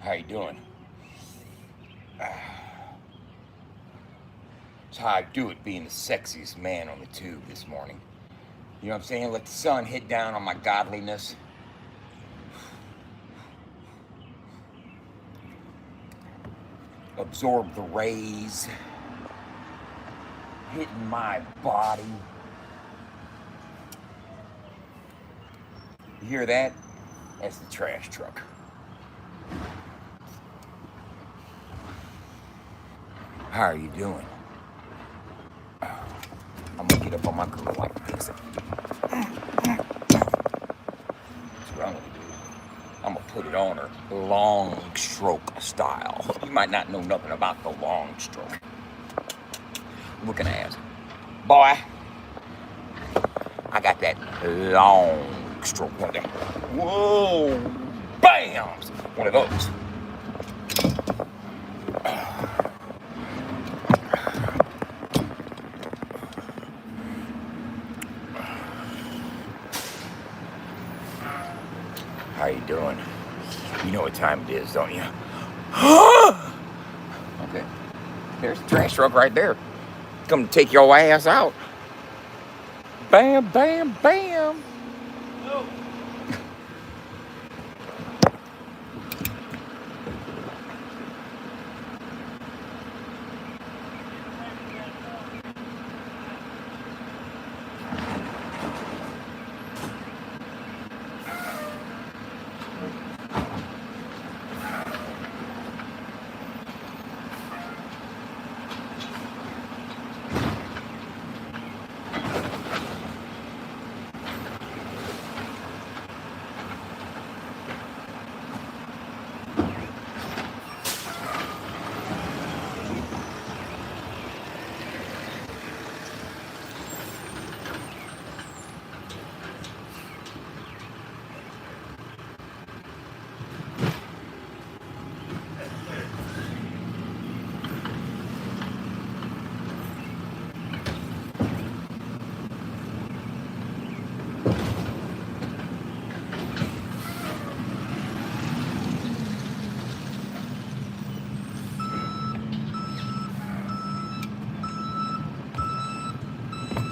How you doing? It's how I do it, being the sexiest man on the tube this morning. You know what I'm saying? Let the sun hit down on my godliness. Absorb the rays hitting my body. You hear that? That's the trash truck. How are you doing? I'm gonna get up on my girl like this. That's what I'm gonna do. I'm gonna put it on her long stroke style. You might not know nothing about the long stroke. Looking ass. Boy, I got that long stroke one day. Whoa, bams! One of those. How you doing? You know what time it is, don't you? Okay. There's the trash truck right there. Come to take your ass out. Bam, bam, bam. No.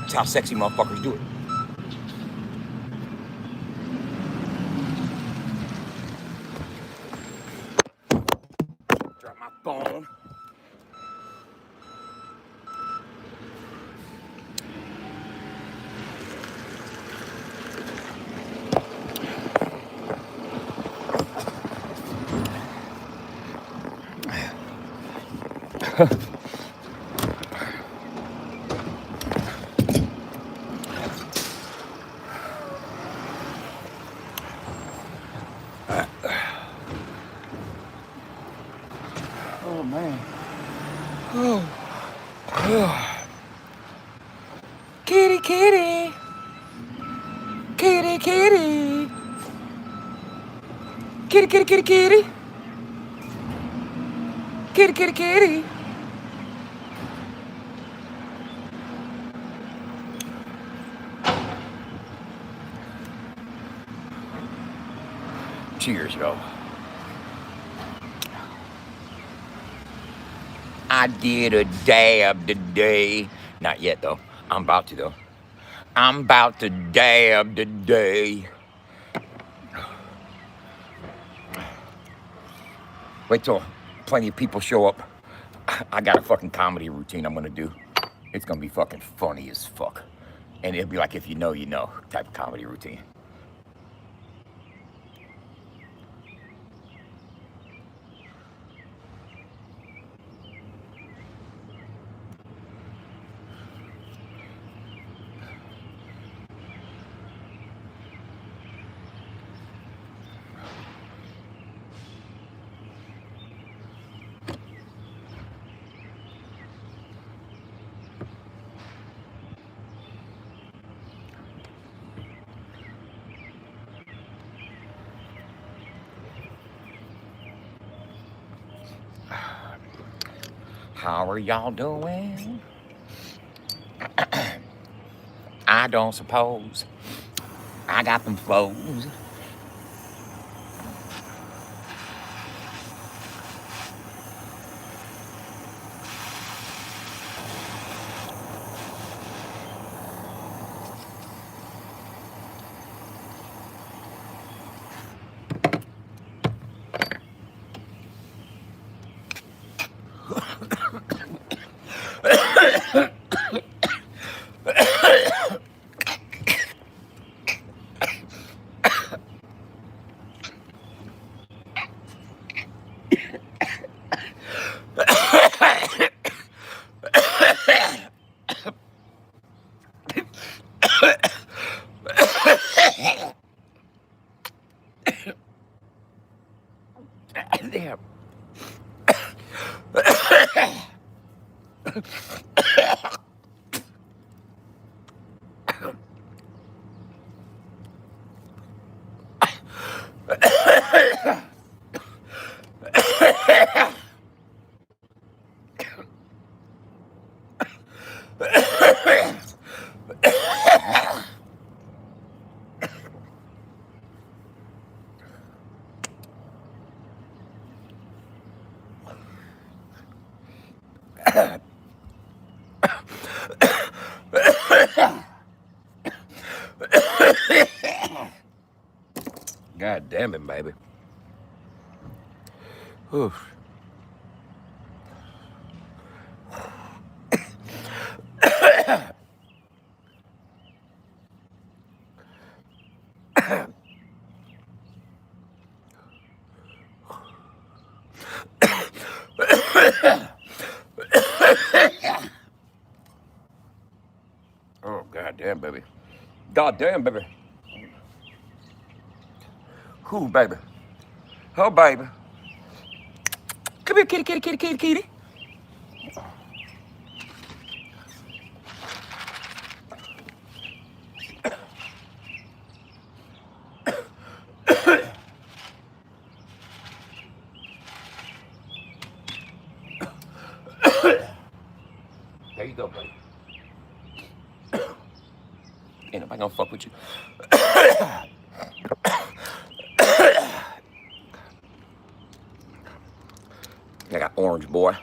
That's how sexy motherfuckers do it. Drop my phone. Oh man. Oh. Kitty, kitty. Kitty, kitty. Kitty, kitty, kitty, kitty. Kitty, kitty, kitty. Cheers, yo. I did a dab today. Not yet, though. I'm about to, though. I'm about to dab today. Wait till plenty of people show up. I got a fucking comedy routine I'm gonna do. It's gonna be fucking funny as fuck. And it'll be like, if you know, you know, type of comedy routine. How are y'all doing? I don't suppose I got them flows. Damn. God damn it, baby. Whew. Oh, god damn, baby. God damn, baby. Who, baby? Oh, baby. Come here, kitty, kitty, kitty, kitty, kitty. There you go, buddy. Ain't nobody gonna fuck with you. I got orange, boy.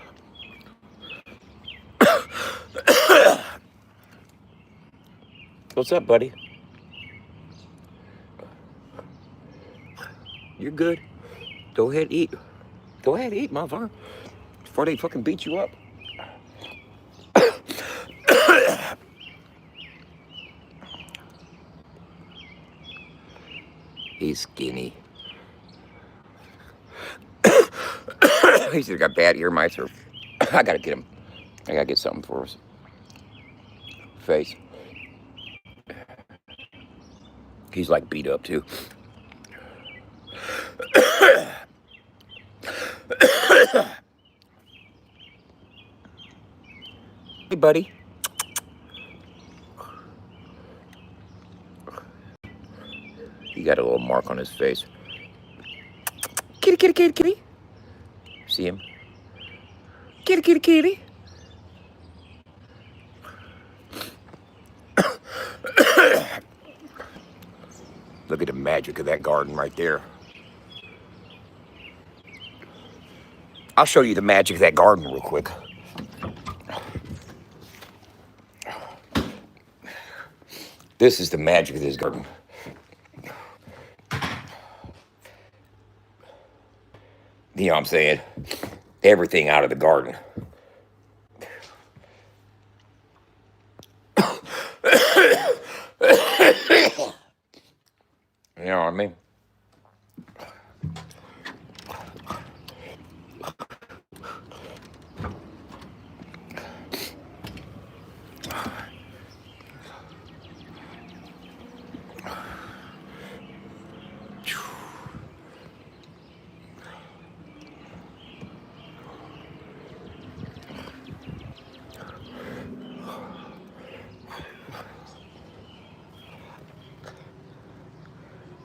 What's up, buddy? You're good. Go ahead, eat. Go ahead, eat, motherfucker. Before they fucking beat you up. He's skinny. He's either got bad ear mites or I gotta get him. I gotta get something for his face. He's like beat up too. Hey, buddy. He got a little mark on his face. Kitty, kitty, kitty, kitty. See him? Kitty, kitty, kitty. Look at the magic of that garden right there. I'll show you the magic of that garden real quick. This is the magic of this garden. You know what I'm saying? Everything out of the garden. You know what I mean?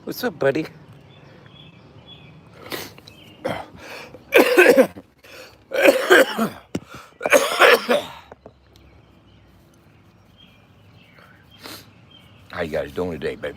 What's up, buddy? How you guys doing today, babe?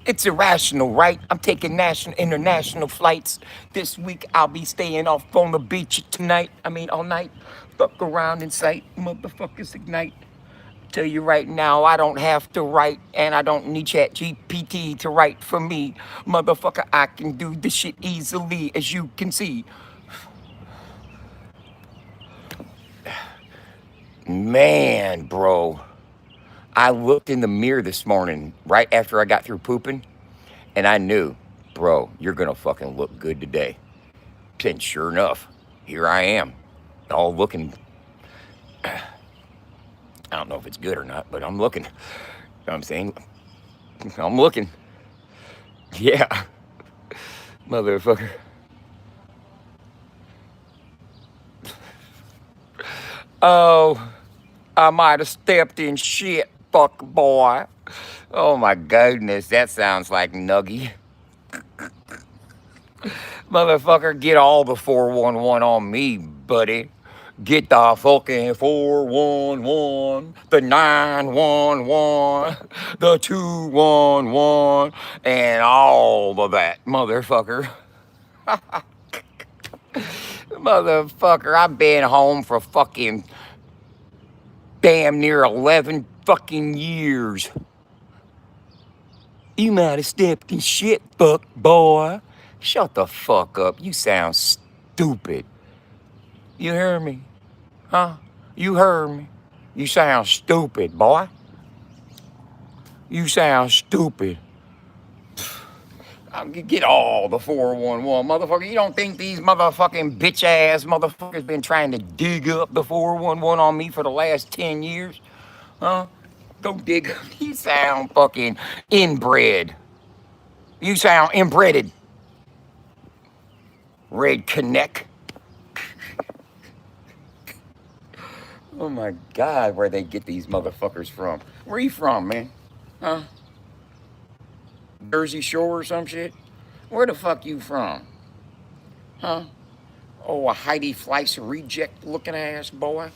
It's irrational, right? I'm taking national, international flights. This week I'll be staying off on the beach tonight. I mean, all night. Fuck around in sight. Motherfuckers ignite. Tell you right now, I don't have to write, and I don't need Chat GPT to write for me. Motherfucker, I can do this shit easily, as you can see. Man, bro. I looked in the mirror this morning right after I got through pooping, and I knew, bro, you're gonna fucking look good today. And sure enough, here I am, all looking. I don't know if it's good or not, but I'm looking. You know what I'm saying? I'm looking. Yeah, motherfucker. Oh, I might have stepped in shit, fuck boy. Oh my goodness, that sounds like Nuggy. Motherfucker, get all the 411 on me, buddy. Get the fucking 411, the 911, the 211, and all of that, motherfucker. Motherfucker, I've been home for fucking damn near 11 fucking years. You might have stepped in shit, fuck boy. Shut the fuck up. You sound stupid. You hear me? Huh? You heard me? You sound stupid, boy. You sound stupid. Get all the 411, motherfucker. You don't think these motherfucking bitch ass motherfuckers been trying to dig up the 411 on me for the last 10 years? Huh? Go dig. You sound fucking inbred. You sound inbreaded. Red Connect. Oh my God, where they get these motherfuckers from? Where you from, man? Huh? Jersey Shore or some shit? Where the fuck you from? Huh? Oh, a Heidi Fleiss reject looking ass boy?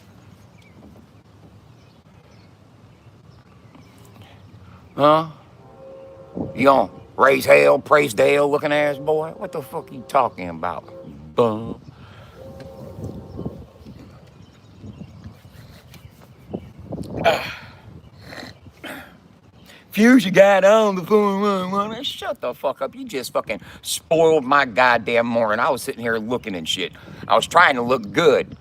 Huh? You gonna raise hell, praise Dale looking ass boy? What the fuck you talking about? Bum. Fuchsia got on the 411. Shut the fuck up. You just fucking spoiled my goddamn morning. I was sitting here looking and shit. I was trying to look good.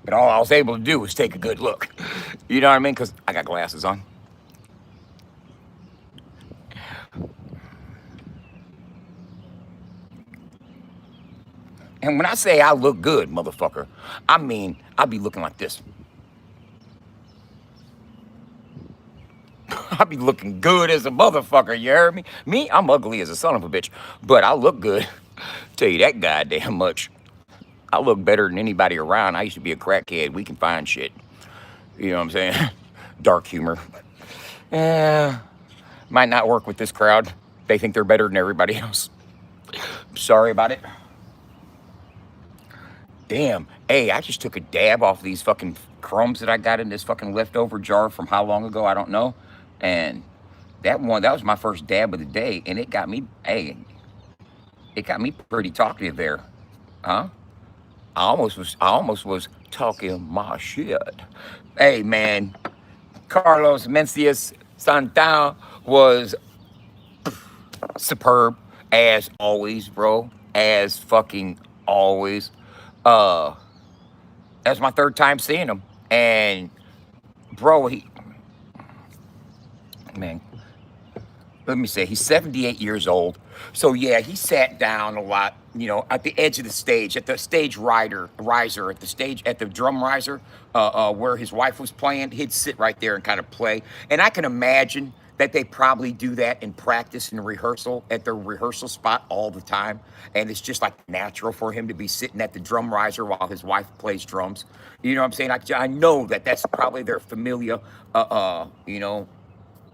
But all I was able to do was take a good look. You know what I mean? Because I got glasses on. And when I say I look good, motherfucker, I mean I be looking like this. I be looking good as a motherfucker, you heard me? Me, I'm ugly as a son of a bitch, but I look good. Tell you that goddamn much. I look better than anybody around. I used to be a crackhead. We can find shit. You know what I'm saying? Dark humor. Might not work with this crowd. They think they're better than everybody else. Sorry about it. Damn. Hey, I just took a dab off these fucking crumbs that I got in this fucking leftover jar from how long ago, I don't know. And that was my first dab of the day, and it got me, hey, it got me pretty talkative there. Huh? I almost was talking my shit. Hey man, Carlos Mencius Santana was superb as always, bro. As fucking always. That's my third time seeing him. And bro, man, let me say, he's 78 years old. So yeah, he sat down a lot, you know, at the edge of the stage, at the stage riser, at the stage, at the drum riser, where his wife was playing. He'd sit right there and kind of play. And I can imagine that they probably do that in practice and rehearsal at their rehearsal spot all the time. And it's just like natural for him to be sitting at the drum riser while his wife plays drums. You know what I'm saying? I know that that's probably their familiar, you know,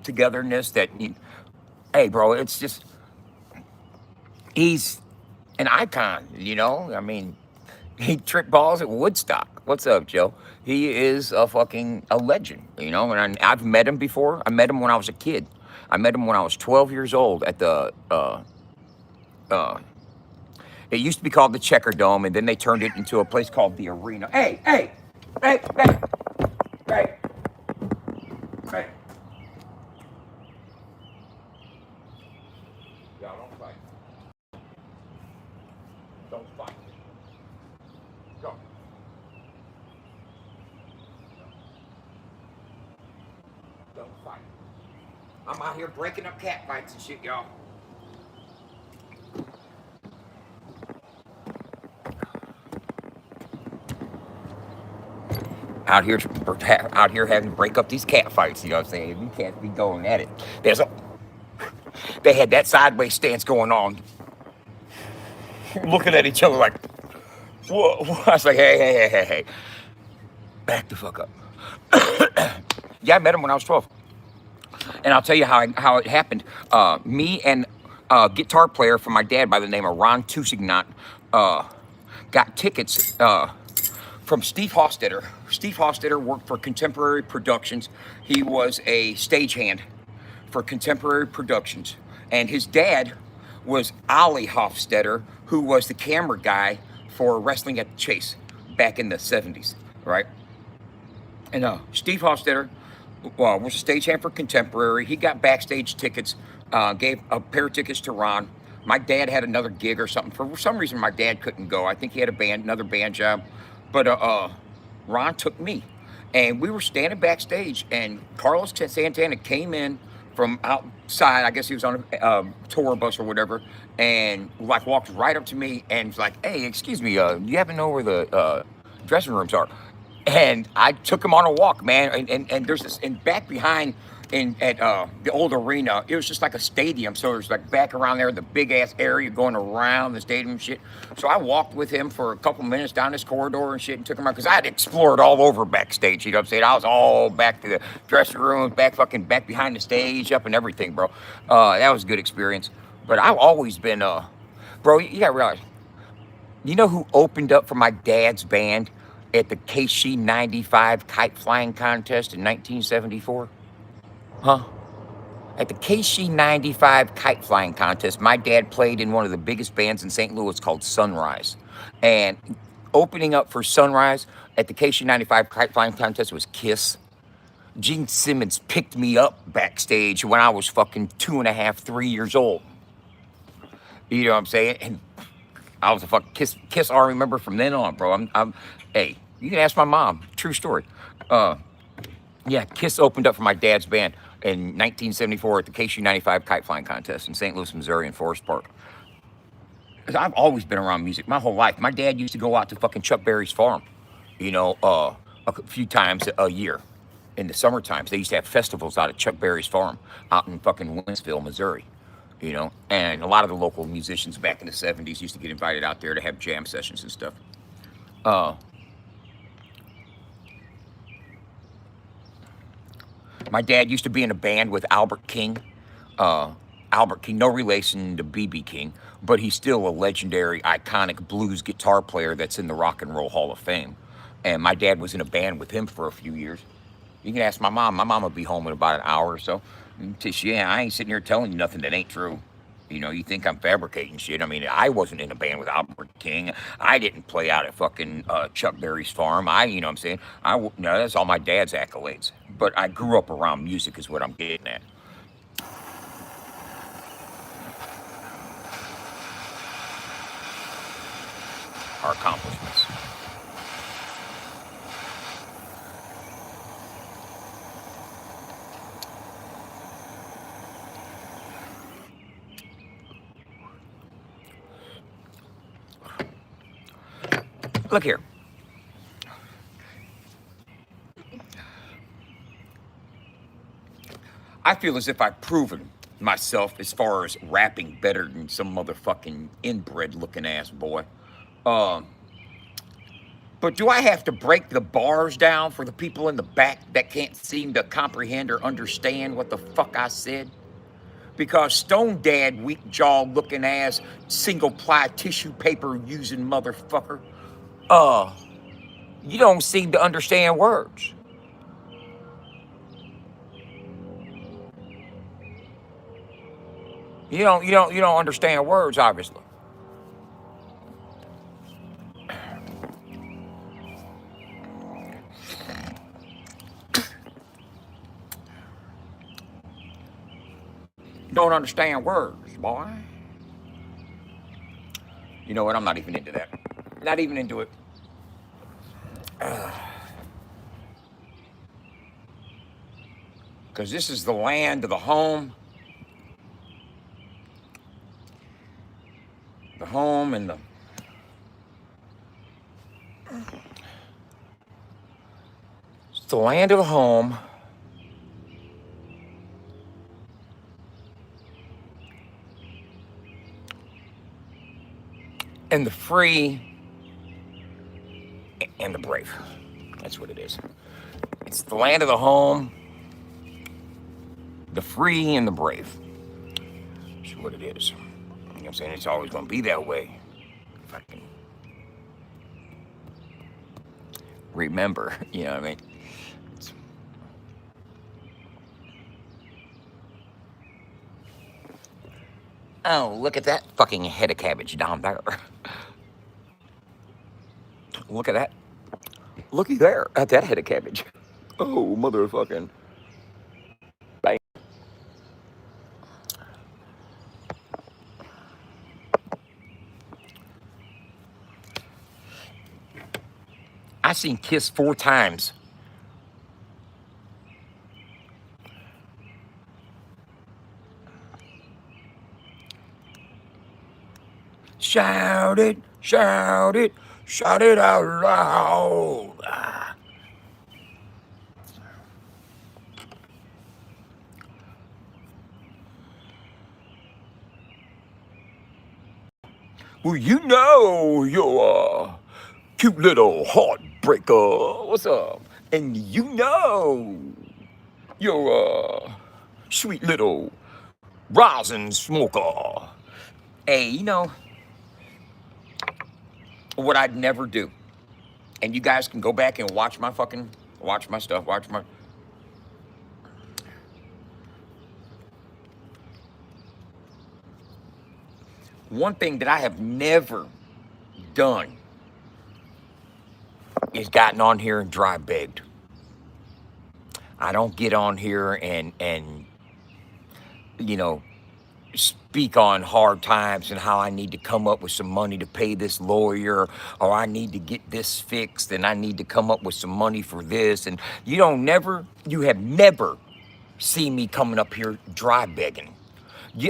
togetherness that hey, bro, it's just he's an icon, you know? I mean, he tricked balls at Woodstock. What's up, Joe? He is a fucking a legend, you know? And I've met him before. I met him when I was a kid. I met him when I was 12 years old at the uh it used to be called the Checker Dome, and then they turned it into a place called the Arena. Hey, hey, hey. Y'all don't fight. Don't fight. Go. Don't fight. I'm out here breaking up cat fights and shit, y'all. Out here having to break up these cat fights. You know what I'm saying? You can't be going at it. They had that sideways stance going on, looking at each other like, whoa. I was like, hey, back the fuck up. Yeah, I met him when I was 12, and I'll tell you how it happened. Me and a guitar player from my dad by the name of Ron Tusignant got tickets. From Steve Hostetter. Steve Hostetter worked for Contemporary Productions. He was a stagehand for Contemporary Productions. And his dad was Ollie Hofstetter, who was the camera guy for Wrestling at the Chase back in the 70s, right? And Steve Hofstetter was a stagehand for Contemporary. He got backstage tickets, gave a pair of tickets to Ron. My dad had another gig or something. For some reason, my dad couldn't go. I think he had another band job. But Ron took me, and we were standing backstage, and Carlos Santana came in from outside. I guess he was on a tour bus or whatever, and like walked right up to me and was like, "Hey, excuse me, you happen to know where the dressing rooms are?" And I took him on a walk, man. And there's this, and back behind at the old arena, it was just like a stadium. So there's like back around there, the big ass area going around the stadium and shit. So I walked with him for a couple minutes down this corridor and shit and took him out because I had explored all over backstage. You know what I'm saying? I was all back to the dressing rooms, back behind the stage, up and everything, bro. That was a good experience. But I've always been, bro, you gotta realize, you know who opened up for my dad's band at the KC 95 kite flying contest in 1974? Huh? At the KC 95 kite flying contest, my dad played in one of the biggest bands in St. Louis called Sunrise. And opening up for Sunrise at the KC 95 kite flying contest was Kiss. Gene Simmons picked me up backstage when I was fucking 2.5, 3 years old. You know what I'm saying? And I was a fucking Kiss Army member from then on, bro. Hey, you can ask my mom. True story. Yeah, Kiss opened up for my dad's band in 1974 at the KC 95 kite flying contest in St. Louis, Missouri, in Forest Park. I've always been around music my whole life. My dad used to go out to fucking Chuck Berry's farm, you know, a few times a year. In the summer times, they used to have festivals out at Chuck Berry's farm out in fucking Winsville, Missouri, you know. And a lot of the local musicians back in the 70s used to get invited out there to have jam sessions and stuff. My dad used to be in a band with Albert King. Albert King, no relation to B.B. King, but he's still a legendary, iconic blues guitar player that's in the Rock and Roll Hall of Fame. And my dad was in a band with him for a few years. You can ask my mom. My mom will be home in about an hour or so. Yeah, I ain't sitting here telling you nothing that ain't true. You know, you think I'm fabricating shit. I mean, I wasn't in a band with Albert King. I didn't play out at fucking Chuck Berry's farm. You know what I'm saying? No, that's all my dad's accolades. But I grew up around music is what I'm getting at. Our accomplishments. Look here. I feel as if I've proven myself as far as rapping better than some motherfucking inbred looking ass boy. Um, but do I have to break the bars down for the people in the back that can't seem to comprehend or understand what the fuck I said? Because Stone Dad, weak jaw looking ass, single ply tissue paper using motherfucker, uh, you don't seem to understand words. You don't understand words, obviously. Don't understand words, boy. You know what? I'm not even into that. Not even into it. Because this is the land of the home and it's the land of the home and the free and the brave. That's what it is. It's the land of the home, the free and the brave. That's what it is. You know what I'm saying? It's always going to be that way. If I can remember, you know what I mean? It's, oh, look at that fucking head of cabbage down there. Look at that. Looky there at that head of cabbage. Oh, motherfucking. Bang. I seen Kiss 4 times. Shout it, shout it, shout it out loud. Well, you know you're a cute little heartbreaker. What's up? And you know you're a sweet little rosin smoker. Hey, you know what I'd never do, and you guys can go back and watch my stuff, watch my. One thing that I have never done is gotten on here and dry begged. I don't get on here and you know speak on hard times and how I need to come up with some money to pay this lawyer, or I need to get this fixed and I need to come up with some money for this. And you have never seen me coming up here dry begging.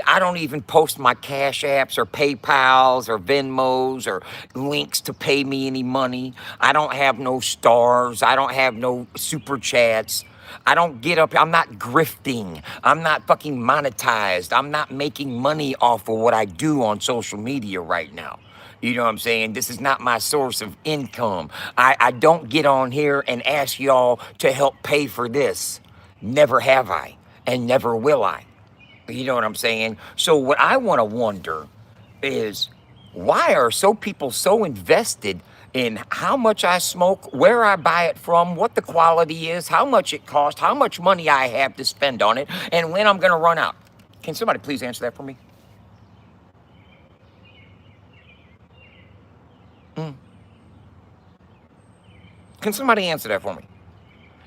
I don't even post my Cash Apps or PayPals or Venmos or links to pay me any money. I don't have no stars. I don't have no super chats. I don't get up. I'm not grifting. I'm not fucking monetized. I'm not making money off of what I do on social media right now. You know what I'm saying? This is not my source of income. I don't get on here and ask y'all to help pay for this. Never have I, and never will I. You know what I'm saying? So what I want to wonder is, why are people so invested in how much I smoke, where I buy it from, what the quality is, how much it costs, how much money I have to spend on it, and when I'm going to run out? Can somebody please answer that for me? Mm. Can somebody answer that for me?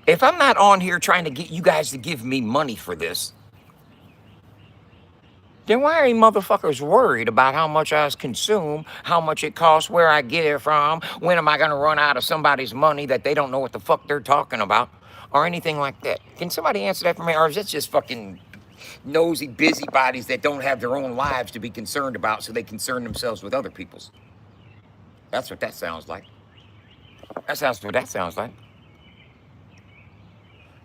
If I'm not on here trying to get you guys to give me money for this, then why are you motherfuckers worried about how much I consume, how much it costs, where I get it from, when am I gonna run out of somebody's money that they don't know what the fuck they're talking about, or anything like that? Can somebody answer that for me, or is it just fucking nosy busybodies that don't have their own lives to be concerned about, so they concern themselves with other people's? That's what that sounds like. That sounds what that sounds like.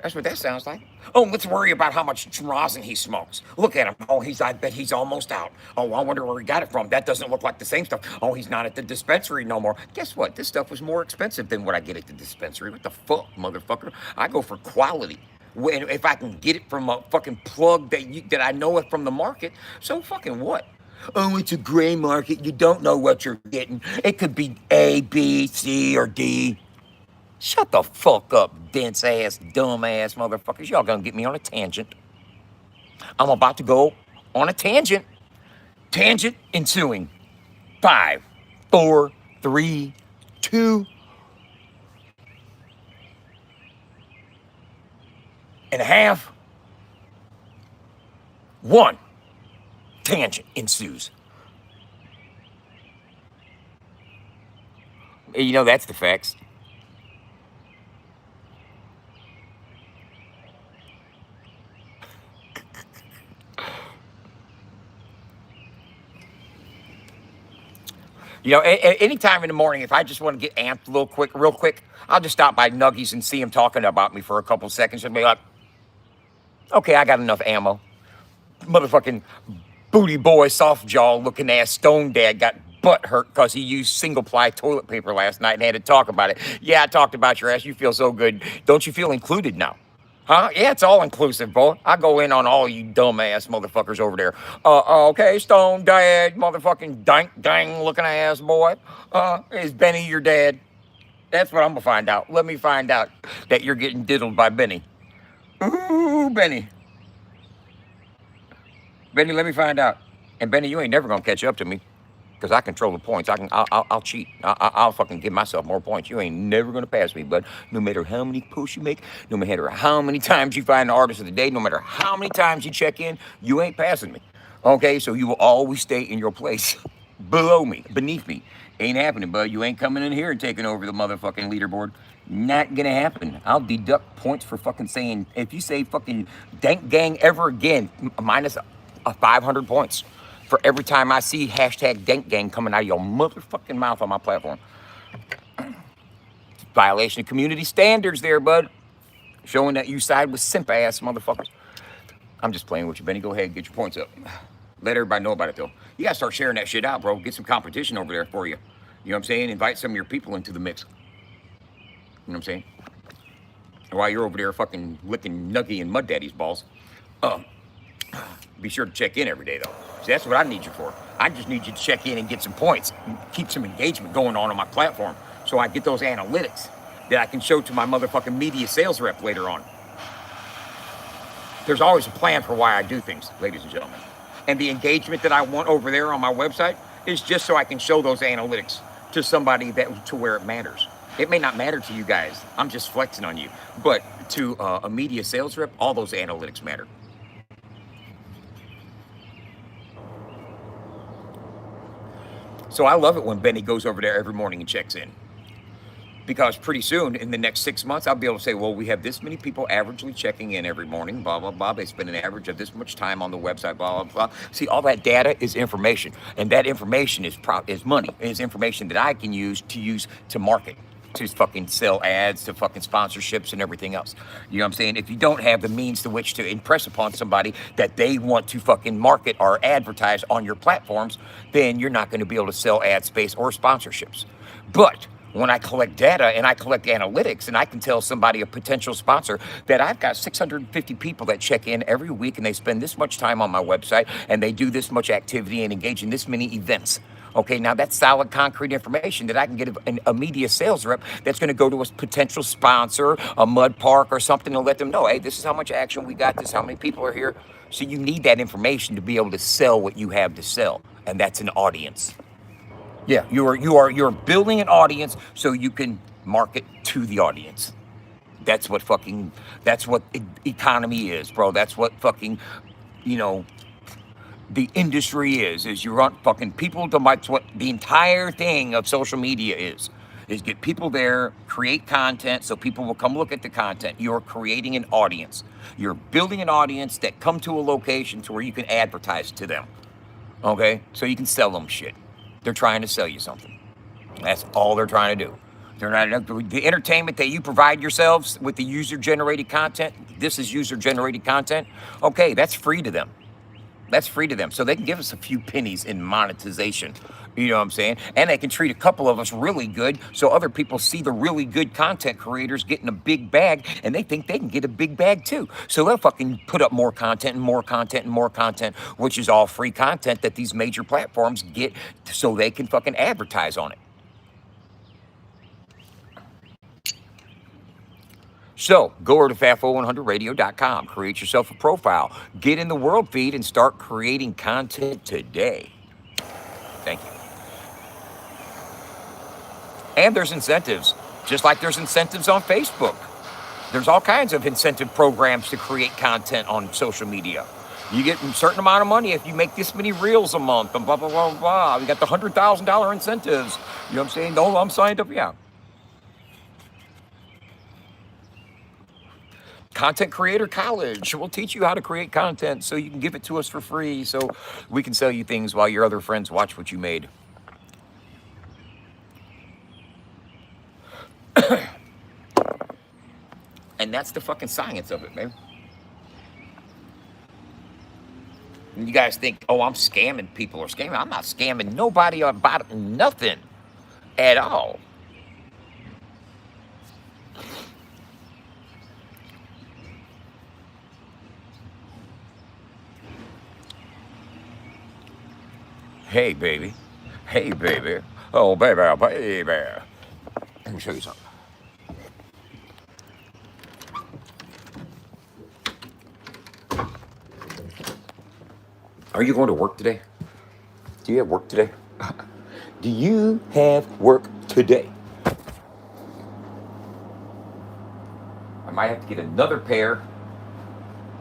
That's what that sounds like. Oh, let's worry about how much rosin he smokes. Look at him. Oh, I bet he's almost out. Oh, I wonder where he got it from. That doesn't look like the same stuff. Oh, he's not at the dispensary no more. Guess what? This stuff was more expensive than what I get at the dispensary. What the fuck, motherfucker? I go for quality. If I can get it from a fucking plug that I know it from the market, so fucking what? Oh, it's a gray market. You don't know what you're getting. It could be A, B, C, or D. Shut the fuck up, dense ass, dumb ass motherfuckers. Y'all gonna get me on a tangent. I'm about to go on a tangent. Tangent ensuing. 5, 4, 3, 2 and a half. 1. Tangent ensues. You know, that's the facts. You know, any time in the morning, if I just want to get amped a little quick, real quick, I'll just stop by Nuggies and see him talking about me for a couple seconds and be like, okay, I got enough ammo. Motherfucking booty boy, soft jaw looking ass stone dad got butt hurt because he used single ply toilet paper last night and had to talk about it. Yeah, I talked about your ass. You feel so good. Don't you feel included now? Huh? Yeah, it's all inclusive, boy. I go in on all you dumbass motherfuckers over there. Okay, Stone Dad, motherfucking dank dang looking ass boy. Is Benny your dad? That's what I'm gonna find out. Let me find out that you're getting diddled by Benny. Ooh, Benny. Benny, let me find out. And Benny, you ain't never gonna catch up to me. Because I control the points. I'll cheat. I'll fucking give myself more points. You ain't never gonna pass me, bud. No matter how many posts you make, no matter how many times you find the artist of the day, no matter how many times you check in, you ain't passing me. Okay, so you will always stay in your place, below me, beneath me. Ain't happening, bud. You ain't coming in here and taking over the motherfucking leaderboard. Not gonna happen. I'll deduct points for fucking saying, if you say fucking dank gang ever again, minus 500 points for every time I see hashtag dank gang coming out of your motherfucking mouth on my platform. Violation of community standards there, bud. Showing that you side with simp ass motherfuckers. I'm just playing with you, Benny. Go ahead and get your points up. Let everybody know about it, though. You gotta start sharing that shit out, bro. Get some competition over there for you. You know what I'm saying? Invite some of your people into the mix. You know what I'm saying? While you're over there fucking licking Nuggy and Mud Daddy's balls. Be sure to check in every day, though. See, that's what I need you for. I just need you to check in and get some points, and keep some engagement going on my platform, so I get those analytics that I can show to my motherfucking media sales rep later on. There's always a plan for why I do things, ladies and gentlemen. And the engagement that I want over there on my website is just so I can show those analytics to somebody to where it matters. It may not matter to you guys. I'm just flexing on you. But to a media sales rep, all those analytics matter. So I love it when Benny goes over there every morning and checks in. Because pretty soon, in the next 6 months, I'll be able to say, well, we have this many people averagely checking in every morning, blah, blah, blah. They spend an average of this much time on the website, blah, blah, blah. See, all that data is information. And that information is money. It's information that I can use to market, to fucking sell ads, to fucking sponsorships and everything else. You know what I'm saying? If you don't have the means to which to impress upon somebody that they want to fucking market or advertise on your platforms, then you're not going to be able to sell ad space or sponsorships. But when I collect data and I collect analytics and I can tell somebody, a potential sponsor, that I've got 650 people that check in every week and they spend this much time on my website and they do this much activity and engage in this many events. Okay, now that's solid, concrete information that I can get a media sales rep that's going to go to a potential sponsor, a mud park or something, and let them know, hey, this is how much action we got, this is how many people are here. So you need that information to be able to sell what you have to sell, and that's an audience. Yeah, you're building an audience so you can market to the audience. That's what economy is, bro. That's what fucking, you know, the industry is you want fucking people to, that's what the entire thing of social media is get people there, create content so people will come look at the content. You're creating an audience. You're building an audience that come to a location to where you can advertise to them. Okay? So you can sell them shit. They're trying to sell you something. That's all they're trying to do. They're not the entertainment that you provide yourselves with the user-generated content. This is user-generated content. Okay, that's free to them. That's free to them. So they can give us a few pennies in monetization. You know what I'm saying? And they can treat a couple of us really good so other people see the really good content creators getting a big bag and they think they can get a big bag too. So they'll fucking put up more content and more content and more content, which is all free content that these major platforms get so they can fucking advertise on it. So go over to FAFO100radio.com, create yourself a profile, get in the world feed, and start creating content today. Thank you. And there's incentives, just like there's incentives on Facebook. There's all kinds of incentive programs to create content on social media. You get a certain amount of money if you make this many reels a month, and blah, blah, blah, blah. You got the $100,000 incentives. You know what I'm saying? No, I'm signed up. Yeah. Content Creator College will teach you how to create content so you can give it to us for free so we can sell you things while your other friends watch what you made. And that's the fucking science of it, man. And you guys think, oh, I'm scamming people or scamming. I'm not scamming nobody about nothing at all. Hey, baby. Hey, baby. Oh, baby, baby. Let me show you something. Are you going to work today? Do you have work today? Do you have work today? I might have to get another pair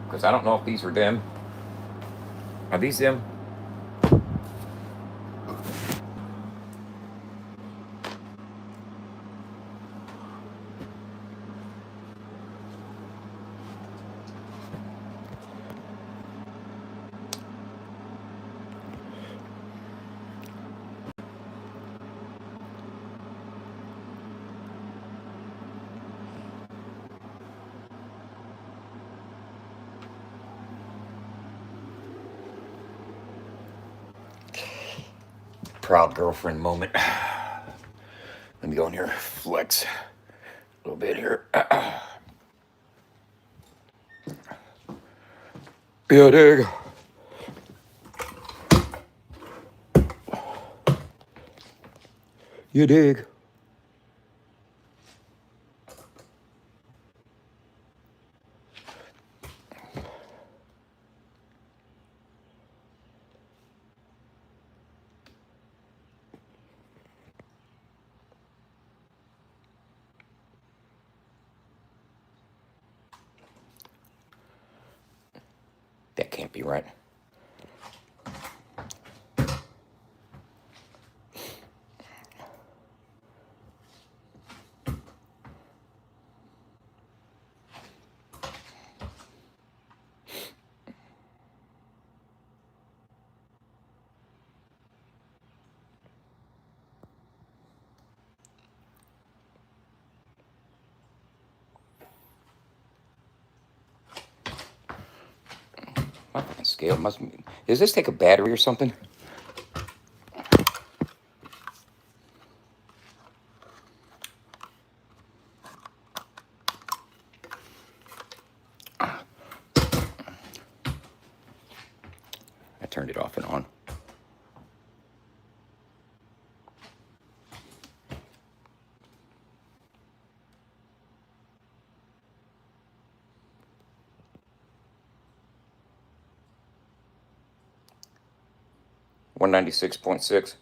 because I don't know if these are them. Are these them? Proud girlfriend moment. Let me go in here, flex a little bit here. Yeah, there you go. You dig? That can't be right. My fucking scale must be. Does this take a battery or something? I turned it off and on. $196.6.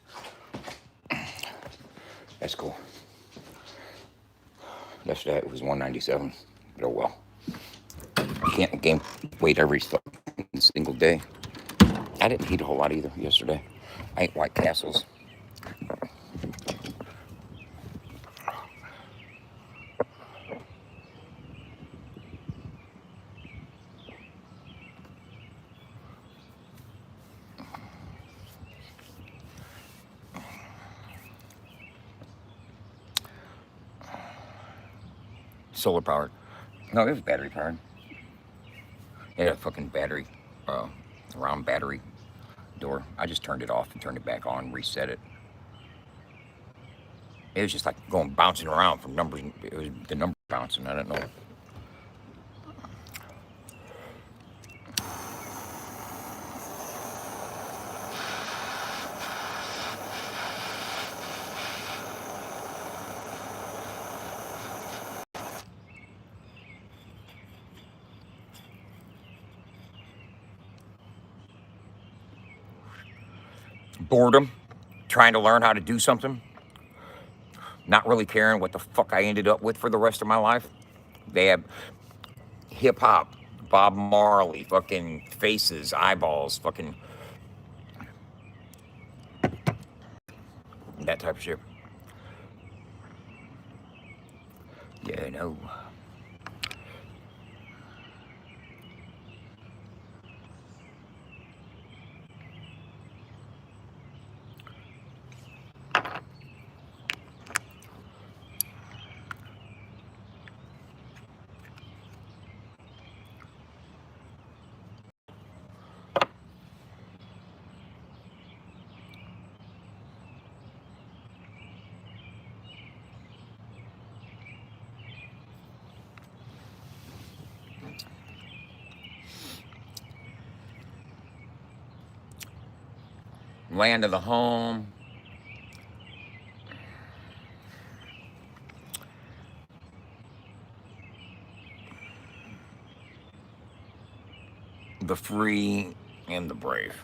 That's cool. Yesterday it was 197. But oh well. I can't gain weight every single day. I didn't eat a whole lot either yesterday. I ate White Castles. Solar powered. No, it was battery powered. It had a fucking battery, uh, round battery door. I just turned it off and turned it back on, reset it. It was just like going bouncing around from numbers. It was the number bouncing. I don't know. Boredom, trying to learn how to do something, not really caring what the fuck I ended up with for the rest of my life. They have hip hop, Bob Marley, fucking faces, eyeballs, fucking that type of shit. Yeah, no. Land of the home. The free and the brave.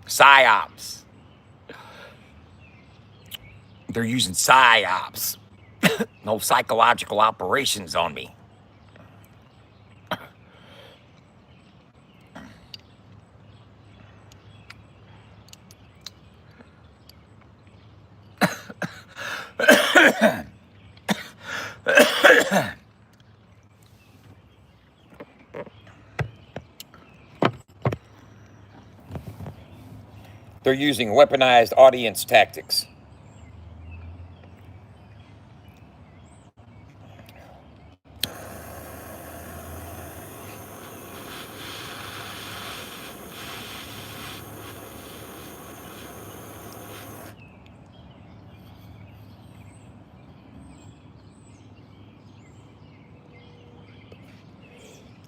Psyops. They're using psyops. No psychological operations on me. They're using weaponized audience tactics.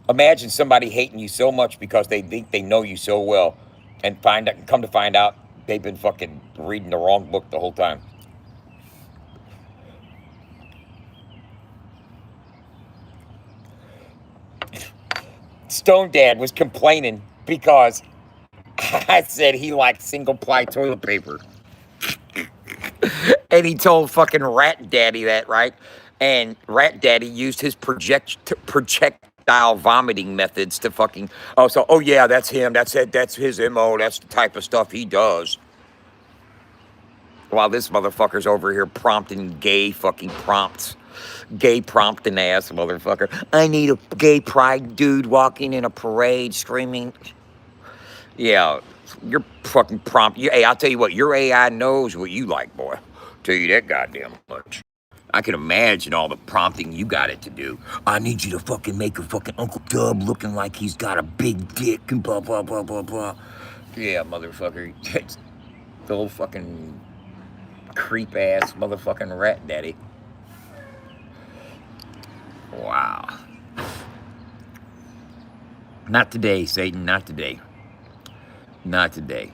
Imagine somebody hating you so much because they think they know you so well, and come to find out they've been fucking reading the wrong book the whole time. Stone Dad was complaining because I said he liked single ply toilet paper. And he told fucking Rat Daddy that, right? And Rat Daddy used his projectile vomiting methods to fucking, oh yeah, that's him. That's it. That's his MO. That's the type of stuff he does. While this motherfucker's over here prompting gay fucking prompts. Gay prompting ass motherfucker. I need a gay pride dude walking in a parade screaming. Yeah, you're fucking prompt. Hey, I'll tell you what, your AI knows what you like, boy. Tell you that goddamn much. I can imagine all the prompting you got it to do. I need you to fucking make a fucking Uncle Dub looking like he's got a big dick and blah, blah, blah, blah, blah. Yeah, motherfucker. The little fucking creep ass motherfucking Rat Daddy. Wow. Not today, Satan. Not today. Not today.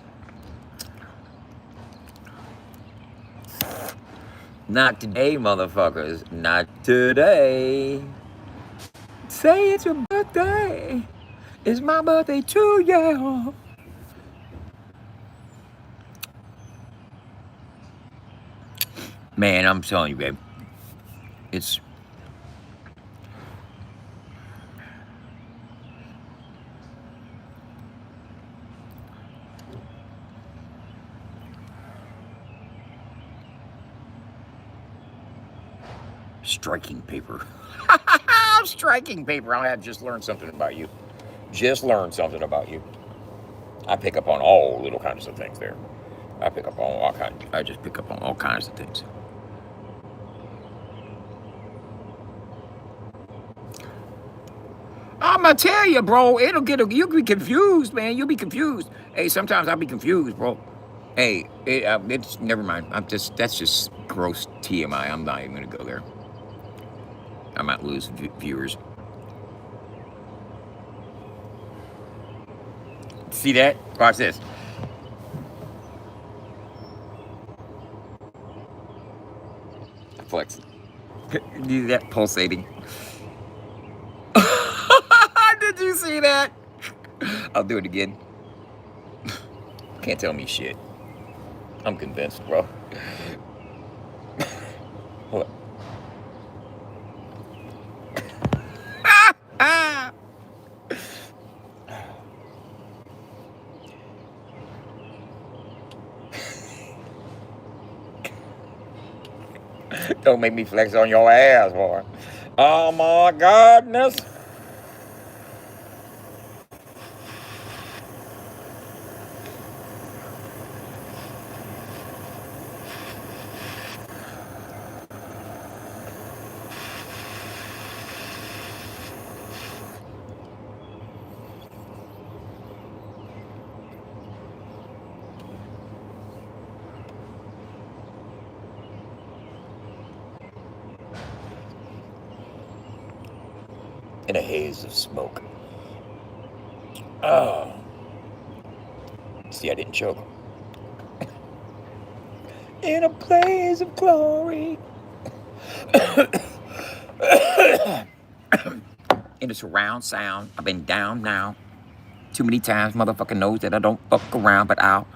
Not today, motherfuckers. Not today. Say it's your birthday. It's my birthday too, yeah. Man, I'm telling you, babe. It's striking paper. Striking paper. I have just learned something about you. Just learned something about you. I pick up on all little kinds of things there. I pick up on all kinds. I just pick up on all kinds of things. I'm gonna tell you, bro. You'll be confused, man. You'll be confused. Hey, sometimes I'll be confused, bro. Hey, it's never mind. That's just gross TMI. I'm not even gonna go there. I might lose viewers. See that? Watch this. Flex. Do that pulsating. Did you see that? I'll do it again. Can't tell me shit. I'm convinced, bro. Hold up. Don't make me flex on your ass, boy. Oh my goodness. In a haze of smoke. Oh. See, I didn't choke. In a blaze of glory. In a surround sound. I've been down now. Too many times, motherfucker knows that I don't fuck around, but I'll.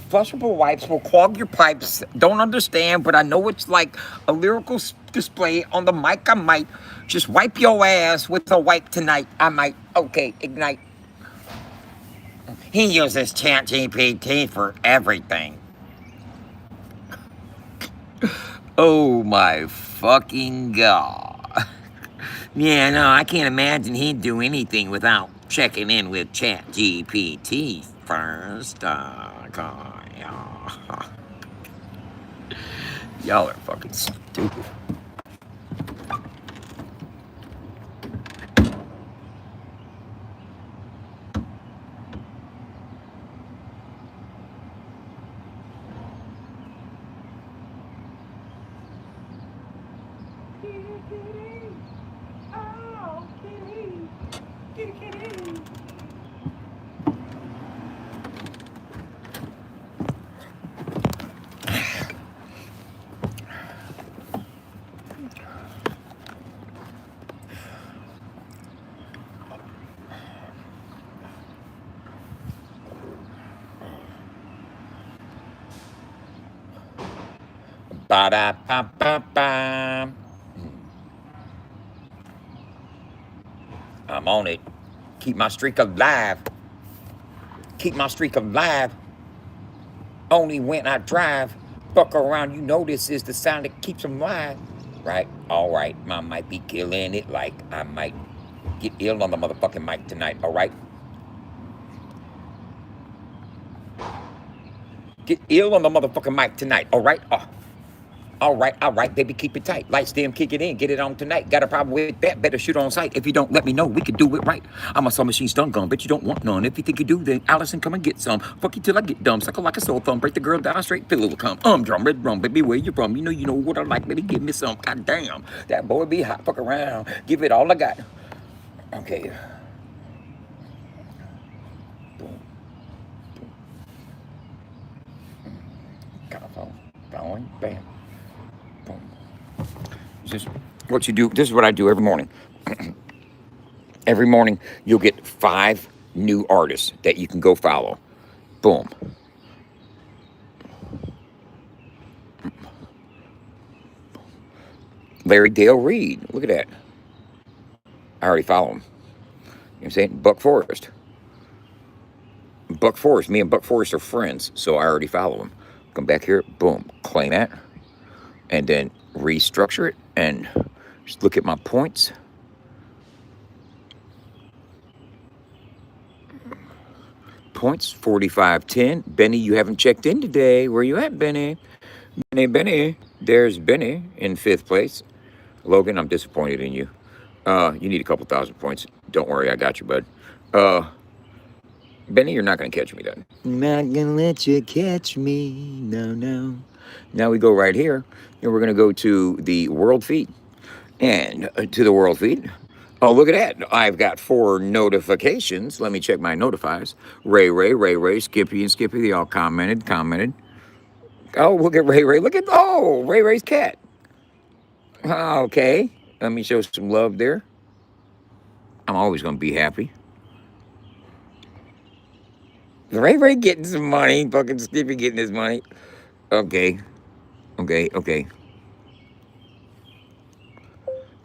Flushable wipes will clog your pipes. Don't understand, but I know it's like a lyrical display on the mic. I might just wipe your ass with a wipe tonight. I might. Okay, ignite. He uses ChatGPT for everything. Oh my fucking god. Yeah, no, I can't imagine he'd do anything without checking in with ChatGPT first. Y'all are fucking stupid. Ba-da-ba-ba-ba. I'm on it. Keep my streak alive. Keep my streak alive. Only when I drive. Fuck around, you know this is the sound that keeps them alive. Right? All right. I might be killing it like I might get ill on the motherfucking mic tonight. All right? Get ill on the motherfucking mic tonight. All right? All right, baby, keep it tight. Light stem, kick it in, get it on tonight. Got a problem with that? Better shoot on sight. If you don't let me know, we can do it right. I'm a saw machine stun gun, bet you don't want none. If you think you do, then Allison, come and get some. Fuck you till I get dumb. Suckle like a sore thumb, break the girl down straight, fill it with cum. Drum, red drum, baby, where you from? You know what I like, baby, give me some. God damn, that boy be hot, fuck around. Give it all I got. Okay. Boom. Got a phone. Going, bam. This is what you do. This is what I do every morning. Every morning, you'll get 5 new artists that you can go follow. Boom. Larry Dale Reed. Look at that. I already follow him. You know what I'm saying? Buck Forrest. Buck Forrest. Me and Buck Forrest are friends, so I already follow him. Come back here. Boom. Claim that. And then restructure it. And just look at my points. Points 45.10. Benny, you haven't checked in today. Where you at, Benny? Benny. There's Benny in 5th place. Logan, I'm disappointed in you. You need a couple thousand points. Don't worry, I got you, bud. Benny, you're not going to catch me then. Not going to let you catch me. No, no. Now we go right here, and we're going to go to the world feed. And to the world feed. Oh, look at that. I've got 4 notifications. Let me check my notifies. Ray, Skippy, and Skippy, they all commented. Oh, look at Ray. Look at, oh, Ray's cat. Okay. Let me show some love there. I'm always going to be happy. Ray getting some money. Fucking Skippy getting his money. Okay.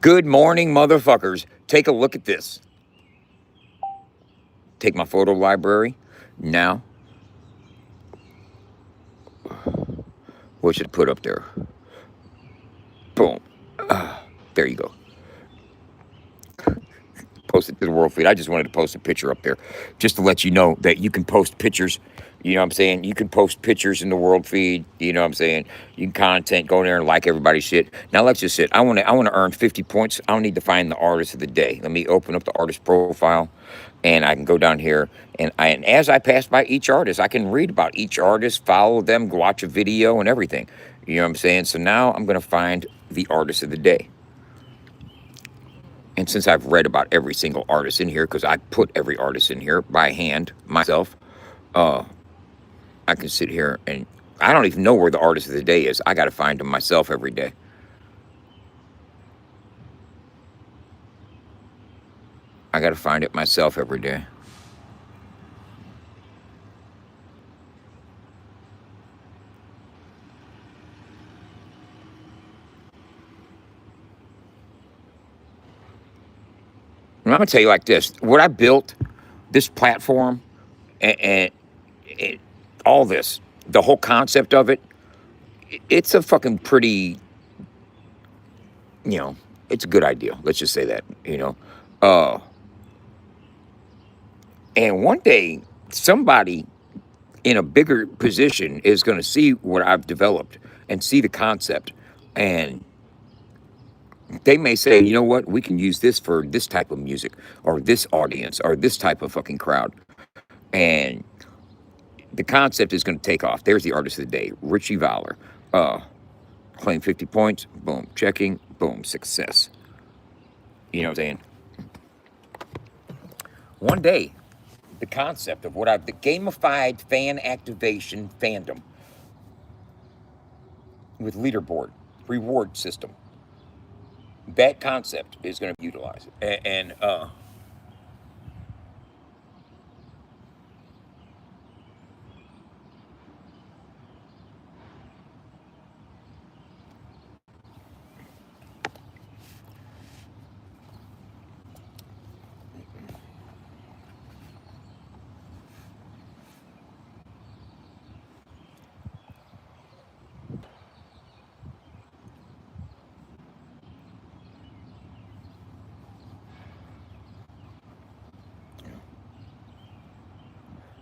Good morning, motherfuckers. Take a look at this. Take my photo library. Now, what should I put up there? Boom. There you go. Post it to the world feed. I just wanted to post a picture up there just to let you know that you can post pictures. You know what I'm saying? You can post pictures in the world feed. You know what I'm saying? You can content, go in there and like everybody's shit. Now let's just sit. I want to earn 50 points. I don't need to find the artist of the day. Let me open up the artist profile, and I can go down here, and as I pass by each artist, I can read about each artist, follow them, go watch a video, and everything. You know what I'm saying? So now I'm gonna find the artist of the day. And since I've read about every single artist in here, because I put every artist in here by hand myself, I can sit here and I don't even know where the artist of the day is. I got to find him myself every day. I got to find it myself every day. And I'm going to tell you like this. What I built, this platform, and all this, the whole concept of it, it's a fucking pretty, it's a good idea. Let's just say that, And one day, somebody in a bigger position is going to see what I've developed and see the concept. And they may say, you know what, we can use this for this type of music or this audience or this type of fucking crowd. And the concept is going to take off. There's the artist of the day, Richie Valor. Claim 50 points, boom, checking, boom, success. You know what I'm saying? One day, the concept of the gamified fan activation fandom with leaderboard, reward system. That concept is going to be utilized. And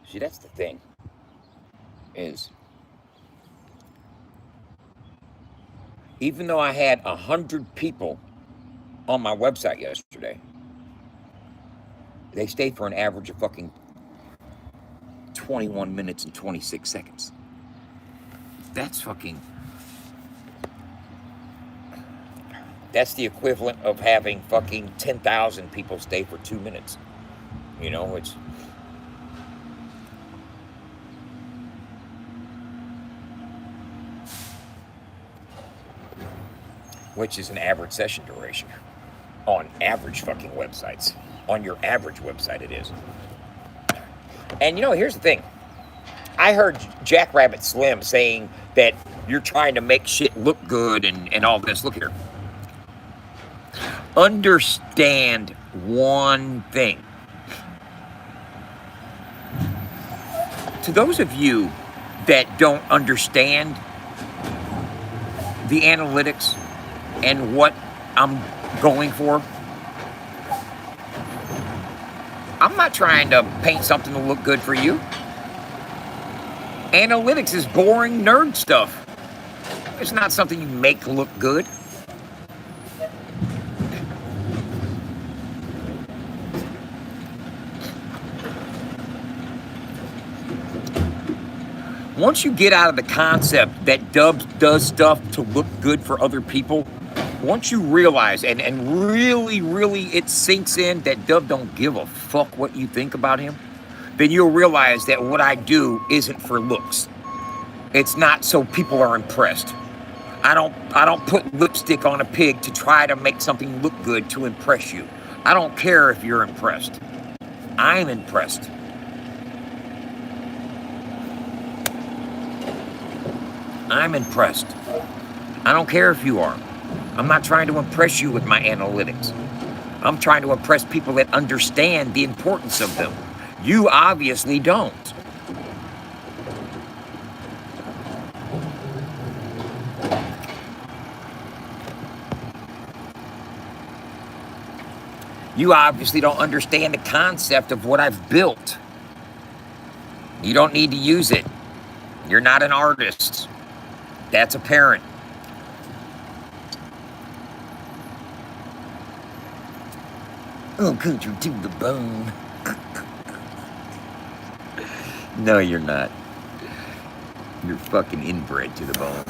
see, that's the thing, is even though I had 100 people on my website yesterday, they stayed for an average of fucking 21 minutes and 26 seconds. That's the equivalent of having fucking 10,000 people stay for 2 minutes. Which is an average session duration on average fucking websites. On your average website, it is. And here's the thing. I heard Jackrabbit Slim saying that you're trying to make shit look good and all this. Look here. Understand one thing. To those of you that don't understand the analytics and what I'm going for, I'm not trying to paint something to look good for you. Analytics is boring nerd stuff. It's not something you make look good. Once you get out of the concept that Dubs does stuff to look good for other people, once you realize and really it sinks in that Dub don't give a fuck what you think about him, then you'll realize that what I do isn't for looks. It's not so people are impressed. I don't put lipstick on a pig to try to make something look good to impress you. I don't care if you're impressed. I'm impressed. I'm impressed. I don't care if you are. I'm not trying to impress you with my analytics. I'm trying to impress people that understand the importance of them. You obviously don't. You obviously don't understand the concept of what I've built. You don't need to use it. You're not an artist. That's apparent. I'll cut you to the bone. No, you're not. You're fucking inbred to the bone.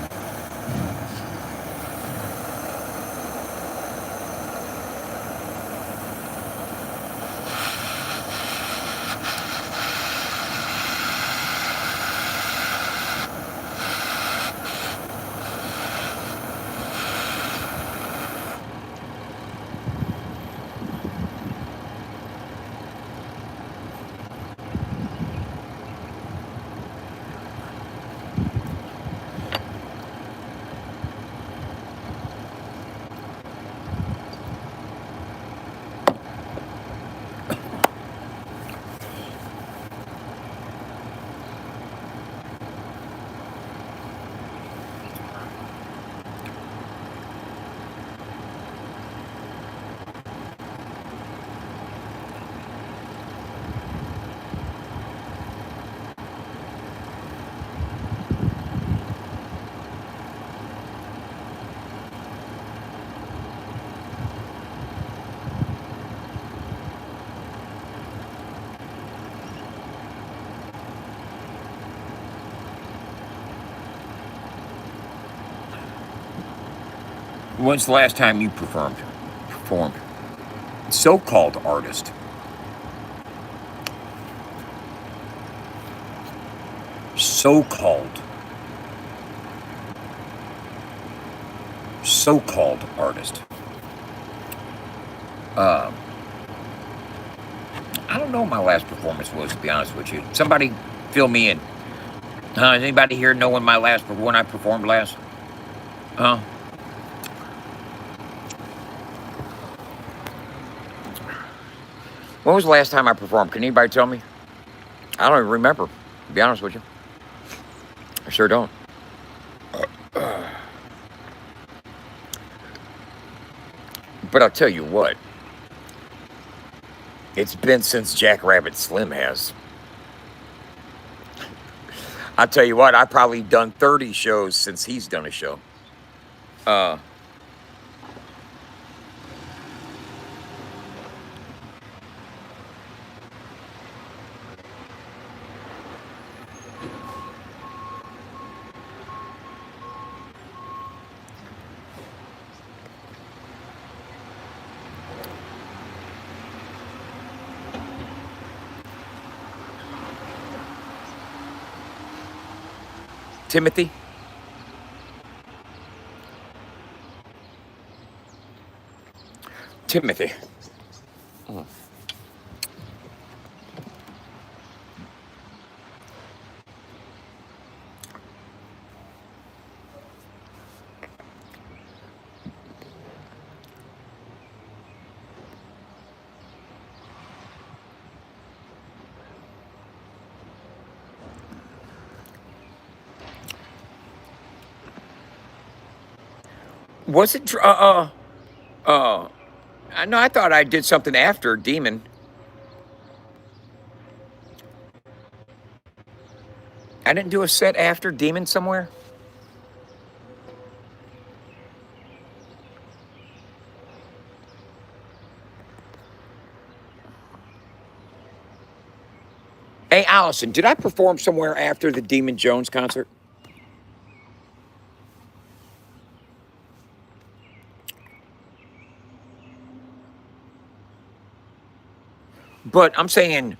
When's the last time you performed? So-called artist. So-called artist. I don't know what my last performance was, to be honest with you. Somebody fill me in. Does anybody here know when I performed last? Huh? When was the last time I performed? Can anybody tell me? I don't even remember, to be honest with you. I sure don't. But I'll tell you what. It's been since Jackrabbit Slim has. I'll tell you what, I've probably done 30 shows since he's done a show. Timothy? Timothy. Was it? No, I thought I did something after Demon. I didn't do a set after Demon somewhere. Hey, Allison, did I perform somewhere after the Demon Jones concert? But I'm saying,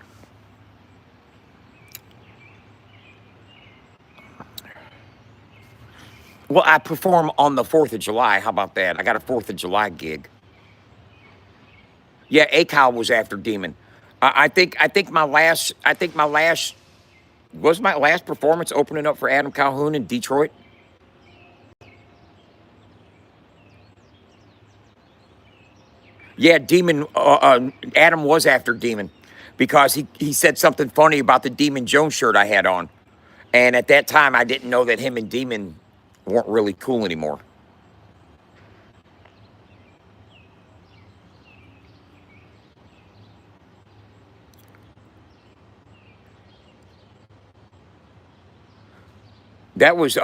well, I perform on the 4th of July. How about that? I got a 4th of July gig. Yeah, ACAL was after Demon. I think my last was my last performance opening up for Adam Calhoun in Detroit. Yeah, Demon. Adam was after Demon because he said something funny about the Demon Jones shirt I had on, and at that time I didn't know that him and Demon weren't really cool anymore. That was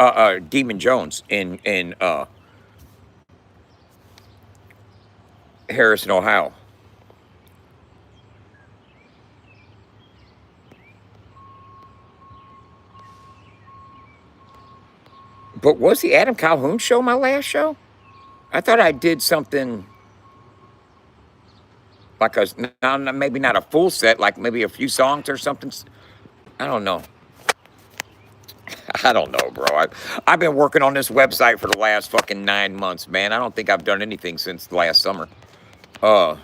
Demon Jones in Harrison, Ohio. But was the Adam Calhoun show my last show? I thought I did something like a maybe not a full set, like maybe a few songs or something. I don't know. I don't know, bro. I've been working on this website for the last fucking 9 months, man. I don't think I've done anything since last summer. Uh,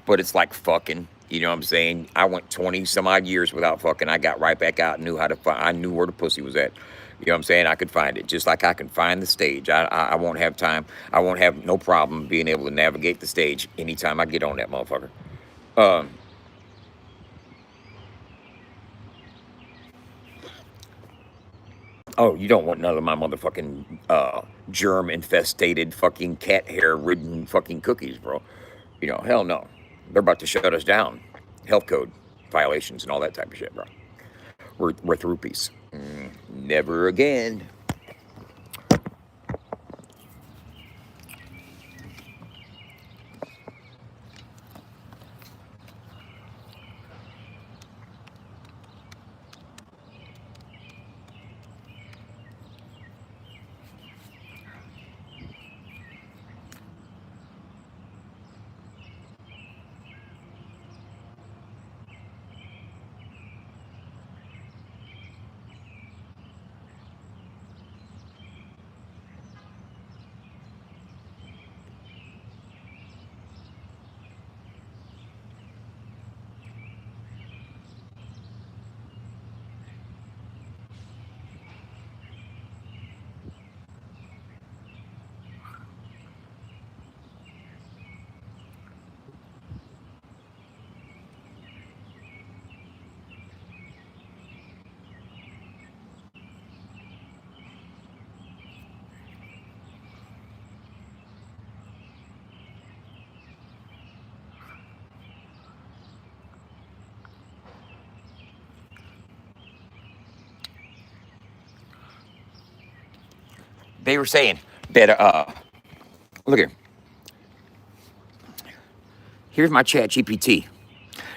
but it's like fucking. You know what I'm saying? I went 20 some odd years without fucking. I got right back out and knew how to find. I knew where the pussy was at. You know what I'm saying? I could find it just like I can find the stage. I won't have time. I won't have no problem being able to navigate the stage anytime I get on that motherfucker. Um, Oh, you don't want none of my motherfucking germ infestated fucking cat hair ridden fucking cookies, bro. You know, hell no. They're about to shut us down. Health code violations and all that type of shit, bro. We're through peace. Never again. They were saying that, look here, here's my chat GPT.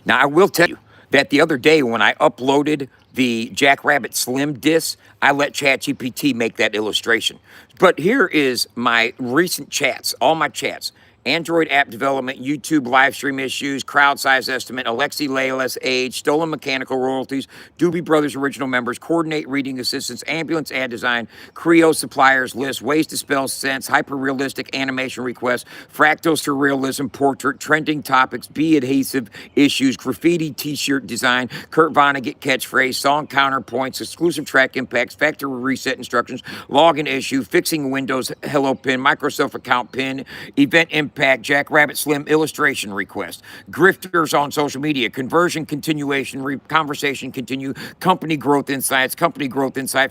Now, I will tell you that the other day when I uploaded the Jackrabbit Slim disc, I let ChatGPT make that illustration. But here is my recent chats, all my chats. Android app development, YouTube live stream issues, crowd size estimate, Alexi Layla's age, stolen mechanical royalties, Doobie Brothers original members, coordinate reading assistance, ambulance ad design, Creo suppliers list, ways to spell sense, hyper realistic animation requests, fractal surrealism portrait, trending topics, be adhesive issues, graffiti t-shirt design, Kurt Vonnegut catchphrase, song counterpoints, exclusive track impacts, factory reset instructions, login issue, fixing Windows hello pin, Microsoft account pin, event impact pack, Jackrabbit Slim illustration request, grifters on social media, conversion continuation, conversation continue, company growth insights,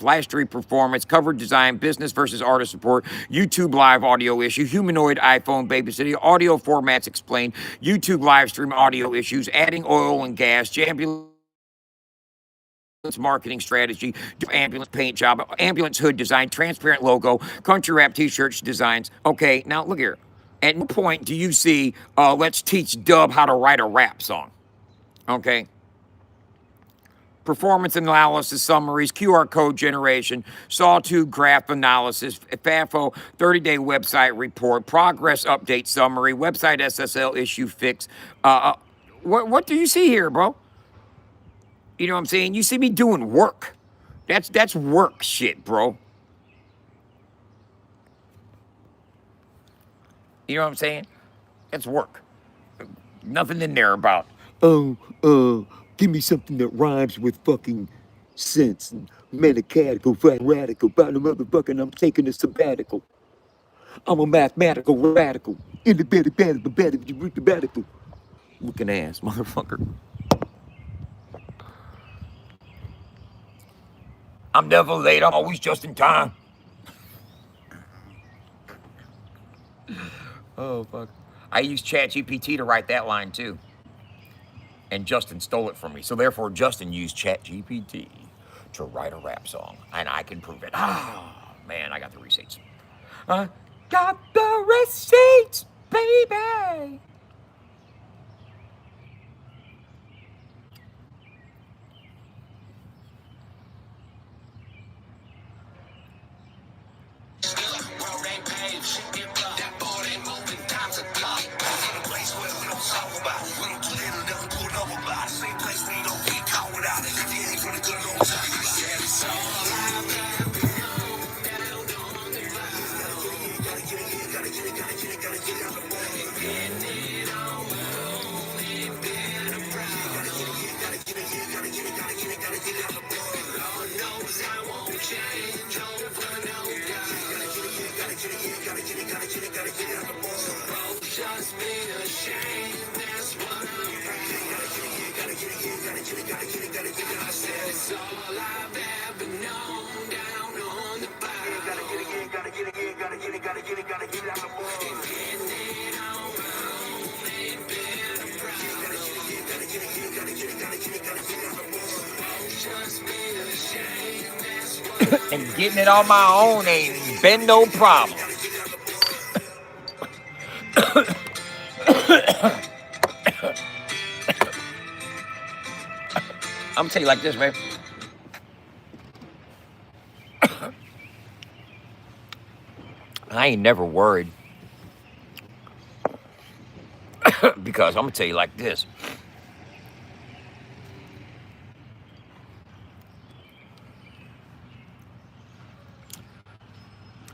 live stream performance, cover design, business versus artist support, YouTube live audio issue, humanoid iPhone babysitting, audio formats explained, YouTube live stream audio issues, adding oil and gas, ambulance marketing strategy, ambulance paint job, ambulance hood design, transparent logo, country rap t-shirts designs. Okay, now look here. At no point do you see, let's teach Dub how to write a rap song. Okay. Performance analysis summaries, QR code generation, sawtooth graph analysis, FAFO 30-day website report, progress update summary, website SSL issue fix. What do you see here, bro? You know what I'm saying? You see me doing work. That's work shit, bro. You know what I'm saying? That's work. Nothing in there about, give me something that rhymes with fucking sense and mathematical, radical, about the motherfucking I'm taking a sabbatical. I'm a mathematical radical. In the radical. Looking ass, motherfucker. I'm never late, I'm always just in time. Oh, fuck. I used ChatGPT to write that line, too. And Justin stole it from me. So, therefore, Justin used ChatGPT to write a rap song. And I can prove it. Ah, man, I got the receipts. I got the receipts, baby. And getting it on my own ain't been no problem. I'm gonna tell you like this, man. I ain't never worried. Because I'm gonna tell you like this.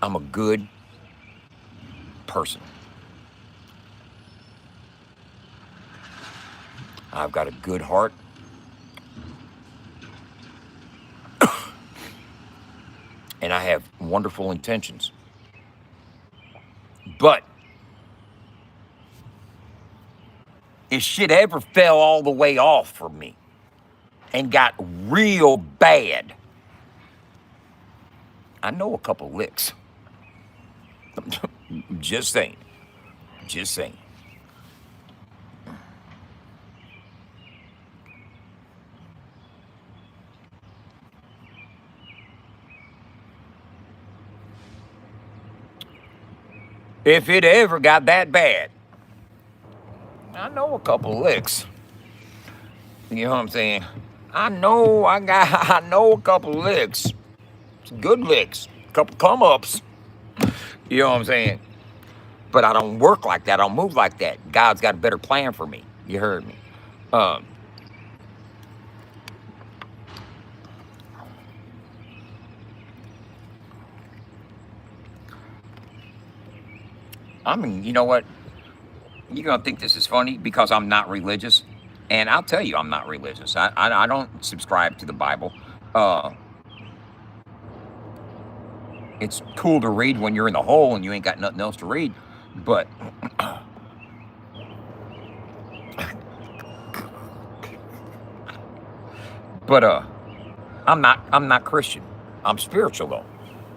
I'm a good person. I've got a good heart. And I have wonderful intentions. But if shit ever fell all the way off for me and got real bad, I know a couple licks. Just saying. Just saying. If it ever got that bad, I know a couple licks. You know what I'm saying? I know a couple licks. Some good licks. A couple come ups. You know what I'm saying? But I don't work like that. I don't move like that. God's got a better plan for me. You heard me. I mean, you know what? You're going to think this is funny because I'm not religious. And I'll tell you, I'm not religious. I don't subscribe to the Bible. It's cool to read when you're in the hole and you ain't got nothing else to read. But But I'm not Christian. I'm spiritual though.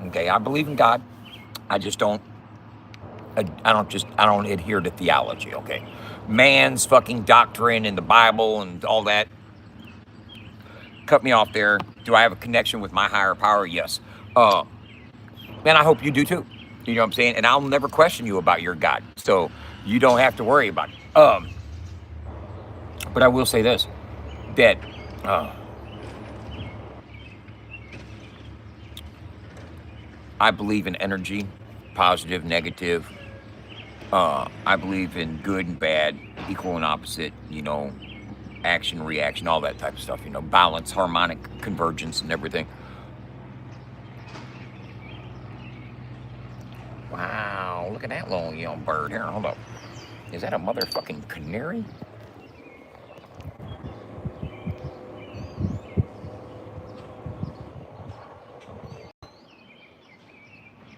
Okay, I believe in God. I just don't. I don't adhere to theology. Okay, man's fucking doctrine and the Bible and all that. Cut me off there. Do I have a connection with my higher power? Yes. Uh, and I hope you do too. You know what I'm saying? And I'll never question you about your God, so you don't have to worry about it. But I will say this: that uh, I believe in energy, positive, negative. I believe in good and bad, equal and opposite. Action, reaction, all that type of stuff. Balance, harmonic convergence, and everything. Wow, look at that little young bird here. Hold up. Is that a motherfucking canary?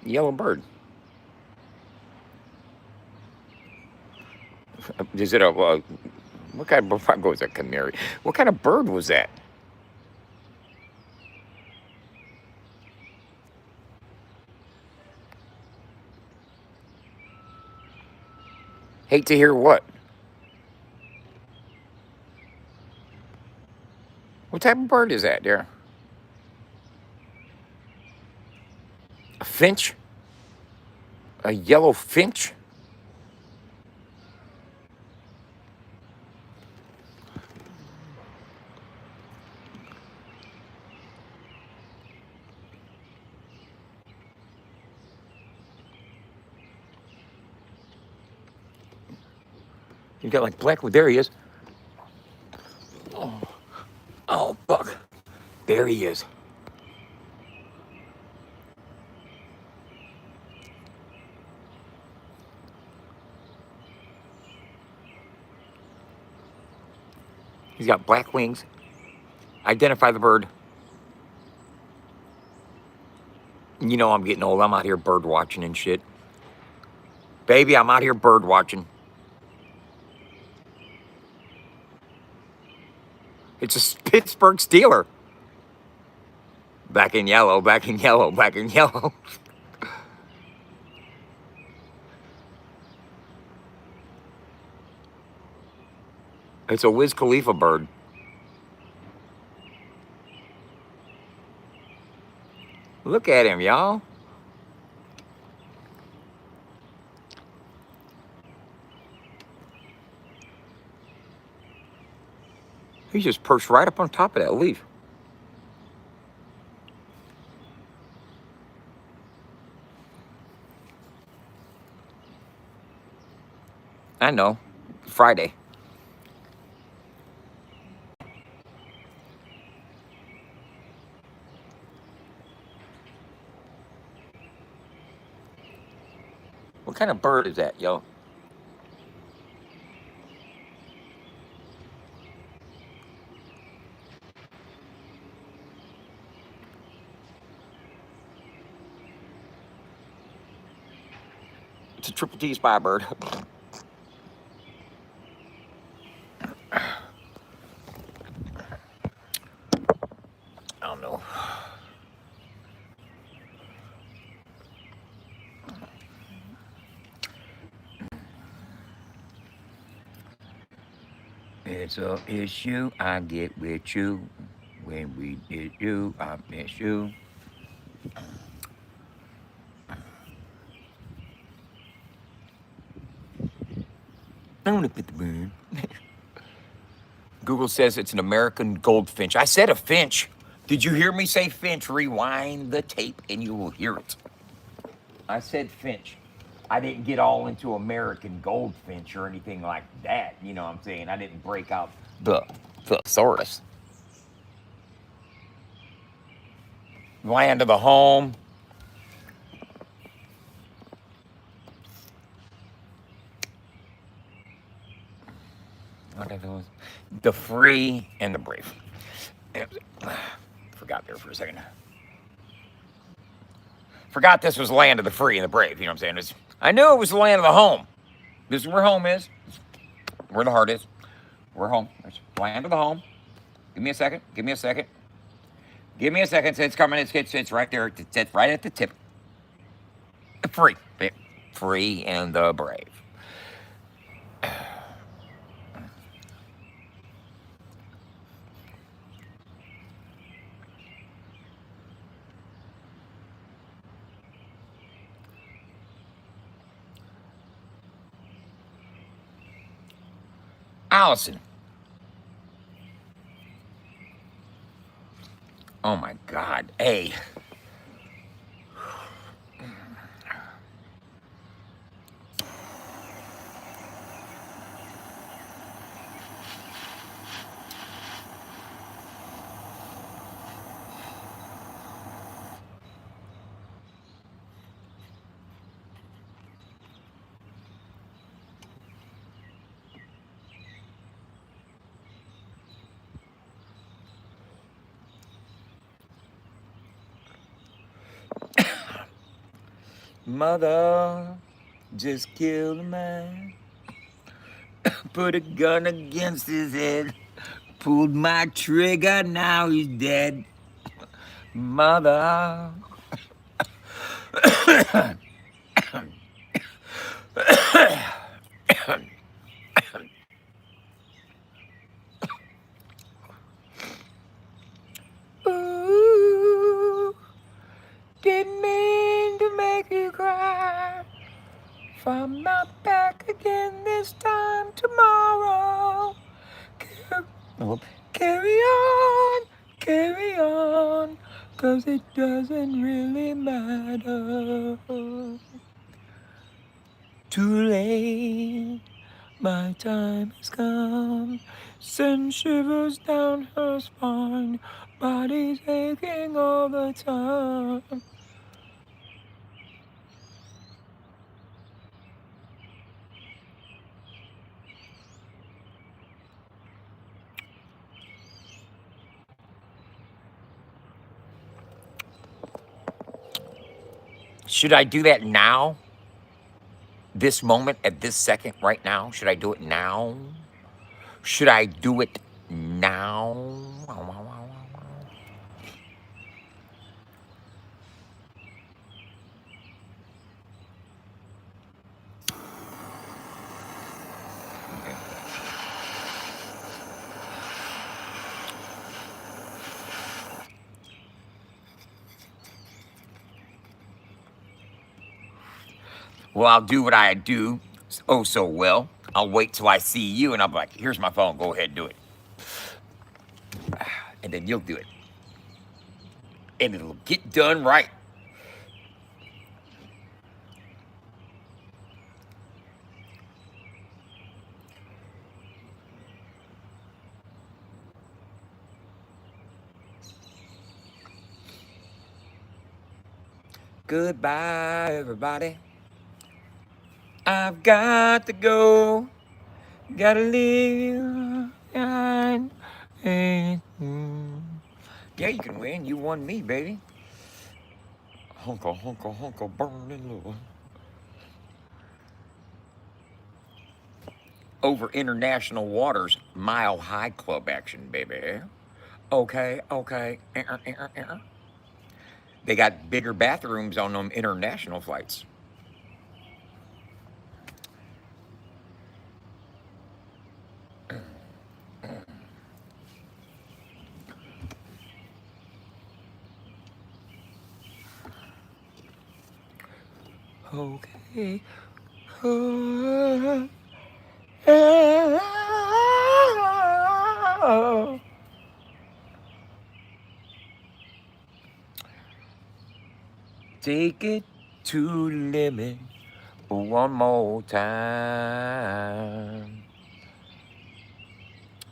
Yellow bird. Is it a, what kind of, before I go, is a canary? What kind of bird was that? Hate to hear what? What type of bird is that there? A finch? A yellow finch? You got like black, there he is. Oh, oh, fuck. There he is. He's got black wings. Identify the bird. I'm getting old. I'm out here bird watching and shit. Baby, I'm out here bird watching. It's a Pittsburgh Steeler. Back in yellow, back in yellow, back in yellow. It's a Wiz Khalifa bird. Look at him, y'all. He's just perched right up on top of that leaf. I know. Friday. What kind of bird is that, yo? It's a triple T spy bird. I don't know. It's a issue I get with you. When we did you, I miss you. I want to put the bird. Google says it's an American goldfinch. I said a finch. Did you hear me say finch? Rewind the tape and you will hear it. I said finch. I didn't get all into American goldfinch or anything like that. You know what I'm saying? I didn't break out the thesaurus. Land of the home. What are those? The free and the brave. Forgot there for a second. Forgot this was the land of the free and the brave. You know what I'm saying? I knew it was the land of the home. This is where home is. Where the heart is. We're home. There's land of the home. Give me a second. Give me a second. Give me a second. It's coming. It's right there. It's right at the tip. Free. Free and the brave. Allison. Oh my God. Hey. Mother just killed a man. Put a gun against his head. Pulled my trigger, now he's dead. Mother. Ooh, didn't mean to make you cry. If I'm not back again this time tomorrow, carry on, 'cause it doesn't really matter. Too late, my time has come. Send shivers down her spine, body's aching all the time. Should I do that now? This moment, at this second, right now? Should I do it now? Should I do it now? Well, I'll do what I do oh so well. I'll wait till I see you and I'll be like, here's my phone, go ahead, do it. And then you'll do it. And it'll get done right. Goodbye, everybody. I've got to go. Gotta leave. Yeah, you can win. You won me, baby. Honka, honka, honka, burning love. Over international waters, mile high club action, baby. Okay, okay. They got bigger bathrooms on them international flights. Okay. Take it to the limit one more time.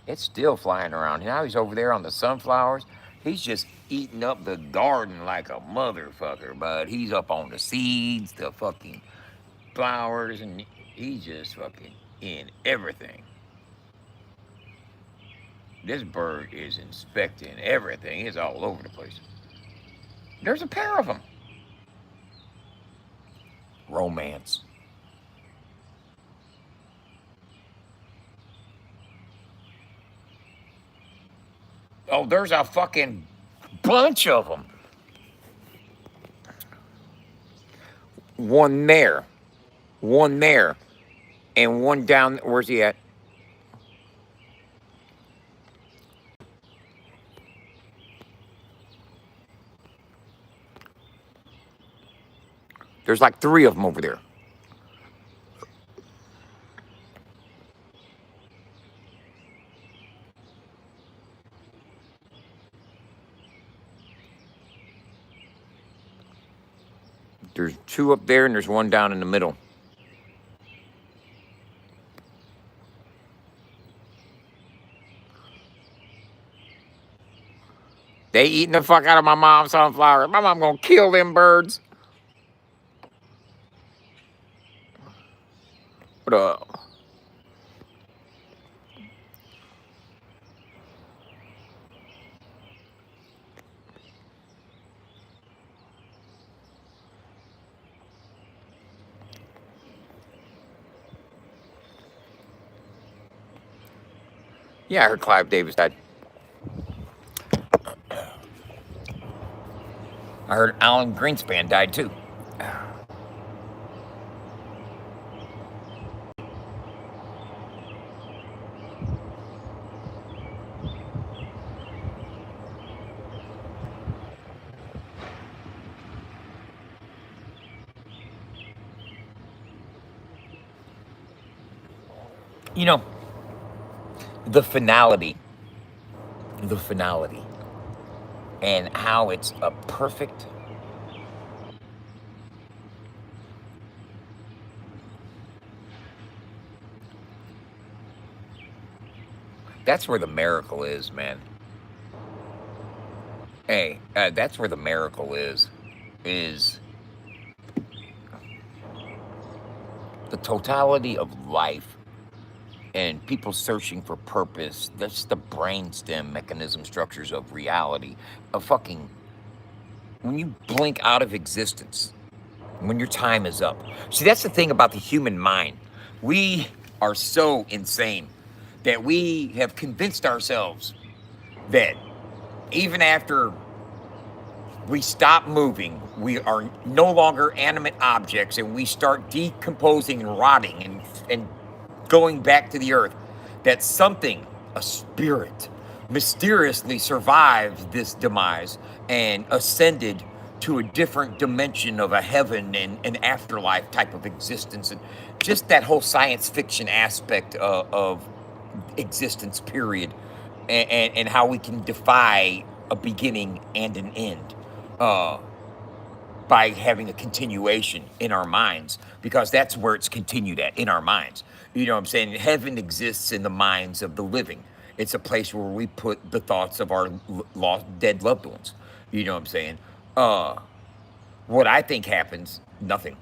It's still flying around. Now he's over there on the sunflowers. He's just eating up the garden like a motherfucker, but he's up on the seeds, the fucking flowers, and he's just fucking in everything. This bird is inspecting everything. He's all over the place. There's a pair of them. Romance. Oh, there's a fucking bunch of them. One there, one there, and one down. Where's he at? There's like three of them over there. There's two up there, and there's one down in the middle. They eating the fuck out of my mom's sunflower. My mom gonna kill them birds. What up? Yeah, I heard Clive Davis died. I heard Alan Greenspan died too. You know, the finality, the finality, and how it's a perfect. That's where the miracle is, man. Hey, that's where the miracle is the totality of life and people searching for purpose. That's the brainstem mechanism structures of reality. A fucking when you blink out of existence, when your time is up. See, that's the thing about the human mind. We are so insane that we have convinced ourselves that even after we stop moving, we are no longer animate objects, and we start decomposing and rotting and going back to the earth, that something, a spirit, mysteriously survived this demise and ascended to a different dimension of a heaven and an afterlife type of existence. And just that whole science fiction aspect of existence, period, and how we can defy a beginning and an end. Uh, by having a continuation in our minds, because that's where it's continued at, in our minds. You know what I'm saying? Heaven exists in the minds of the living. It's a place where we put the thoughts of our lost, dead loved ones. You know what I'm saying? Uh, what I think happens, nothing.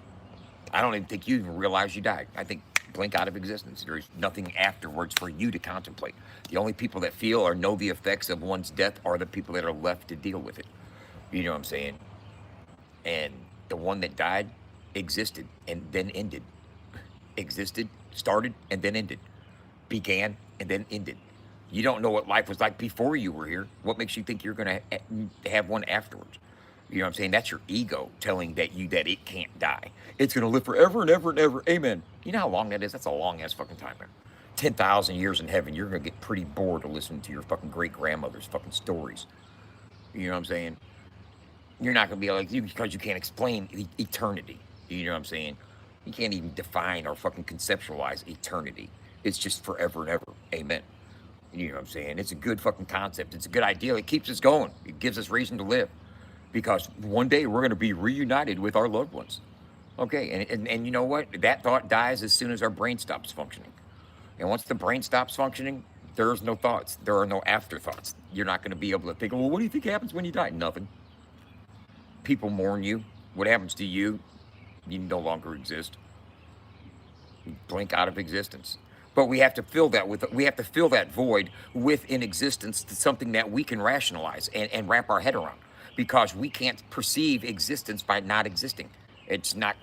I don't even think you even realize you died. I think blink out of existence. There's nothing afterwards for you to contemplate. The only people that feel or know the effects of one's death are the people that are left to deal with it. You know what I'm saying? And the one that died existed and then ended. Existed, started, and then ended. Began and then ended. You don't know what life was like before you were here. What makes you think you're going to have one afterwards? You know what I'm saying? That's your ego telling that it can't die. It's going to live forever and ever and ever. Amen. You know how long that is? That's a long ass fucking time, man. 10,000 years in heaven, you're going to get pretty bored of listening to your fucking great grandmother's fucking stories. You know what I'm saying? You're not going to be like you because you can't explain eternity. You know what I'm saying? You can't even define or fucking conceptualize eternity. It's just forever and ever. Amen. You know what I'm saying? It's a good fucking concept. It's a good idea. It keeps us going. It gives us reason to live. Because one day we're going to be reunited with our loved ones. Okay, and you know what? That thought dies as soon as our brain stops functioning. And once the brain stops functioning, there's no thoughts. There are no afterthoughts. You're not going to be able to think, well, what do you think happens when you die? Nothing. People mourn you. What happens to you? You no longer exist. You blink out of existence. But we have to fill that void with an existence to something that we can rationalize and wrap our head around. Because we can't perceive existence by not existing. It's not.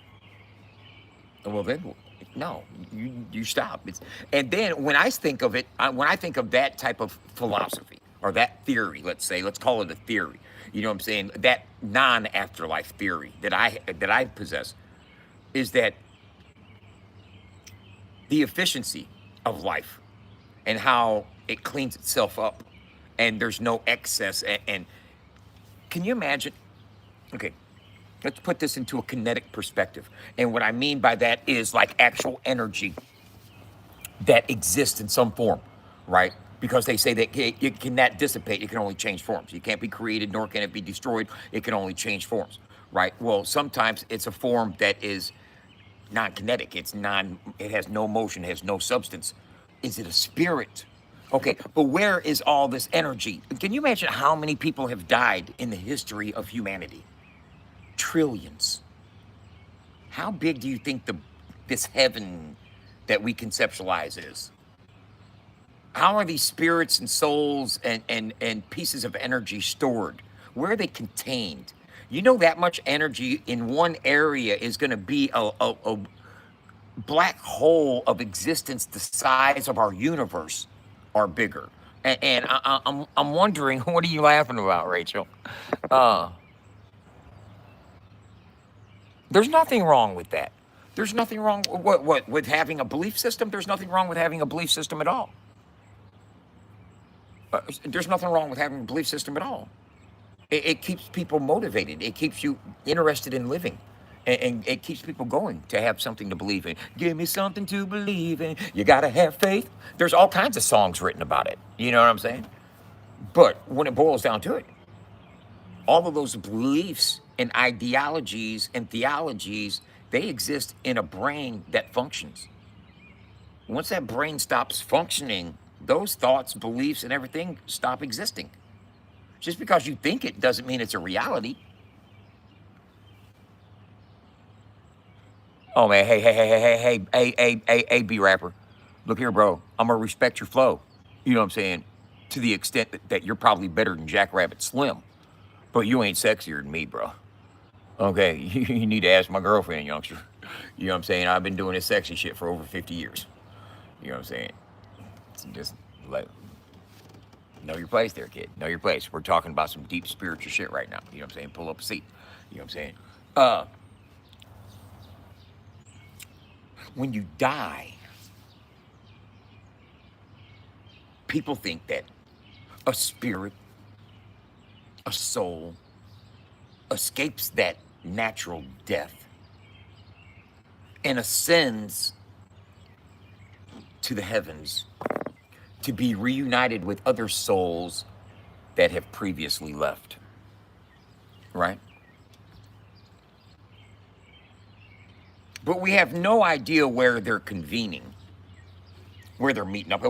Well, then, no, you stop. And then when I think of it, when I think of that type of philosophy, or that theory, let's say, let's call it a theory. You know what I'm saying? That non-afterlife theory that I possess is that the efficiency of life and how it cleans itself up and there's no excess. And can you imagine? Okay, let's put this into a kinetic perspective. And what I mean by that is like actual energy that exists in some form, right? Because they say that it cannot dissipate, it can only change forms. It can't be created, nor can it be destroyed. It can only change forms, right? Well, sometimes it's a form that is non-kinetic. It has no motion, has no substance. Is it a spirit? Okay, but where is all this energy? Can you imagine how many people have died in the history of humanity? Trillions. How big do you think this heaven that we conceptualize is? How are these spirits and souls and pieces of energy stored? Where are they contained? You know that much energy in one area is going to be a black hole of existence the size of our universe or bigger. And I'm wondering, what are you laughing about, Rachel? Uh, there's nothing wrong with that. There's nothing wrong with having a belief system. There's nothing wrong with having a belief system at all. There's nothing wrong with having a belief system at all. It keeps people motivated. It keeps you interested in living. And it keeps people going to have something to believe in. Give me something to believe in. You got to have faith. There's all kinds of songs written about it. You know what I'm saying? But when it boils down to it, all of those beliefs and ideologies and theologies, they exist in a brain that functions. Once that brain stops functioning, those thoughts, beliefs, and everything stop existing. Just because you think it doesn't mean it's a reality. Oh man, hey, B rapper. Look here, bro. I'm gonna respect your flow. You know what I'm saying? To the extent that you're probably better than Jackrabbit Slim, but you ain't sexier than me, bro. Okay, you need to ask my girlfriend, youngster. You know what I'm saying? I've been doing this sexy shit for over 50 years. You know what I'm saying? Just let know your place there, kid. Know your place. We're talking about some deep spiritual shit right now. You know what I'm saying? Pull up a seat. You know what I'm saying? Uh, when you die, people think that a spirit, a soul, escapes that natural death and ascends to the heavens to be reunited with other souls that have previously left. Right? But we have no idea where they're convening, where they're meeting up.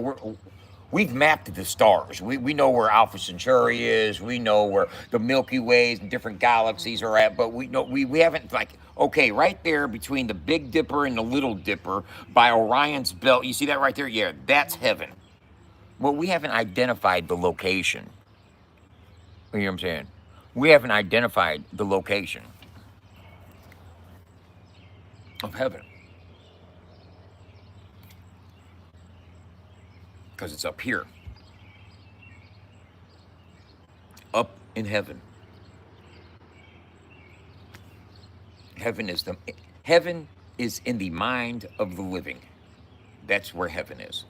We've mapped the stars. We know where Alpha Centauri is. We know where the Milky Ways and different galaxies are at. But we haven't, like, okay, right there between the Big Dipper and the Little Dipper by Orion's belt. You see that right there? Yeah, that's heaven. Well, we haven't identified the location. You know what I'm saying? We haven't identified the location of heaven because it's up here, up in heaven. Heaven is in the mind of the living. That's where heaven is.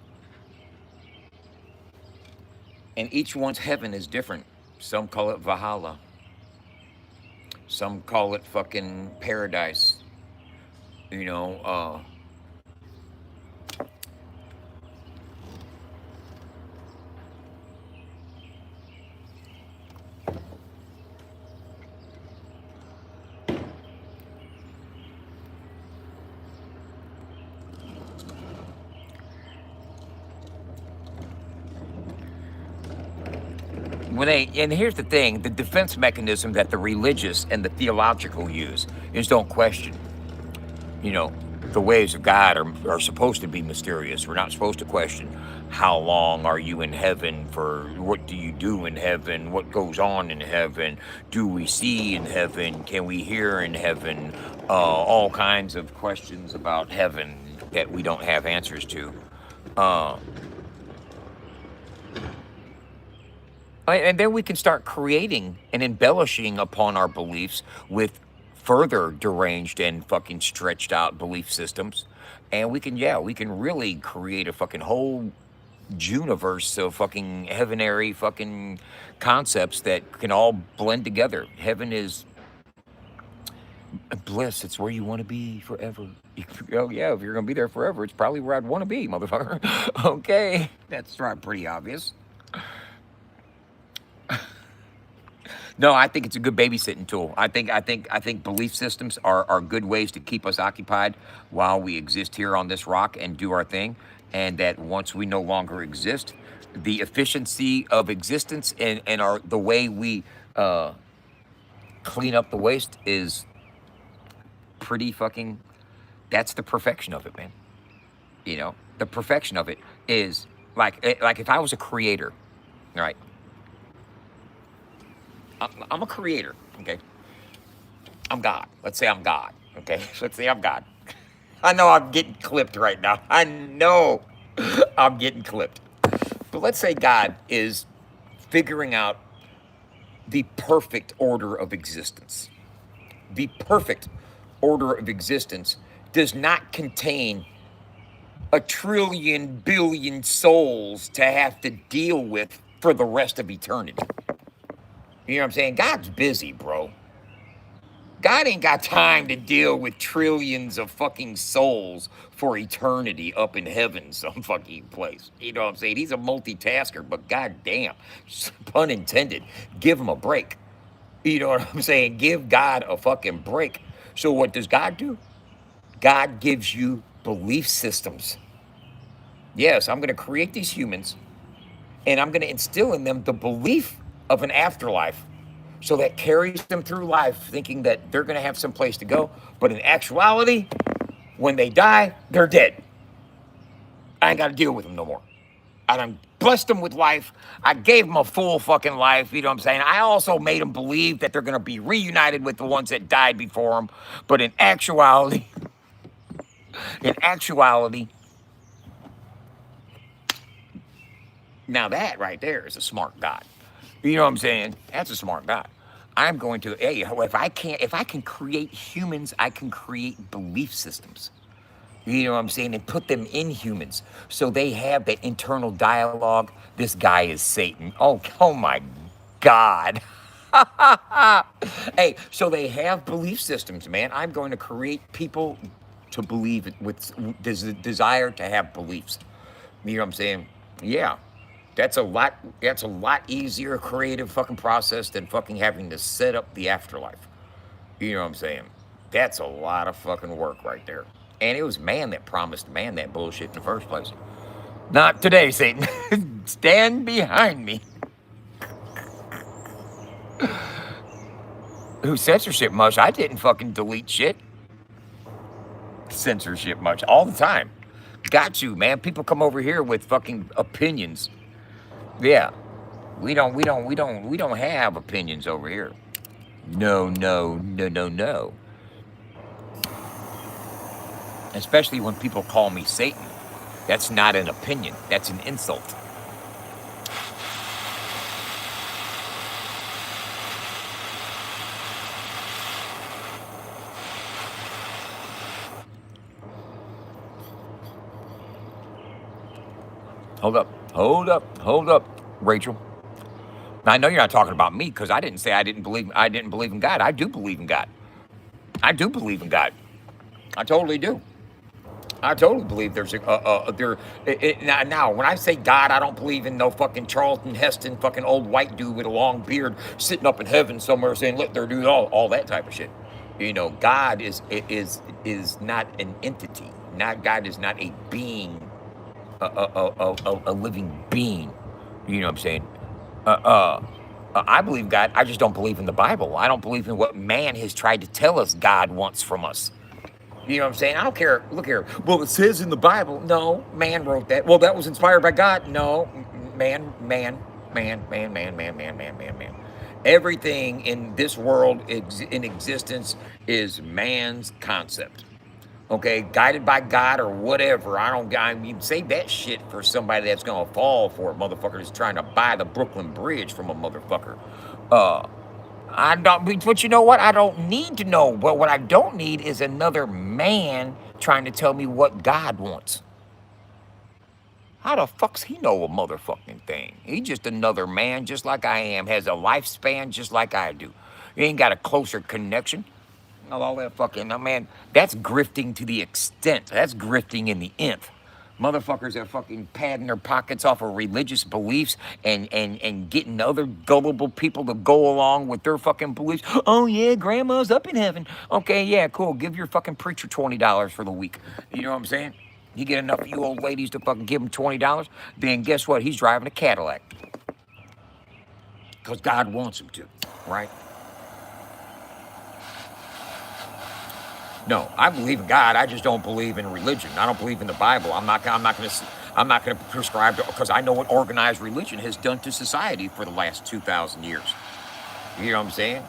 And each one's heaven is different. Some call it Valhalla. Some call it fucking paradise. You know, and here's the thing, the defense mechanism that the religious and the theological use is don't question. You know, the ways of God are supposed to be mysterious. We're not supposed to question how long are you in heaven for, what do you do in heaven, what goes on in heaven, do we see in heaven, can we hear in heaven, all kinds of questions about heaven that we don't have answers to. Uh, And then we can start creating and embellishing upon our beliefs with further deranged and fucking stretched out belief systems. And we can really create a fucking whole universe of fucking heavenary fucking concepts that can all blend together. Heaven is bliss. It's where you want to be forever. Oh yeah, if you're gonna be there forever, it's probably where I'd want to be, motherfucker. Okay, that's right, pretty obvious. No, I think it's a good babysitting tool. I think belief systems are good ways to keep us occupied while we exist here on this rock and do our thing. And that once we no longer exist, the efficiency of existence and our the way we uh, clean up the waste is pretty fucking. That's the perfection of it, man. You know, the perfection of it is like if I was a creator, right? I'm a creator. Okay, I'm God. Let's say I'm God. Okay, let's say I'm God. I know I'm getting clipped right now. I know I'm getting clipped. But let's say God is figuring out the perfect order of existence. The perfect order of existence does not contain a trillion billion souls to have to deal with for the rest of eternity. You know what I'm saying? God's busy, bro. God ain't got time to deal with trillions of fucking souls for eternity up in heaven, some fucking place. You know what I'm saying? He's a multitasker, but goddamn, pun intended, give him a break. You know what I'm saying? Give God a fucking break. So what does God do? God gives you belief systems. Yes, I'm going to create these humans and I'm going to instill in them the belief of an afterlife. So that carries them through life thinking that they're going to have some place to go. But in actuality, when they die, they're dead. I ain't got to deal with them no more. I done blessed them with life. I gave them a full fucking life. You know what I'm saying? I also made them believe that they're going to be reunited with the ones that died before them. But in actuality, now that right there is a smart God. You know what I'm saying? That's a smart God. I'm going to, hey, if I can create humans, I can create belief systems. You know what I'm saying? And put them in humans. So they have that internal dialogue. This guy is Satan. Oh my God. Hey, so they have belief systems, man. I'm going to create people to believe it with desire to have beliefs. You know what I'm saying? Yeah. That's a lot easier creative fucking process than fucking having to set up the afterlife. You know what I'm saying? That's a lot of fucking work right there. And it was man that promised man that bullshit in the first place. Not today, Satan. Stand behind me. Who censorship much? I didn't fucking delete shit. Censorship much all the time. Got you, man. People come over here with fucking opinions. Yeah. We don't have opinions over here. No, no, no, no, no. Especially when people call me Satan. That's not an opinion. That's an insult. Hold up. Hold up. Hold up, Rachel. Now, I know you're not talking about me because I didn't say I didn't believe in God. I do believe in God. I do believe in God. I totally do. I totally believe there's now when I say God, I don't believe in no fucking Charlton Heston fucking old white dude with a long beard sitting up in heaven somewhere saying let there do all that type of shit. You know, God is not an entity. Not God is not a being, a living being. You know what I'm saying? Uh, uh, I believe God. I just don't believe in the Bible. I don't believe in what man has tried to tell us God wants from us. You know what I'm saying? I don't care. Look here. Well, it says in the Bible. No, man wrote that. Well, that was inspired by God. No, man. Everything in this world in existence is man's concept. Okay, guided by God or whatever. I mean, save that shit for somebody that's gonna fall for it, motherfucker that's trying to buy the Brooklyn Bridge from a motherfucker. Uh, I don't, but you know what? I don't need to know. But what I don't need is another man trying to tell me what God wants. How the fuck's he know a motherfucking thing? He just another man, just like I am, has a lifespan just like I do. He ain't got a closer connection. All that fucking, man, that's grifting to the extent. That's grifting in the nth. Motherfuckers are fucking padding their pockets off of religious beliefs and getting other gullible people to go along with their fucking beliefs. Oh yeah, grandma's up in heaven. Okay, yeah, cool. Give your fucking preacher $20 for the week. You know what I'm saying? You get enough of you old ladies to fucking give him $20, then guess what? He's driving a Cadillac. Because God wants him to, right? No, I believe in God. I just don't believe in religion. I don't believe in the Bible. I'm not going to prescribe to, because I know what organized religion has done to society for the last 2,000 years. You know what I'm saying?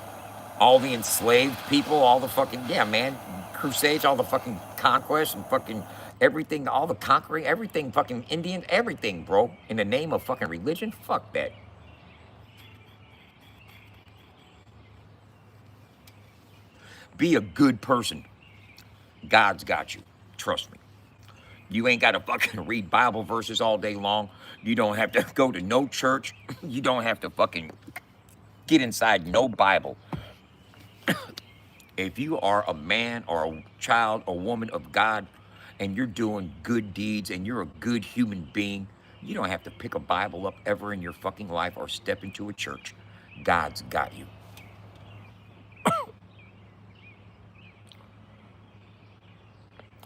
All the enslaved people, all the fucking, yeah, man, crusades, all the fucking conquests and fucking everything, all the conquering, everything, fucking Indian, everything, bro, in the name of fucking religion. Fuck that. Be a good person. God's got you. Trust me. You ain't got to fucking read Bible verses all day long. You don't have to go to no church. You don't have to fucking get inside no Bible. If you are a man or a child or woman of God and you're doing good deeds and you're a good human being, you don't have to pick a Bible up ever in your fucking life or step into a church. God's got you.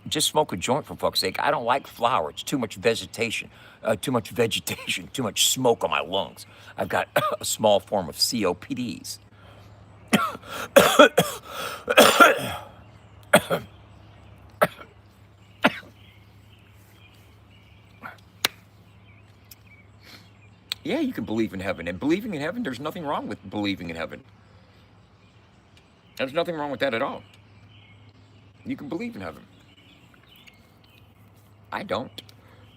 Just smoke a joint for fuck's sake. I don't like flower. It's too much vegetation, too much smoke on my lungs. I've got a small form of COPDs. Yeah, you can believe in heaven. And believing in heaven, there's nothing wrong with believing in heaven. There's nothing wrong with that at all. You can believe in heaven. I don't.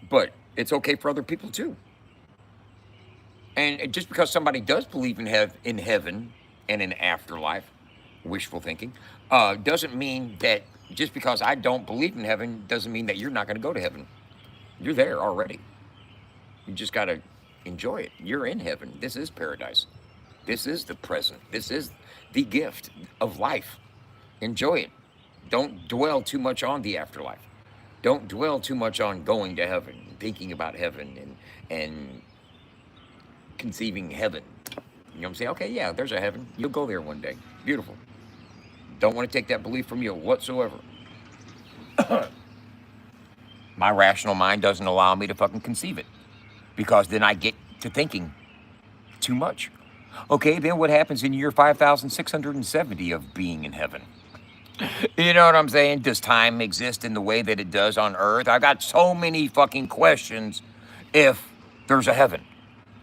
But it's okay for other people too. And just because somebody does believe in heaven and in afterlife, wishful thinking, doesn't mean that just because I don't believe in heaven doesn't mean that you're not going to go to heaven. You're there already. You just got to enjoy it. You're in heaven. This is paradise. This is the present. This is the gift of life. Enjoy it. Don't dwell too much on the afterlife. Don't dwell too much on going to heaven, thinking about heaven and conceiving heaven. You know what I'm saying? Okay, yeah, there's a heaven. You'll go there one day. Beautiful. Don't want to take that belief from you whatsoever. My rational mind doesn't allow me to fucking conceive it because then I get to thinking too much. Okay, then what happens in year 5,670 of being in heaven? You know what I'm saying? Does time exist in the way that it does on Earth? I've got so many fucking questions if there's a heaven.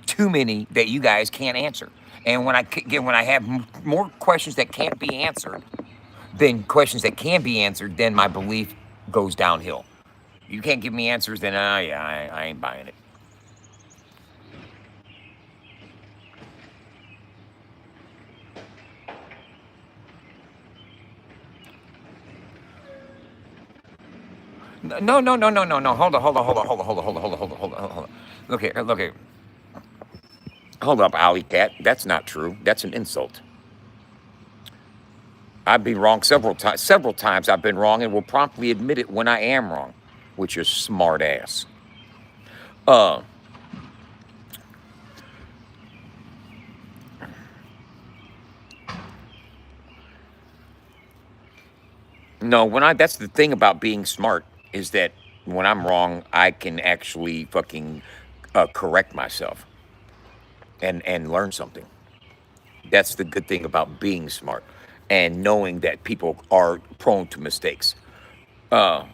Too many that you guys can't answer. And when I have more questions that can't be answered than questions that can be answered, then my belief goes downhill. You can't give me answers, then yeah, I ain't buying it. No, no, no, no, no, no. Hold on, hold on, hold on, hold on, hold on, hold on, hold on, hold on, hold on, hold on. Look here, look here. Hold up, Alley Cat. That's not true. That's an insult. I've been wrong several times. Several times I've been wrong and will promptly admit it when I am wrong, which is smart ass. Uh, no, that's the thing about being smart is that when I'm wrong, I can actually fucking correct myself and learn something. That's the good thing about being smart and knowing that people are prone to mistakes. Uh,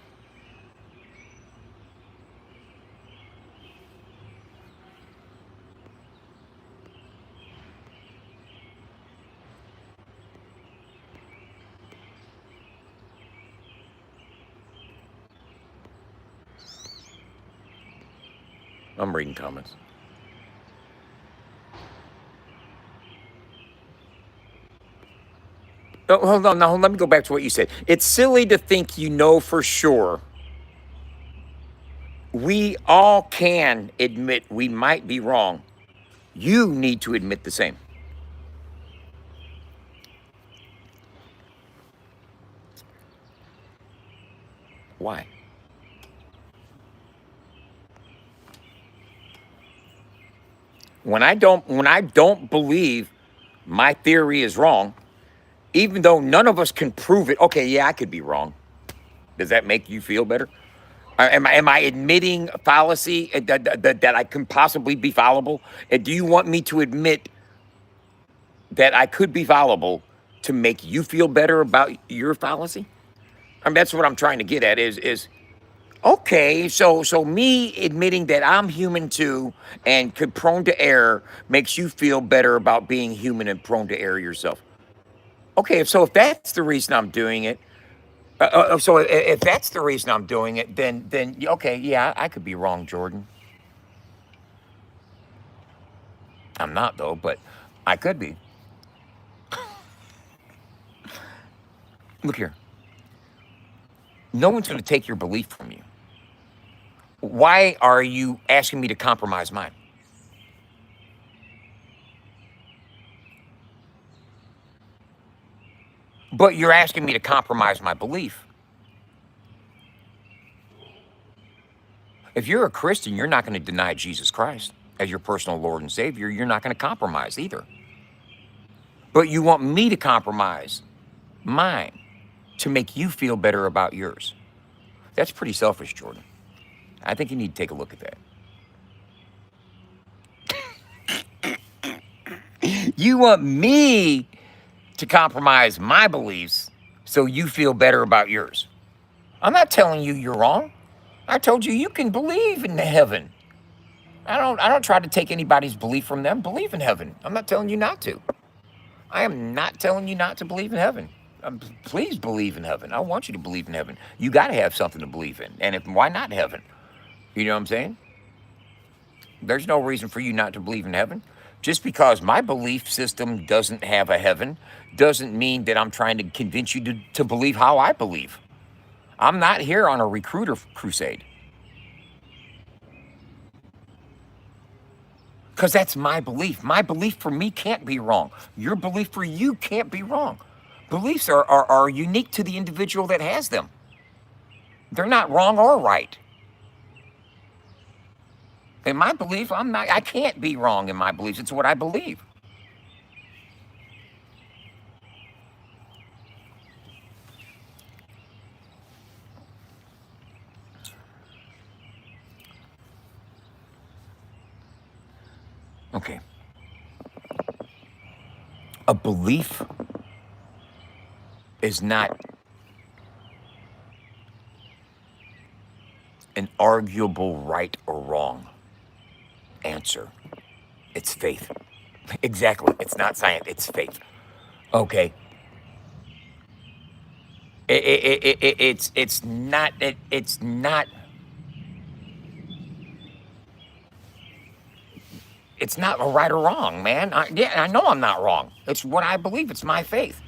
I'm reading comments. Oh, hold on. Now, let me go back to what you said. It's silly to think you know for sure. We all can admit we might be wrong. You need to admit the same. Why? When I don't believe my theory is wrong, even though none of us can prove it. Okay, yeah, I could be wrong. Does that make you feel better? Am I admitting fallacy that I can possibly be fallible? And do you want me to admit that I could be fallible to make you feel better about your fallacy? I mean, that's what I'm trying to get at. Is okay. So me admitting that I'm human too and could prone to error makes you feel better about being human and prone to error yourself. Okay, so if that's the reason I'm doing it, so if that's the reason I'm doing it, then okay, yeah, I could be wrong, Jordan. I'm not though, but I could be. Look here, no one's going to take your belief from you. Why are you asking me to compromise mine? But you're asking me to compromise my belief. If you're a Christian, you're not going to deny Jesus Christ as your personal Lord and Savior. You're not going to compromise either. But you want me to compromise mine to make you feel better about yours. That's pretty selfish, Jordan. I think you need to take a look at that. You want me to compromise my beliefs so you feel better about yours. I'm not telling you you're wrong. I told you you can believe in heaven. I don't try to take anybody's belief from them. Believe in heaven. I'm not telling you not to. I am not telling you not to believe in heaven. Please believe in heaven. I want you to believe in heaven. You got to have something to believe in. And if why not heaven? You know what I'm saying? There's no reason for you not to believe in heaven. Just because my belief system doesn't have a heaven doesn't mean that I'm trying to convince you to believe how I believe. I'm not here on a recruiter crusade because that's my belief. My belief for me can't be wrong. Your belief for you can't be wrong. Beliefs are unique to the individual that has them. They're not wrong or right. In my belief, I can't be wrong in my beliefs. It's what I believe. Okay. A belief is not an arguable right or wrong answer. It's faith. Exactly. It's not science, it's faith. Okay. It's not a right or wrong, man. Yeah, I know I'm not wrong. It's what I believe. It's my faith.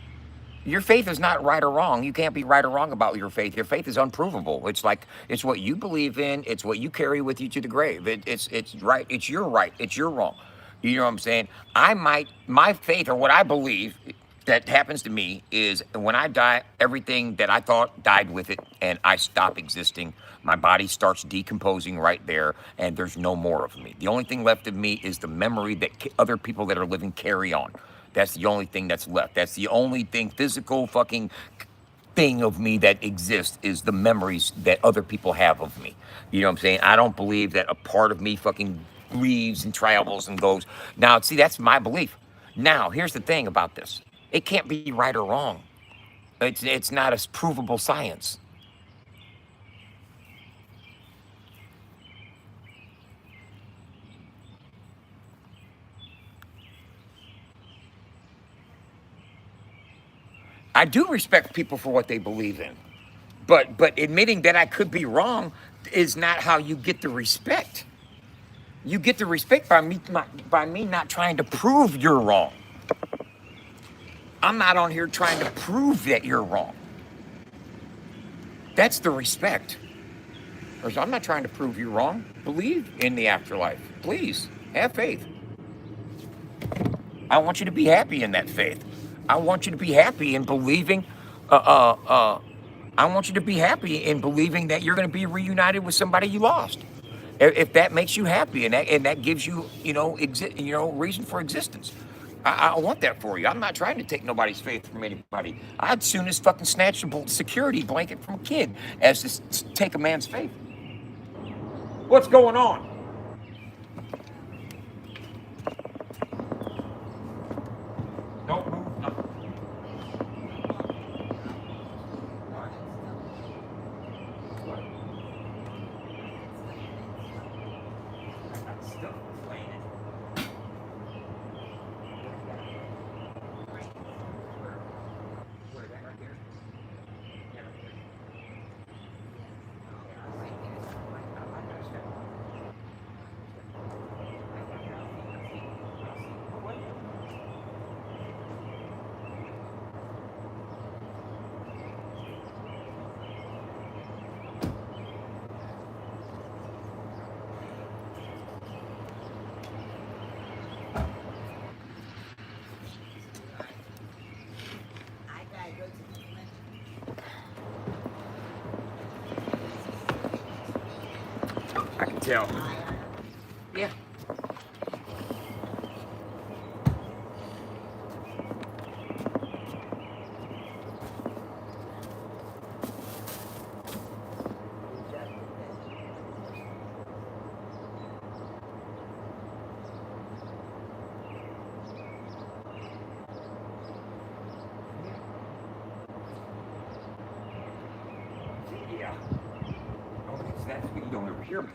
Your faith is not right or wrong. You can't be right or wrong about your faith. Your faith is unprovable. It's like it's what you believe in. It's what you carry with you to the grave. It's right. It's your right. It's your wrong. You know what I'm saying? My faith or what I believe that happens to me is when I die, everything that I thought died with it, and I stop existing. My body starts decomposing right there, and there's no more of me. The only thing left of me is the memory that other people that are living carry on. That's the only thing that's left. That's the only thing, physical fucking thing of me that exists is the memories that other people have of me. You know what I'm saying? I don't believe that a part of me fucking leaves and travels and goes. Now, see, that's my belief. Now, here's the thing about this. It can't be right or wrong. It's not a provable science. I do respect people for what they believe in. But admitting that I could be wrong is not how you get the respect. You get the respect by me not trying to prove you're wrong. I'm not on here trying to prove that you're wrong. That's the respect. I'm not trying to prove you wrong. Believe in the afterlife. Please, have faith. I want you to be happy in that faith. I want you to be happy in believing, uh, uh, uh, I want you to be happy in believing that you're going to be reunited with somebody you lost. If that makes you happy and that gives you, reason for existence. I want that for you. I'm not trying to take nobody's faith from anybody. I'd sooner fucking snatch a security blanket from a kid as to take a man's faith. What's going on? Don't move. No. I can tell. Yeah. Yeah. Oh, that's what you don't ever hear me.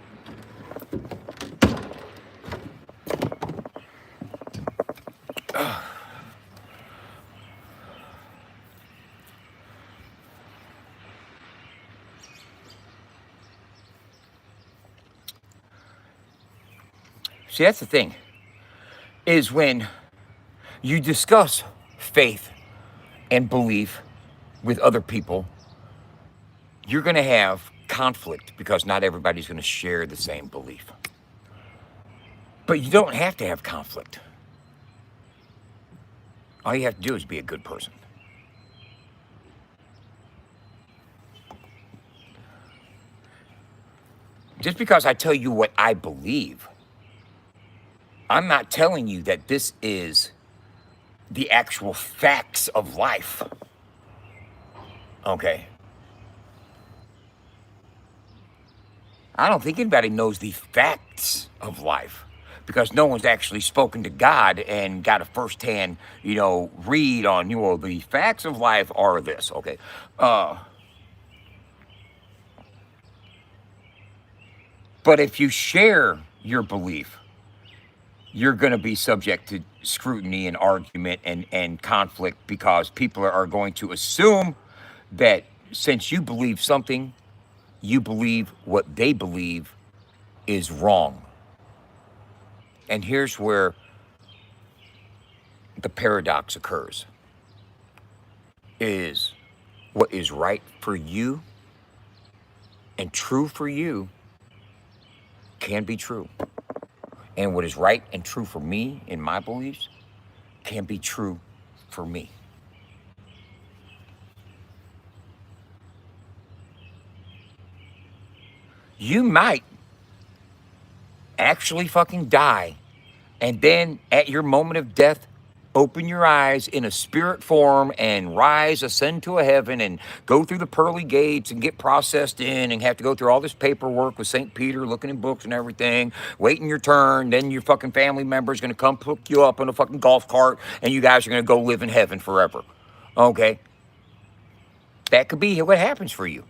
See, that's the thing, is when you discuss faith and belief with other people, you're going to have conflict because not everybody's going to share the same belief. But you don't have to have conflict. All you have to do is be a good person. Just because I tell you what I believe, I'm not telling you that this is the actual facts of life. Okay? I don't think anybody knows the facts of life because no one's actually spoken to God and got a firsthand, read on, the facts of life are this, okay? But if you share your belief, you're going to be subject to scrutiny and argument and conflict because people are going to assume that since you believe something, you believe what they believe is wrong. And here's where the paradox occurs, is what is right for you and true for you can be true. And what is right and true for me in my beliefs can be true for me. You might actually fucking die, and then at your moment of death, open your eyes in a spirit form and rise, ascend to a heaven, and go through the pearly gates and get processed in and have to go through all this paperwork with St. Peter, looking in books and everything, waiting your turn. Then your fucking family member is going to come pick you up in a fucking golf cart, and you guys are going to go live in heaven forever. Okay? That could be what happens for you.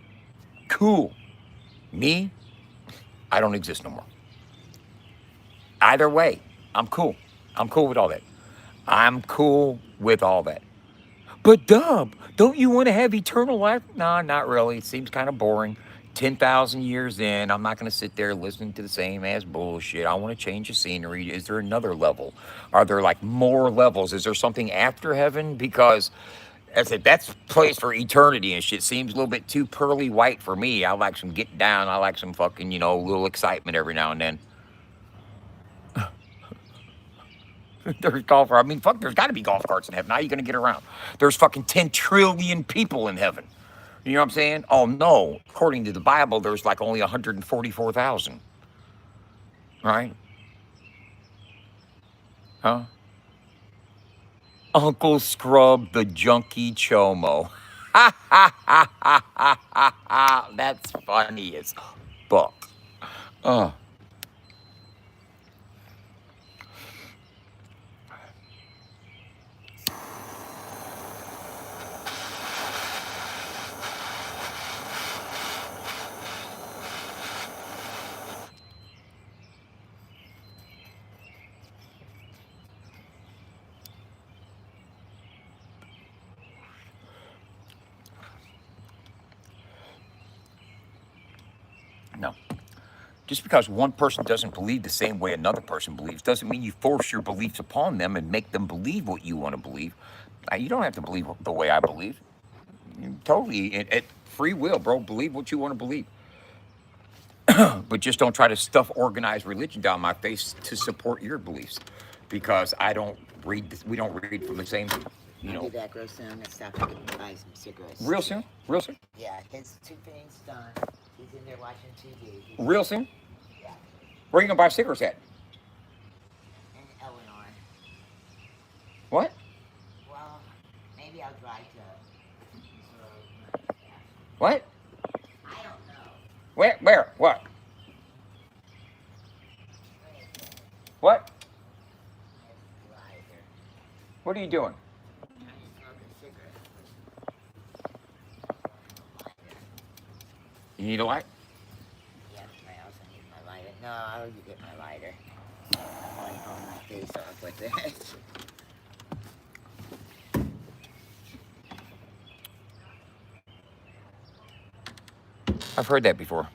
Cool. Me, I don't exist no more. Either way, I'm cool. I'm cool with all that. I'm cool with all that. But Dub, don't you want to have eternal life? No, not really. It seems kind of boring. 10,000 years in, I'm not going to sit there listening to the same ass bullshit. I want to change the scenery. Is there another level? Are there like more levels? Is there something after heaven? Because I said, that's a place for eternity and shit seems a little bit too pearly white for me. I like some getting down. I like some fucking, little excitement every now and then. There's golf. I mean, fuck, there's got to be golf carts in heaven. How are you going to get around? There's fucking 10 trillion people in heaven. You know what I'm saying? Oh, no. According to the Bible, there's like only 144,000, right? Huh? Uncle Scrub the Junkie Chomo. Ha ha ha ha ha ha ha. That's funny as fuck. Uh, no. Just because one person doesn't believe the same way another person believes doesn't mean you force your beliefs upon them and make them believe what you want to believe. You don't have to believe the way I believe. You totally, at free will, bro. Believe what you want to believe. But just don't try to stuff organized religion down my face to support your beliefs. Because I don't read, we don't read from the same, I'll be back real soon. Let's stop and buy some cigarettes. Real soon? Real soon? Yeah, his 2 things done. He's in there watching TV. Real soon? Yeah. Where are you going to buy cigarettes at? In Illinois. What? Well, maybe I'll drive to. What? I don't know. Where? What? What? What are you doing? You need a light? Yeah, I also need my lighter. No, I'll get my lighter. I'll hold my face off with it. I've heard that before.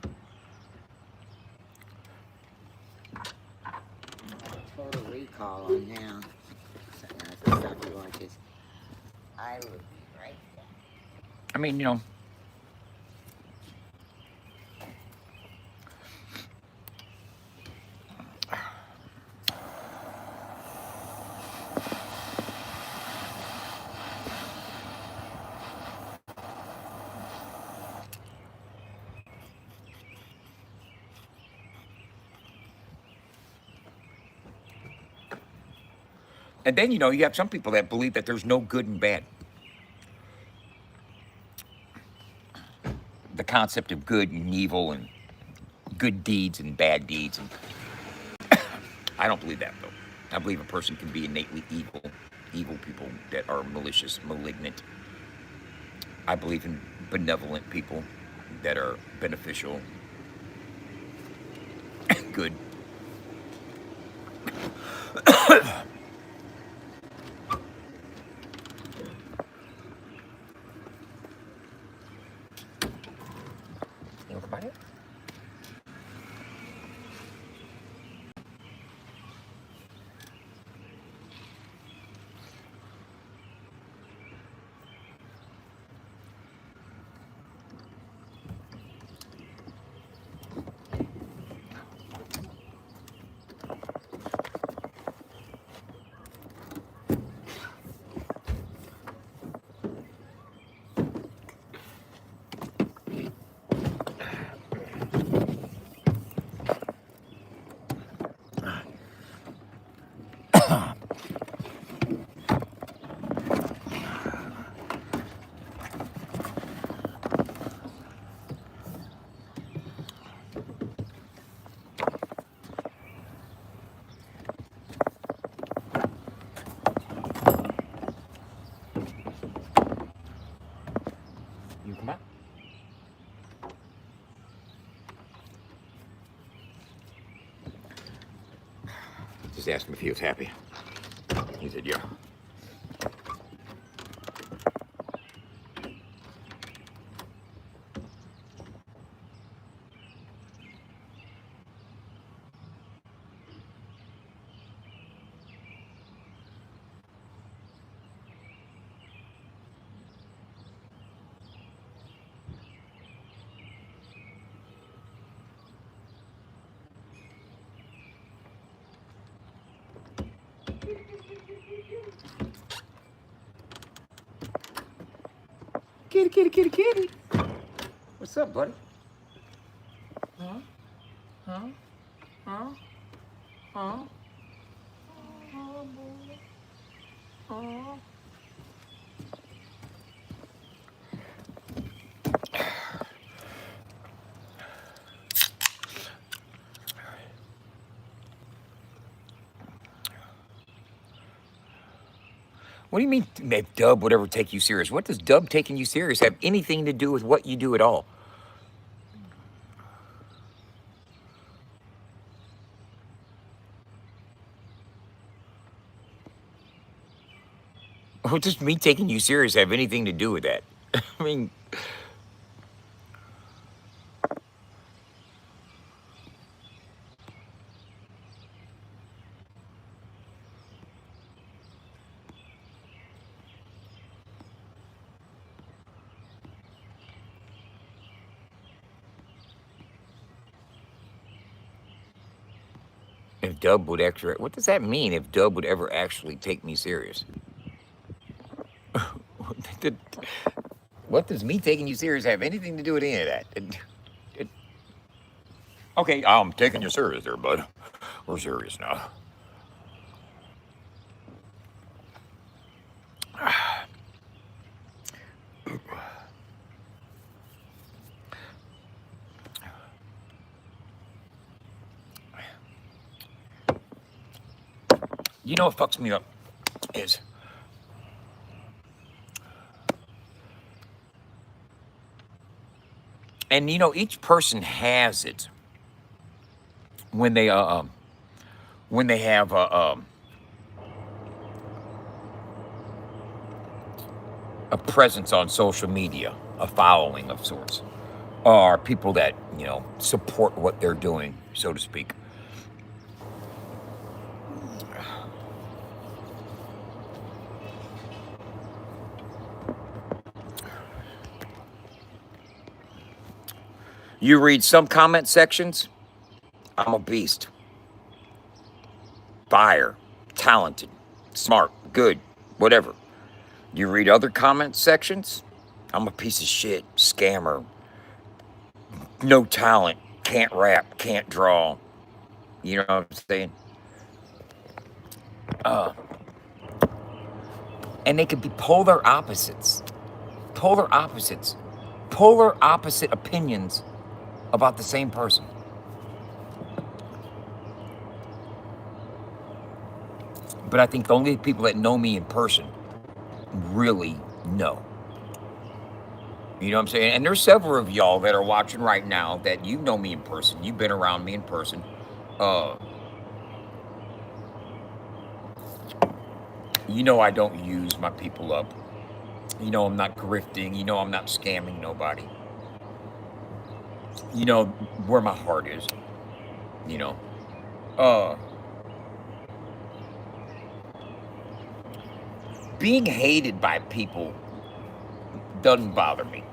Total recall on now. So now if the stuff he watches, I will be right back. I mean, and then, you have some people that believe that there's no good and bad. The concept of good and evil and good deeds and bad deeds. And I don't believe that, though. I believe a person can be innately evil people that are malicious, malignant. I believe in benevolent people that are beneficial, good. You want to it? You come out. Just asked him if he was happy. He said, yeah. Kitty, kitty, kitty, kitty. What's up, buddy? Huh? Huh? Huh? Huh? Oh, boy. Oh. What do you mean if Dub would ever take you serious? What does Dub taking you serious have anything to do with what you do at all? What does me taking you serious have anything to do with that? I mean, if Dub would actually, what does that mean if Dub would ever actually take me serious? Did- what does me taking you serious have anything to do with any of that? It- okay, I'm taking you serious there, bud. We're serious now. You know what fucks me up is and you know each person has it when they have a presence on social media, a following of sorts, or people that support what they're doing, so to speak. You read some comment sections, I'm a beast, fire, talented, smart, good, whatever. You read other comment sections, I'm a piece of shit, scammer, no talent, can't rap, can't draw. You know what I'm saying? Uh, and they could be polar opposites, polar opposites, polar opposite opinions about the same person. But I think the only people that know me in person really know. You know what I'm saying? And there's several of y'all that are watching right now that you know me in person. You've been around me in person. Uh, you know I don't use my people up. You know I'm not grifting. You know I'm not scamming nobody. You know where my heart is. You know. Uh, being hated by people doesn't bother me.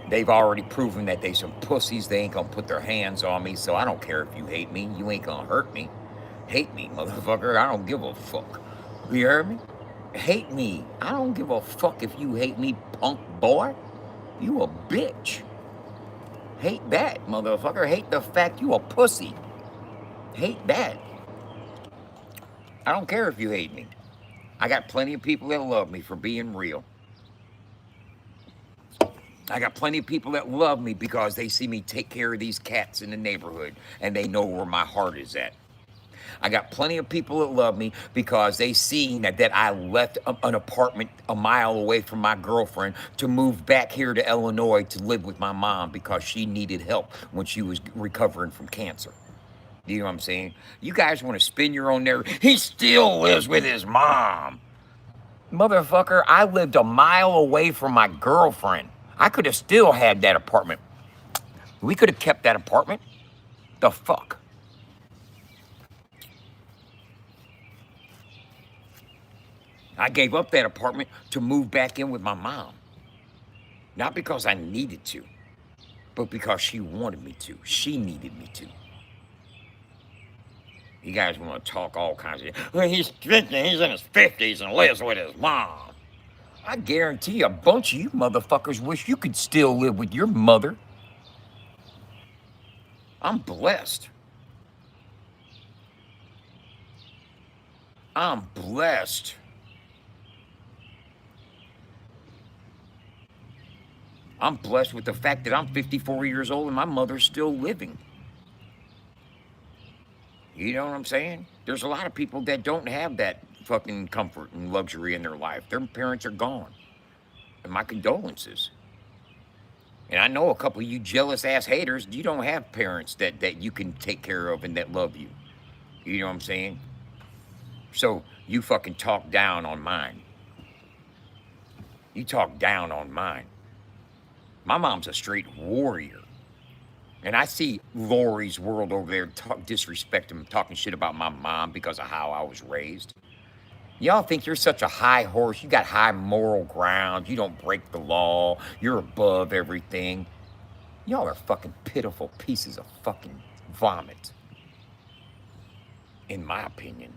They've already proven that they some pussies. They ain't gonna put their hands on me, so I don't care if you hate me. You ain't gonna hurt me. Hate me, motherfucker. I don't give a fuck. You heard me? Hate me. I don't give a fuck if you hate me, punk boy. You a bitch. Hate that, motherfucker. Hate the fact you a pussy. Hate that. I don't care if you hate me. I got plenty of people that love me for being real. I got plenty of people that love me because they see me take care of these cats in the neighborhood and they know where my heart is at. I got plenty of people that love me because they seen that I left an apartment a mile away from my girlfriend to move back here to Illinois to live with my mom because she needed help when she was recovering from cancer. You know what I'm saying? You guys want to spin your own narrative. He still lives with his mom. Motherfucker, I lived a mile away from my girlfriend. I could have still had that apartment. We could have kept that apartment. The fuck? I gave up that apartment to move back in with my mom. Not because I needed to, but because she wanted me to. She needed me to. You guys want to talk all kinds of, well, he's 50, he's in his 50s and lives with his mom. I guarantee a bunch of you motherfuckers wish you could still live with your mother. I'm blessed. I'm blessed. I'm blessed with the fact that I'm 54 years old and my mother's still living. You know what I'm saying? There's a lot of people that don't have that fucking comfort and luxury in their life. Their parents are gone. And my condolences. And I know a couple of you jealous ass haters, you don't have parents that you can take care of and that love you. You know what I'm saying? So you fucking talk down on mine. You talk down on mine. My mom's a straight warrior. And I see Lori's world over there disrespecting, talking shit about my mom because of how I was raised. Y'all think you're such a high horse. You got high moral ground. You don't break the law. You're above everything. Y'all are fucking pitiful pieces of fucking vomit, in my opinion.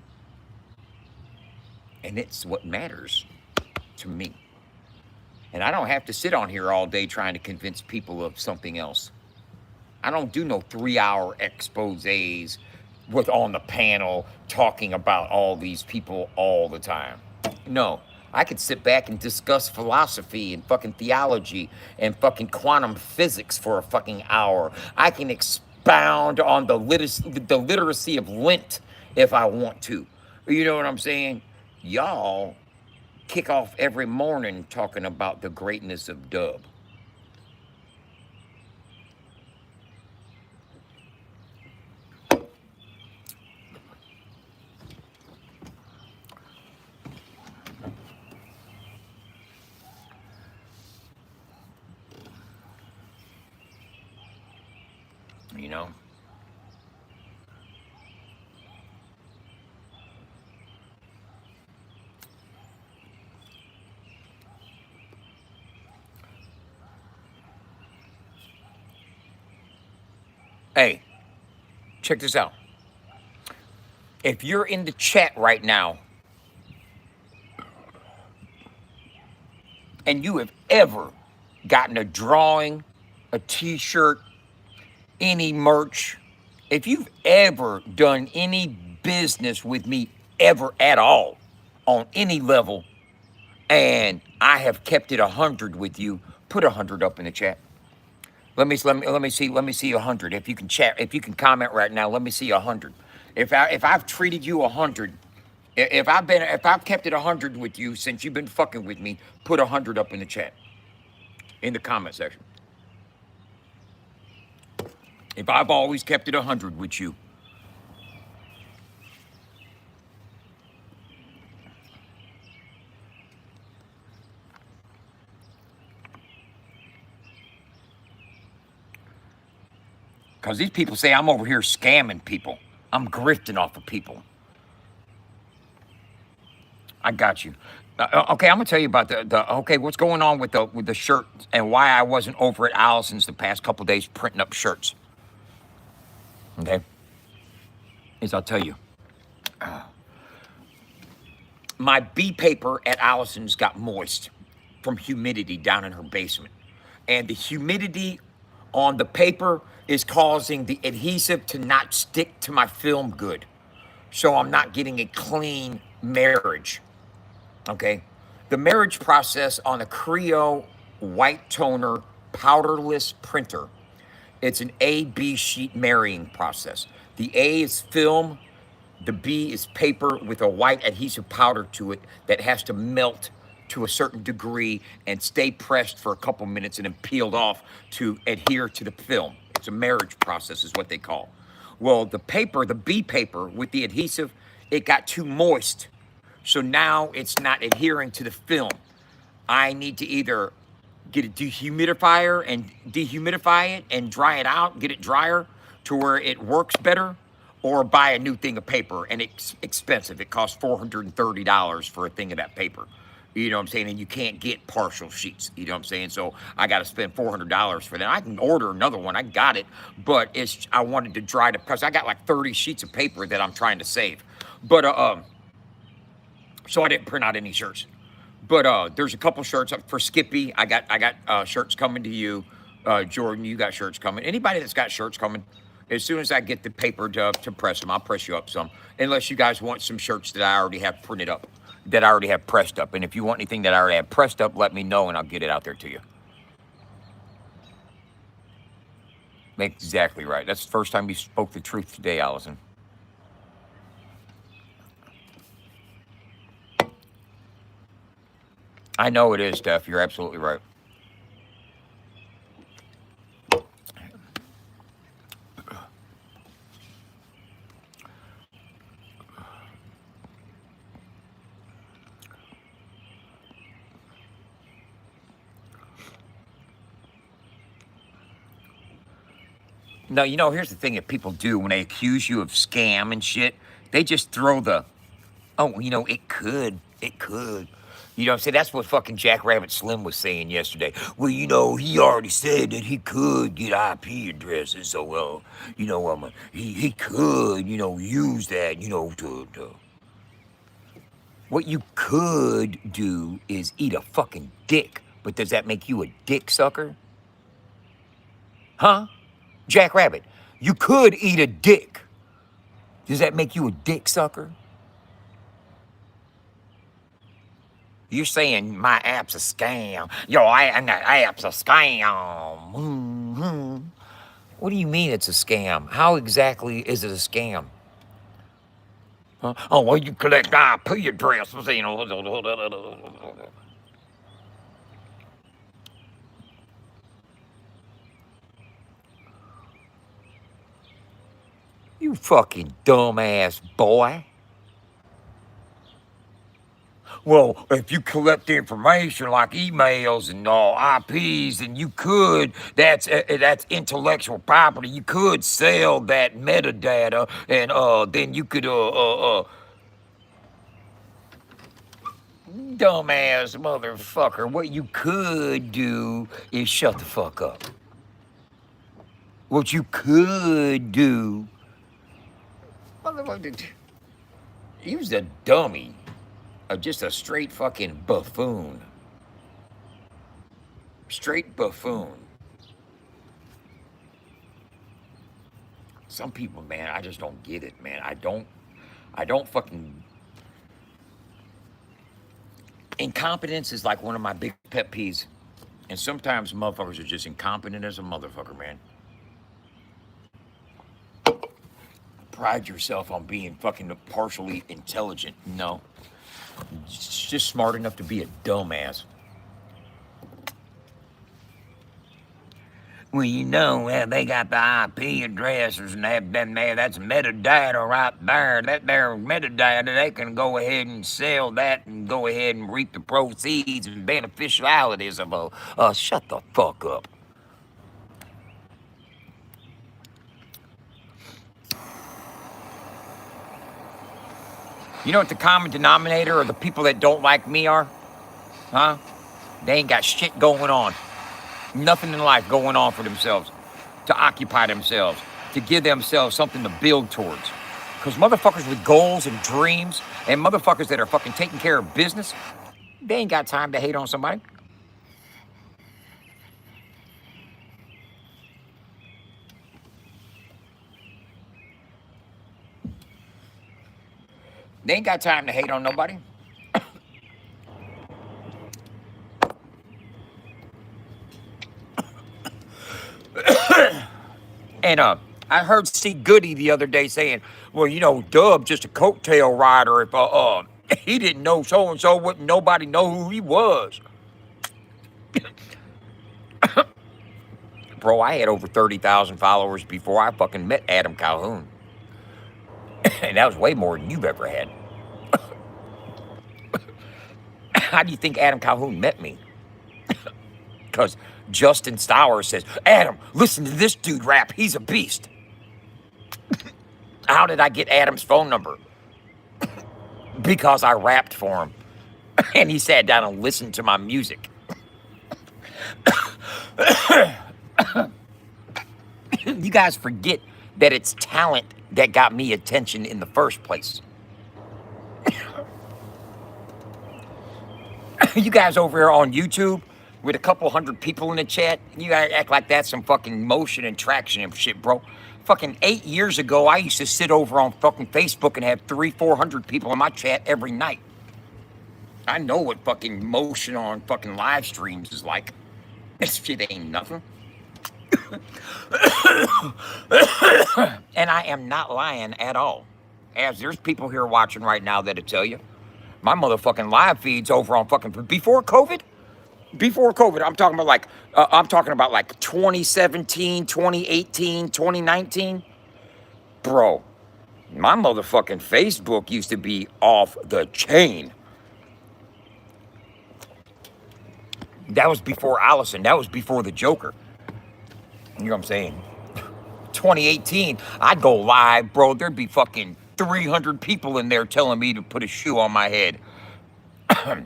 And it's what matters to me. And I don't have to sit on here all day trying to convince people of something else. I don't do no 3-hour exposés with on the panel talking about all these people all the time. No, I could sit back and discuss philosophy and fucking theology and fucking quantum physics for a fucking hour. I can expound on the literacy of Lent if I want to. You know what I'm saying? Y'all kick off every morning talking about the greatness of dub. You know? Hey, check this out. If you're in the chat right now and you have ever gotten a drawing, a t-shirt, any merch, if you've ever done any business with me ever at all on any level, and I have kept it 100 with you, put 100 up in the chat. Let me see 100. If you can chat, if you can comment right now, let me see 100. If I've treated you 100, if I've kept it 100 with you since you've been fucking with me, put 100 up in the chat, in the comment section. If I've always kept it 100 with you. Because these people say I'm over here scamming people. I'm grifting off of people. I got you. Okay, I'm gonna tell you about okay, what's going on with the shirt and why I wasn't over at Allison's the past couple days printing up shirts. Okay, is I'll tell you. My bee paper at Allison's got moist from humidity down in her basement. And the humidity on the paper is causing the adhesive to not stick to my film good. So I'm not getting a clean marriage. Okay? The marriage process on a Creo white toner powderless printer, it's an A-B sheet marrying process. The A is film, the B is paper with a white adhesive powder to it that has to melt to a certain degree and stay pressed for a couple minutes and then peeled off to adhere to the film. It's a marriage process is what they call. Well, the paper, the B paper with the adhesive, it got too moist. So now it's not adhering to the film. I need to either get a dehumidifier and dehumidify it and dry it out, get it drier to where it works better, or buy a new thing of paper. And it's expensive. It costs $430 for a thing of that paper. You know what I'm saying? And you can't get partial sheets. You know what I'm saying? So I got to spend $400 for that. I can order another one. I got it. But I wanted to dry it because I got like 30 sheets of paper that I'm trying to save. But so I didn't print out any shirts. But there's a couple shirts up for Skippy. I got shirts coming to you. Jordan, you got shirts coming. Anybody that's got shirts coming, as soon as I get the paper to press them, I'll press you up some. Unless you guys want some shirts that I already have printed up, that I already have pressed up. And if you want anything that I already have pressed up, let me know and I'll get it out there to you. Exactly right. That's the first time you spoke the truth today, Allison. I know it is, Steph. You're absolutely right. No, here's the thing that people do when they accuse you of scam and shit. They just throw the, oh, it could. It could. So that's what fucking Jackrabbit Slim was saying yesterday. Well, he already said that he could get IP addresses, so, he could, use that, to. What you could do is eat a fucking dick, but does that make you a dick sucker? Huh? Jackrabbit, you could eat a dick. Does that make you a dick sucker? You're saying my app's a scam. App's a scam. What do you mean it's a scam? How exactly is it a scam? Huh? Oh, well, you collect IP addresses, You fucking dumbass boy. Well, if you collect information like emails and IPs, then you could. That's intellectual property. You could sell that metadata, and then you could dumbass motherfucker. What you could do is shut the fuck up. What you could do, motherfucker. He was a dummy. Just a straight fucking buffoon. Straight buffoon. Some people, man, I just don't get it, man. I don't fucking. Incompetence is like one of my big pet peeves. And sometimes motherfuckers are just incompetent as a motherfucker, man. Pride yourself on being fucking partially intelligent. No. Just smart enough to be a dumbass. Well, they got the IP addresses and that's metadata right there. That there metadata, they can go ahead and sell that and go ahead and reap the proceeds and beneficialities of shut the fuck up. You know what the common denominator of the people that don't like me are? Huh? They ain't got shit going on. Nothing in life going on for themselves. To occupy themselves. To give themselves something to build towards. Because motherfuckers with goals and dreams and motherfuckers that are fucking taking care of business, they ain't got time to hate on somebody. They ain't got time to hate on nobody. And I heard C. Goody the other day saying, well, Dub just a coattail rider. If he didn't know so-and-so, wouldn't nobody know who he was. Bro, I had over 30,000 followers before I fucking met Adam Calhoun. And that was way more than you've ever had. How do you think Adam Calhoun met me? Because Justin Stower says, Adam, listen to this dude rap. He's a beast. How did I get Adam's phone number? Because I rapped for him. And he sat down and listened to my music. You guys forget that it's talent that got me attention in the first place. You guys over here on YouTube with a couple hundred people in the chat, you guys act like that's some fucking motion and traction and shit, bro. Fucking 8 years ago, I used to sit over on fucking Facebook and have 400 people in my chat every night. I know what fucking motion on fucking live streams is like. This shit ain't nothing. And I am not lying at all. As there's people here watching right now that'll tell you, my motherfucking live feeds over on fucking before COVID. Before COVID, I'm talking about like 2017, 2018, 2019. Bro, my motherfucking Facebook used to be off the chain. That was before Allison. That was before the Joker. You know what I'm saying? 2018, I'd go live, bro. There'd be fucking 300 people in there telling me to put a shoe on my head. I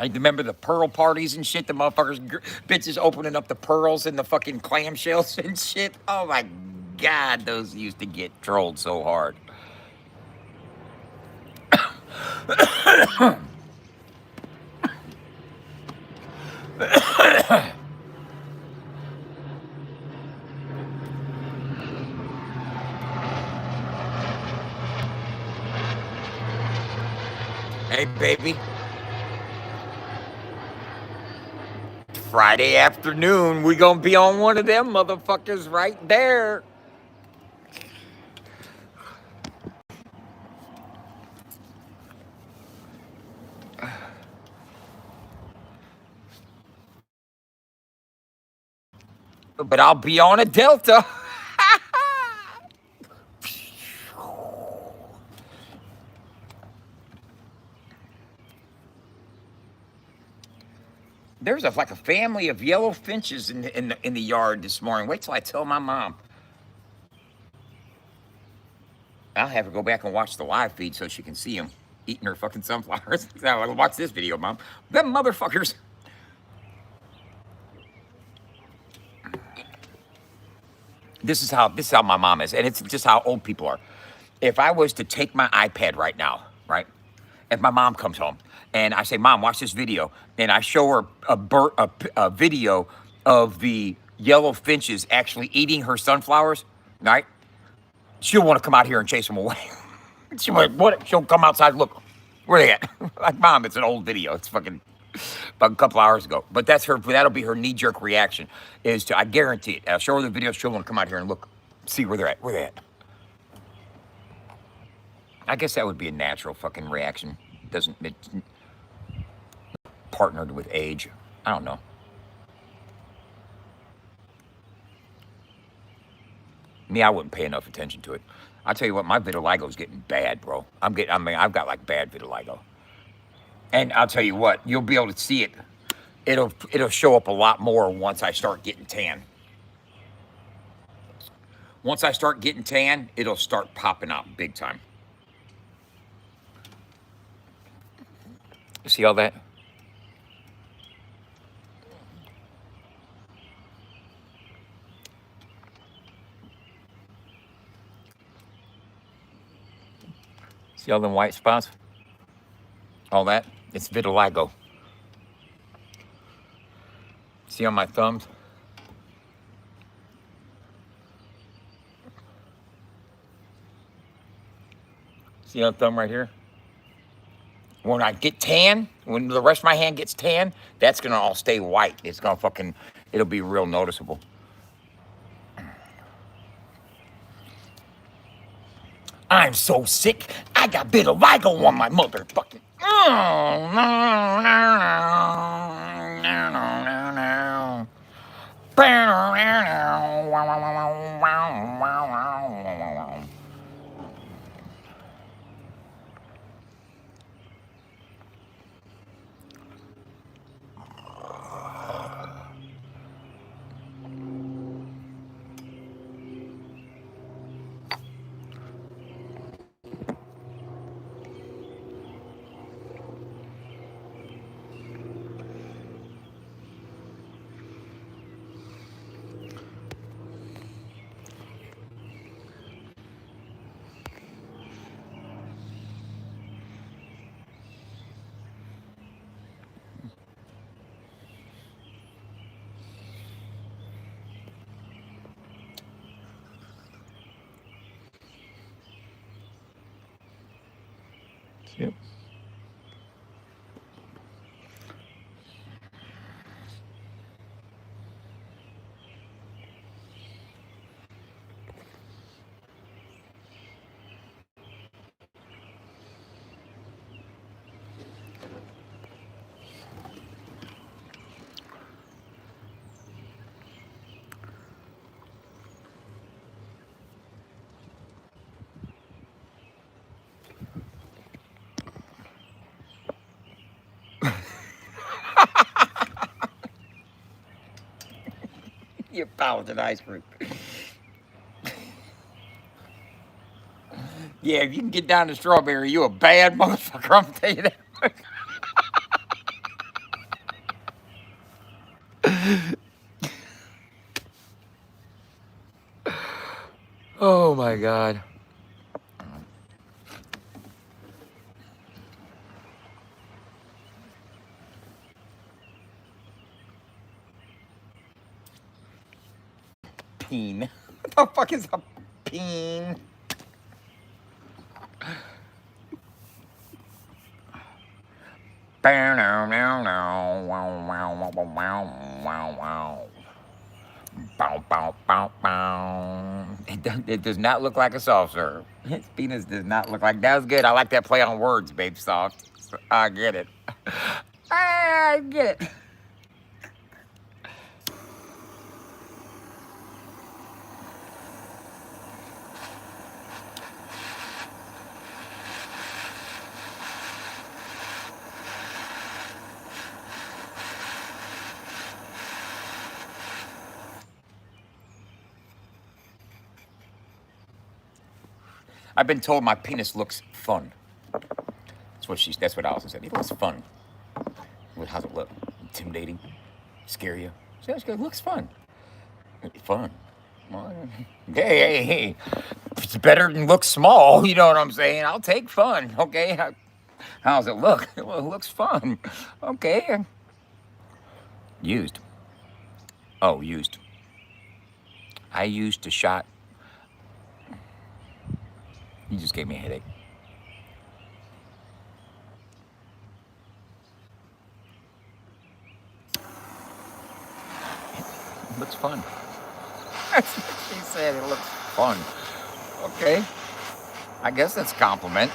remember the pearl parties and shit. The motherfuckers, bitches opening up the pearls and the fucking clamshells and shit. Oh my God, those used to get trolled so hard. Hey, baby. Friday afternoon, we gonna be on one of them motherfuckers right there. But I'll be on a Delta. There's like a family of yellow finches in the yard this morning. Wait till I tell my mom. I'll have her go back and watch the live feed so she can see them eating her fucking sunflowers. Now, watch this video, Mom. Them motherfuckers. This is how my mom is, and it's just how old people are. If I was to take my iPad right now, right? If my mom comes home and I say, "Mom, watch this video," and I show her a video of the yellow finches actually eating her sunflowers, right? She'll want to come out here and chase them away. She'll come outside and look. Where they at? Like, Mom, it's an old video. It's fucking about a couple hours ago. But that'll be her knee-jerk reaction, is to, I guarantee it. I'll show her the video, she'll want to come out here and look, see where they're at. Where they at? I guess that would be a natural fucking reaction. It's partnered with age. I don't know. Me, I wouldn't pay enough attention to it. I'll tell you what, my vitiligo's getting bad, bro. I've got like bad vitiligo. And I'll tell you what, you'll be able to see it. It'll show up a lot more once I start getting tan. Once I start getting tan, it'll start popping out big time. See all that? See all them white spots? All that? It's vitiligo. See on my thumbs? See on the thumb right here? When I get tan, when the rest of my hand gets tan, that's gonna all stay white. It's gonna it'll be real noticeable. I'm so sick, I got vitiligo on my motherfucking. Oh, no, no, no, no, no, no. Yep. You found an ice cream. Yeah, if you can get down to strawberry, you a bad motherfucker. I'm telling you that. Oh my god. Peen. What the fuck is a peen? Bow, now, now, wow, wow, wow, wow, wow, wow. Bow, bow, bow, bow. It does not look like a soft serve. His penis does not look like. That was good. I like that play on words, babe. Soft. I get it. I get it. I've been told my penis looks fun. That's what Allison said. It looks fun. How's it look? Intimidating? Scare you? So it looks fun. Fun. Well, hey. It's better than look small. You know what I'm saying? I'll take fun. Okay. How's it look? Well, it looks fun. Okay. Used. Oh, used. I used a shot. You just gave me a headache. It looks fun. That's what she said. It looks fun. Okay. I guess that's a compliment.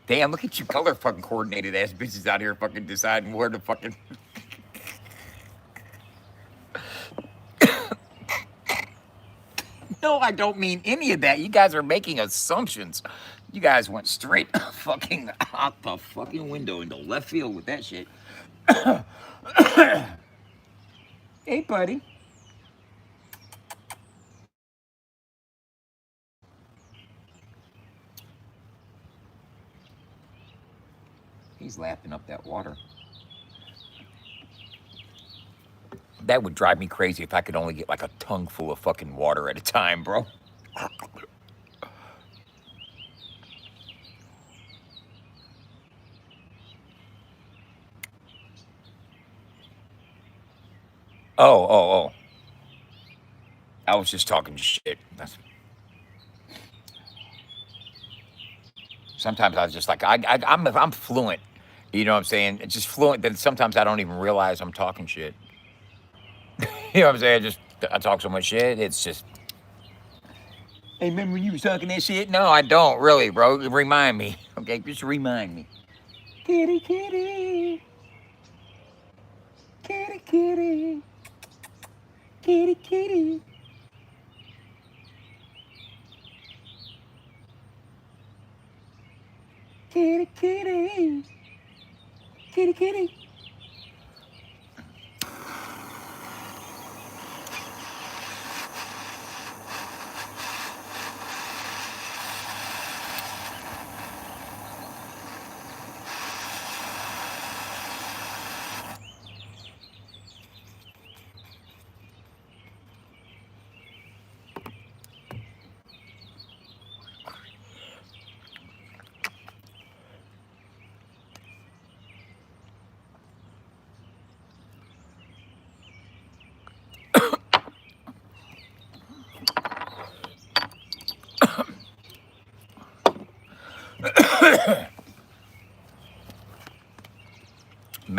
Damn, look at you color fucking coordinated ass bitches out here fucking deciding where to fucking. No, I don't mean any of that. You guys are making assumptions. You guys went straight fucking out the fucking window into left field with that shit. Hey, buddy. He's lapping up that water. That would drive me crazy if I could only get like a tongue full of fucking water at a time, bro. Oh. I was just talking shit. Sometimes I was just like, I'm fluent. You know what I'm saying? It's just fluent. Then sometimes I don't even realize I'm talking shit. You know what I'm saying? I talk so much shit. It's just, hey, remember when you was talking that shit? No, I don't really, bro. Remind me, okay? Just remind me. Kitty, kitty, kitty, kitty, kitty, kitty, kitty, kitty, kitty, kitty.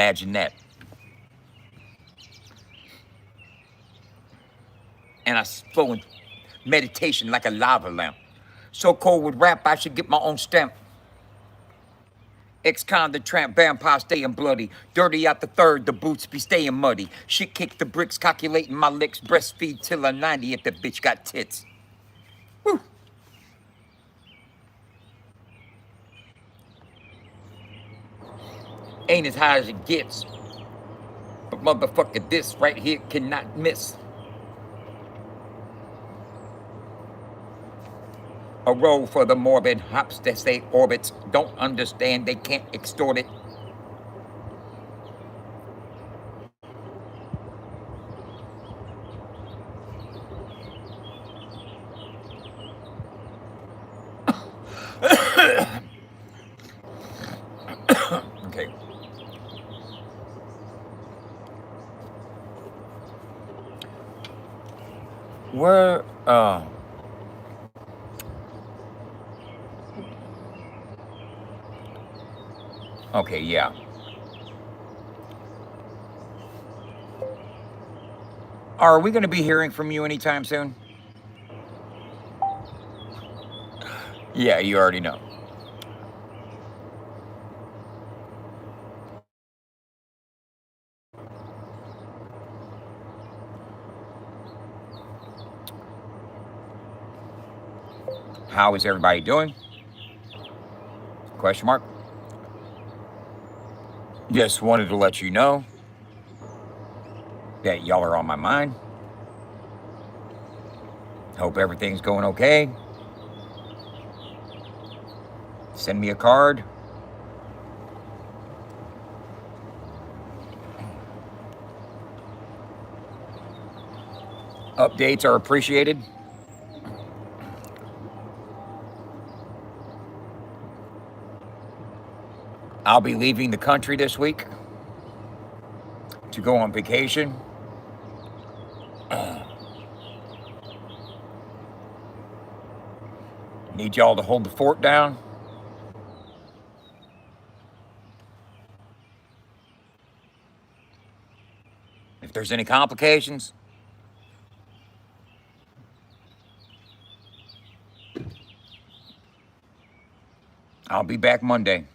Imagine that. And I flow in meditation like a lava lamp. So cold with rap, I should get my own stamp. Ex-con the tramp, vampire staying bloody. Dirty out the third, the boots be staying muddy. Shit kick the bricks, calculating my licks. Breastfeed till I'm 90 if the bitch got tits. Woo. Ain't as high as it gets. But motherfucker, this right here cannot miss. A roll for the morbid hops that say orbits. Don't understand, they can't extort it. Okay. Where, okay, yeah. Are we going to be hearing from you anytime soon? Yeah, you already know. How is everybody doing? Question mark. Just wanted to let you know that y'all are on my mind. Hope everything's going okay. Send me a card. Updates are appreciated. I'll be leaving the country this week to go on vacation. Need y'all to hold the fort down. If there's any complications, I'll be back Monday.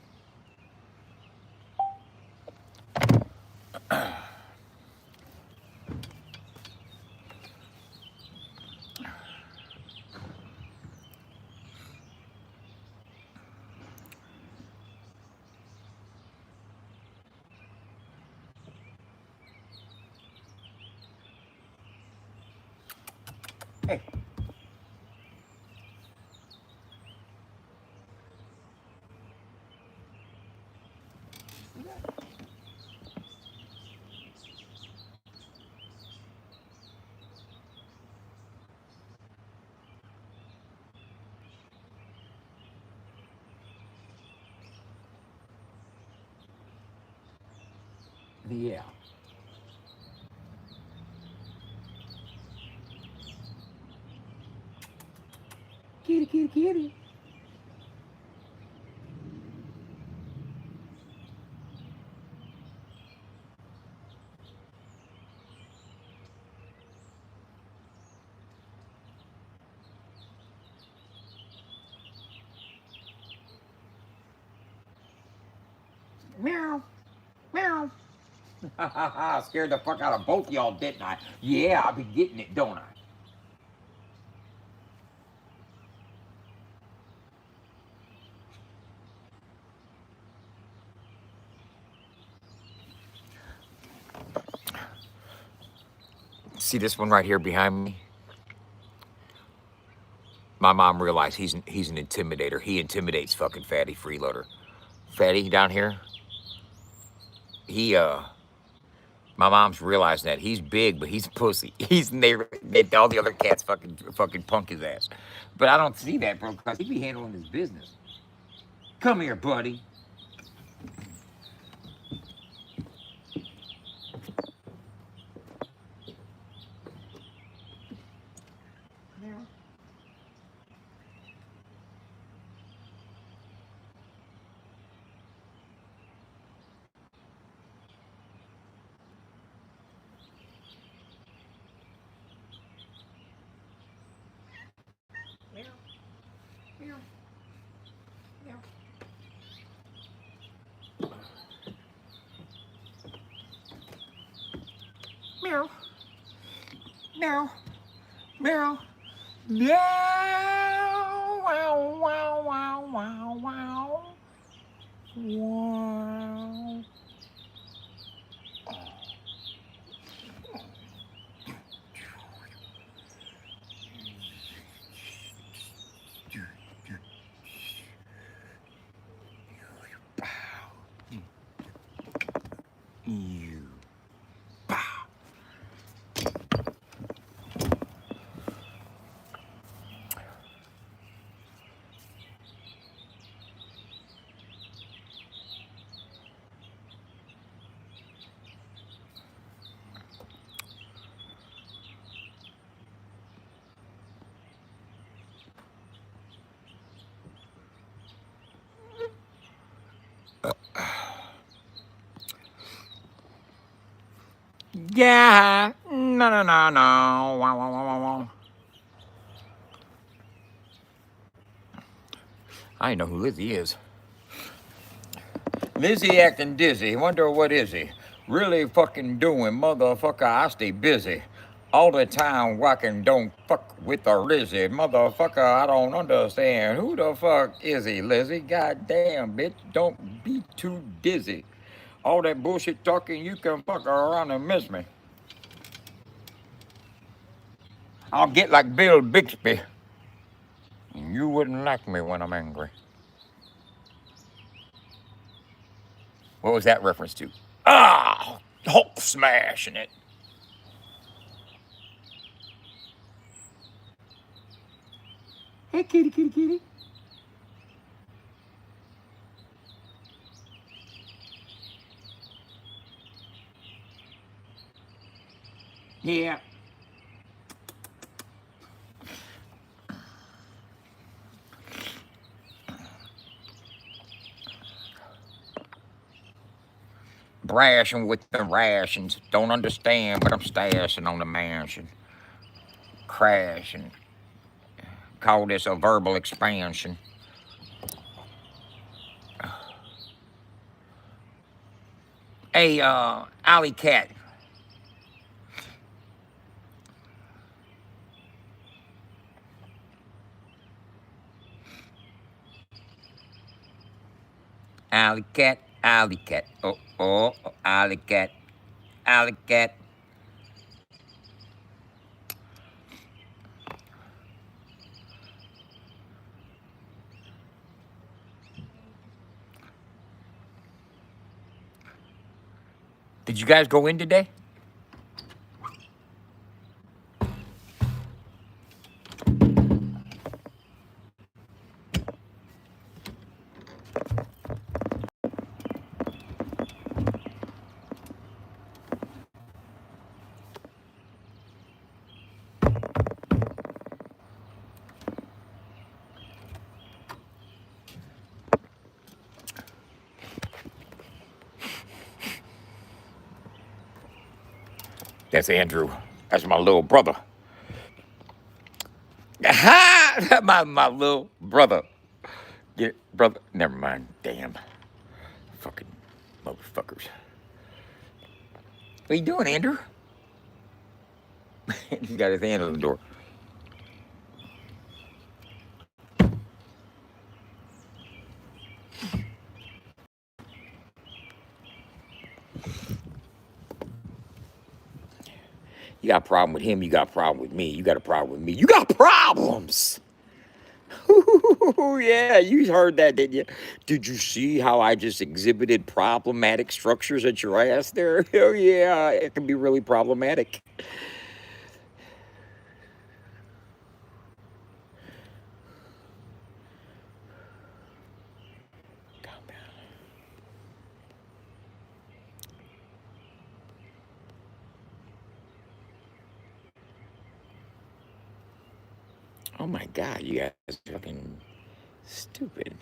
Hey. Yeah. Kitty, kitty, kitty. Meow. Meow. Scared the fuck out of both y'all, didn't I? Yeah, I'll be getting it, don't I? See this one right here behind me? My mom realized he's an intimidator. He intimidates fucking Fatty Freeloader. Fatty down here, he my mom's realized that he's big, but he's a pussy. All the other cats fucking punk his ass. But I don't see that, bro, because he be handling his business. Come here, buddy. Meow. Meow. Meow. Meow. Wow, wow, wow, wow, wow. Wow. You. Yeah. No, no, no, no. Wow, wow, wow, wow, wow. I know who Lizzie is. Lizzie acting dizzy. Wonder what is he? Really fucking doing, motherfucker. I stay busy. All the time walking, don't fuck with a Lizzie. Motherfucker, I don't understand. Who the fuck is he, Lizzie? Goddamn, bitch, don't be too dizzy. All that bullshit talking, you can fuck around and miss me. I'll get like Bill Bixby. And you wouldn't like me when I'm angry. What was that reference to? Ah, Hulk smashing it. Hey, kitty, kitty, kitty. Yeah. Brashing with the rations. Don't understand, but I'm stashing on the mansion. Crashing. Call this a verbal expansion. Hey, Alley Cat. Alley Cat. Alley Cat. Oh, oh, oh, Alley Cat. Alley Cat. Did you guys go in today? That's Andrew. That's my little brother. Ha! my little brother. Yeah, brother. Never mind. Damn. Fucking motherfuckers. What you doing, Andrew? He's got his hand on the door. You got a problem with him, you got a problem with me. You got a problem with me. You got problems. Yeah, you heard that, didn't you? Did you see how I just exhibited problematic structures at your ass there? Oh, yeah, it can be really problematic. Calm down. Oh my God, you guys are fucking stupid.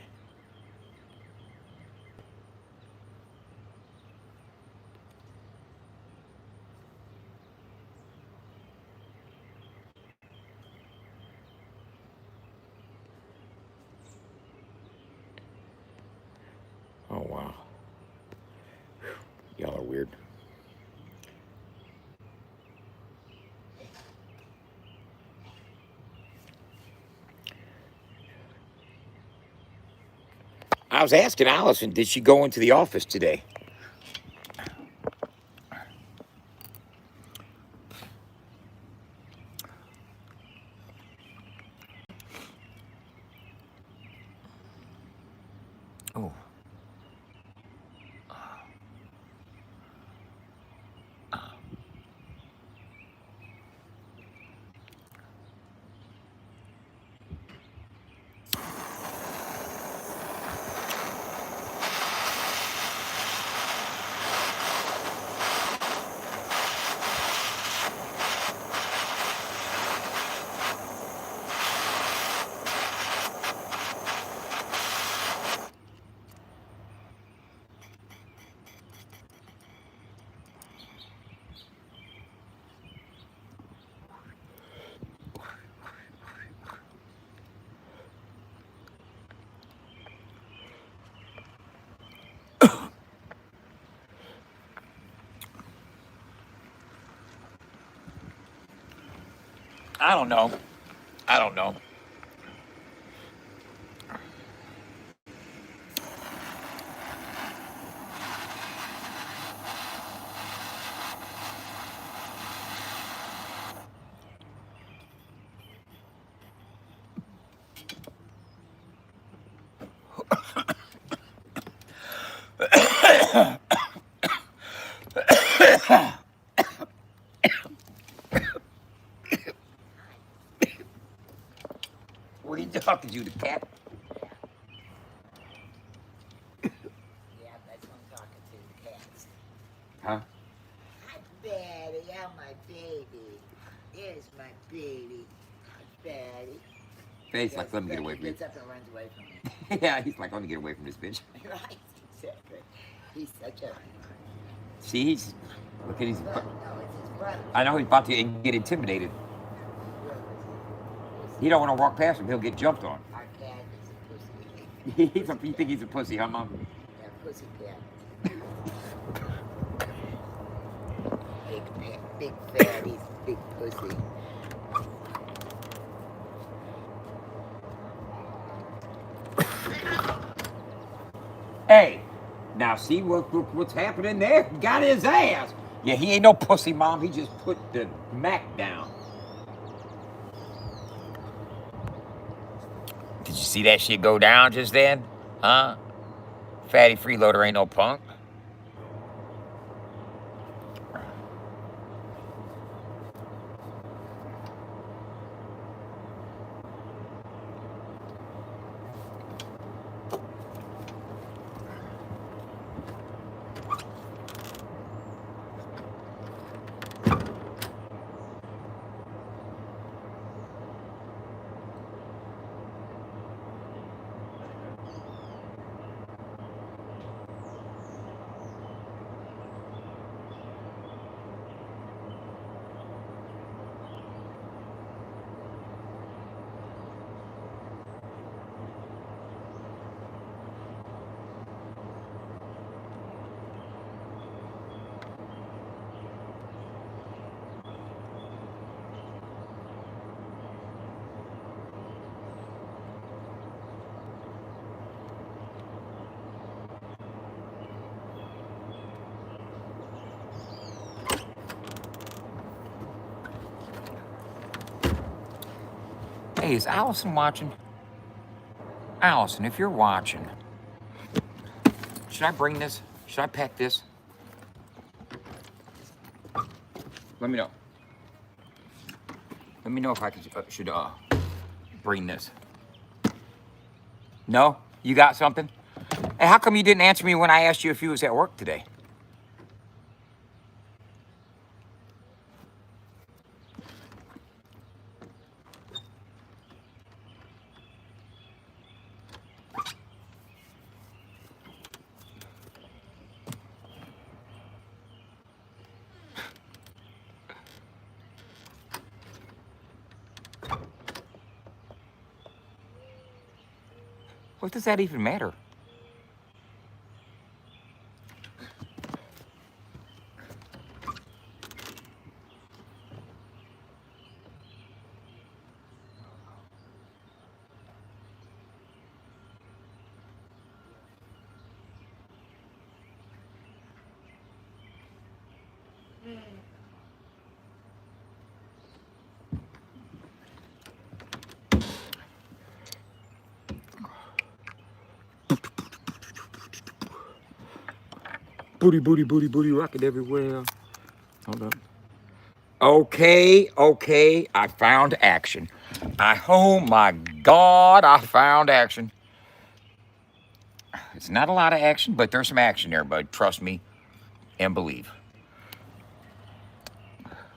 Oh wow, y'all are weird. I was asking Allison, did she go into the office today? Oh. I don't know. I don't know. What are you talking to, the cat? Yeah, that's what I'm talking to, the cats. Huh? Hi, Betty. Oh, my baby. There's my baby. Hi, Betty. Face Yes, like, let me get then away he from you. gets up and runs away from me. Yeah, he's like, let me get away from this bitch. Right, exactly. He's such a... See, he's, look at he's, Look, no, it's his brother. I know he's about to get intimidated. He don't want to walk past him, he'll get jumped on. Our cat is a pussy. You think he's a pussy, huh, Mom? Yeah, pussy cat. Big fatties, big pussy. Hey, now see what's happening there? He got his ass. Yeah, he ain't no pussy, Mom. He just put the Mac down. Did you see that shit go down just then? Huh? Fatty freeloader ain't no punk. Hey, is Allison watching? Allison, if you're watching, should I bring this? Should I pack this? Let me know. Let me know if I should bring this. No? You got something? Hey, how come you didn't answer me when I asked you if you was at work today? What does that even matter? Booty, booty, booty, booty, rocket everywhere. Hold up. Okay, okay, I found action. Oh my God, I found action. It's not a lot of action, but there's some action there, bud. Trust me and believe.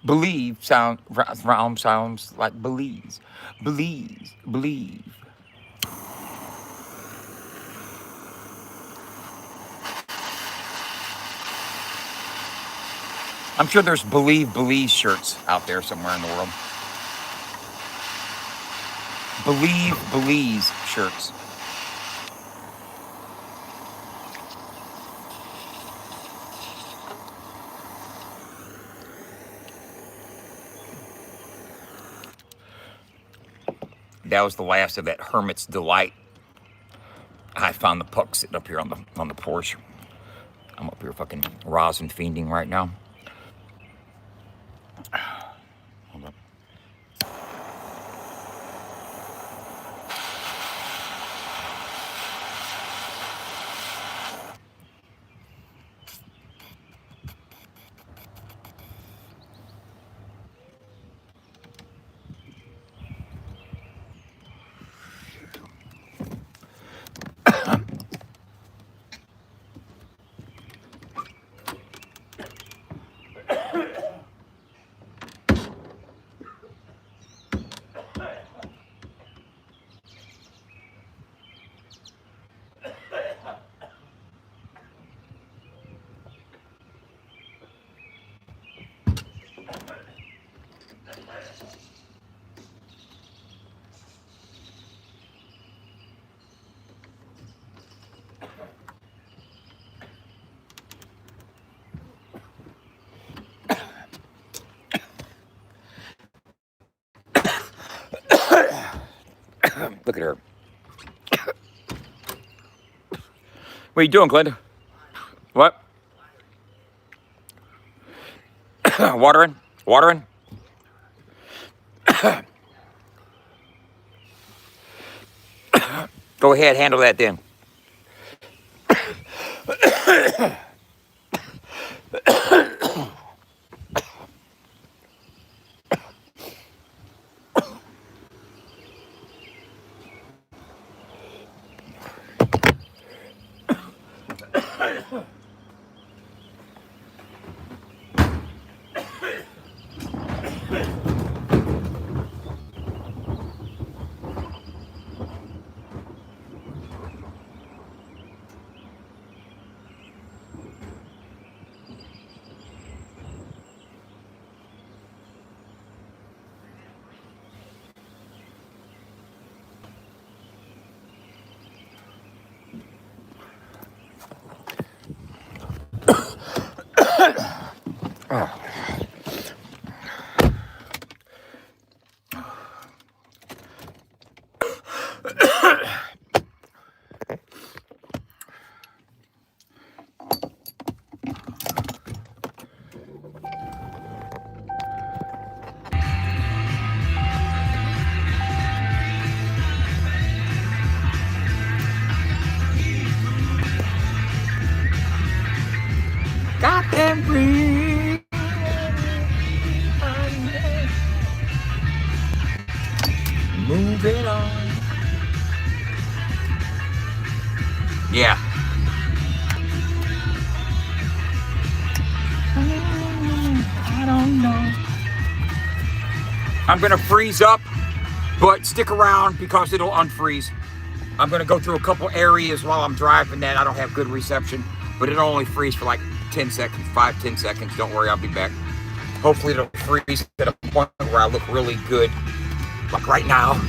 Believe sounds like Belize. Belize, believe. I'm sure there's Believe Belize shirts out there somewhere in the world. Believe Belize shirts. That was the last of that Hermit's Delight. I found the puck sitting up here on the porch. I'm up here fucking rosin fiending right now. Hold up. Look at her. What are you doing, Glenda? What? Watering? Watering? Go ahead, handle that then. Got them free. Moving on. Yeah. I don't know. I'm gonna freeze up, but stick around because it'll unfreeze. I'm gonna go through a couple areas while I'm driving that I don't have good reception, but it'll only freeze for like 10 seconds, 5-10 seconds. Don't worry, I'll be back. Hopefully it'll freeze at a point where I look really good, like right now.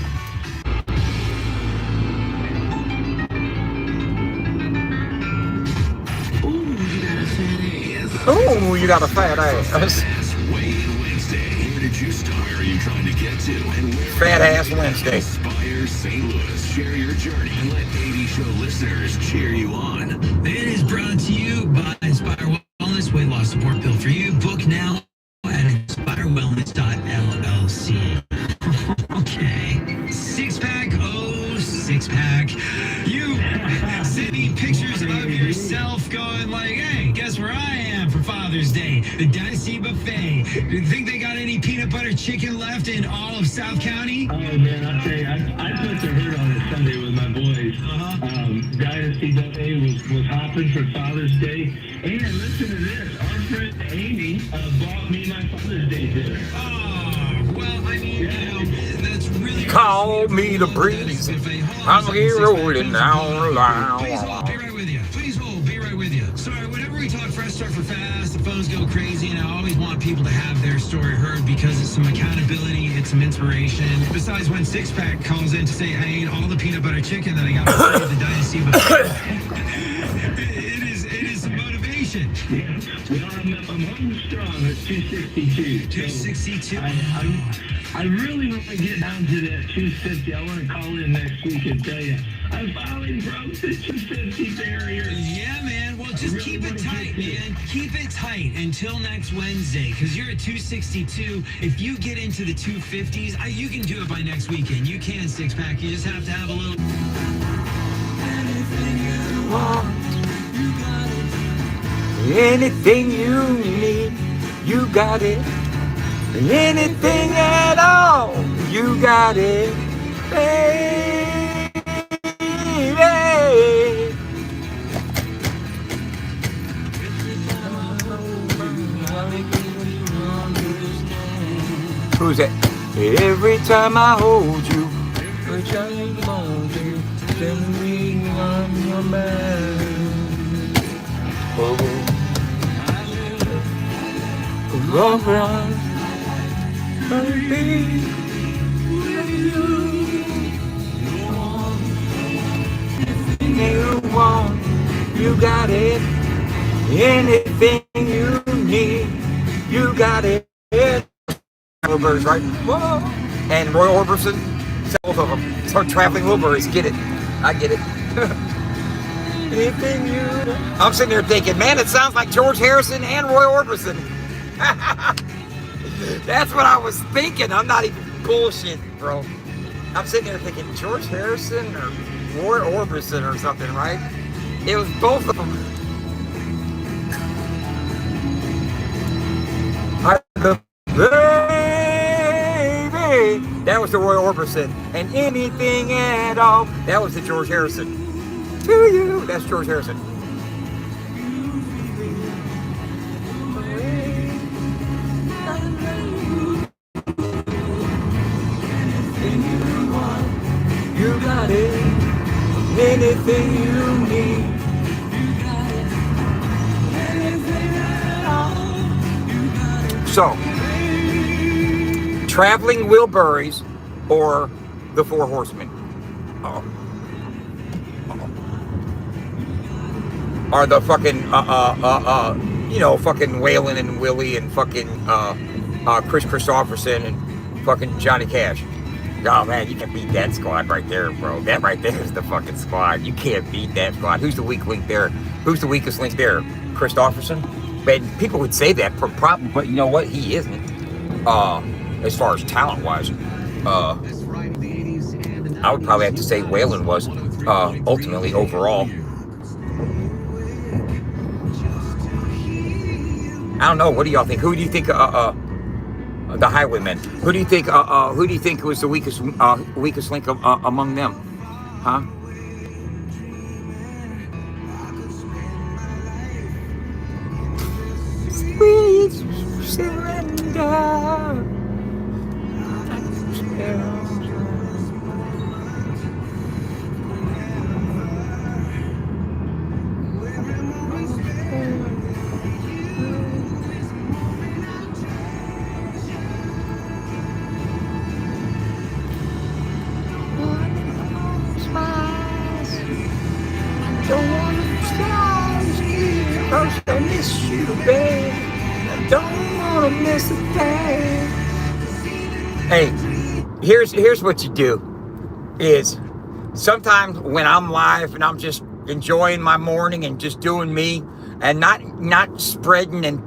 Ooh, you got a fat ass. Where are you trying to get to? And Fat Ass Wednesday. Inspire St. Louis. Share your journey and let 80 Show listeners cheer you on. It is brought to you by Inspire Wellness Weight Loss Support Pill for you. Book now at inspirewellness.llc. Okay. Six pack. You sending pictures of yourself going like, hey, guess where The Dynasty Buffet. Do you think they got any peanut butter chicken left in all of South County? Oh man, I'll tell you, I put the herd on it Sunday with my boys. Dynasty Buffet was hopping for Father's Day. And listen to this, our friend Amy bought me my Father's Day dinner. Oh, well, I mean, that's really Call me the breeze. I'm here rolling down the line. Please hold, be right with you. Please hold, be right with you. Sorry, whenever we talk Fresh Start for Fast, the phones go crazy, and I always want people to have their story heard because it's some accountability, it's some inspiration. Besides, when Six Pack calls in to say, I ate all the peanut butter chicken that I got at the Dynasty Buffet, it is some motivation. Yeah, well, I'm home strong at 262. 262. I really want to get down to that 250. I want to call in next week and tell you I finally broke the 250 barrier. Yeah, man. Well, just keep it tight, man. Keep it tight until next Wednesday, because you're at 262. If you get into the 250s, you can do it by next weekend. You can, Six Pack. You just have to have a little. Anything you want, you got it. Anything you need, you got it. Anything at all, you got it, baby. Who's that? Every time I hold you, every time I hold you, tell me I'm your man. Oh, run. Anything you want, you got it. Anything you need, you got it. Wilburys, right? Whoa. And Roy Orbison, both of them. So traveling Wilburys, get it. I get it. Anything you. I'm sitting there thinking, man, it sounds like George Harrison and Roy Orbison. That's what I was thinking. I'm not even bullshitting, bro. I'm sitting there thinking George Harrison or Roy Orbison or something, right? It was both of them. Baby, that was the Roy Orbison. And anything at all, that was the George Harrison. To you, that's George Harrison. You got it. Anything you need. You got it. Anything at all. You got it. So, traveling Wilburys or the Four Horsemen? Are the fucking fucking Waylon and Willie and fucking Chris Christopherson and fucking Johnny Cash? Oh man, you can beat that squad right there, bro. That right there is the fucking squad. You can't beat that squad. Who's the weak link there? Who's the weakest link there? Christopherson? But people would say that probably, but you know what? He isn't. As far as talent wise, I would probably have to say Waylon was. Ultimately, overall, I don't know. What do y'all think? Who do you think? The Highwaymen. Who do you think? Who do you think was the weakest link among them? Huh? Sweet surrender. I miss you, babe. I don't wanna miss a thing. Hey, here's what you do. Is sometimes when I'm live and I'm just enjoying my morning and just doing me and not spreading and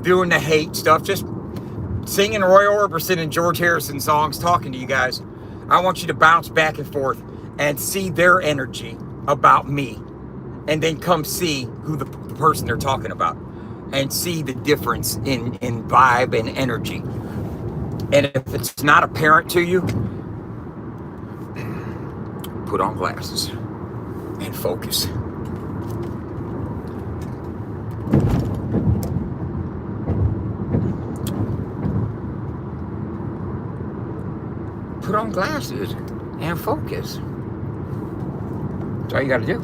doing the hate stuff, just singing Roy Orbison and George Harrison songs, talking to you guys. I want you to bounce back and forth and see their energy about me, and then come see who the person they're talking about. and see the difference in vibe and energy. And if it's not apparent to you, put on glasses and focus. Put on glasses and focus. That's all you got to do.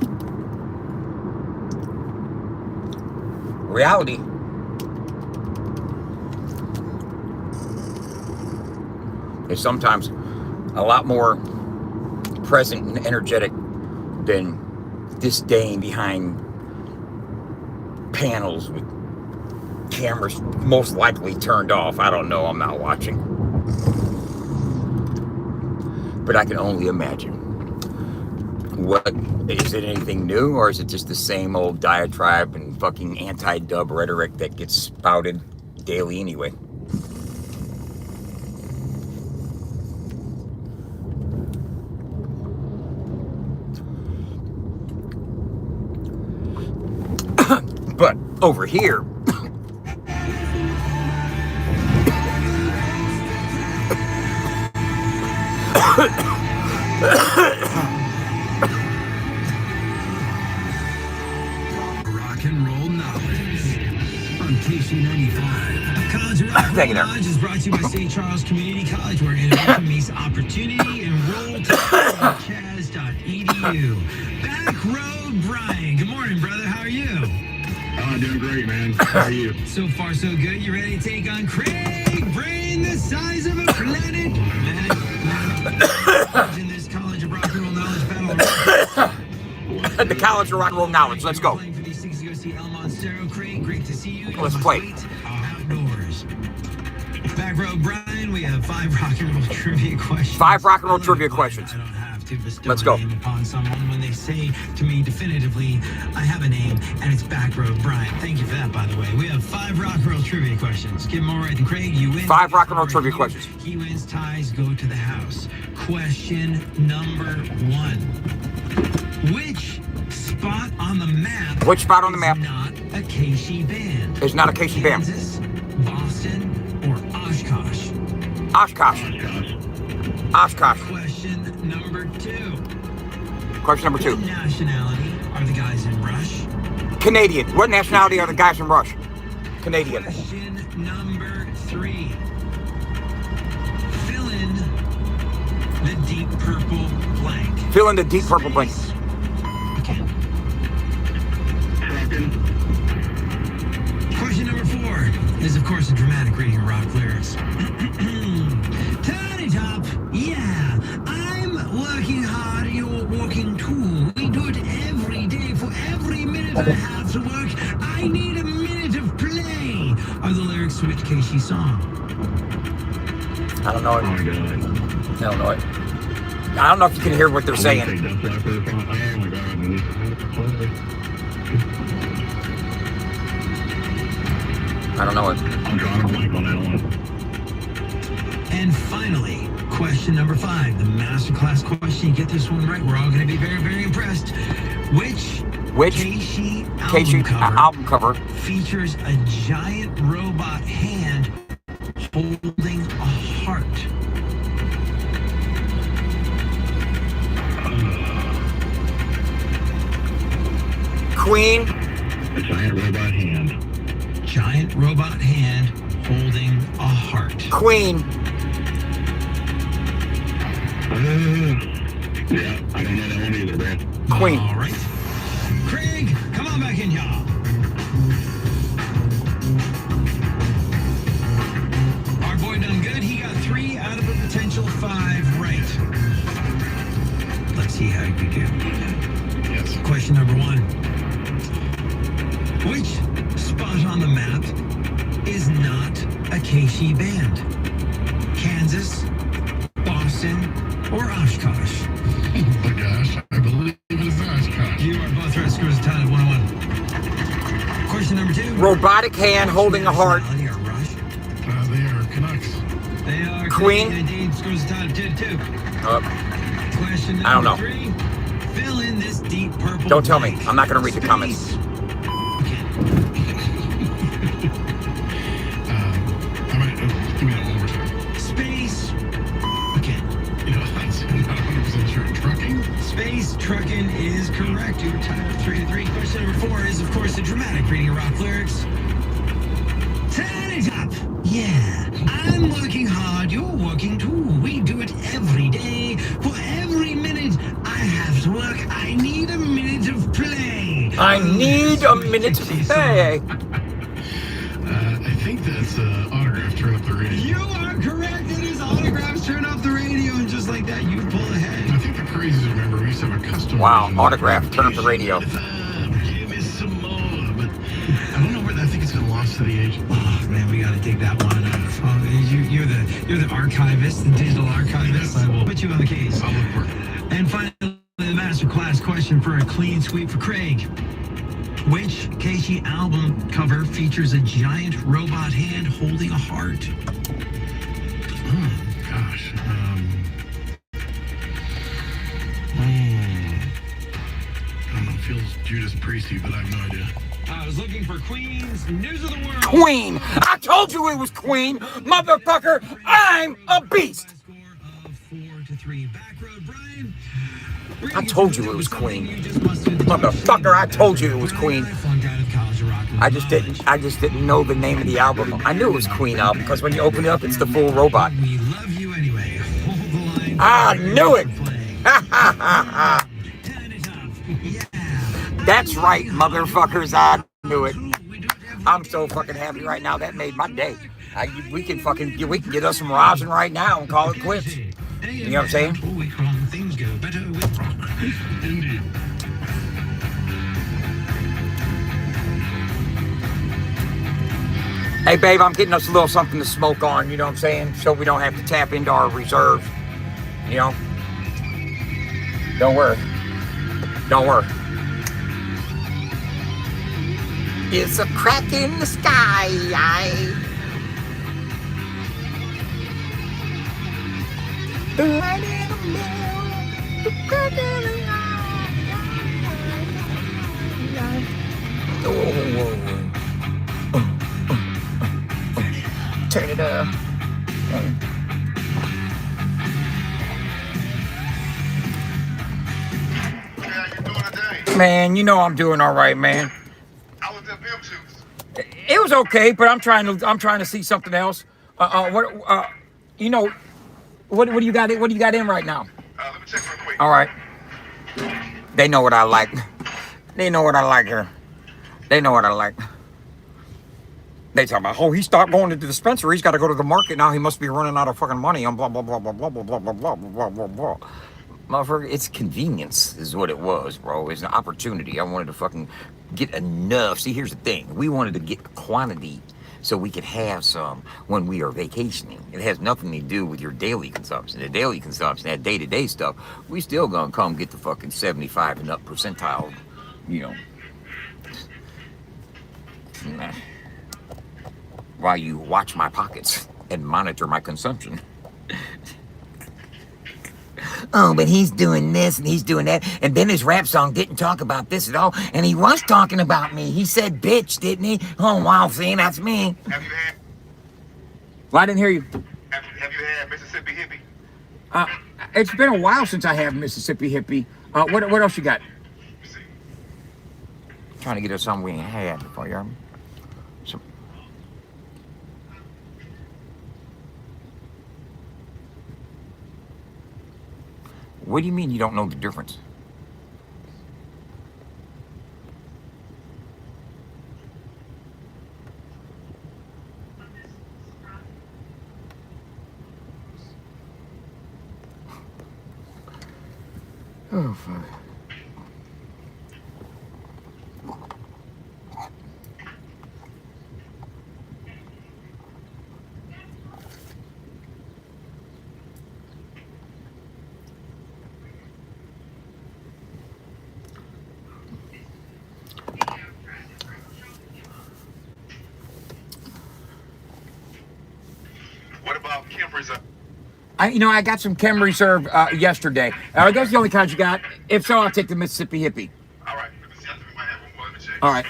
Reality is sometimes a lot more present and energetic than disdain behind panels with cameras most likely turned off. I don't know, I'm not watching. But I can only imagine. What is it, anything new, or is it just the same old diatribe and fucking anti-dub rhetoric that gets spouted daily anyway? But over here, Rock and roll knowledge on KC95. College Rock and Roll Knowledge is brought to you by St. Charles Community College, where innovation meets opportunity. Enroll today at chaz.edu. Back Road Brian. Good morning, brother. How are you? Doing great, man. How are you? So far, so good. You ready to take on Craig? Brain the size of a planet. In this College of Rock and Roll Knowledge battle. the College of Rock and Roll Knowledge. Let's go. Playing for these things to go see El Monstero. Craig, great to see you. Let's play. Outdoors. Back row, Brian. We have 5 rock and roll trivia questions. 5 rock and roll trivia questions. I don't have to bestow Let's go. a name upon someone when they say to me definitively, I have a name, and it's Back Row Brian. Thank you for that, by the way. We have 5 rock and roll trivia questions. Get more right than Craig. You win. 5 rock and roll trivia questions. He wins. Ties go to the house. Question number 1. Which spot on the map? Which spot on the map? Is not a KC band. It's not a KC band. Kansas, Boston, or Oshkosh? Oshkosh. Oshkosh. Question number 2. Question number 2. What nationality are the guys in Rush? Canadian. What nationality are the guys in Rush? Canadian. Question number 3. Fill in the deep purple blank. Fill in the deep purple blank. Okay. Trucking. Question number 4 is, of course, a dramatic reading of rock lyrics. Tiny Top, yeah, I'm working hard, you're walking too. We do it every day. For every minute I have to work, I need a minute of play. Are the lyrics to which KC song? I don't know it. Oh, my God. I don't know it. I don't know if you can hear what they're saying. Oh, my God. I don't know it. I'm drawing a blank on that one. And finally, question number 5, the masterclass question. You get this one right, we're all going to be very, very impressed. Which KC album cover features a giant robot hand holding a heart? Queen. A giant robot hand. Giant robot hand holding a heart. Queen. Yeah, I don't know that one either, man. Queen. All right. Craig, come on back in, y'all. Our boy done good. He got 3 out of a potential 5 right. Let's see how you do. Yes. Question number 1. Which spot on the map is not a KC band? Kansas, Boston, or Oshkosh? Oh my gosh, I believe it's Oshkosh. You are both right. Scores a tie at 1-1. Question number 2. Robotic hand holding a heart. Nationality are Rush? They are Canucks. They are Queen. Canadian indeed. Scores a tie at 2-2. Question number I don't know. 3. Fill in this deep purple Don't tell me. blank. I'm not going to read the comments. correct. You're tied up 3-3. Question number 4 is, of course, the dramatic reading of rock lyrics. Turn it up. Yeah, I'm working hard. You're working too. We do it every day. For every minute I have to work, I need a minute of play. I need a minute to play. I think that's autograph. Turn up the radio. You are correct. It is autographs. Turn up the radio, and just like that, you pull ahead. I think the crazies remember we used to have a custom. Wow, autograph. Turn up the radio. Give me some more, but I don't know where. I think it's been lost to the age. Oh man, we got to take that one. You're the archivist, the digital archivist. I will put you on the case. I'll look for it. And finally, the master class question for a clean sweep for Craig. Which Casey album cover features a giant robot hand holding a heart? Oh, gosh. I don't know, it feels Judas Priesty, but I have no idea. I was looking for Queen's News of the World. Queen! I told you it was Queen! Motherfucker, I'm a beast! Score of 4-3. Back road, Brian. I told you it was Queen. Motherfucker, I told you it was Queen. I just didn't know the name of the album. I knew it was Queen album because when you open it up, it's the full robot. We love you anyway. Hold the line. I knew it! That's right, motherfuckers. I knew it. I'm so fucking happy right now. That made my day. We can get us some rosin right now and call it quits. You know what I'm saying? Things go better with rock. Indeed. Hey, babe, I'm getting us a little something to smoke on, you know what I'm saying? So we don't have to tap into our reserves, you know? Don't worry. Don't worry. It's a crack in the sky. The light in the middle, the crack in the eye. Oh. Turn it up. How you doing today? Man, you know I'm doing all right, man. I was at Bim Juice. It was okay, but I'm trying to see something else. You know, what do you got? What do you got in right now? Let me check real quick. All right. They know what I like. They know what I like here. They know what I like. They talk about, oh, he stopped going to the dispensary. He's got to go to the market now. He must be running out of fucking money. I'm blah blah blah blah blah blah blah blah blah blah blah blah. Motherfucker, it's convenience is what it was, bro. It's an opportunity. I wanted to fucking get enough. See, here's the thing. We wanted to get quantity so we could have some when we are vacationing. It has nothing to do with your daily consumption. The daily consumption, that day-to-day stuff, we still gonna come get the fucking 75 and up percentile, you know. Nah. While you watch my pockets and monitor my consumption. Oh, but he's doing this and he's doing that. And then his rap song didn't talk about this at all. And he was talking about me. He said bitch, didn't he? Oh, wow, see, that's me. Have you had? Well, I didn't hear you. Have you had Mississippi Hippie? It's been a while since I have Mississippi Hippie. What else you got? Let's see. Trying to get us something we ain't had before you. What do you mean you don't know the difference? Oh, fuck. What about Kim Reserve? I got some Chem Reserve yesterday. Are those the only kinds you got? If so, I'll take the Mississippi Hippie. All right. Let me see. I think we might have one more. Let me check. All right.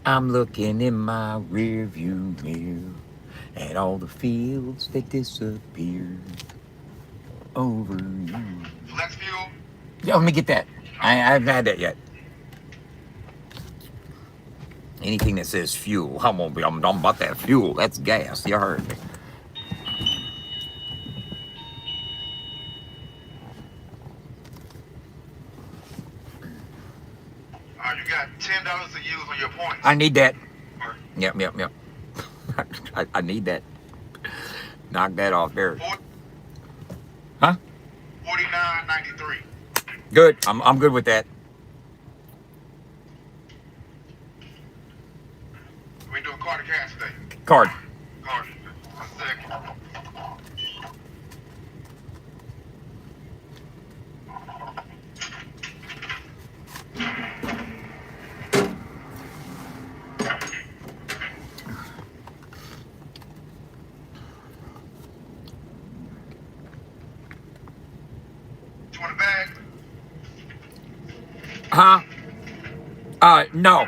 I'm looking in my rearview mirror at all the fields that disappeared over you. Flex fuel. Yeah, let me get that. I haven't had that yet. Anything that says fuel, I'm about that fuel. That's gas. You heard me. You got $10 to use on your points. I need that. Or Yep. I need that. Knock that off there. Huh? $49.93. Good. I'm good with that. We doing card or cash today? Card. Card. A second. You want a bag? Huh? No.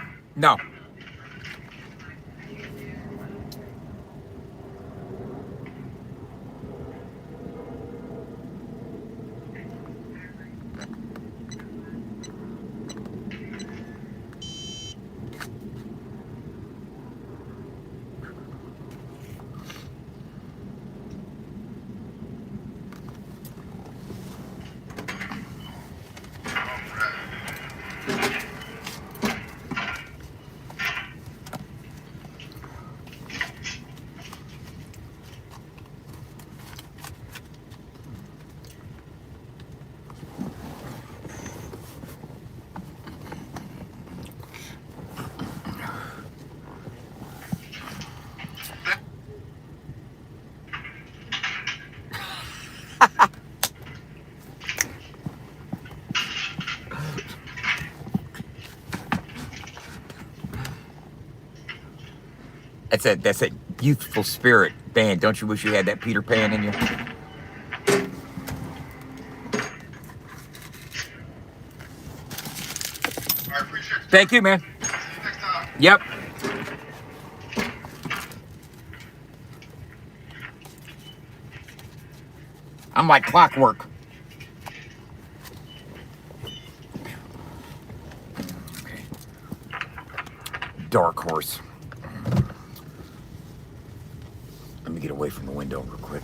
That's that youthful spirit, man. Don't you wish you had that Peter Pan in you? I appreciate you. Thank you, man. See you next time. Yep. I'm like clockwork. Okay. Dark horse. Let me get away from the window real quick.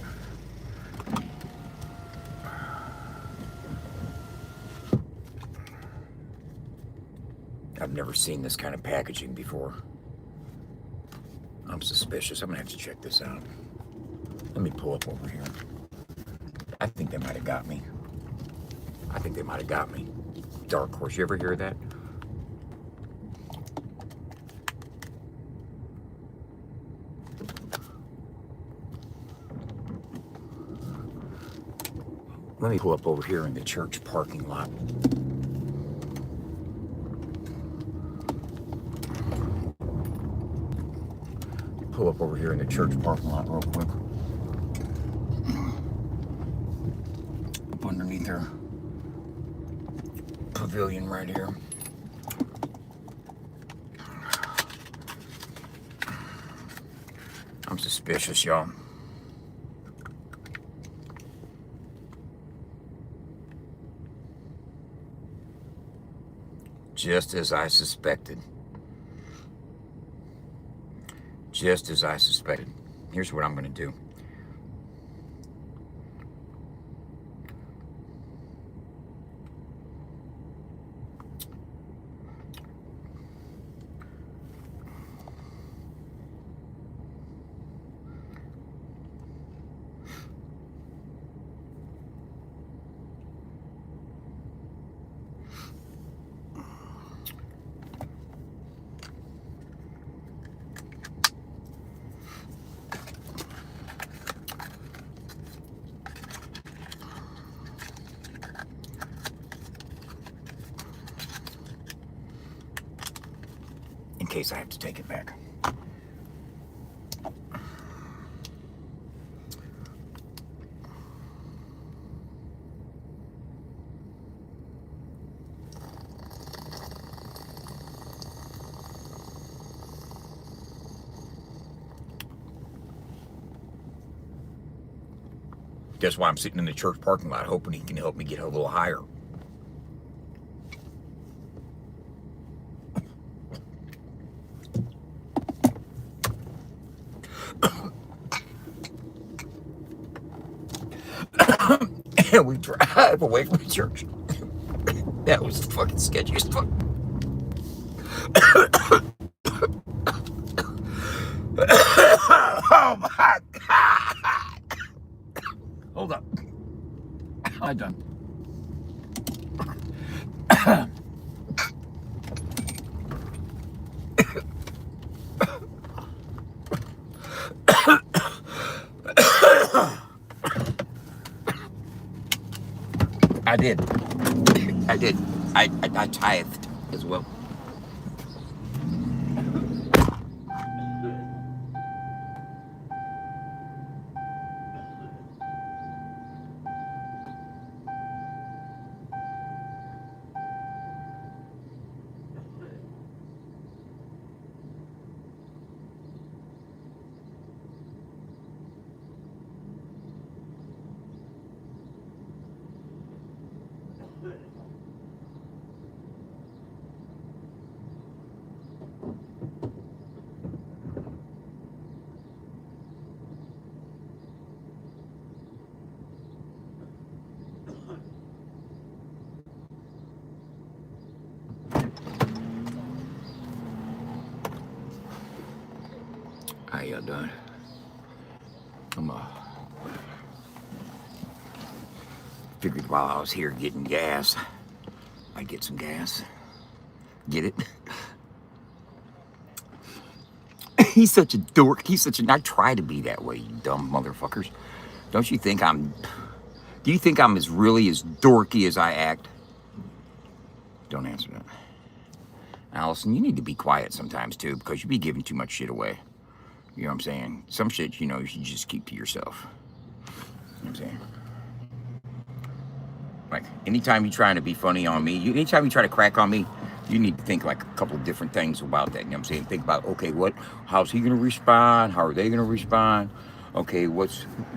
I've never seen this kind of packaging before. I'm suspicious. I'm gonna have to check this out. Let me pull up over here. I think they might have got me. Dark horse. You ever hear that? Let me pull up over here in the church parking lot. Pull up over here in the church parking lot real quick. Up underneath their pavilion right here. I'm suspicious, y'all. Just as I suspected. Here's what I'm going to do. In case I have to take it back. That's why I'm sitting in the church parking lot hoping he can help me get a little higher. And we drive away from the church. That was fucking sketchy as fuck. Oh my God. Hold up. I'm done. I did. I did. I tithed as well. How y'all doing? Figured while I was here getting gas, I'd get some gas. Get it? He's such a dork. I try to be that way, you dumb motherfuckers. Don't you think do you think I'm as dorky as I act? Don't answer that. Allison, you need to be quiet sometimes too, because you be giving too much shit away. You know what I'm saying? Some shit, you should just keep to yourself. You know what I'm saying? Like, anytime you're trying to be funny on me, anytime you try to crack on me, you need to think like a couple of different things about that. You know what I'm saying? Think about, okay, how's he going to respond? How are they going to respond? Okay,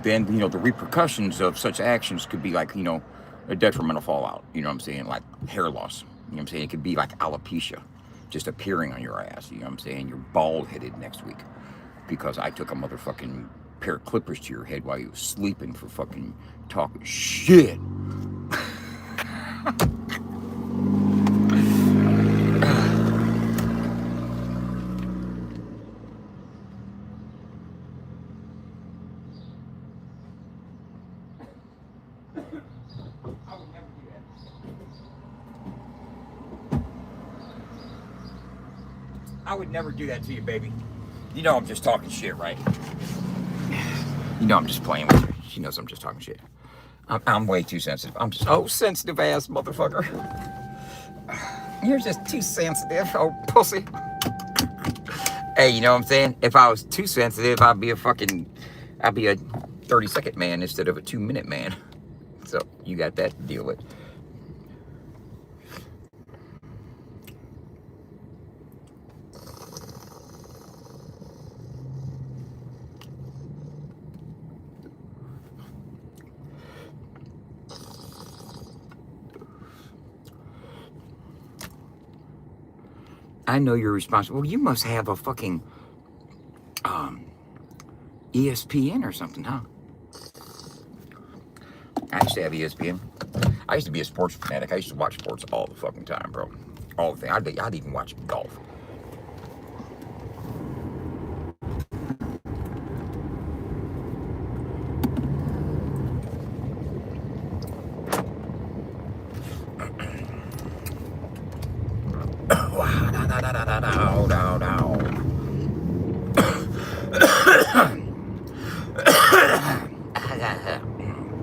then, the repercussions of such actions could be like, a detrimental fallout. You know what I'm saying? Like hair loss. You know what I'm saying? It could be like alopecia just appearing on your ass. You know what I'm saying? You're bald-headed next week because I took a motherfucking pair of clippers to your head while you was sleeping for fucking talking shit. I would never do that to you, baby. You know I'm just talking shit, right? You know I'm just playing with her. She knows I'm just talking shit. I'm way too sensitive. I'm so sensitive ass motherfucker. You're just too sensitive, oh pussy. Hey, you know what I'm saying? If I was too sensitive, I'd be a 30-second man instead of a 2-minute man. So you got that to deal with. I know you're responsible. Well, you must have a fucking ESPN or something, huh? I used to have ESPN. I used to be a sports fanatic. I used to watch sports all the fucking time, bro. All the thing. I'd even watch golf.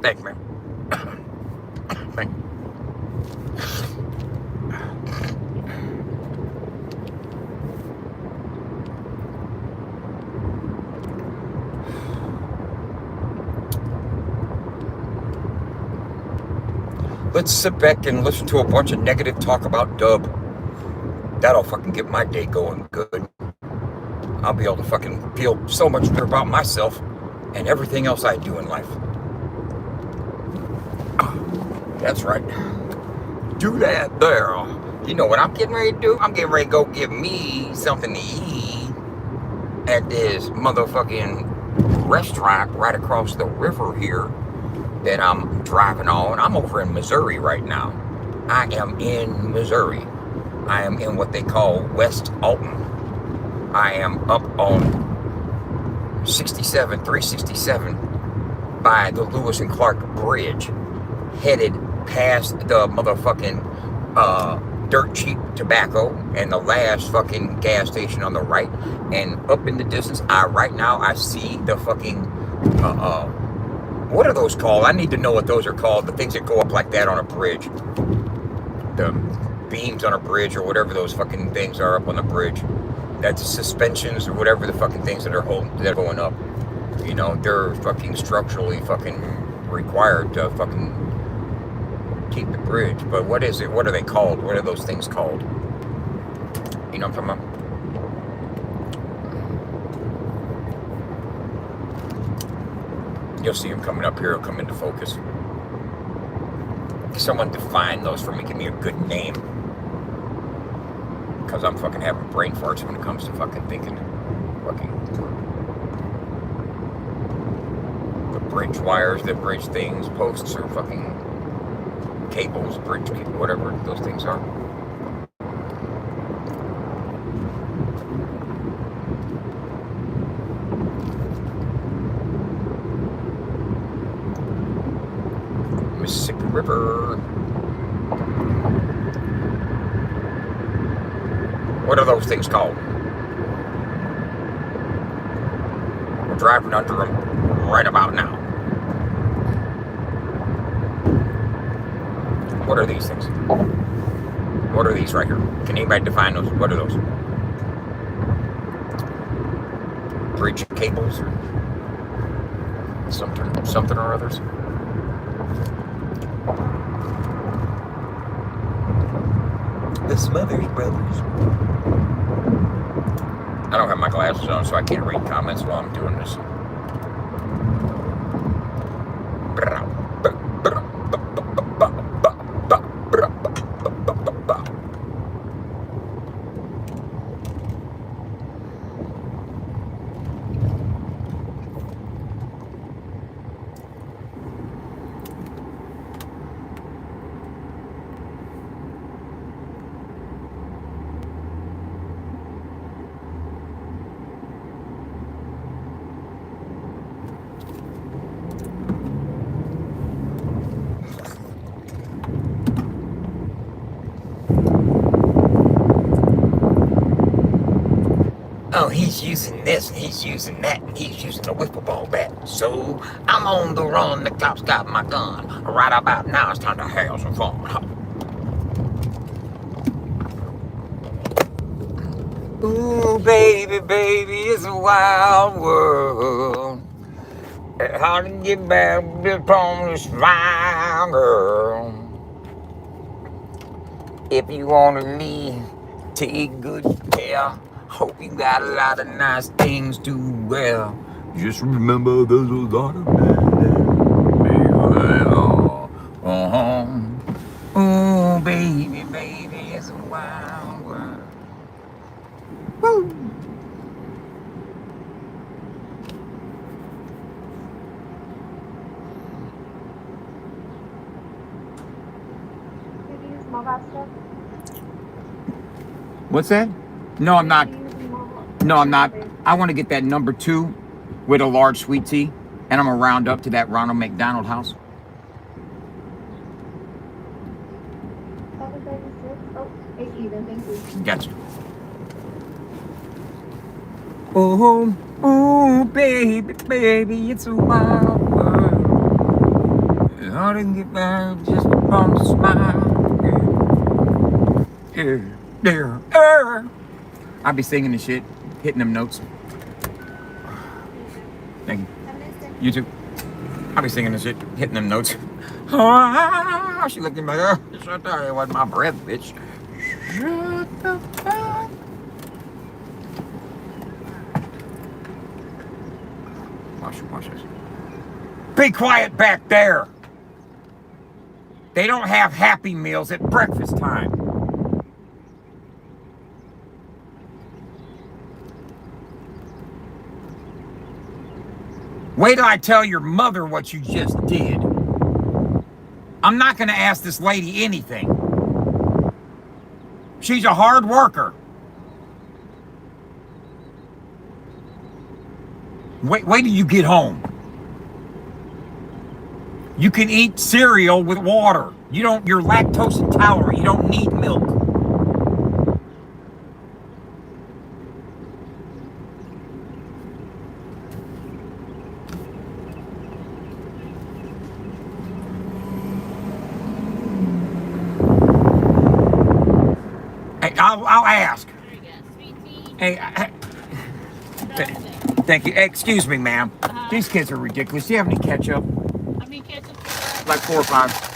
Thanks, man. Thank you. Let's sit back and listen to a bunch of negative talk about Dub. That'll fucking get my day going good. I'll be able to fucking feel so much better about myself and everything else I do in life. That's right. Do that there. You know what I'm getting ready to do? I'm getting ready to go get me something to eat at this motherfucking restaurant right across the river here that I'm driving on. I'm over in Missouri right now. I am in Missouri. I am in what they call West Alton. I am up on 367 by the Lewis and Clark Bridge, headed past the motherfucking dirt cheap tobacco and the last fucking gas station on the right, and up in the distance, right now I see the fucking what are those called? I need to know what those are called. The things that go up like that on a bridge, the beams on a bridge or whatever those fucking things are up on the bridge. That's suspensions or whatever the fucking things that are going up. You know, they're fucking structurally fucking required to fucking keep the bridge. But what is it? What are they called? What are those things called? You know what I'm talking about? You'll see them coming up here. It'll come into focus. Someone define those for me. Give me a good name. Because I'm fucking having brain farts when it comes to fucking thinking. Fucking. The bridge wires, the bridge things, posts, or fucking cables, bridge, whatever those things are. Mississippi River. What are those things called? We're driving under them right about now. What are these things? What are these right here? Can anybody define those? What are those? Bridge cables or something or others? The Smothers Brothers. I don't have my glasses on, so I can't read comments while I'm doing this. Oh, he's using this, and he's using that, and he's using a wiffle ball bat. So, I'm on the run, the cops got my gun. Right about now, it's time to have some fun. Ooh, baby, baby, it's a wild world. How to get back from this fine girl. If you want to leave, take good care. Hope you got a lot of nice things to wear. Just remember there's a lot of Oh, baby, baby, it's a wild world. Woo! Did you use mobile stuff? What's that? No, I'm not. No, I'm not. I want to get that number 2 with a large sweet tea, and I'm gonna round up to that Ronald McDonald House. 736. Oh, 8 even. Thank you. Gotcha. Oh, oh, baby, baby, it's a wild world. It's hard to get back just from the smile. Yeah. I'll be singing the shit, hitting them notes. Thank you. You too. I'll be singing the shit, hitting them notes. Oh, she looked at me like, oh, shut the hell, it wasn't my breath, bitch. Shut the fuck. Watch this. Be quiet back there. They don't have Happy Meals at breakfast time. Wait till I tell your mother what you just did. I'm not going to ask this lady anything. She's a hard worker. Wait till you get home. You can eat cereal with water. You're lactose intolerant. You don't need milk. Hey, I'll ask. Hey, thank you. Excuse me, ma'am. These kids are ridiculous. Do you have any ketchup? How many ketchup? Like 4 or 5.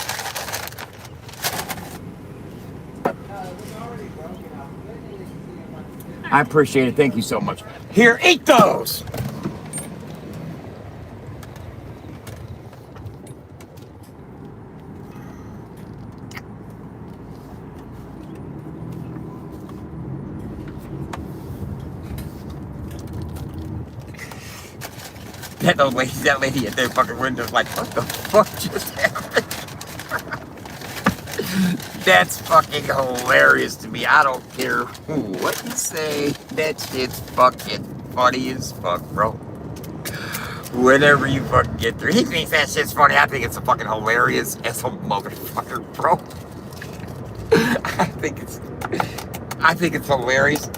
I appreciate it. Thank you so much. Here, eat those. That lady at their fucking window's like, what the fuck just happened? That's fucking hilarious to me. I don't care what you say. That shit's fucking funny as fuck, bro. Whenever you fucking get through. He thinks that shit's funny. I think it's fucking hilarious as a motherfucker, bro. I think it's hilarious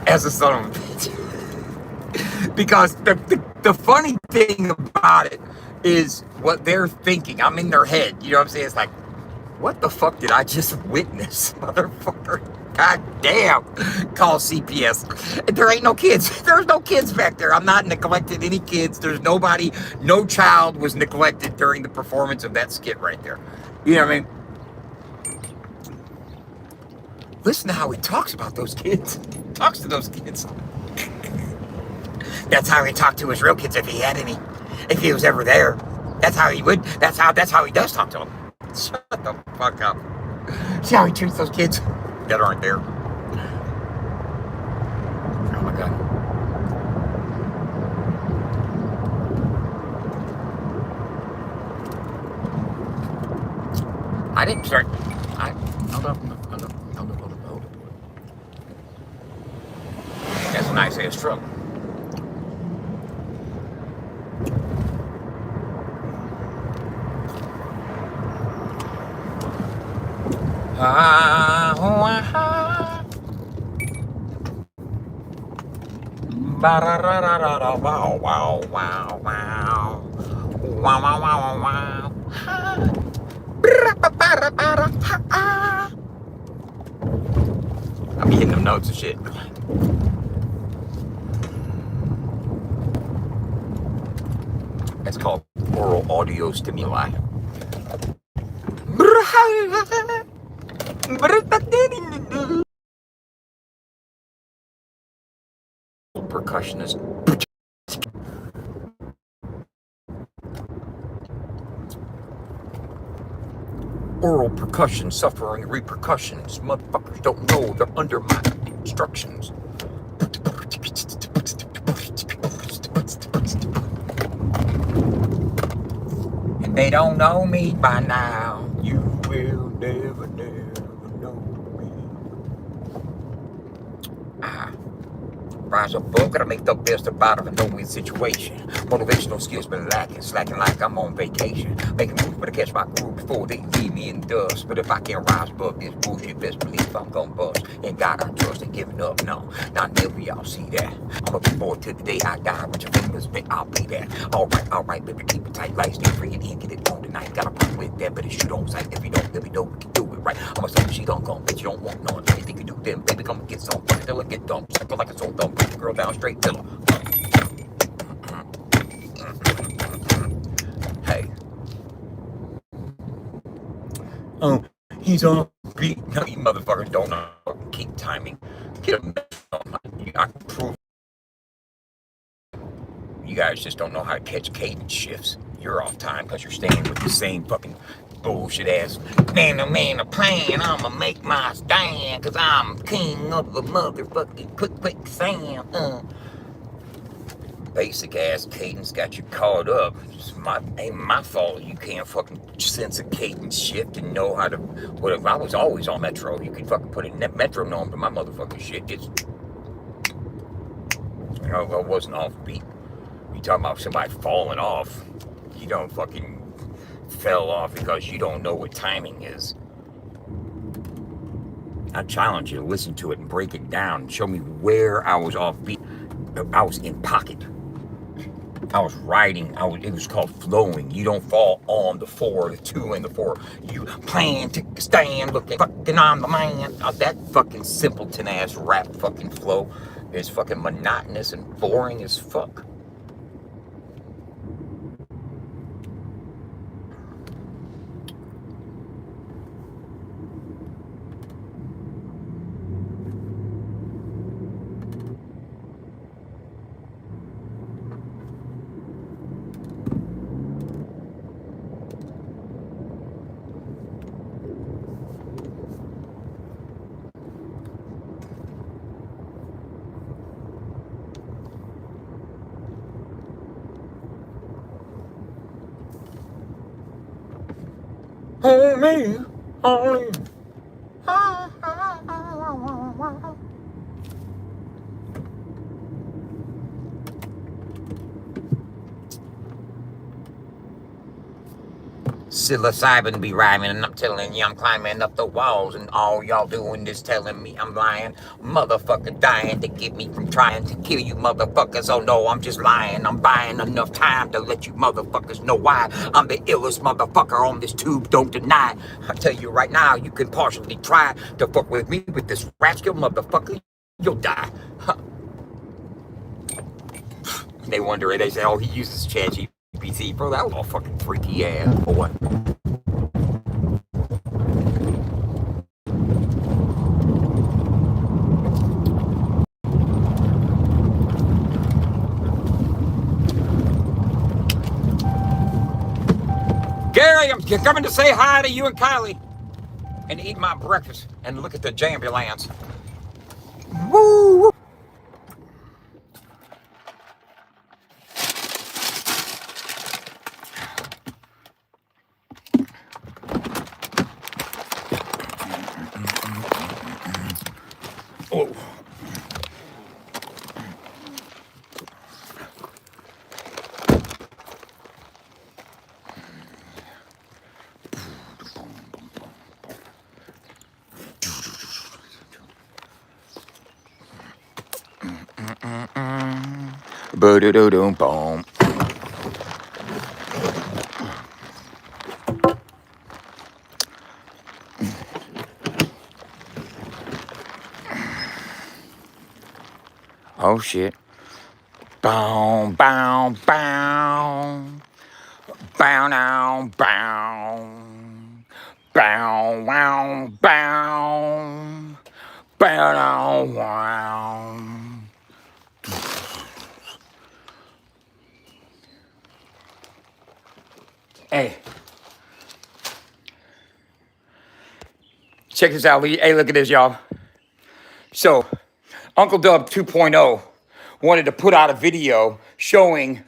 as a son of a bitch. Because the funny thing about it is what they're thinking. I'm in their head. You know what I'm saying? It's like, what the fuck did I just witness, motherfucker? God damn. Call CPS. There ain't no kids. There's no kids back there. I'm not neglecting any kids. There's nobody, no child was neglected during the performance of that skit right there. You know what I mean? Listen to how he talks about those kids. Talks to those kids. That's how he talked to his real kids if he had any. If he was ever there. That's how he would. That's how he does talk to them. Shut the fuck up. See how he treats those kids that aren't there. Oh my god. I didn't start. Hold up. That's a nice ass truck. I'm hitting them notes and shit. That's called oral audio stimuli. Percussionist. Oral percussion suffering repercussions. Motherfuckers don't know they're under my instructions. And they don't know me by now. You will never know me. Rise above, gotta make the best out of a no-win situation. Motivational skills been lacking, slacking like I'm on vacation. Making moves better catch my groove before they leave me in the dust. But if I can't rise above this bullshit, best believe I'm gonna bust. And God I trust, ain't giving up, no. Not never y'all see that. I'm looking forward to the day I die. With your fingers, I'll be that. Alright, baby, keep it tight, like stay free and get it on tonight. Got a problem with that, but it shoot on sight. If you don't, let me know we can do it right. I'm a son, she don't come, bitch, you don't want none. Anything you do, then baby, come and get some. Till I get dumb, circle like a soul dumb. Put the girl down straight, till her. Hey. Oh, he's on beat. No, you motherfuckers don't know. Keep timing. Get him. I can prove. You guys just don't know how to catch cadence shifts. You're off time because you're staying with the same fucking bullshit ass. Man, a plan. I'ma make my stand, cause I'm king of the motherfucking quicksand. Basic ass cadence got you caught up. Ain't my fault you can't fucking sense a cadence shift and know how to. Whatever. I was always on Metro. You could fucking put a metronome to my motherfucking shit. Just, I wasn't off beat. You talking about somebody falling off? You don't fucking fell off because you don't know what timing is. I challenge you to listen to it and break it down and show me where I was off beat. I was in pocket. I was riding. It was called flowing. You don't fall on the 4, the 2, and the 4. You plan to stand, looking fucking on the man. That fucking simpleton ass rap fucking flow is fucking monotonous and boring as fuck. Hold me, hold me. Psilocybin be rhyming, and I'm telling you I'm climbing up the walls, and all y'all doing is telling me I'm lying. Motherfucker dying to get me from trying to kill you motherfuckers. Oh no, I'm just lying. I'm buying enough time to let you motherfuckers know why I'm the illest motherfucker on this tube. Don't deny. I tell you right now, you can partially try to fuck with me with this rap skill, motherfucker. You'll die. Huh. They wonder, they say, oh, he uses ChatGPT. Bro, that was all fucking freaky ass, boy. Gary, I'm coming to say hi to you and Kylie and eat my breakfast and look at the jambulance. Woo! Oh. Boom. Oh shit. Bow. Bow now, bow. Bow, wow, bow. Bow now, wow. Hey. Check this out. Hey, look at this, y'all. So, Uncle Dub 2.0 wanted to put out a video showing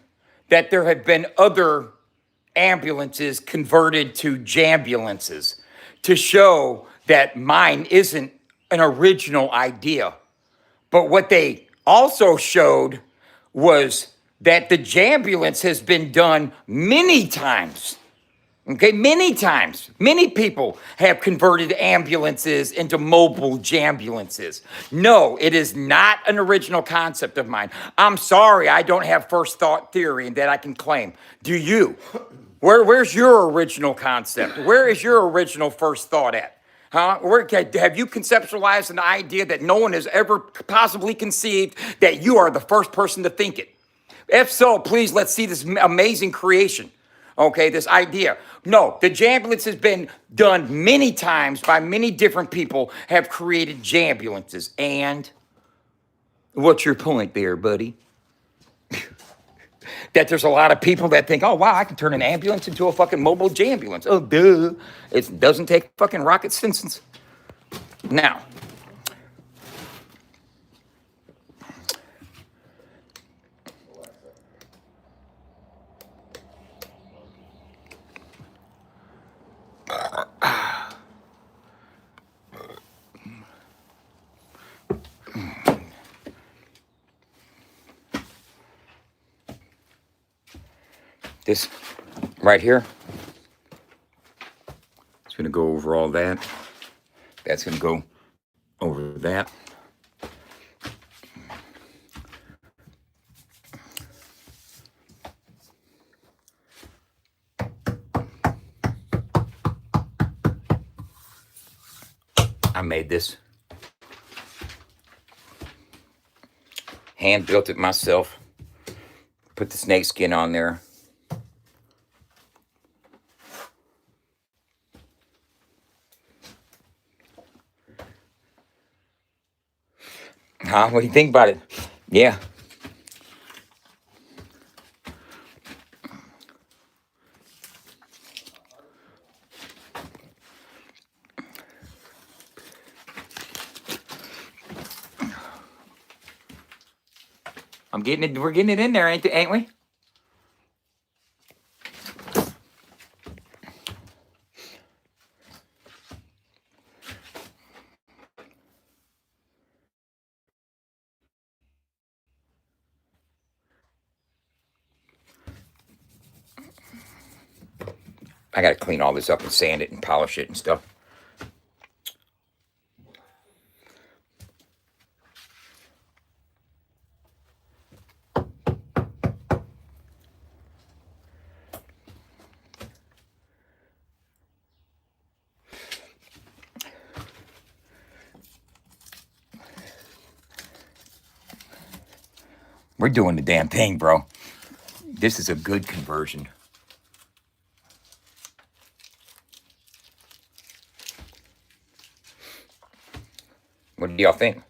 that there have been other ambulances converted to jambulances to show that mine isn't an original idea. But what they also showed was that the jambulance has been done many times. Okay, many times. Many people have converted ambulances into mobile jambulances. No, it is not an original concept of mine. I'm sorry, I don't have first thought theory that I can claim. Do you? Where's your original concept? Where is your original first thought at? Huh? Have you conceptualized an idea that no one has ever possibly conceived that you are the first person to think it? If so, please let's see this amazing creation. Okay, this idea. No, the jambulance has been done many times by many different people have created jambulances. And what's your point there, buddy? that there's a lot of people that think, oh, wow, I can turn an ambulance into a fucking mobile jambulance. Oh, duh. It doesn't take fucking rocket science. Now, this right here, it's going to go over all that. That's going to go over that. I made this. Hand built it myself. Put the snake skin on there. Huh? What do you think about it? Yeah. I'm getting it. We're getting it in there, ain't we? I got to clean all this up and sand it and polish it and stuff. We're doing the damn thing, bro. This is a good conversion. What do y'all think?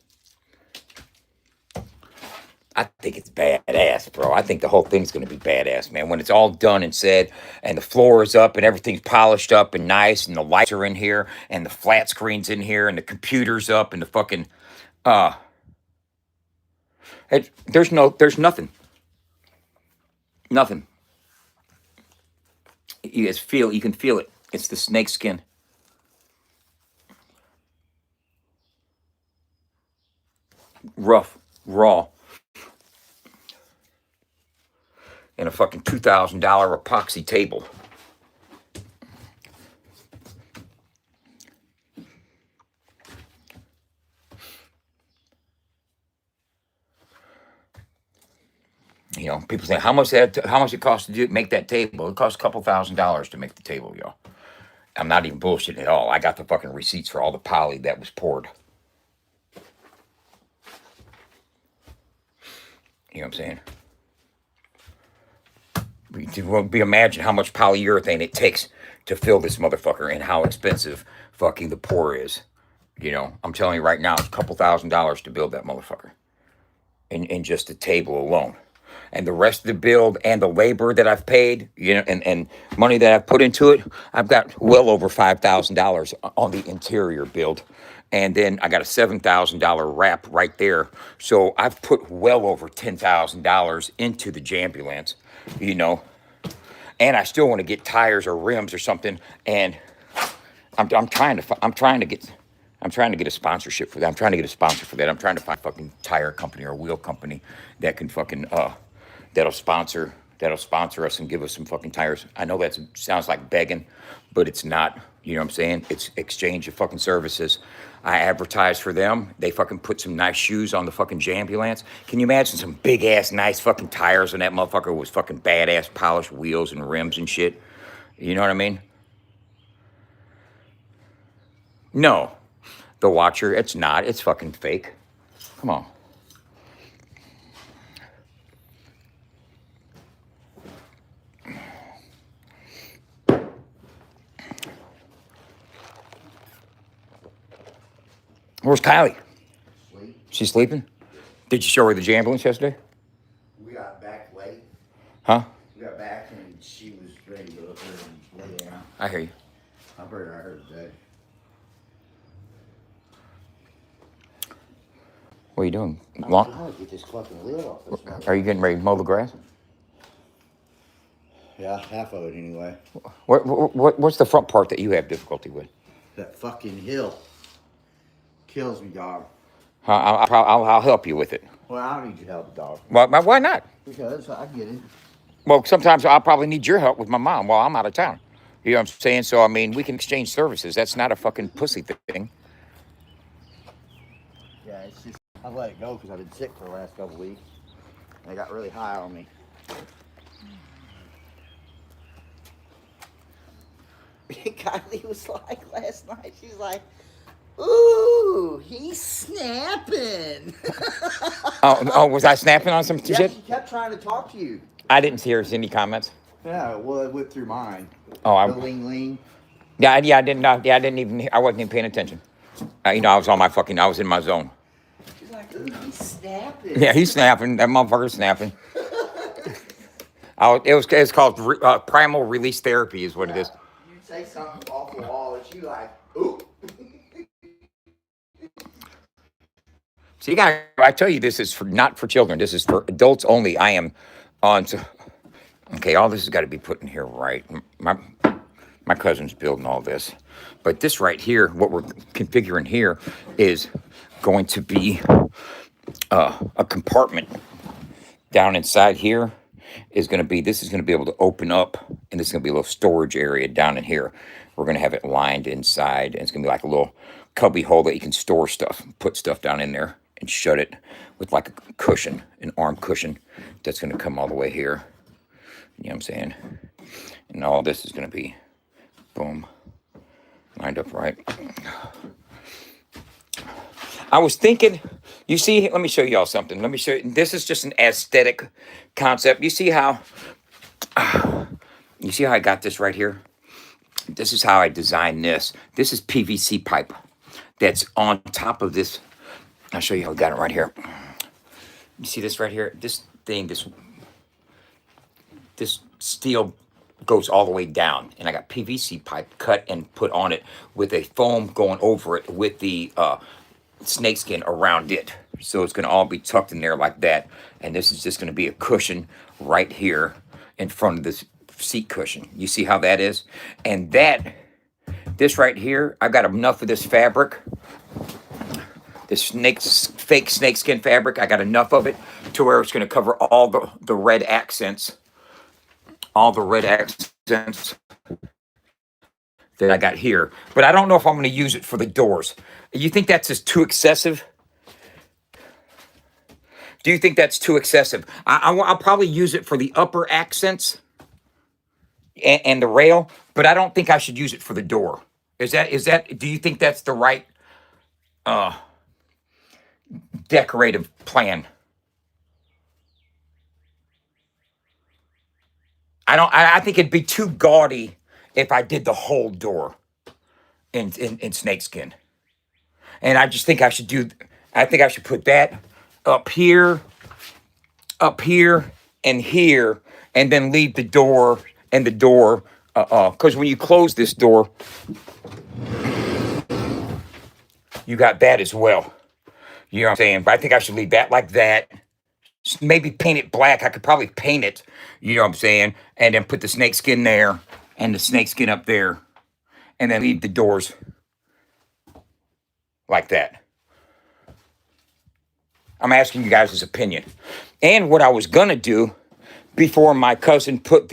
I think it's badass, bro. I think the whole thing's going to be badass, man. When it's all done and said, and the floor is up and everything's polished up and nice, and the lights are in here, and the flat screen's in here, and the computer's up, and the fucking, there's nothing. Nothing. You can feel it. It's the snake skin. Rough, raw. And a fucking $2,000 epoxy table. You know, people say, how much it costs to make that table? It costs a couple $1,000s to make the table, y'all. I'm not even bullshitting at all. I got the fucking receipts for all the poly that was poured. You know what I'm saying? Imagine how much polyurethane it takes to fill this motherfucker and how expensive fucking the pour is. You know, I'm telling you right now, it's a couple $1,000s to build that motherfucker. In just the table alone. And the rest of the build and the labor that I've paid, you know, and money that I've put into it, I've got well over $5,000 on the interior build. And then I got a $7,000 wrap right there. So I've put well over $10,000 into the Jambulance, you know. And I still want to get tires or rims or something. And I'm trying to get a sponsorship for that. I'm trying to get a sponsor for that. I'm trying to find a fucking tire company or a wheel company that can fucking that'll sponsor us and give us some fucking tires. I know that sounds like begging, but it's not. You know what I'm saying? It's exchange of fucking services. I advertise for them. They fucking put some nice shoes on the fucking Jambulance. Can you imagine some big ass nice fucking tires on that motherfucker with fucking badass polished wheels and rims and shit? You know what I mean? No. The Watcher, it's not. It's fucking fake. Come on. Where's Kylie? Sleep. She's sleeping? Did you show her the Jambulance yesterday? We got back late. Huh? We got back and she was ready to go up there and lay down. I hear you. I heard her today. What are you doing? I'm Lawn? trying to get this fucking lid off this motherfucker. Are you getting ready to mow the grass? Yeah, half of it anyway. What's the front part that you have difficulty with? That fucking hill kills me, dog. I'll help you with it. Well, I don't need your help, dog. Well, why not? Because I get it. Well, sometimes I'll probably need your help with my mom while I'm out of town. You know what I'm saying? So, I mean, we can exchange services. That's not a fucking pussy thing. Yeah, it's just I let it go because I've been sick for the last couple weeks. And it got really high on me. Kylie was like last night, she's like, ooh, he's snapping. Was I snapping on some Yeah, shit? she kept trying to talk to you. I didn't hear any comments. Yeah, well, it went through mine. Oh, The ling. I didn't. I didn't even. I wasn't even paying attention. I was on my fucking. I was in my zone. She's like, ooh, he's snapping. Yeah, he's snapping. That motherfucker's snapping. It's called primal release therapy, is what it is. You say something off the wall, and she like, ooh. So I tell you, this is not for children. This is for adults only. I am on. Okay, all this has got to be put in here right. My cousin's building all this, but this right here, what we're configuring here, is going to be a compartment down inside here. This is going to be able to open up, and this is going to be a little storage area down in here. We're going to have it lined inside, and it's going to be like a little cubby hole that you can store stuff, put stuff down in there, and shut it with like a cushion, an arm cushion that's going to come all the way here. You know what I'm saying? And all this is going to be, boom, lined up right. I was thinking, you see, let me show y'all something. Let me show you. This is just an aesthetic concept. You see how I got this right here? This is how I designed this. This is PVC pipe that's on top of this. I'll show you how I got it right here. You see this right here? This thing, this steel goes all the way down, and I got PVC pipe cut and put on it with a foam going over it with the snakeskin around it. So it's going to all be tucked in there like that, and this is just going to be a cushion right here in front of this seat cushion. You see how that is? And this right here, I got enough of this fabric, this fake snakeskin fabric. I got enough of it to where it's going to cover all the red accents, that I got here. But I don't know if I'm going to use it for the doors. You think that's just too excessive? Do you think that's too excessive? I'll probably use it for the upper accents and the rail, but I don't think I should use it for the door. Do you think that's the right decorative plan? I think it'd be too gaudy if I did the whole door in snakeskin. And I just think I should put that up here, and here, and then leave the door, because when you close this door, you got that as well. You know what I'm saying? But I think I should leave that like that. Maybe paint it black. I could probably paint it, you know what I'm saying? And then put the snakeskin there and the snakeskin up there, and then leave the doors like that. I'm asking you guys' opinion. And what I was gonna do before my cousin put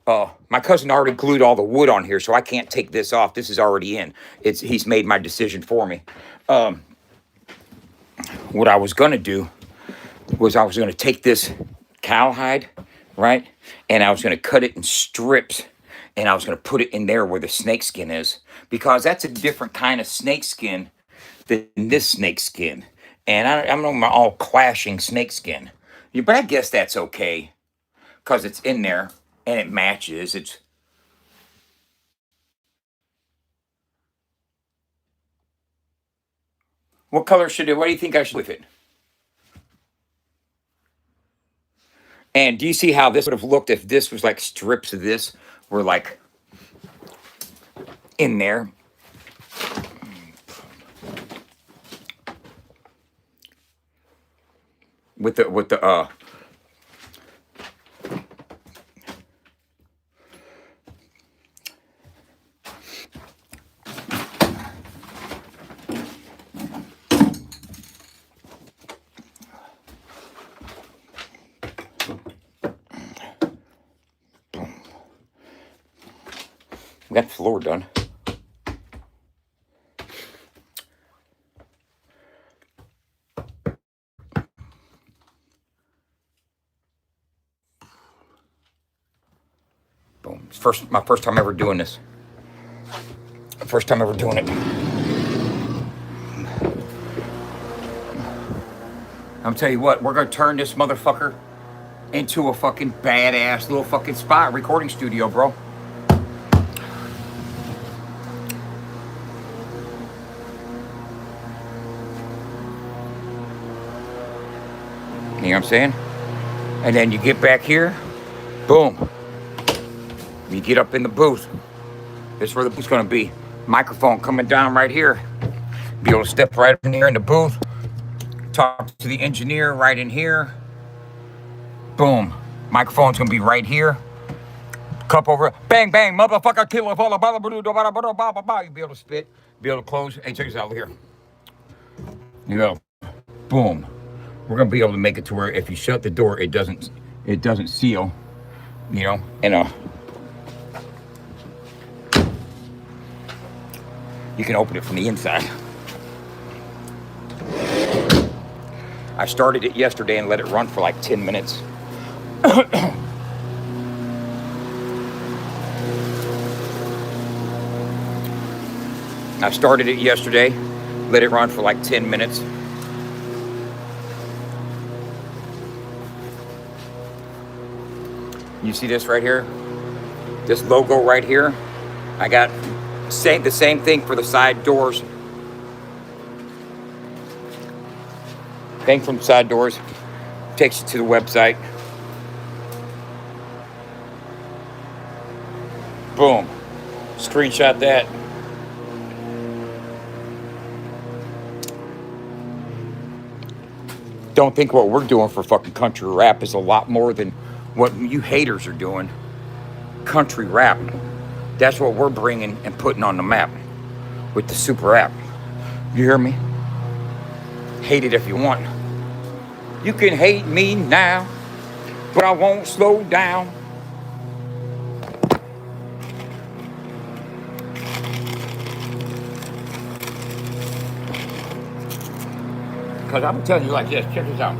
my cousin already glued all the wood on here, so I can't take this off. This is already in. He's made my decision for me. What I was gonna do was I was gonna take this cowhide, right? And I was gonna cut it in strips, and I was gonna put it in there where the snakeskin is, because that's a different kind of snakeskin than this snakeskin. And I'm not all clashing snakeskin. Yeah, but I guess that's okay, because it's in there and it matches. What do you think I should with it? And do you see how this would have looked if this was like strips of this were like in there? With the we got the floor done. Boom. It's my first time ever doing this. First time ever doing it. I'm tell you what, we're gonna turn this motherfucker into a fucking badass little fucking spot recording studio, bro. You know what I'm saying? And then you get back here, boom. You get up in the booth. This is where the booth's gonna be. Microphone coming down right here. Be able to step right in here in the booth. Talk to the engineer right in here. Boom. Microphone's gonna be right here. Cup over. Bang, bang, motherfucker, kill it. You'll be able to spit. Be able to close. Hey, check this out here. You go. Boom. We're gonna be able to make it to where if you shut the door, it doesn't seal. You know, and you can open it from the inside. I started it yesterday and let it run for like 10 minutes. I started it yesterday, let it run for like 10 minutes. You see this right here? This logo right here? I got the same thing for the side doors. Thing from the side doors. Takes you to the website. Boom. Screenshot that. Don't think what we're doing for fucking country rap is a lot more than what you haters are doing. Country rap. That's what we're bringing and putting on the map with the super app. You hear me? Hate it if you want. You can hate me now, but I won't slow down. Because I'm telling you like this, check this out.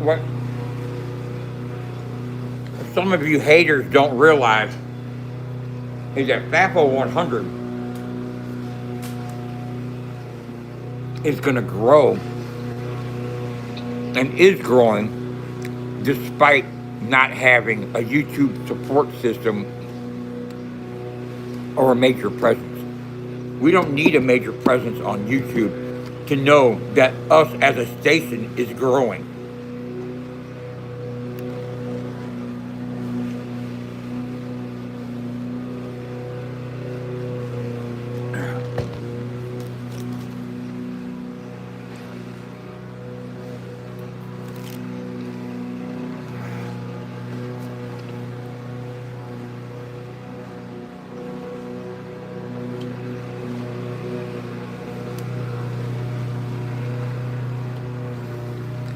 What some of you haters don't realize is that FAFO 100 is going to grow and is growing despite not having a YouTube support system or a major presence. We don't need a major presence on YouTube to know that us as a station is growing.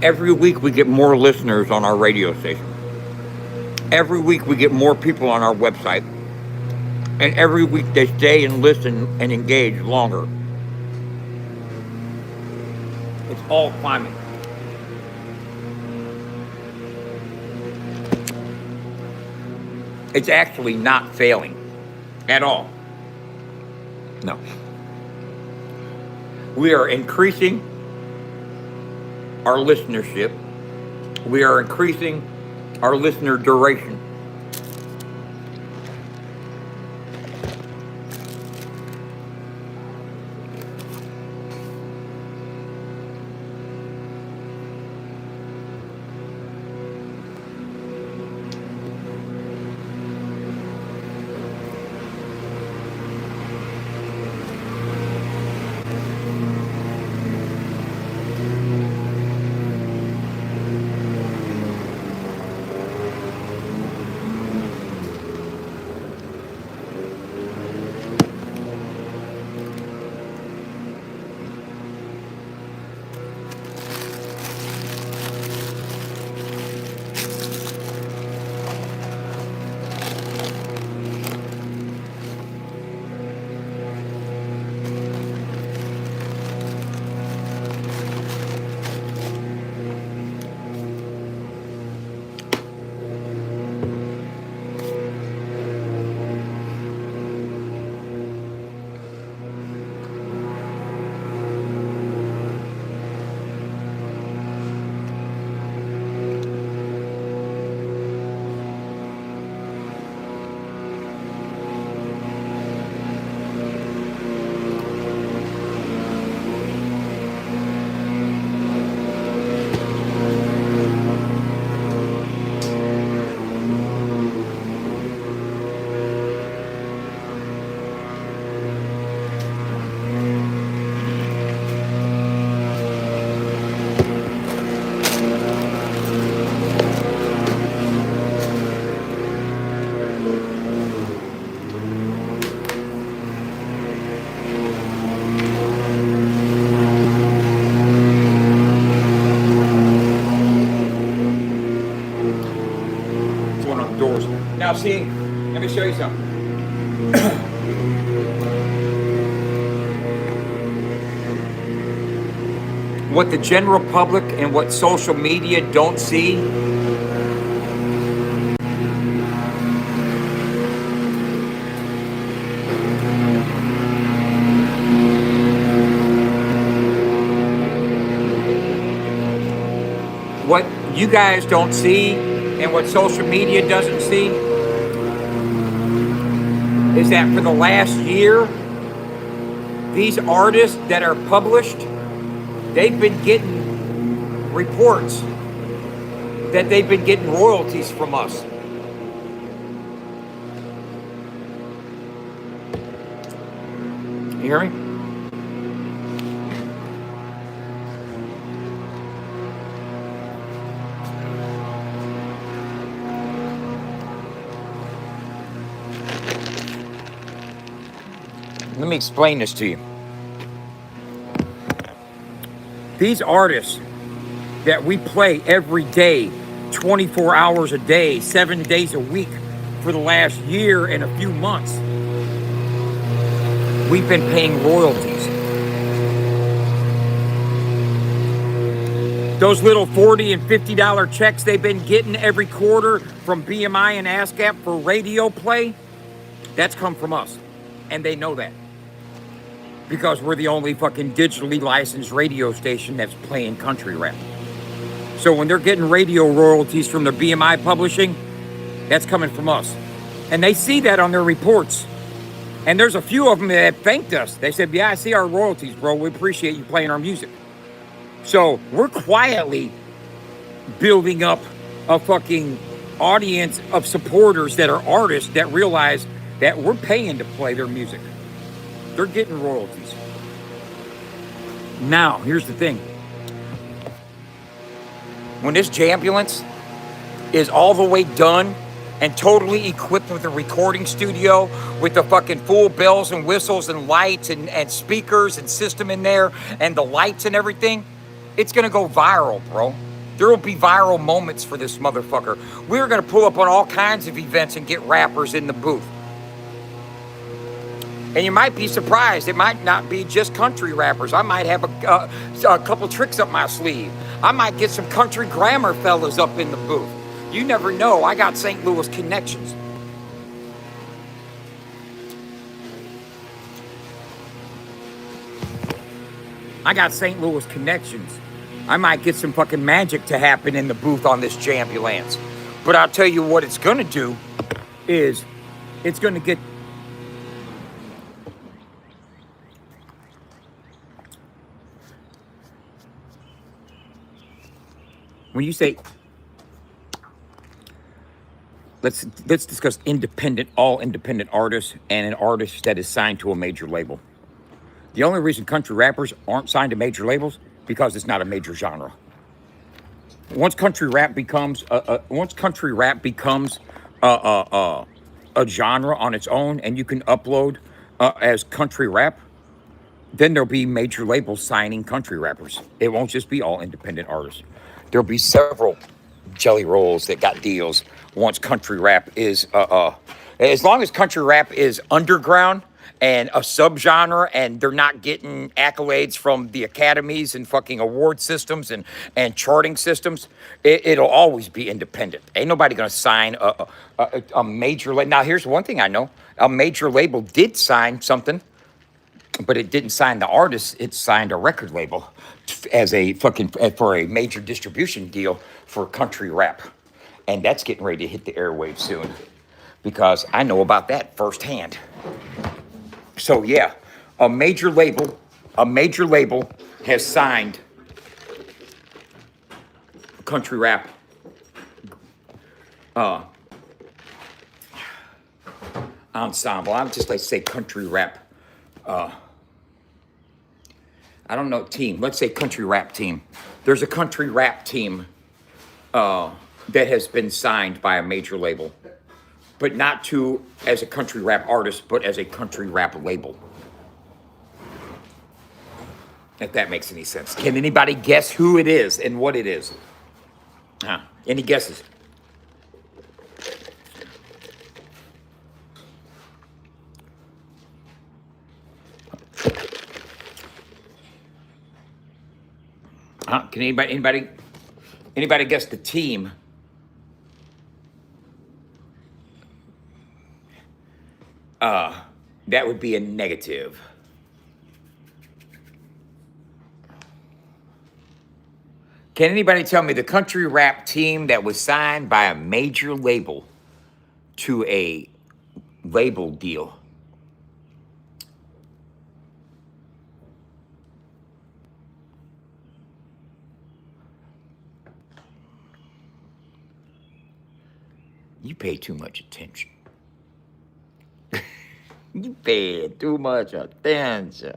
Every week we get more listeners on our radio station. Every week we get more people on our website. And every week they stay and listen and engage longer. It's all climbing. It's actually not failing at all. No. We are increasing our listenership. We are increasing our listener duration. Now see, let me show you something. What the general public and what social media don't see what you guys don't see and what social media doesn't see is that for the last year, these artists that are published, they've been getting reports that they've been getting royalties from us. You hear me? Let me explain this to you. These artists that we play every day, 24 hours a day, 7 days a week for the last year and a few months, we've been paying royalties. Those little $40 and $50 checks they've been getting every quarter from BMI and ASCAP for radio play, that's come from us. And they know that. Because we're the only fucking digitally licensed radio station that's playing country rap. So when they're getting radio royalties from their BMI publishing, that's coming from us. And they see that on their reports. And there's a few of them that thanked us. They said, yeah, I see our royalties, bro. We appreciate you playing our music. So we're quietly building up a fucking audience of supporters that are artists that realize that we're paying to play their music. They're getting royalties. Now, here's the thing. When this Jambulance is all the way done and totally equipped with a recording studio with the fucking full bells and whistles and lights and speakers and system in there and the lights and everything, it's gonna go viral, bro. There will be viral moments for this motherfucker. We're gonna pull up on all kinds of events and get rappers in the booth. And you might be surprised. It might not be just country rappers. I might have a couple tricks up my sleeve. I might get some country grammar fellas up in the booth. You never know. I got St. Louis connections. I got St. Louis connections. I might get some fucking magic to happen in the booth on this Jambulance. But I'll tell you what it's gonna do is it's gonna get when you say let's discuss all independent artists and an artist that is signed to a major label. The only reason country rappers aren't signed to major labels because it's not a major genre. Once country rap becomes a genre on its own, and you can upload as country rap, then there'll be major labels signing country rappers. It won't just be all independent artists. There'll be several jelly rolls that got deals once country rap is as long as country rap is underground and a subgenre and they're not getting accolades from the academies and fucking award systems and charting systems, it'll always be independent. Ain't nobody gonna sign a major label. Now here's one thing I know. A major label did sign something, but it didn't sign the artist, it signed a record label as a fucking for a major distribution deal for country rap. And that's getting ready to hit the airwaves soon because I know about that firsthand. So yeah, a major label has signed country rap ensemble. I'm just like say country rap. I don't know, team. Let's say country rap team. There's a country rap team that has been signed by a major label, but not to as a country rap artist, but as a country rap label. If that makes any sense. Can anybody guess who it is and what it is? Any guesses? Can anybody guess the team? That would be a negative. Can anybody tell me the country rap team that was signed by a major label to a label deal? You pay too much attention. You pay too much attention.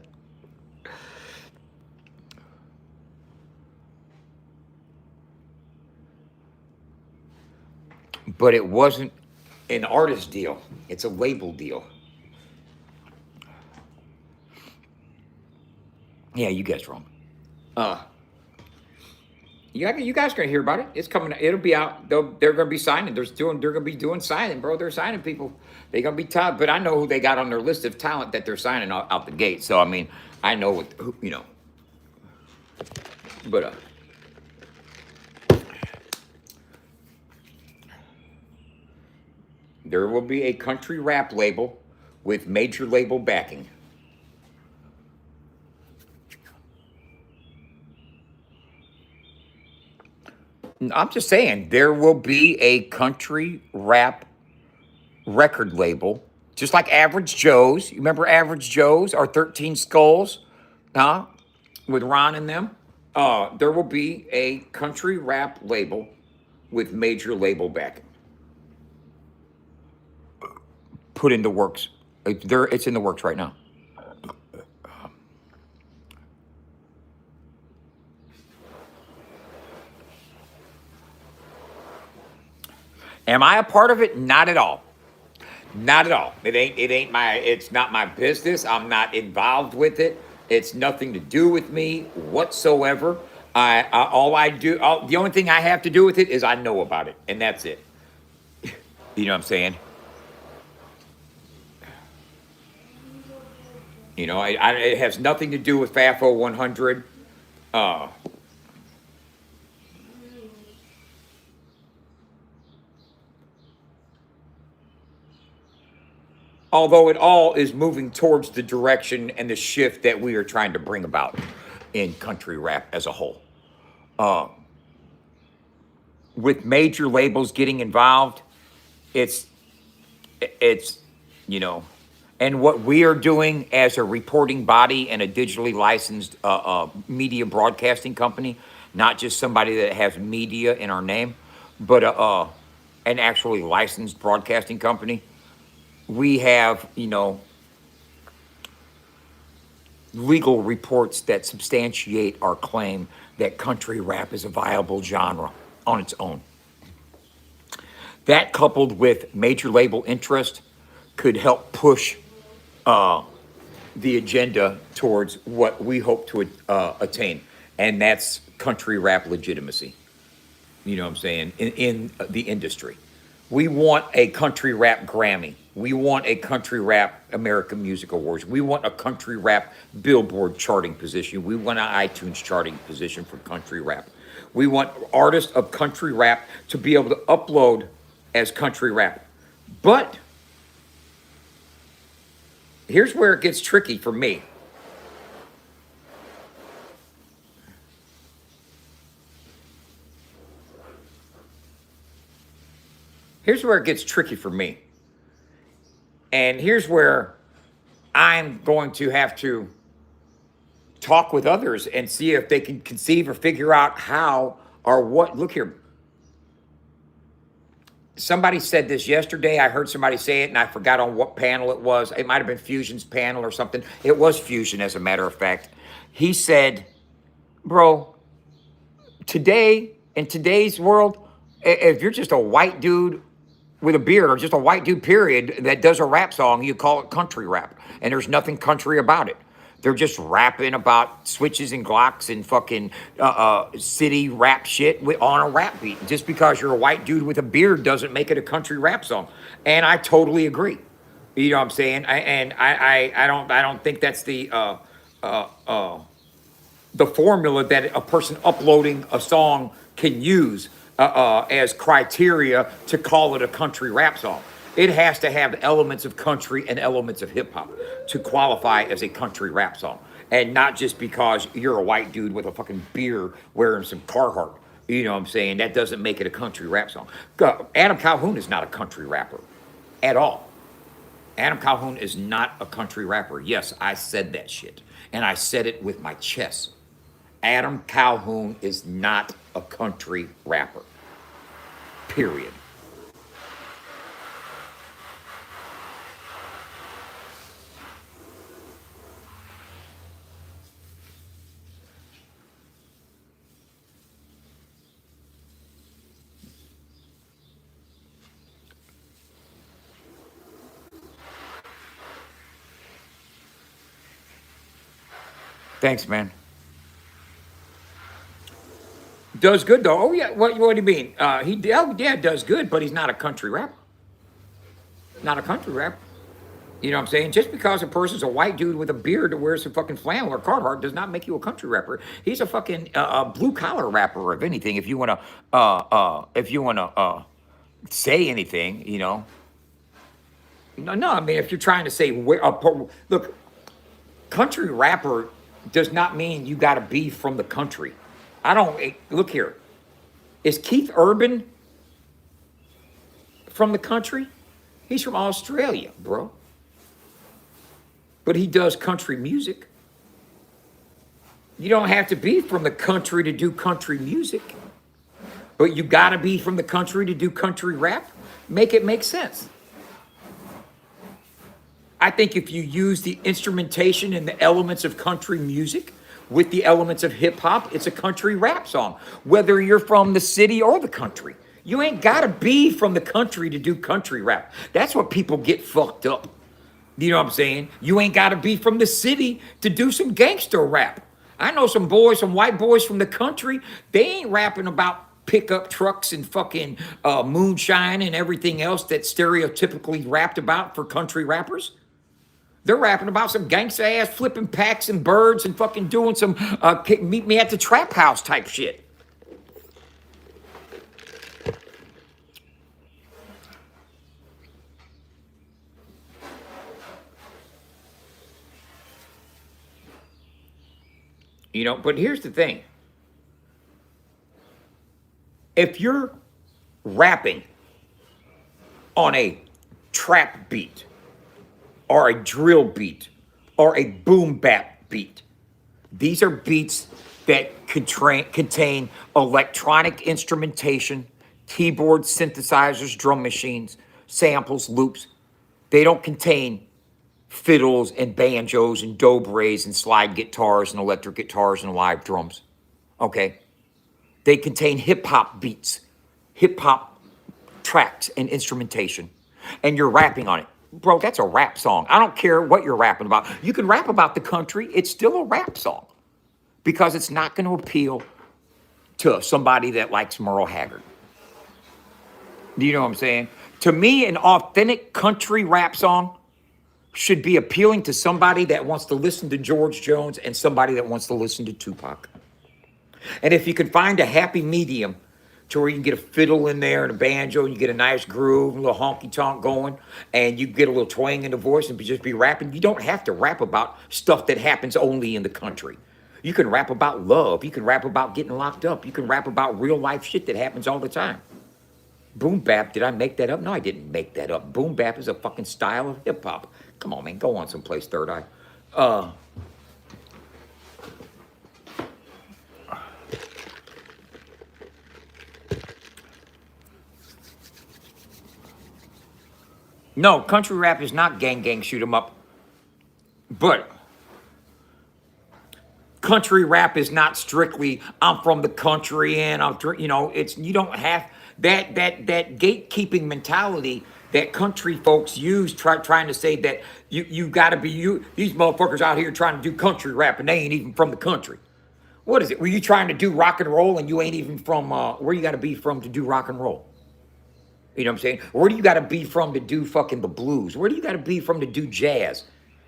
But it wasn't an artist deal. It's a label deal. Yeah, you guys wrong. You guys are gonna hear about it. It's coming. It'll be out. They're gonna be signing. They're gonna be doing signing, bro. They're signing people. They're gonna be top. But I know who they got on their list of talent that they're signing out the gate. So I mean, I know what you know. But there will be a country rap label with major label backing. I'm just saying, there will be a country rap record label, just like Average Joe's. You remember Average Joe's or 13 Skulls, with Ron and them? There will be a country rap label with major label backing. Put into works. It's in the works right now. Am I a part of it? Not at all. Not at all. It's not my business. I'm not involved with it. It's nothing to do with me whatsoever. The only thing I have to do with it is I know about it, and that's it. You know what I'm saying? It has nothing to do with FAFO 100. Uh, Although it all is moving towards the direction and the shift that we are trying to bring about in country rap as a whole. Uh, with major labels getting involved, it's it's you know, and what we are doing as a reporting body and a digitally licensed media broadcasting company, not just somebody that has media in our name, but an actually licensed broadcasting company. We have, legal reports that substantiate our claim that country rap is a viable genre on its own. That, coupled with major label interest, could help push the agenda towards what we hope to attain, and that's country rap legitimacy. You know what I'm saying? In the industry. We want a country rap Grammy. We want a country rap American Music Awards. We want a country rap Billboard charting position. We want an iTunes charting position for country rap. We want artists of country rap to be able to upload as country rap. But here's where it gets tricky for me. Here's where it gets tricky for me. And here's where I'm going to have to talk with others and see if they can conceive or figure out how or what. Look here. Somebody said this yesterday. I heard somebody say it and I forgot on what panel it was. It might have been Fusion's panel or something. It was Fusion, as a matter of fact. He said, bro, today, in today's world, if you're just a white dude with a beard, or just a white dude, period, that does a rap song, you call it country rap. And there's nothing country about it. They're just rapping about switches and Glocks and fucking city rap shit on a rap beat. Just because you're a white dude with a beard doesn't make it a country rap song. And I totally agree. You know what I'm saying? I don't think that's the formula that a person uploading a song can use as criteria to call it a country rap song. It has to have elements of country and elements of hip hop to qualify as a country rap song. And not just because you're a white dude with a fucking beard wearing some Carhartt. You know what I'm saying? That doesn't make it a country rap song. Adam Calhoun is not a country rapper at all. Adam Calhoun is not a country rapper. Yes, I said that shit. And I said it with my chest. Adam Calhoun is not a country rapper. Period. Thanks, man. Does good though. Oh yeah. What do you mean? Does good, but he's not a country rapper. Not a country rapper. You know what I'm saying? Just because a person's a white dude with a beard that wears some fucking flannel or Carhartt does not make you a country rapper. He's a fucking blue collar rapper, if anything. If you wanna say anything, No. I mean, if you're trying to say look, country rapper does not mean you got to be from the country. Look here. Is Keith Urban from the country? He's from Australia, bro. But he does country music. You don't have to be from the country to do country music. But you got to be from the country to do country rap. Make it make sense. I think if you use the instrumentation and the elements of country music with the elements of hip hop, it's a country rap song, whether you're from the city or the country. You ain't gotta be from the country to do country rap. That's what people get fucked up. You know what I'm saying? You ain't gotta be from the city to do some gangster rap. I know some boys, some white boys from the country, they ain't rapping about pickup trucks and fucking moonshine and everything else that's stereotypically rapped about for country rappers. They're rapping about some gangsta ass flipping packs and birds and fucking doing some meet me at the trap house type shit. You know, but here's the thing. If you're rapping on a trap beat or a drill beat or a boom bap beat, these are beats that contain electronic instrumentation, keyboards, synthesizers, drum machines, samples, loops. They don't contain fiddles and banjos and dobres and slide guitars and electric guitars and live drums. Okay? They contain hip hop beats, hip hop tracks and instrumentation. And you're rapping on it. Bro, that's a rap song. I don't care what you're rapping about. You can rap about the country, it's still a rap song because it's not going to appeal to somebody that likes Merle Haggard. Do you know what I'm saying? To me, an authentic country rap song should be appealing to somebody that wants to listen to George Jones and somebody that wants to listen to Tupac. And if you can find a happy medium to where you can get a fiddle in there and a banjo and you get a nice groove, a little honky tonk going, and you get a little twang in the voice and just be rapping, you don't have to rap about stuff that happens only in the country. You can rap about love. You can rap about getting locked up. You can rap about real life shit that happens all the time. Boom bap, did I make that up? No, I didn't make that up. Boom bap is a fucking style of hip hop. Come on, man, go on someplace, Third Eye. No, country rap is not gang gang shoot 'em up. But country rap is not strictly I'm from the country and it's you don't have that gatekeeping mentality that country folks use trying to say that you got to be these motherfuckers out here trying to do country rap and they ain't even from the country. What is it? Were you trying to do rock and roll and you ain't even from where you got to be from to do rock and roll? You know what I'm saying? Where do you got to be from to do fucking the blues? Where do you got to be from to do jazz?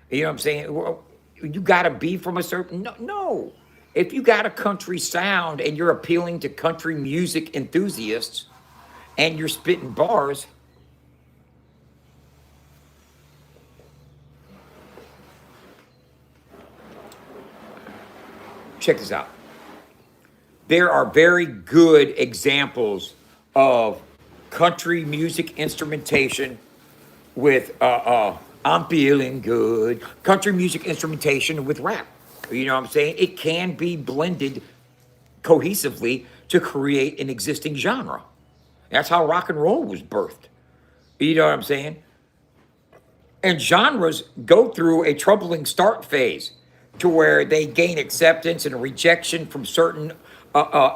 You know what I'm saying? You got to be from a certain... No. If you got a country sound and you're appealing to country music enthusiasts and you're spitting bars... Check this out. There are very good examples of country music instrumentation with I'm feeling good. Country music instrumentation with rap. You know what I'm saying? It can be blended cohesively to create an existing genre. That's how rock and roll was birthed. You know what I'm saying? And genres go through a troubling start phase to where they gain acceptance and rejection from certain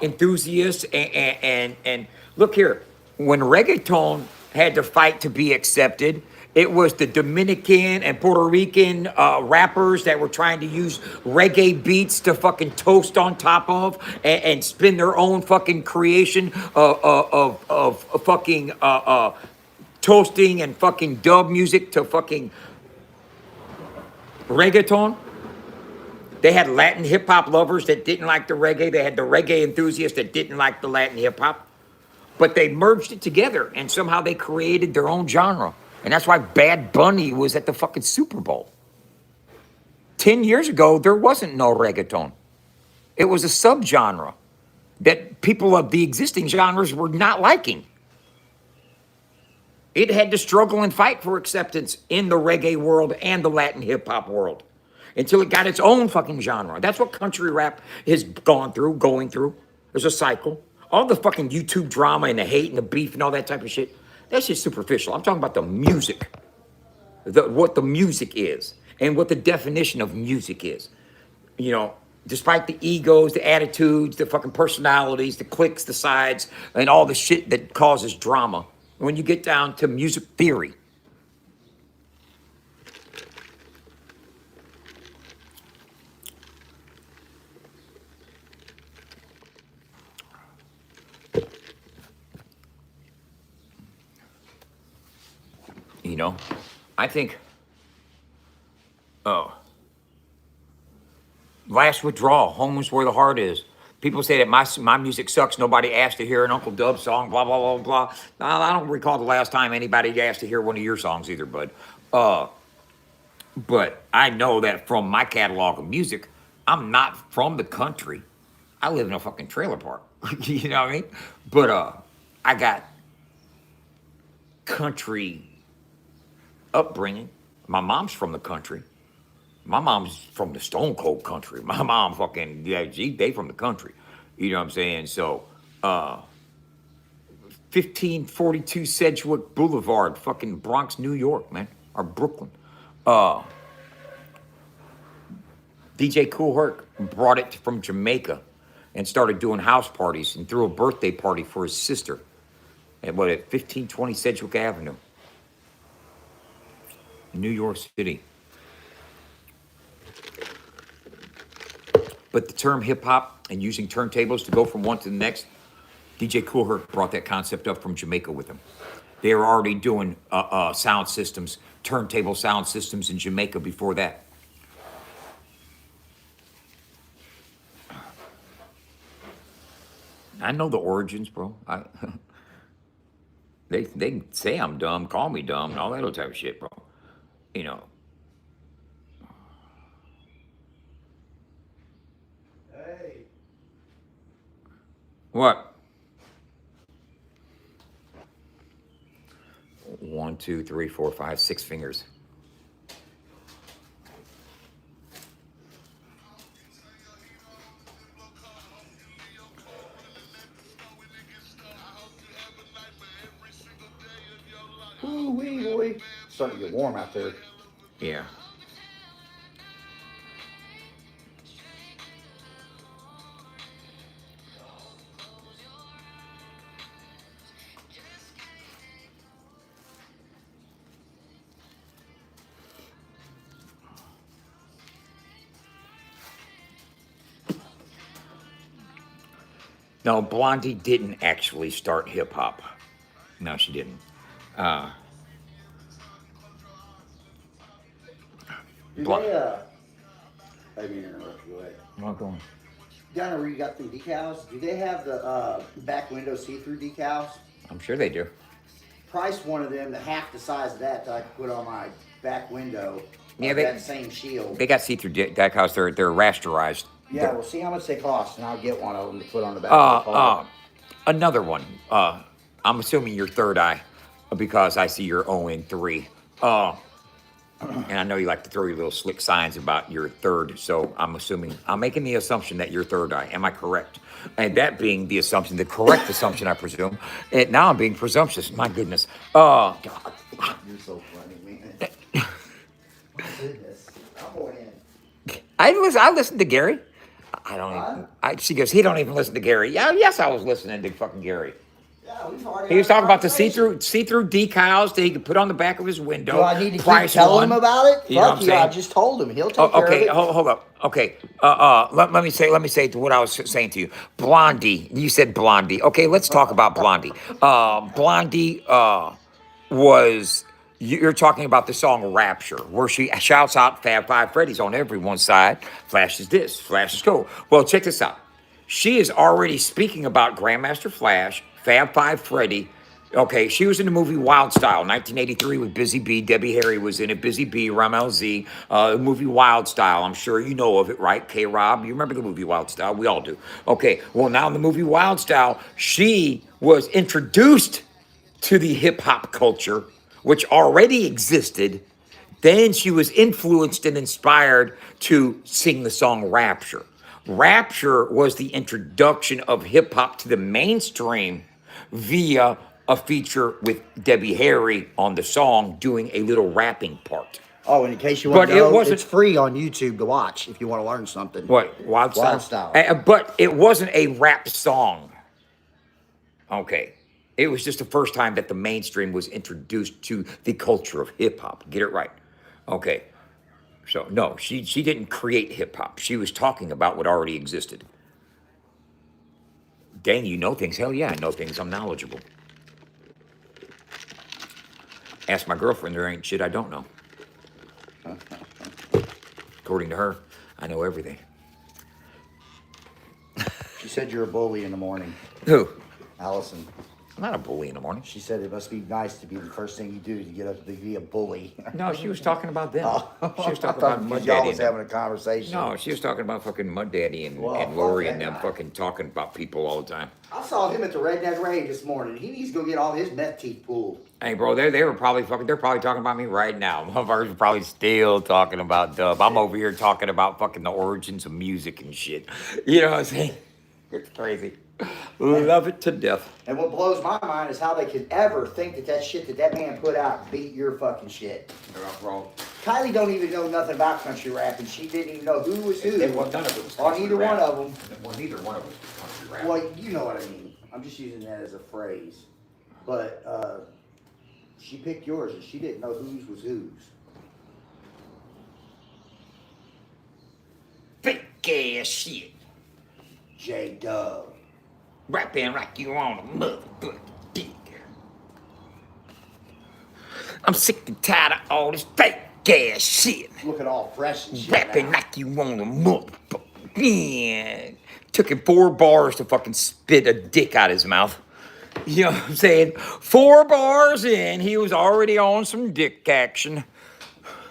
enthusiasts. And look here, when reggaeton had to fight to be accepted, it was the Dominican and Puerto Rican rappers that were trying to use reggae beats to fucking toast on top of and spin their own fucking creation of fucking toasting and fucking dub music to fucking reggaeton. They had Latin hip hop lovers that didn't like the reggae. They had the reggae enthusiasts that didn't like the Latin hip hop. But they merged it together and somehow they created their own genre. And that's why Bad Bunny was at the fucking Super Bowl. 10 years ago, there wasn't no reggaeton. It was a subgenre that people of the existing genres were not liking. It had to struggle and fight for acceptance in the reggae world and the Latin hip hop world until it got its own fucking genre. That's what country rap has going through. There's a cycle. All the fucking YouTube drama and the hate and the beef and all that type of shit, that's just superficial. I'm talking about the music, what the music is and what the definition of music is. You know, despite the egos, the attitudes, the fucking personalities, the cliques, the sides, and all the shit that causes drama. When you get down to music theory, You know, I think, oh, Last Withdrawal, Home is Where the Heart Is. People say that my music sucks. Nobody asked to hear an Uncle Dub song, blah, blah, blah, blah. I don't recall the last time anybody asked to hear one of your songs either, bud. But I know that from my catalog of music, I'm not from the country. I live in a fucking trailer park. You know what I mean? But I got country upbringing. My mom's from the country. My mom's from the Stone Cold country. My mom fucking, yeah, they from the country. You know what I'm saying? So, 1542 Sedgwick Boulevard, fucking Bronx, New York, man. Or Brooklyn. DJ Kool Herc brought it from Jamaica and started doing house parties and threw a birthday party for his sister at 1520 Sedgwick Avenue, New York City. But the term hip hop and using turntables to go from one to the next, DJ Kool Herc brought that concept up from Jamaica with him. They were already doing sound systems, turntable sound systems in Jamaica before that. I know the origins, bro. They say I'm dumb, call me dumb, and all that other type of shit, bro. You know. Hey. What? 1, 2, 3, 4, 5, 6 fingers. Ooh wee boy. Starting to get warm out there. Yeah. No, Blondie didn't actually start hip hop. No, she didn't. Do Blunt. they, I mean, interrupt you, go ahead. Not going. Down there where you got them decals, do they have the back window see-through decals? I'm sure they do. Price one of them to half the size of that I could put on my back window. Yeah, that same shield. They got see-through decals. They're rasterized. Yeah, we'll see how much they cost, and I'll get one of them to put on the back of the car. Another one. I'm assuming your third eye, because I see your O in 3. And I know you like to throw your little slick signs about your third, so I'm making the assumption that you're third eye. Am I correct? And that being the assumption, the correct assumption, I presume. And now I'm being presumptuous. My goodness. God, you're so funny, man. My goodness. I'm going in. I listen to Gary. I don't even. She goes, he don't even listen to Gary. Yeah, yes, I was listening to fucking Gary. Yeah, we've already He was had a talking about the conversation. see-through decals that he could put on the back of his window. Do I need to keep Price telling one. him about it? You know what Fuck I'm yeah, I saying? just told him. He'll take Oh, care okay, of it. hold up. Okay, let me say to what I was saying to you. Blondie, you said Blondie. Okay, let's talk about Blondie. Blondie was you're talking about the song Rapture, where she shouts out Fab Five Freddy's on everyone's side. Flash is this, Flash is cool. Well, check this out. She is already speaking about Grandmaster Flash, Fab Five Freddy. Okay, she was in the movie Wild Style, 1983 with Busy Bee. Debbie Harry was in it. Busy Bee, Ramel Z. The movie Wild Style, I'm sure you know of it, right? K-Rob, you remember the movie Wild Style? We all do. Okay, well, now in the movie Wild Style, she was introduced to the hip-hop culture, which already existed. Then she was influenced and inspired to sing the song Rapture. Rapture was the introduction of hip hop to the mainstream via a feature with Debbie Harry on the song doing a little rapping part. Oh, and in case you want But to it know, wasn't- it's free on YouTube to watch if you want to learn something. What? Wild Style? Wild Style. But it wasn't a rap song. Okay. It was just the first time that the mainstream was introduced to the culture of hip hop. Get it right. Okay. So, no, she didn't create hip hop. She was talking about what already existed. Dang, you know things. Hell yeah, I know things. I'm knowledgeable. Ask my girlfriend, there ain't shit I don't know. According to her, I know everything. She said you're a bully in the morning, Who? Allison. I'm not a bully in the morning. She said it must be nice to be the first thing you do to get up to be a bully. No, she was talking about them. She was I talking thought about Mud because y'all Daddy. was having a conversation. No, she was talking about fucking Mud Daddy and, Well, and Lori fuck and that them guy. fucking talking about people all the time. I saw him at the Redneck Rave this morning. He needs to go get all his meth teeth pulled. Hey, bro, they were probably fucking. They're probably talking about me right now. Motherfuckers are probably still talking about Dub. I'm over here talking about fucking the origins of music and shit. You know what I'm saying? It's crazy. Love it to death. And what blows my mind is how they could ever think that that shit that man put out beat your fucking shit. Bro, Kylie don't even know nothing about country rap, and she didn't even know who was who. well, none of it was on country either rap. one of them. Well, neither one of us was country rap. Well, you know what I mean. I'm just using that as a phrase. But she picked yours, and she didn't know whose was whose. Fake ass shit. J Dub. Rapping like you on a motherfucking dick. I'm sick and tired of all this fake ass shit. Looking all fresh and shit. Rapping now. like you want a motherfucker. Man, took him 4 bars to fucking spit a dick out his mouth. You know what I'm saying? 4 bars in, he was already on some dick action.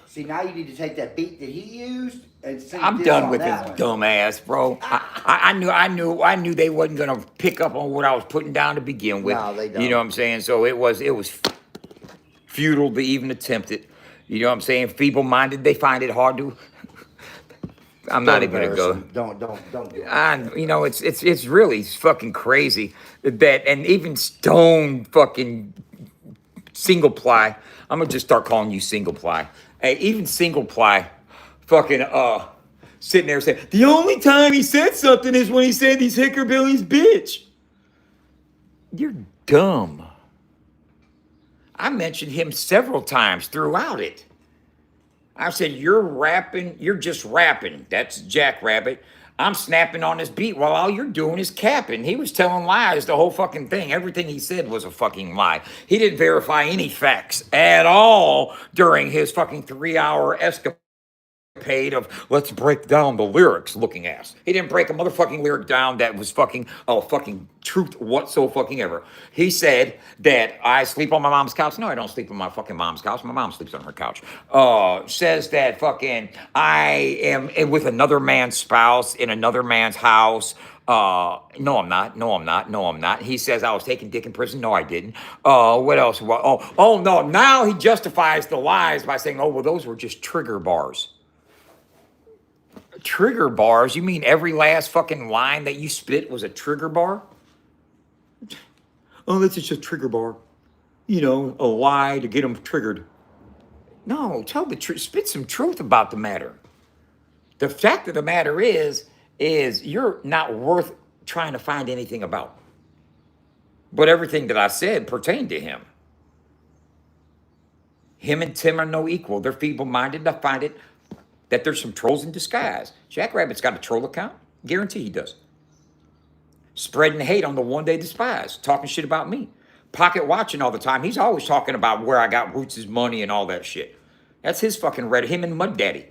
See, now you need to take that beat that he used and sing I'm this done on with his that one. dumb ass, bro. I knew they wasn't gonna pick up on what I was putting down to begin with. No, they don't. You know what I'm saying? So it was futile to even attempt it. You know what I'm saying? Feeble-minded, they find it hard to. I'm not even gonna go. Don't do it. You know, it's really fucking crazy that, and even Stone fucking Single Ply. I'm gonna just start calling you Single Ply. Hey, even Single Ply, fucking sitting there saying the only time he said something is when he said he's Hickerbilly's bitch. You're dumb. I mentioned him several times throughout it. I said, you're rapping, you're just rapping. That's Jackrabbit. I'm snapping on this beat while all you're doing is capping. He was telling lies the whole fucking thing. Everything he said was a fucking lie. He didn't verify any facts at all during his fucking 3-hour escapade of let's break down the lyrics looking ass. He didn't break a motherfucking lyric down that was fucking truth whatsoever. He said that I sleep on my mom's couch. No, I don't sleep on my fucking mom's couch. My mom sleeps on her couch. Says that fucking I am with another man's spouse in another man's house. No, I'm not. No, I'm not. No, I'm not. He says I was taking dick in prison. No, I didn't. What else? Oh, no. Now he justifies the lies by saying, oh, well, those were just trigger bars. Trigger bars? You mean every last fucking line that you spit was a trigger bar? Oh, that's just a trigger bar. You know, a lie to get them triggered. No, tell the truth. Spit some truth about the matter. The fact of the matter is you're not worth trying to find anything about. But everything that I said pertained to him. Him and Tim are no equal. They're feeble-minded. I find it that there's some trolls in disguise. Jackrabbit's got a troll account. Guarantee he does. Spreading hate on the one they despise. Talking shit about me. Pocket watching all the time. He's always talking about where I got Roots' money and all that shit. That's his fucking Reddit. Him and Mud Daddy.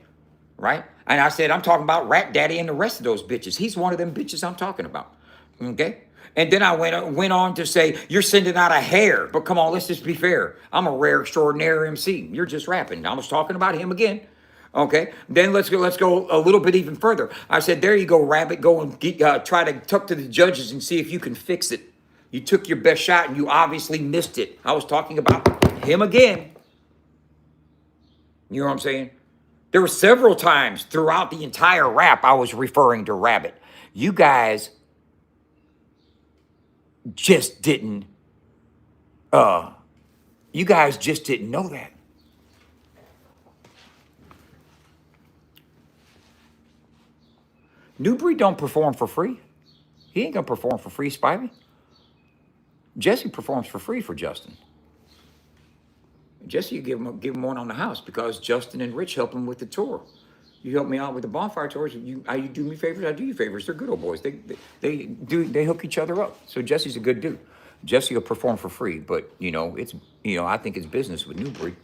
Right? And I said, I'm talking about Rat Daddy and the rest of those bitches. He's one of them bitches I'm talking about. Okay? And then I went on to say, you're sending out a hair. But come on, let's just be fair. I'm a rare, extraordinary MC. You're just rapping. I was talking about him again. Okay, then let's go a little bit even further. I said, there you go, Rabbit. Go and try to talk to the judges and see if you can fix it. You took your best shot and you obviously missed it. I was talking about him again. You know what I'm saying? There were several times throughout the entire rap I was referring to Rabbit. You guys just didn't know that. Newbury don't perform for free. He ain't gonna perform for free, Spivey. Jesse performs for free for Justin. Jesse, you give him one on the house because Justin and Rich help him with the tour. You help me out with the bonfire tours. You do me favors, I do you favors. They're good old boys. They hook each other up. So Jesse's a good dude. Jesse will perform for free, but it's I think it's business with Newbury,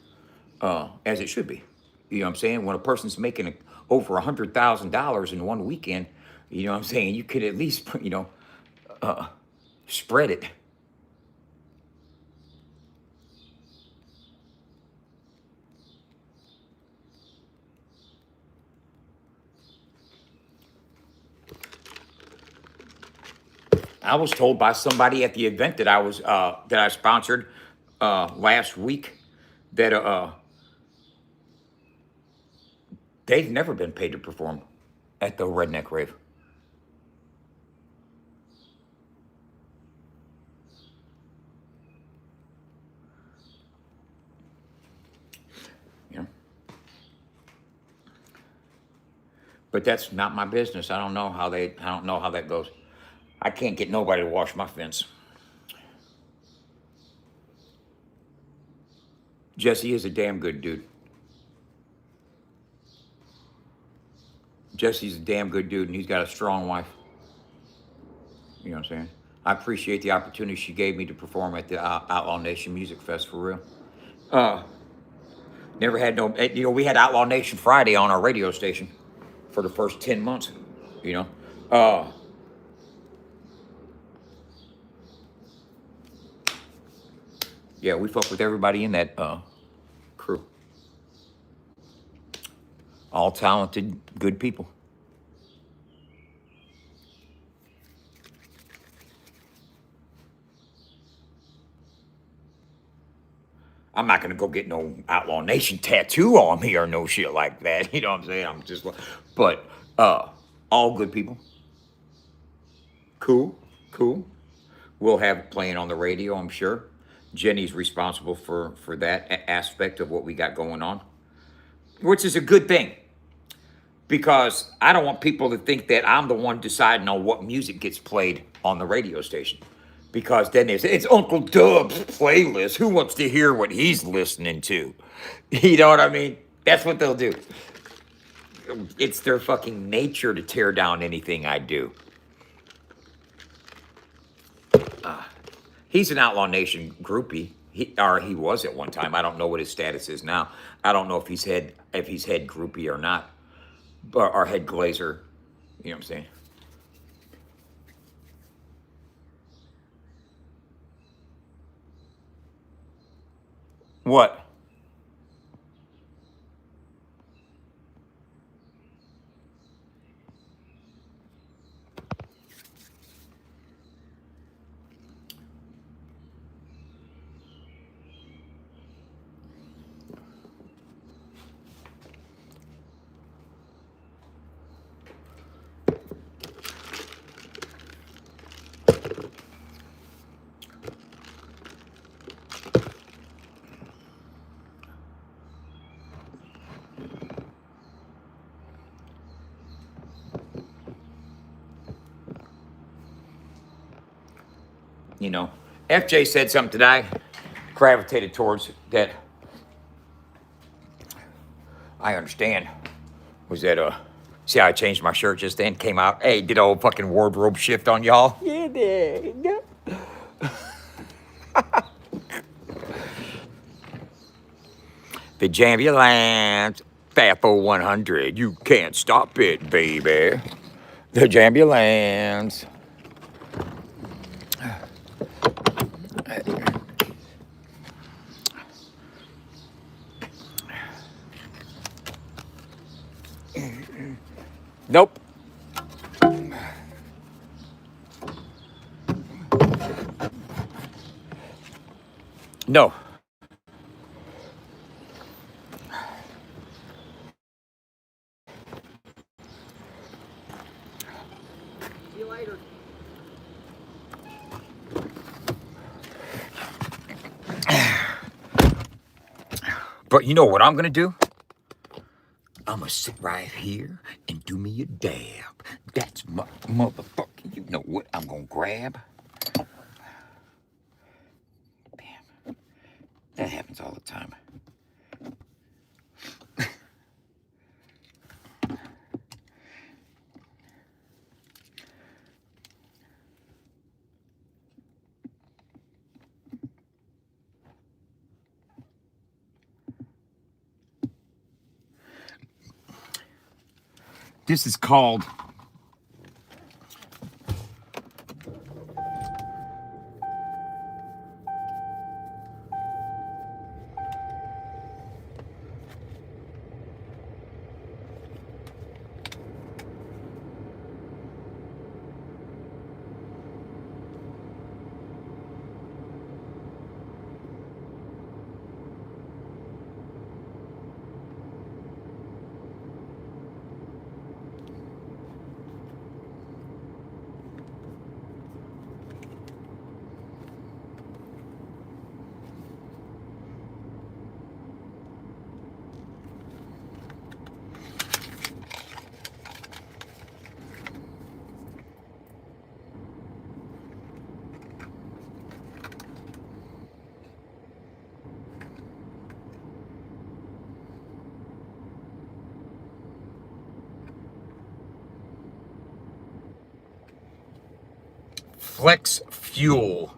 as it should be. You know what I'm saying? When a person's making over $100,000 in one weekend, you know what I'm saying, you could at least spread it. I was told by somebody at the event that I sponsored last week that they've never been paid to perform at the Redneck Rave. You know, but that's not my business. I don't know how that goes. I can't get nobody to wash my fence. Jesse is a damn good dude. Jesse's a damn good dude, and he's got a strong wife. You know what I'm saying? I appreciate the opportunity she gave me to perform at the Outlaw Nation Music Fest for real. Never had no, we had Outlaw Nation Friday on our radio station for the first 10 months, you know. Yeah, we fuck with everybody in that crew. All talented, good people. I'm not gonna go get no Outlaw Nation tattoo on me or no shit like that. You know what I'm saying? I'm just, but all good people. Cool. We'll have it playing on the radio, I'm sure. Jenny's responsible for that aspect of what we got going on, which is a good thing. Because I don't want people to think that I'm the one deciding on what music gets played on the radio station. Because then it's Uncle Dub's playlist. Who wants to hear what he's listening to? You know what I mean? That's what they'll do. It's their fucking nature to tear down anything I do. He's an Outlaw Nation groupie. He was at one time. I don't know what his status is now. I don't know if he's head groupie or not. Or head glazer. You know what I'm saying? What? You know, FJ said something that I gravitated towards that I understand was that see how I changed my shirt just then, came out, hey, did a whole fucking wardrobe shift on y'all? Yeah, yeah. The Jambulance, FAFO 100, you can't stop it, baby. The Jambulance. Nope. No. See you later. But you know what I'm gonna do? I'm gonna sit right here and do me a dab. That's motherfucking, you know what I'm gonna grab? Bam. That happens all the time. This is called Flex Fuel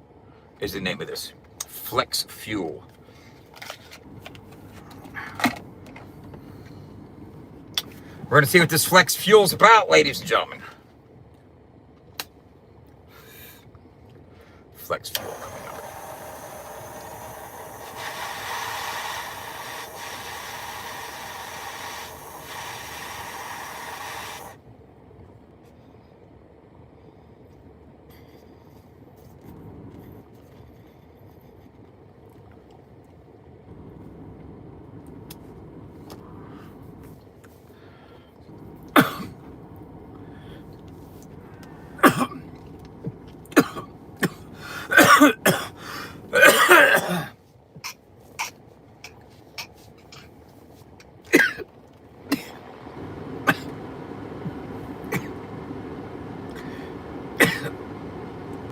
is the name of this. Flex Fuel. We're going to see what this Flex Fuel's about, ladies and gentlemen. Flex Fuel coming up.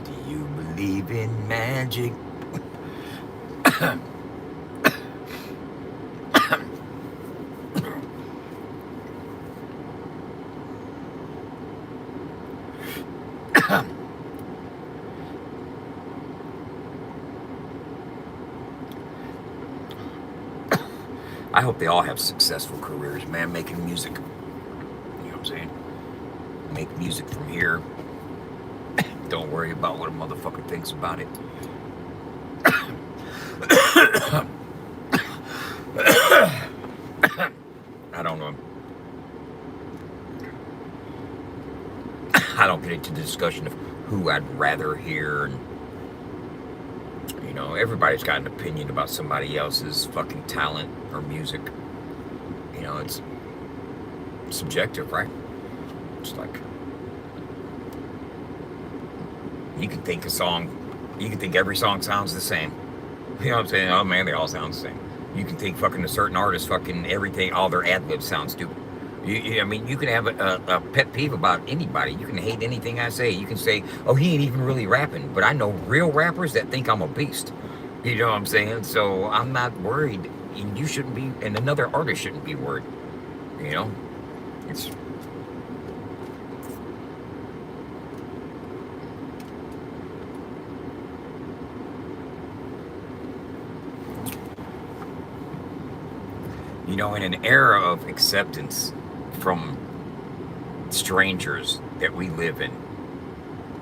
Do you believe in magic? I hope they all have successful careers, man, making music. You know what I'm saying? Make music from here. Don't worry about what a motherfucker thinks about it. I don't know. I don't get into the discussion of who I'd rather hear. And, you know, everybody's got an opinion about somebody else's fucking talent or music. You know, it's subjective, right? It's like, you can think every song sounds the same. You know what I'm saying? Oh man, they all sound the same. You can think fucking a certain artist, fucking everything, all their ad-libs sound stupid. I mean, you can have a pet peeve about anybody. You can hate anything I say. You can say, oh, he ain't even really rapping. But I know real rappers that think I'm a beast. You know what I'm saying? So I'm not worried. And you shouldn't be, and another artist shouldn't be worried. You know? It's... You know, in an era of acceptance from strangers that we live in,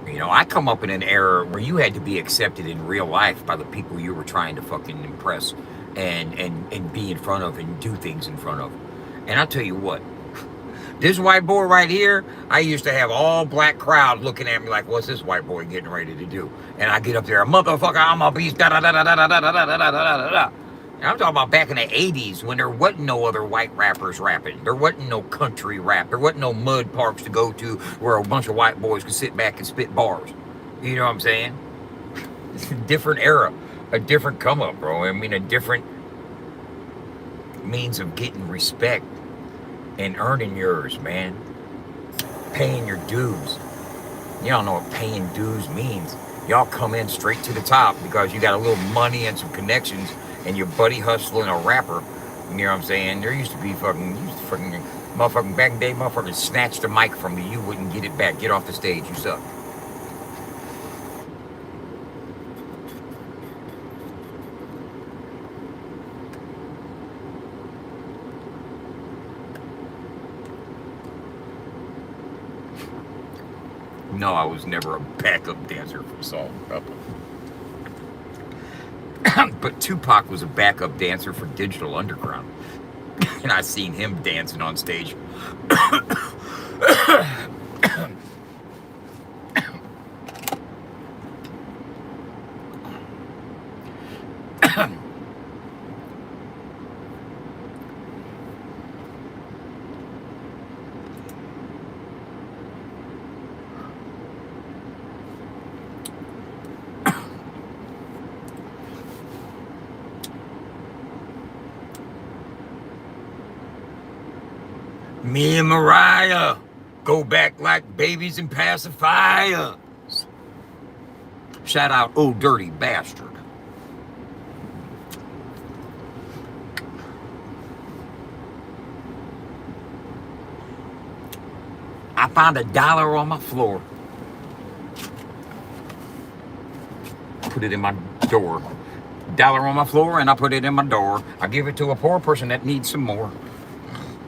you know, I come up in an era where you had to be accepted in real life by the people you were trying to fucking impress and be in front of and do things in front of. And I'll tell you what, this white boy right here, I used to have all black crowd looking at me like, what's this white boy getting ready to do? And I get up there, motherfucker, I'm a beast, da da da da da da da da da da da da. And I'm talking about back in the 80s when there wasn't no other white rappers rapping. There wasn't no country rap. There wasn't no mud parks to go to where a bunch of white boys could sit back and spit bars. You know what I'm saying? It's a different era, a different come up, bro. I mean, a different means of getting respect and earning yours, man. Paying your dues. Y'all know what paying dues means. Y'all come in straight to the top because you got a little money and some connections and your buddy hustling a rapper. You know what I'm saying? There used to be motherfucking back in the day, motherfuckers snatched the mic from you. You wouldn't get it back. Get off the stage. You suck. No, I was never a backup dancer for Salt and Pepper. But Tupac was a backup dancer for Digital Underground. And I seen him dancing on stage. Me and Mariah go back like babies and pacifiers. Shout out, oh dirty bastard. I found $1 on my floor. Put it in my door. $1 on my floor and I put it in my door. I give it to a poor person that needs some more.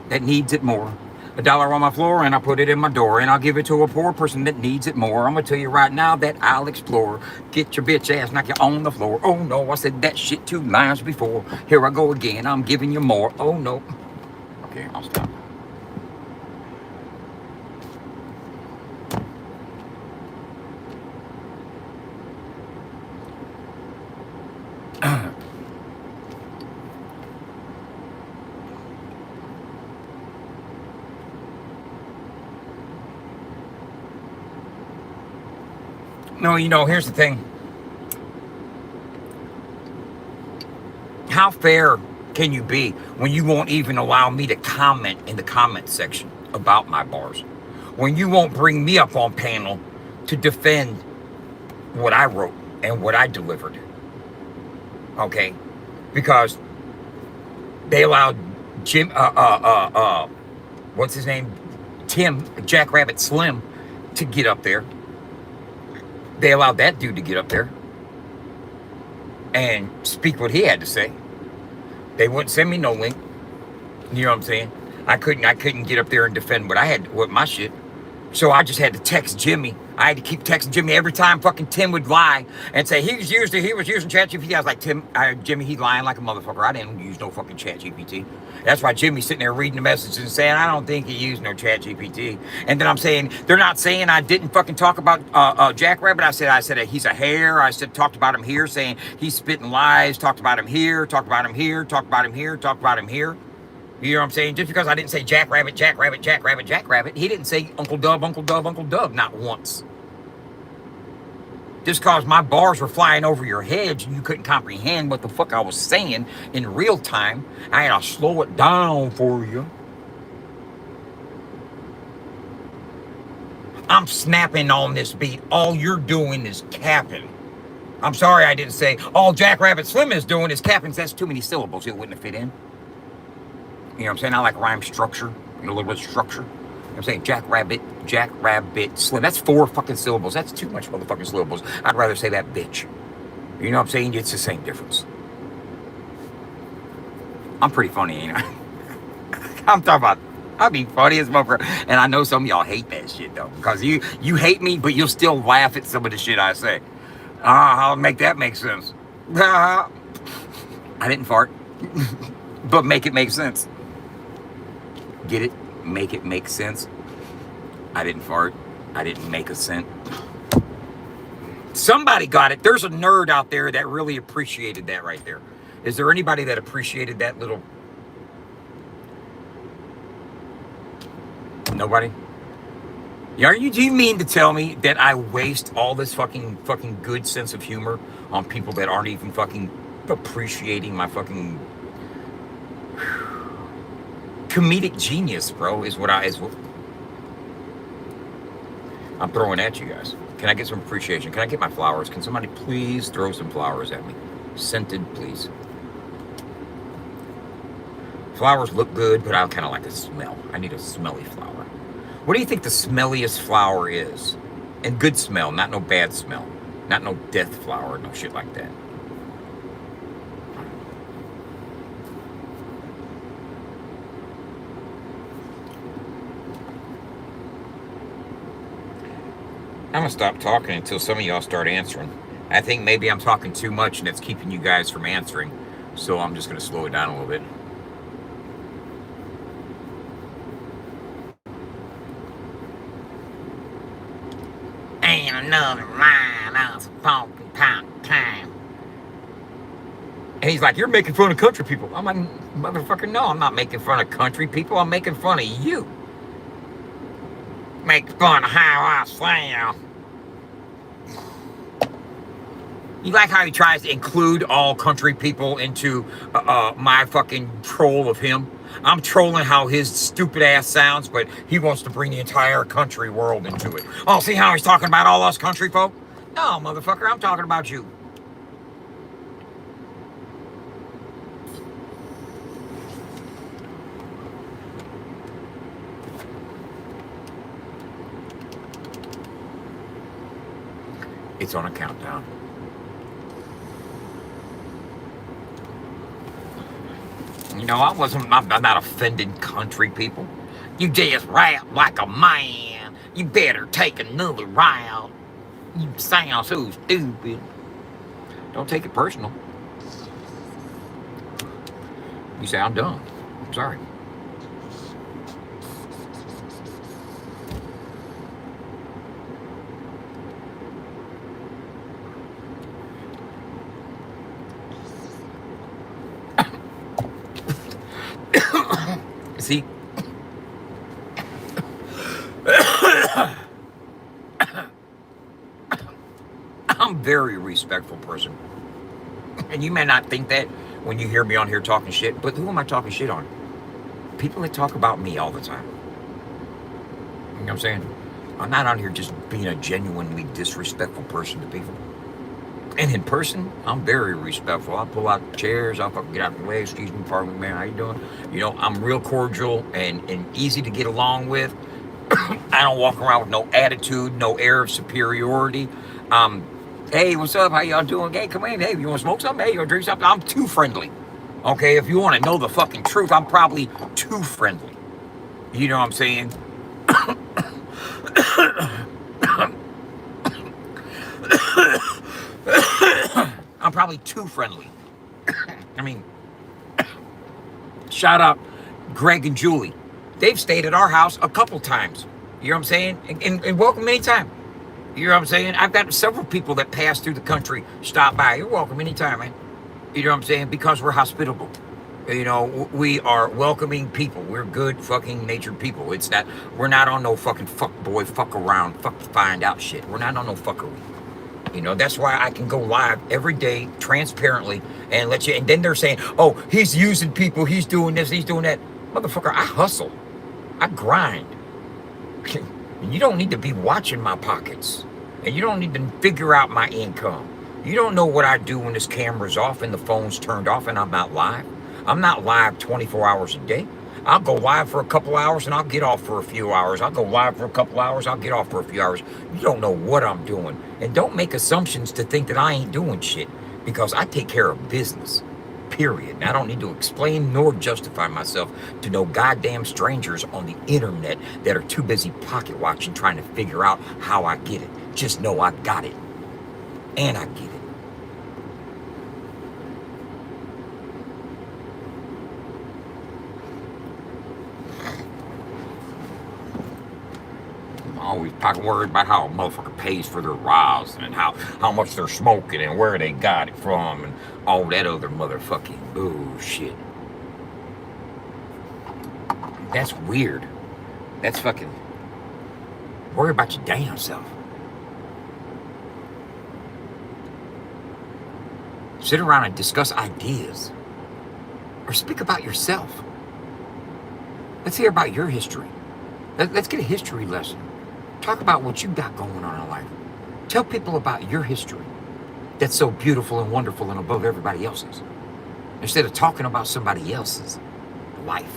That needs it more. $1 on my floor and I put it in my door. And I'll give it to a poor person that needs it more. I'm gonna tell you right now that I'll explore. Get your bitch ass, knock you on the floor. Oh no, I said that shit 2 lines before. Here I go again, I'm giving you more. Oh no. Okay, I'll stop. No, you know, here's the thing. How fair can you be when you won't even allow me to comment in the comment section about my bars? When you won't bring me up on panel to defend what I wrote and what I delivered. Okay? Because they allowed what's his name? Jackrabbit Slim to get up there. They allowed that dude to get up there and speak what he had to say. They wouldn't send me no link. You know what I'm saying? I couldn't get up there and defend what my shit. So I just had to text Jimmy. I had to keep texting Jimmy every time fucking Tim would lie and say he was using ChatGPT. I was like, Jimmy, he's lying like a motherfucker. I didn't use no fucking ChatGPT. That's why Jimmy's sitting there reading the messages and saying, I don't think he used no ChatGPT. And then I'm saying, they're not saying I didn't fucking talk about Jackrabbit. I said he's a hare. I said, talked about him here, saying he's spitting lies, talked about him here, talked about him here, talked about him here, talked about him here. You know what I'm saying? Just because I didn't say Jackrabbit, he didn't say Uncle Dub, not once. Just because my bars were flying over your heads and you couldn't comprehend what the fuck I was saying in real time, I had to slow it down for you. I'm snapping on this beat. All you're doing is capping. I'm sorry I didn't say all Jackrabbit Slim is doing is capping. That's too many syllables. It wouldn't have fit in. You know what I'm saying? I like rhyme structure, a little bit of structure. You know what I'm saying? Jackrabbit Slim. That's 4 fucking syllables. That's too much motherfucking syllables. I'd rather say that bitch. You know what I'm saying? It's the same difference. I'm pretty funny, ain't I? I'm talking about, I'll be funny as motherfucker. And I know some of y'all hate that shit, though. Because you hate me, but you'll still laugh at some of the shit I say. I'll make that make sense. I didn't fart. But make it make sense. Get it? Make it make sense. I didn't fart. I didn't make a cent. Somebody got it. There's a nerd out there that really appreciated that right there. Is there anybody that appreciated that little... Nobody? Do you mean to tell me that I waste all this fucking good sense of humor on people that aren't even fucking appreciating my fucking... comedic genius, bro, is what I'm throwing at you guys. Can I get some appreciation? Can I get my flowers? Can somebody please throw some flowers at me? Scented, please. Flowers look good, but I kind of like the smell. I need a smelly flower. What do you think the smelliest flower is? And good smell, not no bad smell. Not no death flower, no shit like that. I'm gonna stop talking until some of y'all start answering. I think maybe I'm talking too much and it's keeping you guys from answering. So I'm just gonna slow it down a little bit. Ain't another line on some funky time. And he's like, you're making fun of country people. I'm like, motherfucker, no, I'm not making fun of country people. I'm making fun of you. Make fun of how I sound. You like how he tries to include all country people into my fucking troll of him? I'm trolling how his stupid ass sounds, but he wants to bring the entire country world into it. Oh, see how he's talking about all us country folk? No, motherfucker, I'm talking about you. It's on a countdown. You know, I'm not offending country people. You just rap like a man. You better take another route. You sound so stupid. Don't take it personal. You sound dumb. I'm sorry. See? I'm a very respectful person. And you may not think that when you hear me on here talking shit, but who am I talking shit on? People that talk about me all the time. You know what I'm saying? I'm not on here just being a genuinely disrespectful person to people. And in person, I'm very respectful. I'll pull out chairs, I'll fucking get out of the way. Excuse me, pardon me, man, how you doing? You know, I'm real cordial and easy to get along with. I don't walk around with no attitude, no air of superiority. Hey, what's up? How y'all doing? Hey, come in. Hey, you want to smoke something? Hey, you want to drink something? I'm too friendly. Okay, if you want to know the fucking truth, I'm probably too friendly. You know what I'm saying? I'm probably too friendly. I mean, shout out Greg and Julie. They've stayed at our house a couple times. You know what I'm saying? And welcome anytime. You know what I'm saying? I've got several people that pass through the country, stop by. You're welcome anytime, man. You know what I'm saying? Because we're hospitable. You know, we are welcoming people. We're good fucking natured people. It's that we're not on no fucking fuck boy, fuck around, fuck find out shit. We're not on no fuckery. You know, that's why I can go live every day transparently and let you. And then they're saying, oh, he's using people. He's doing this. He's doing that. Motherfucker, I hustle. I grind. And you don't need to be watching my pockets. And you don't need to figure out my income. You don't know what I do when this camera's off and the phone's turned off and I'm not live. I'm not live 24 hours a day. I'll go live for a couple hours and I'll get off for a few hours. I'll go live for a couple hours. I'll get off for a few hours. You don't know what I'm doing. And don't make assumptions to think that I ain't doing shit, because I take care of business, period. And I don't need to explain nor justify myself to no goddamn strangers on the internet that are too busy pocket watching trying to figure out how I get it. Just know I got it. And I get it. Always worried about how a motherfucker pays for their rosin and how much they're smoking and where they got it from and all that other motherfucking bullshit. That's weird. That's fucking... Worry about your damn self. Sit around and discuss ideas. Or speak about yourself. Let's hear about your history. Let's get a history lesson. Talk about what you got going on in life. Tell people about your history that's so beautiful and wonderful and above everybody else's. Instead of talking about somebody else's life.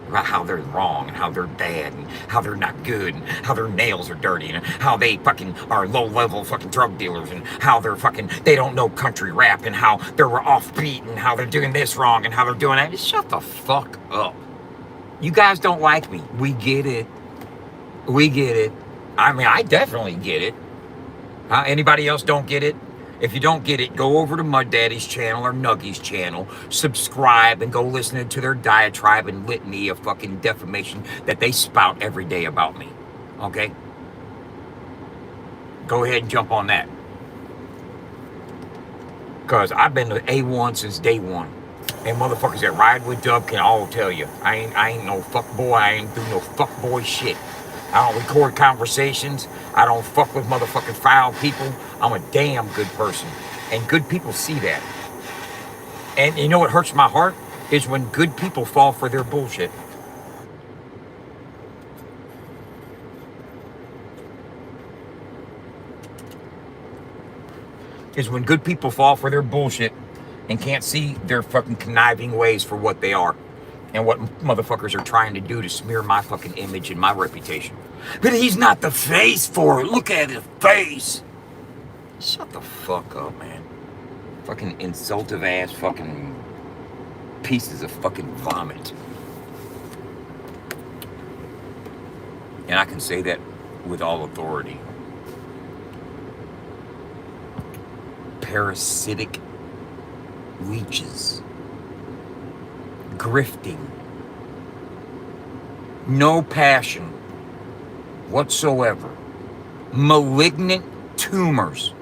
About how they're wrong and how they're bad and how they're not good and how their nails are dirty and how they fucking are low-level fucking drug dealers and how they're fucking, they don't know country rap and how they're offbeat and how they're doing this wrong and how they're doing that. Just shut the fuck up. You guys don't like me. We get it. We get it. I mean, I definitely get it. Anybody else don't get it? If you don't get it, go over to Mud Daddy's channel or Nuggy's channel, subscribe, and go listen to their diatribe and litany of fucking defamation that they spout every day about me. Okay? Go ahead and jump on that. Because I've been to A1 since day one. And motherfuckers that ride with Dub can all tell you. I ain't no fuck boy. I ain't do no fuck boy shit. I don't record conversations. I don't fuck with motherfucking foul people. I'm a damn good person. And good people see that. And you know what hurts my heart? Is when good people fall for their bullshit. Is when good people fall for their bullshit and can't see their fucking conniving ways for what they are. And what motherfuckers are trying to do to smear my fucking image and my reputation. But he's not the face for it. Look at his face. Shut the fuck up, man. Fucking insultive ass fucking pieces of fucking vomit. And I can say that with all authority. Parasitic leeches. Grifting. No passion whatsoever. Malignant tumors.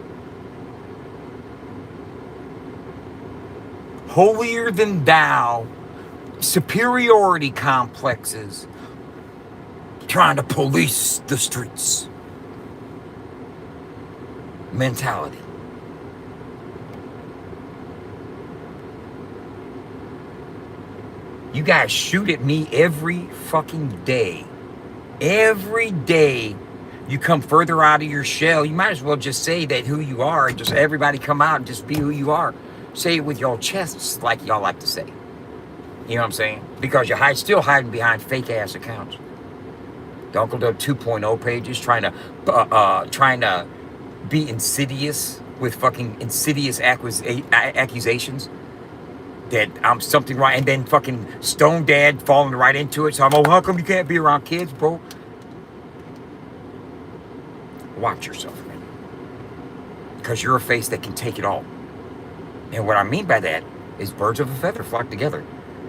Holier than thou. Superiority complexes. Trying to police the streets. Mentality. You guys shoot at me every fucking day. Every day you come further out of your shell. You might as well just say that who you are and just everybody come out and just be who you are. Say it with your chests like y'all like to say. You know what I'm saying? Because you're still hiding behind fake ass accounts. The Uncle Dub 2.0 pages trying to be insidious with fucking insidious accusations. That I'm something right, and then fucking Stone Dad falling right into it. So I'm, how come you can't be around kids, bro? Watch yourself, man. Because you're a face that can take it all. And what I mean by that is birds of a feather flock together.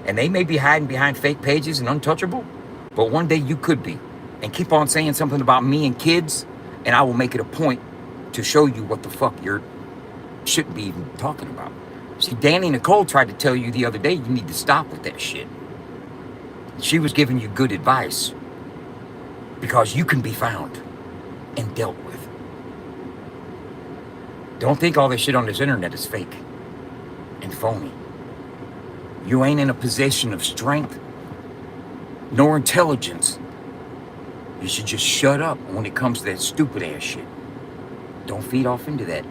And they may be hiding behind fake pages and untouchable, but one day you could be. And keep on saying something about me and kids, and I will make it a point to show you what the fuck you shouldn't be even talking about. See, Danny Nicole tried to tell you the other day you need to stop with that shit. She was giving you good advice because you can be found and dealt with. Don't think all this shit on this internet is fake and phony. You ain't in a position of strength nor intelligence. You should just shut up when it comes to that stupid ass shit. Don't feed off into that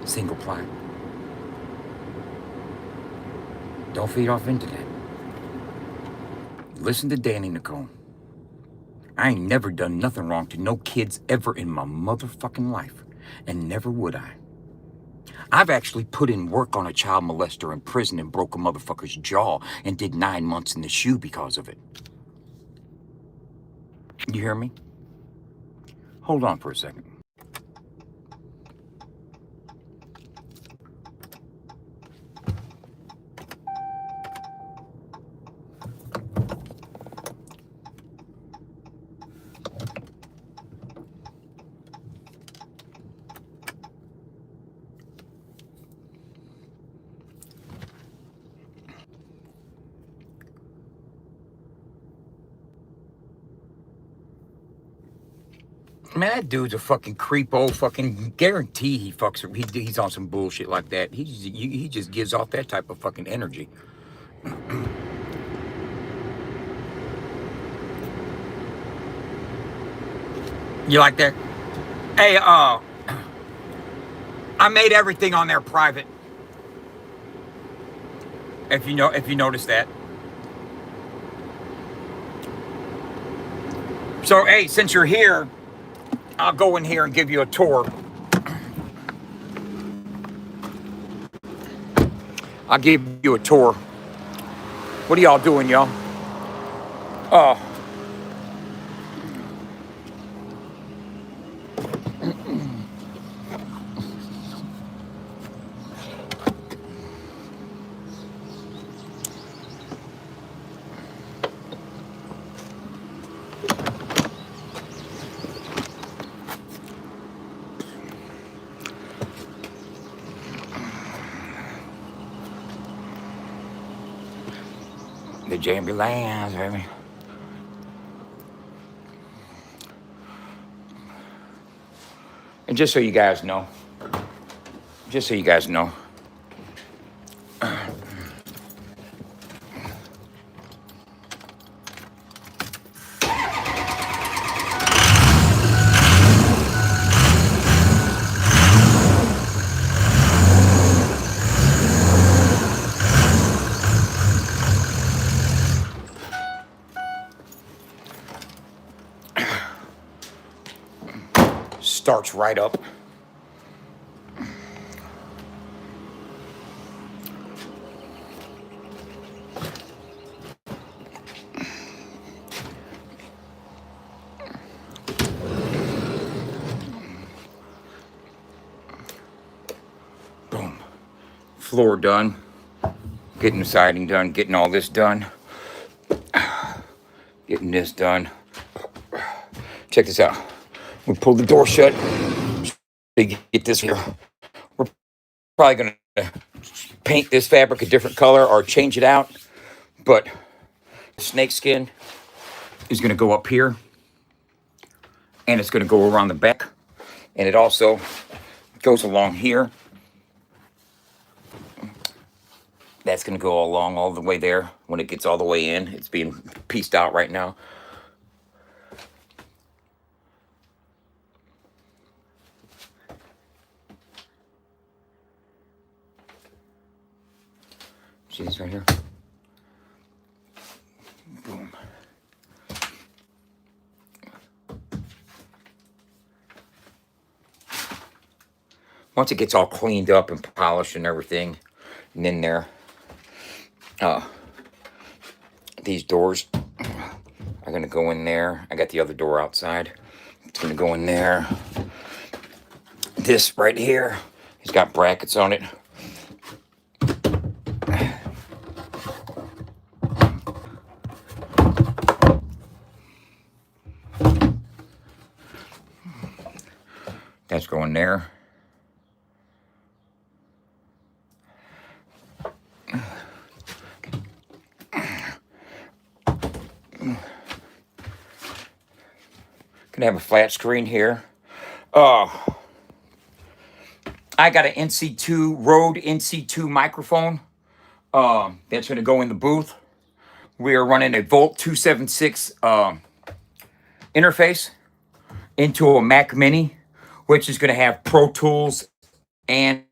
single ply. Don't feed off into that. Listen to Danny Nicole. I ain't never done nothing wrong to no kids ever in my motherfucking life. And never would I. I've actually put in work on a child molester in prison and broke a motherfucker's jaw and did 9 months in the shoe because of it. You hear me? Hold on for a second. Man, that dude's a fucking creepo. Fucking guarantee he fucks. He's on some bullshit like that. He just gives off that type of fucking energy. You like that? Hey, I made everything on there private. If you notice that. So, hey, since you're here, I'll go in here and give you a tour. I'll give you a tour. What are y'all doing, y'all? The ambulance, baby. And just so you guys know, starts right up. Boom. Floor done. Getting the siding done. Getting all this done. Getting this done. Check this out. We pull the door shut. Get this here. We're probably gonna paint this fabric a different color or change it out. But snake skin is gonna go up here. And it's gonna go around the back. And it also goes along here. That's gonna go along all the way there when it gets all the way in. It's being pieced out right now. See this right here? Boom. Once it gets all cleaned up and polished and everything, and in there, these doors are gonna go in there. I got the other door outside. It's gonna go in there. This right here has got brackets on it. That's going there. Gonna have a flat screen here. I got an NC2 Rode NC2 microphone. That's gonna go in the booth. We are running a Volt 276 interface into a Mac Mini, which is gonna have Pro Tools and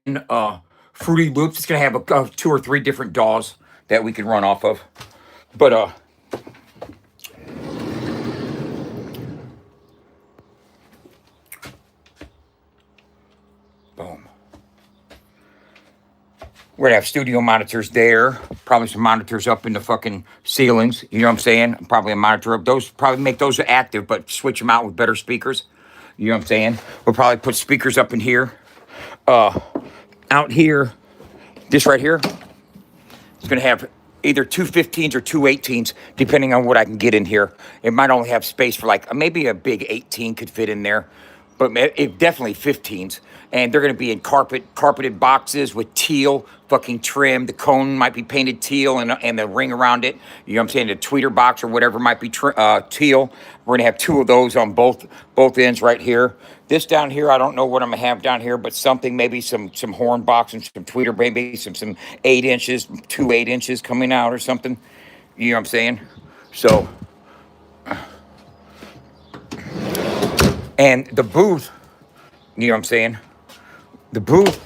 Fruity Loops. It's gonna have 2 or 3 different DAWs that we can run off of. But boom. We're gonna have studio monitors there. Probably some monitors up in the fucking ceilings. You know what I'm saying? Probably a monitor up. Those probably make those active, but switch them out with better speakers. You know what I'm saying? We'll probably put speakers up in here. Out here, this right here, it's gonna have either 215s or 218s, depending on what I can get in here. It might only have space for like, maybe a big 18 could fit in there, but it definitely 15s. And they're gonna be in carpeted boxes with teal fucking trim. The cone might be painted teal and the ring around it. You know what I'm saying? The tweeter box or whatever might be teal. We're gonna have 2 of those on both ends right here. This down here, I don't know what I'm gonna have down here, but something, maybe some horn box and some tweeter, maybe some 8 inches, 2 8 inches coming out or something. You know what I'm saying? So, and the booth, you know what I'm saying? The booth,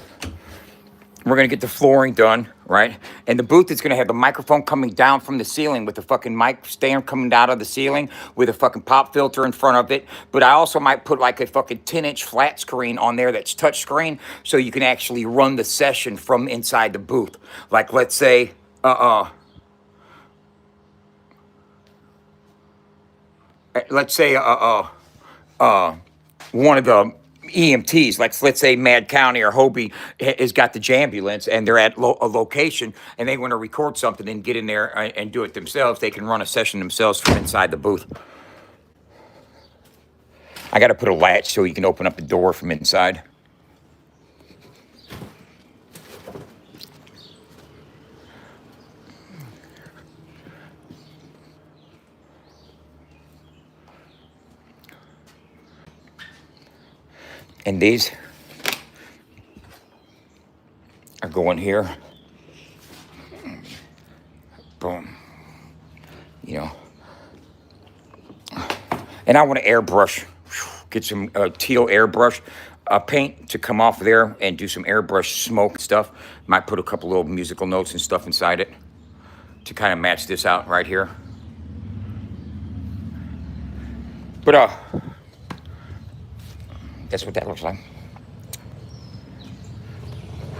we're gonna get the flooring done, right? And the booth is gonna have the microphone coming down from the ceiling with the fucking mic stand coming out of the ceiling with a fucking pop filter in front of it. But I also might put like a fucking 10-inch flat screen on there that's touch screen, so you can actually run the session from inside the booth. Like, let's say, one of the EMTs, like let's say Mad County or Hobie has got the ambulance and they're at a location and they want to record something and get in there and do it themselves. They can run a session themselves from inside the booth. I got to put a latch so you can open up the door from inside. And these are going here. Boom. You know. And I want to airbrush. Get some teal airbrush paint to come off there and do some airbrush smoke stuff. Might put a couple little musical notes and stuff inside it to kind of match this out right here. But that's what that looks like.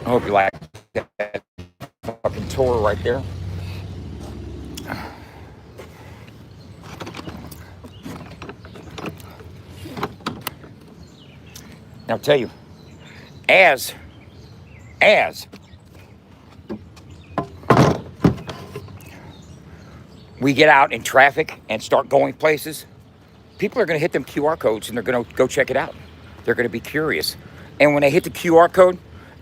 I hope you like that fucking tour right there. Now I'll tell you, as we get out in traffic and start going places, people are going to hit them QR codes and they're going to go check it out. They're going to be curious. And when they hit the QR code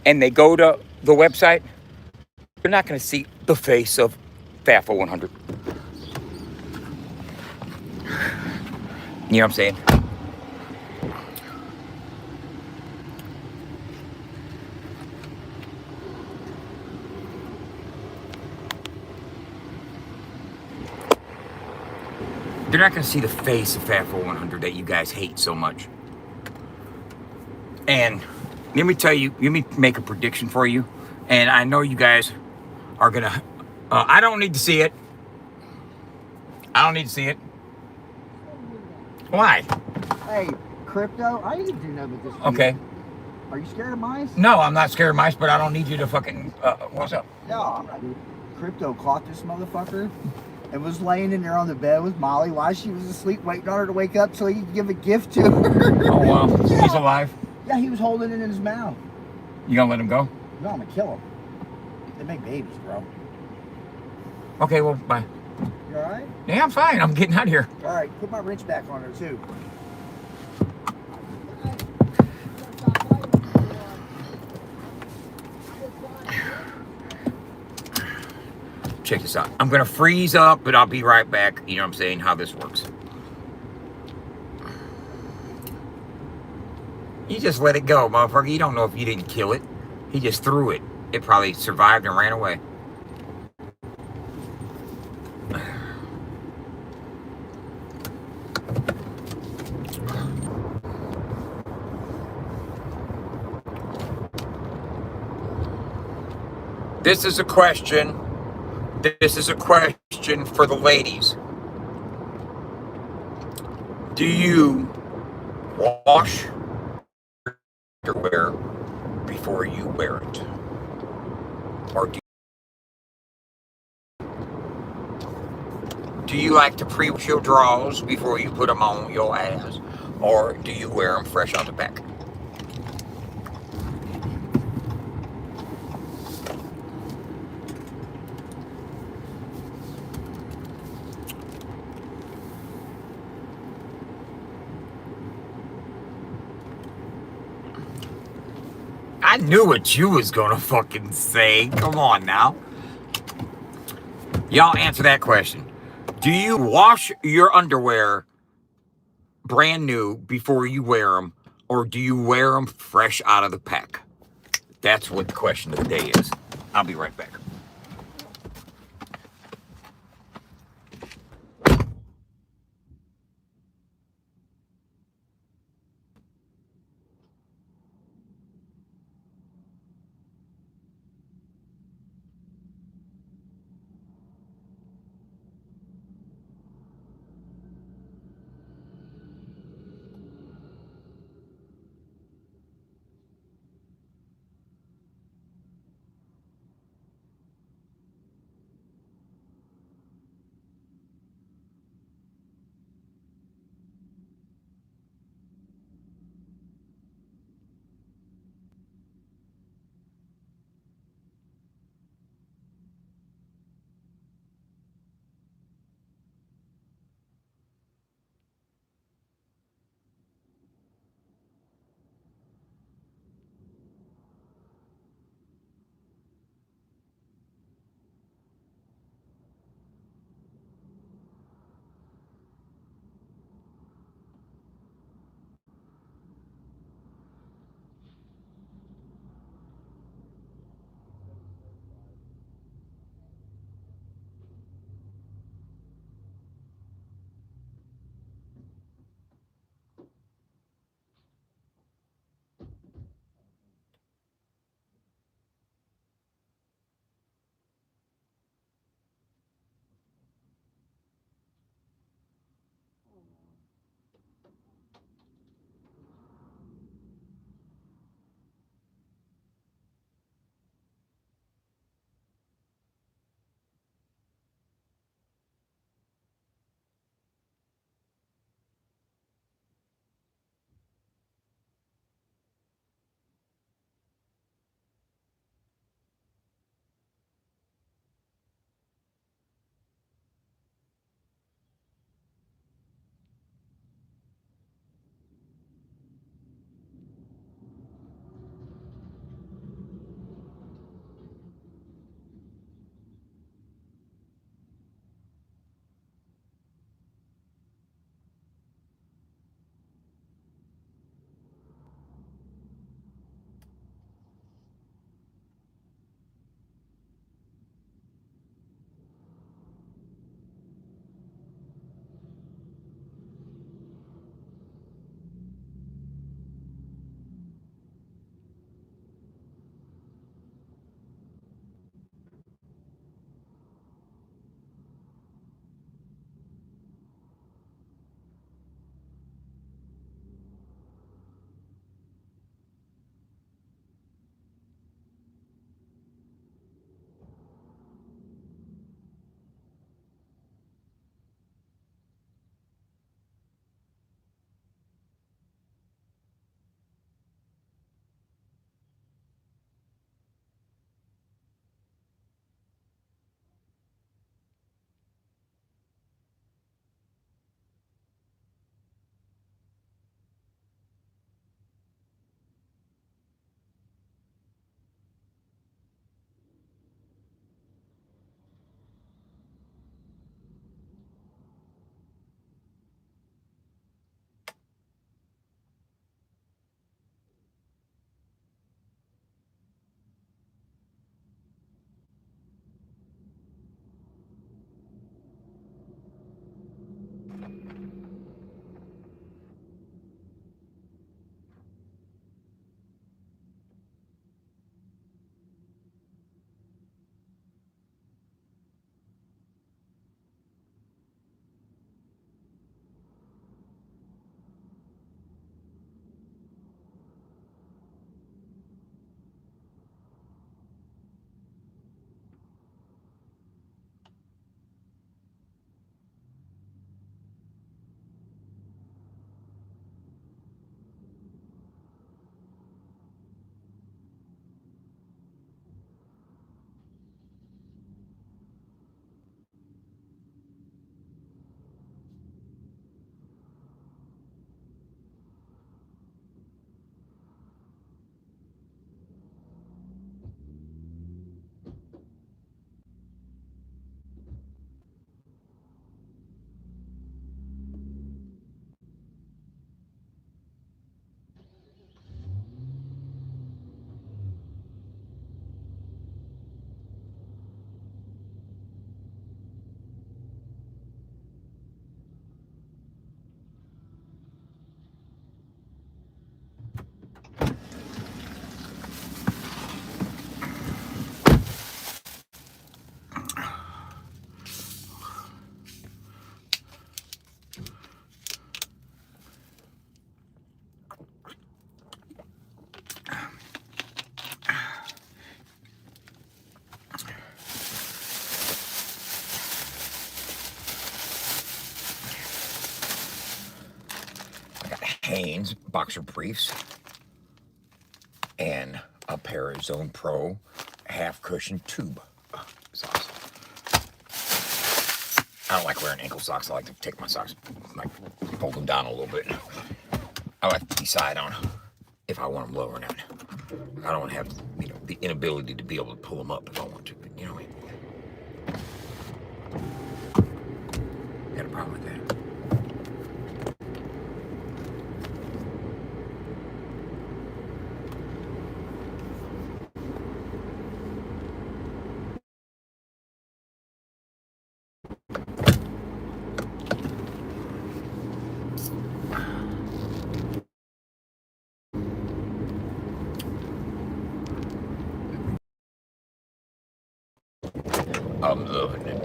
and they go to the website, they're not going to see the face of FAFO 100. You know what I'm saying? They're not going to see the face of FAFO 100 that you guys hate so much. And let me tell you, let me make a prediction for you. And I know you guys are going to, I don't need to see it. I don't need to see it. Why? Hey, crypto, I need to know about this. Okay. Are you scared of mice? No, I'm not scared of mice, but I don't need you to fucking, what's up? No, I'm not. Crypto caught this motherfucker and was laying in there on the bed with Molly while she was asleep, waiting on her to wake up so he could give a gift to her. Oh, wow. Yeah. He's alive? Yeah, he was holding it in his mouth. You gonna let him go? No, I'm gonna kill him. They make babies, bro. Okay, well, bye. You alright? Yeah, I'm fine. I'm getting out of here. Alright, put my wrench back on her, too. Check this out. I'm gonna freeze up, but I'll be right back. You know what I'm saying? How this works. You just let it go, motherfucker. You don't know if you didn't kill it. He just threw it. It probably survived and ran away. This is a question. This is a question for the ladies. Do you wash your underwear before you wear it? Or do you like to pre-wash your drawers before you put them on your ass? Or do you wear them fresh out the pack? I knew what you was gonna fucking say. Come on now. Y'all answer that question. Do you wash your underwear brand new before you wear them, or do you wear them fresh out of the pack? That's what the question of the day is. I'll be right back. Hanes boxer briefs and a pair of Zone Pro half cushion tube socks. I don't like wearing ankle socks. I like to take my socks, like fold them down a little bit. I like to decide on if I want them low or not. I don't want to have, the inability to be able to pull them up if I want to. But, you know what I mean? Got a problem with that. I'm loving it.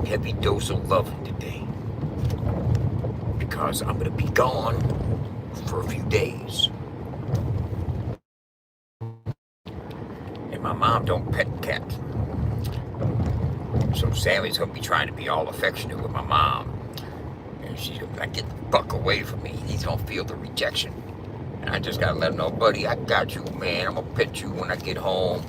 Heavy dose of loving today. Because I'm going to be gone for a few days. And my mom don't pet cats. So Sammy's going to be trying to be all affectionate with my mom. And she's going to be like, get the fuck away from me. He's going to feel the rejection. And I just got to let him know, buddy, I got you, man. I'm going to pet you when I get home.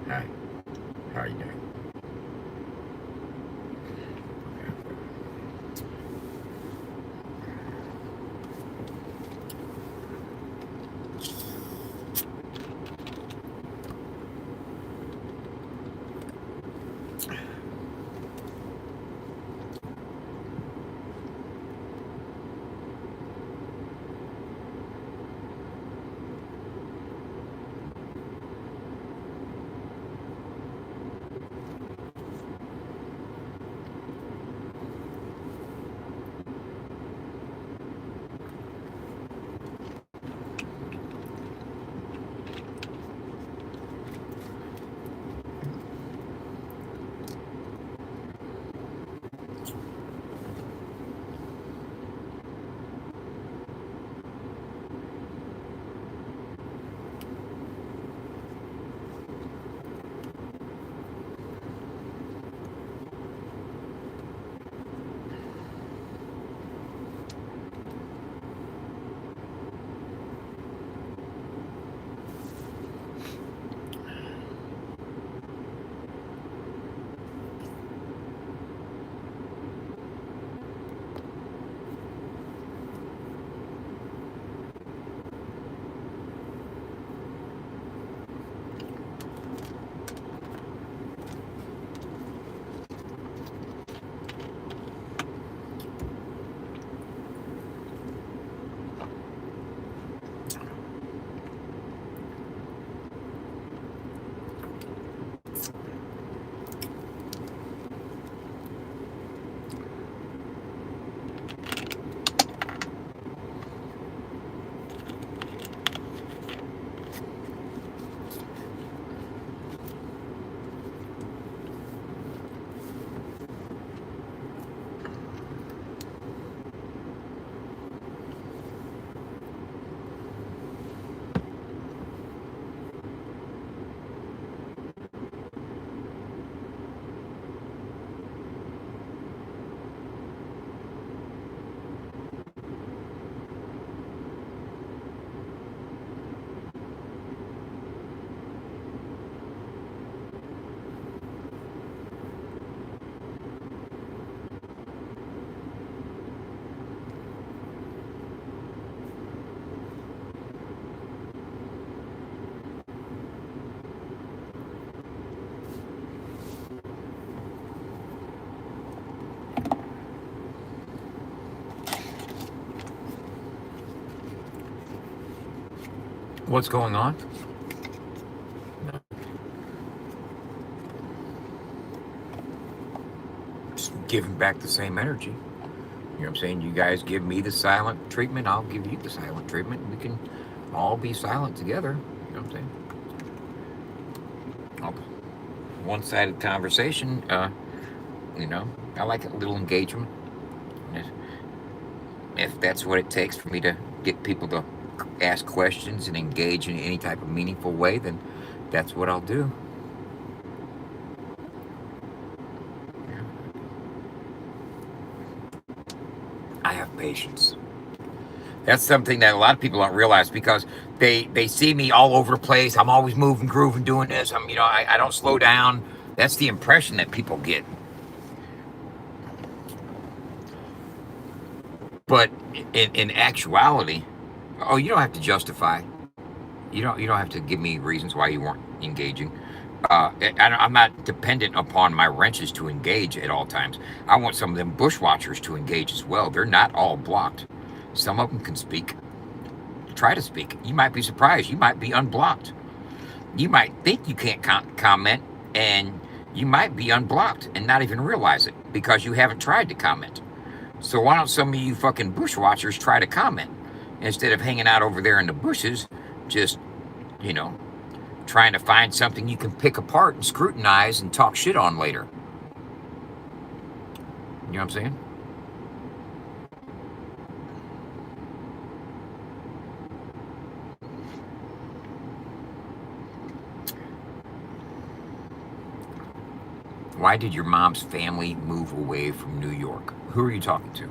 Hi. How are you doing? What's going on? No. Just giving back the same energy. You know what I'm saying? You guys give me the silent treatment, I'll give you the silent treatment. We can all be silent together. You know what I'm saying? One-sided conversation, you know, I like a little engagement. If that's what it takes for me to get people to ask questions and engage in any type of meaningful way, then that's what I'll do. Yeah. I have patience. That's something that a lot of people don't realize because they see me all over the place. I'm always moving, grooving, doing this. I don't slow down. That's the impression that people get. But in actuality, you don't have to justify. You don't have to give me reasons why you weren't engaging. I'm not dependent upon my wrenches to engage at all times. I want some of them bushwatchers to engage as well. They're not all blocked. Some of them can speak. Try to speak. You might be surprised. You might be unblocked. You might think you can't comment, and you might be unblocked and not even realize it because you haven't tried to comment. So why don't some of you fucking bushwatchers try to comment instead of hanging out over there in the bushes, just, trying to find something you can pick apart and scrutinize and talk shit on later. You know what I'm saying? Why did your mom's family move away from New York? Who are you talking to?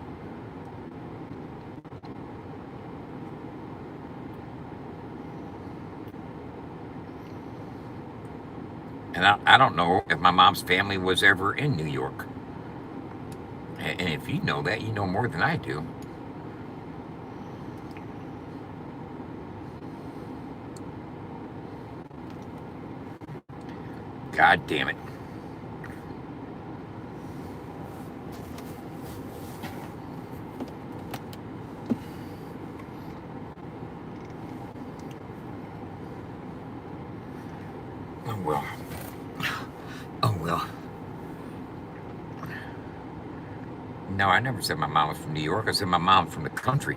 And I don't know if my mom's family was ever in New York. And if you know that, you know more than I do. God damn it. Oh well. No, I never said my mom was from New York. I said my mom from the country.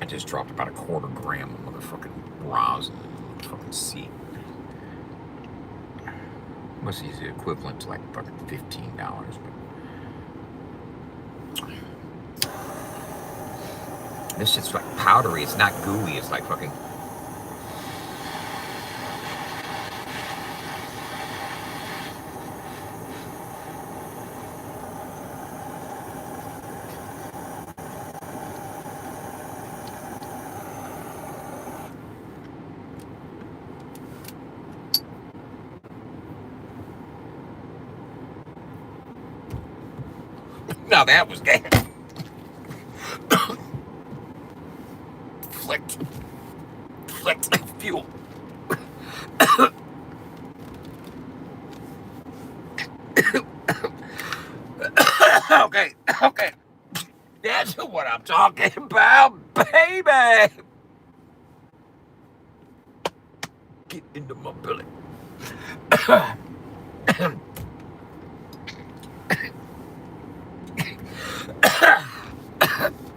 I just dropped about a quarter gram of motherfucking rosin in the fucking seat. Must be the equivalent to like fucking $15, but this shit's like powdery. It's not gooey. It's like fucking. Now that was gay. Flicked fuel. Okay. That's what I'm talking about, baby. Get into my belly.